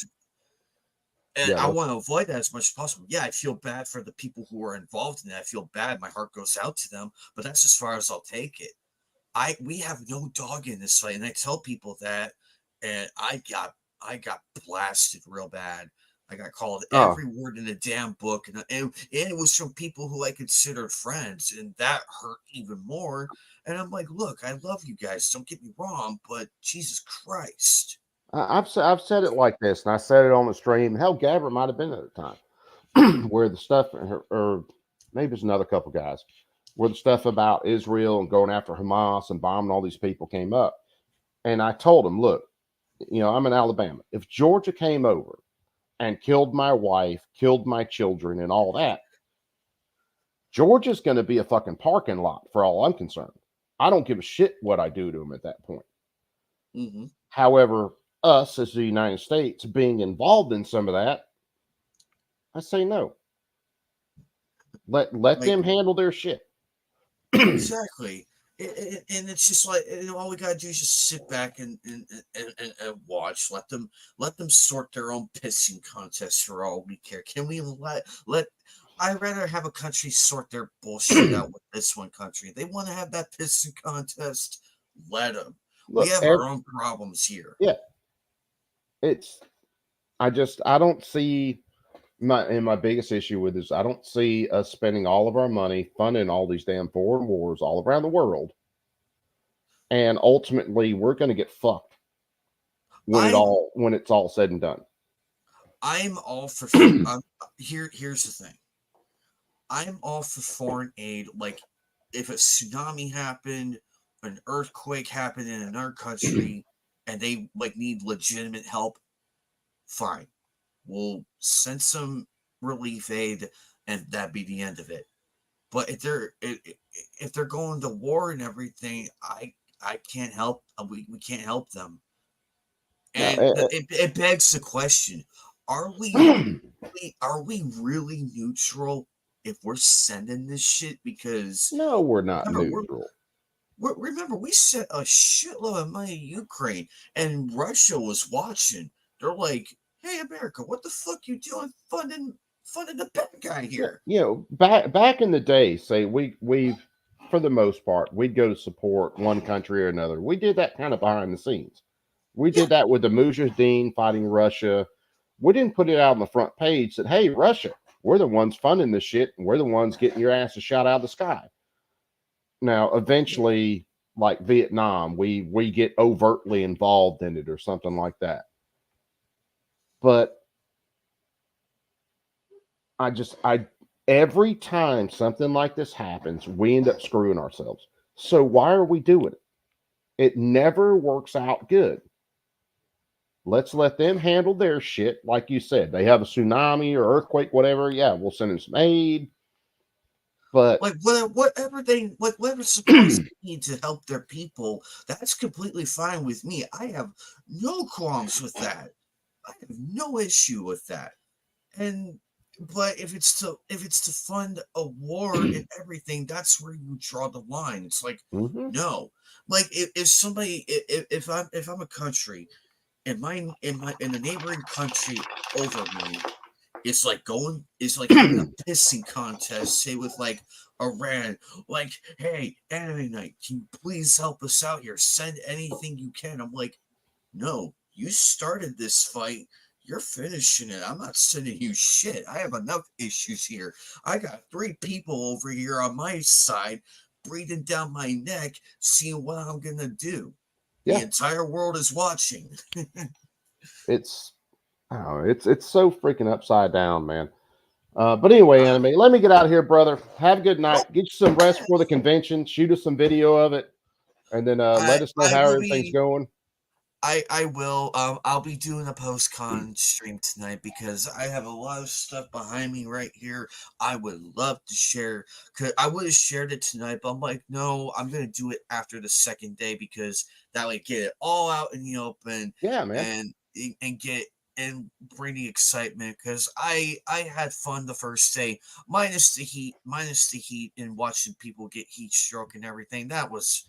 And I want to avoid that as much as possible. Yeah, I feel bad for the people who are involved in that. I feel bad. My heart goes out to them, but that's as far as I'll take it. We have no dog in this fight, and I tell people that, and I got blasted real bad. I got called every word in the damn book, and it was from people who I considered friends, and that hurt even more. And I'm like, look, I love you guys. Don't get me wrong, but Jesus Christ. I've said it like this, and I said it on the stream. Hell, Gabbard might have been at the time where the stuff, or maybe it's another couple guys, where the stuff about Israel and going after Hamas and bombing all these people came up. And I told them, look, I'm in Alabama. If Georgia came over and killed my wife, killed my children, and all that, Georgia's going to be a fucking parking lot for all I'm concerned. I don't give a shit what I do to them at that point. Mm-hmm. However, us as the United States being involved in some of that, I say no. Let them handle their shit. Exactly. And it's just like, all we gotta do is just sit back and watch. Let them sort their own pissing contests for all we care. Can we let? I'd rather have a country sort their bullshit out with this one country. They want to have that pissing contest. Let them. Look, we have our own problems here. Yeah. I don't see my biggest issue with this. I don't see us spending all of our money funding all these damn foreign wars all around the world, and ultimately we're going to get fucked when it's all said and done. I'm all for here's the thing. I'm all for foreign aid. Like, if a tsunami happened, an earthquake happened in another country, and they need legitimate help, fine. We'll send some relief aid, and that'd be the end of it. But if they're going to war and everything, I can't help. We can't help them. And it begs the question: Are we really neutral if we're sending this shit? Because no, we're not neutral. Remember, we sent a shitload of money to Ukraine, and Russia was watching. They're like, "Hey, America, what the fuck you doing funding the bad guy here?" Back in the day, say we've for the most part, we'd go to support one country or another. We did that kind of behind the scenes. We did that with the Mujahideen fighting Russia. We didn't put it out on the front page that, hey, Russia, we're the ones funding this shit, and we're the ones getting your asses shot out of the sky. Now, eventually, like Vietnam, we get overtly involved in it or something like that. But every time something like this happens, we end up screwing ourselves. So why are we doing it? It never works out good. Let's let them handle their shit. Like you said, they have a tsunami or earthquake, whatever. Yeah, we'll send them some aid. But whatever supplies they need to help their people, that's completely fine with me. I have no qualms with that. I have no issue with that. But if it's to fund a war and everything, that's where you draw the line. It's like, no. Like, if I'm a country, and the neighboring country over me, it's like having a pissing contest, say with like Iran, like, hey, Anime Night, can you please help us out here? Send anything you can. I'm like, no, you started this fight. You're finishing it. I'm not sending you shit. I have enough issues here. I got 3 people over here on my side breathing down my neck, seeing what I'm gonna do. Yeah. The entire world is watching. It's so freaking upside down, man. But anyway, Anime, let me get out of here, brother. Have a good night. Get you some rest for the convention. Shoot us some video of it, and then let us know how everything's going. I will. I'll be doing a post-con stream tonight because I have a lot of stuff behind me right here. I would love to share. I would have shared it tonight, but I'm like, no, I'm gonna do it after the second day because that way get it all out in the open. Yeah, man. And and bring the excitement, because I had fun the first day, minus the heat and watching people get heat stroke and everything. That was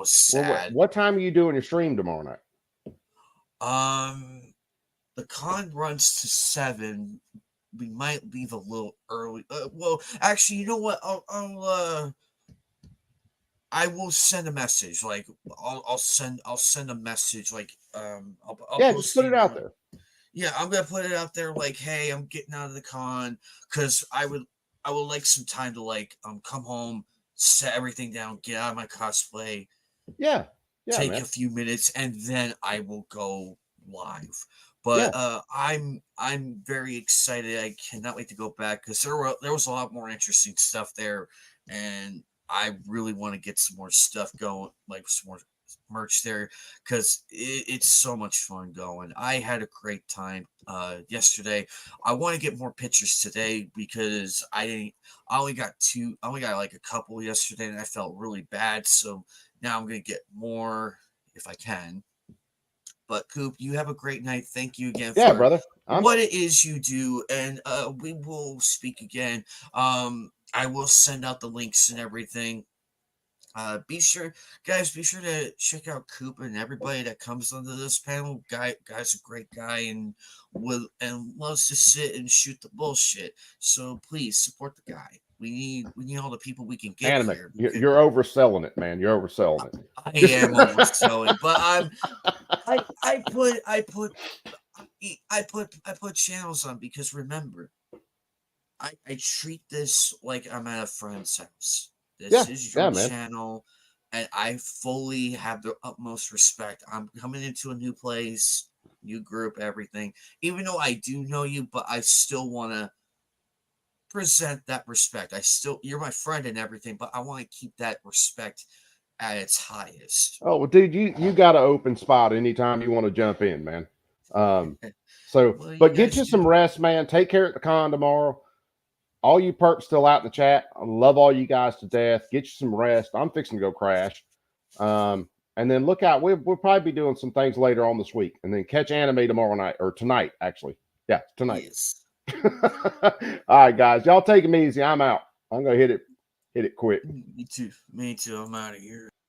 sad. What time are you doing your stream tomorrow night? The con runs to 7. We might leave a little early. Well, actually, you know what? I will send a message. Like I'll send a message. Like I'll Just put it out there. Yeah, I'm gonna put it out there. Like, hey, I'm getting out of the con, because I would like some time to like come home, set everything down, get out of my cosplay. Yeah. Take man. a few minutes, and then I will go live. But I'm very excited. I cannot wait to go back, because there was a lot more interesting stuff there, and I really want to get some more stuff going, like some more merch there, because it's so much fun going. I had a great time yesterday. I want to get more pictures today, because I only got like a couple yesterday, and I felt really bad. So now I'm gonna get more if I can. But Coop, you have a great night. Thank you again for brother. What it is you do, and we will speak again. I will send out the links and everything. Be sure to check out Coop and everybody that comes onto this panel. Guy's a great guy and loves to sit and shoot the bullshit. So please support the guy. We need all the people we can get Anime. here. You're overselling it, man. You're overselling it. I am overselling, but I put channels on, because remember, I treat this like I'm at a friend's house. This is your channel, and I fully have the utmost respect. I'm coming into a new place, new group, everything. Even though I do know you, but I still want to present that respect. You're my friend and everything, but I want to keep that respect at its highest. Oh, well, dude, you got an open spot anytime you want to jump in, man. But get you some rest, man. Take care at the con tomorrow. All you perps still out in the chat. I love all you guys to death. Get you some rest. I'm fixing to go crash. And then look out. We'll probably be doing some things later on this week. And then catch anime tomorrow night, or tonight, actually. Yeah, tonight. Yes. All right, guys. Y'all take them easy. I'm out. I'm going to hit it quick. Me too. I'm out of here.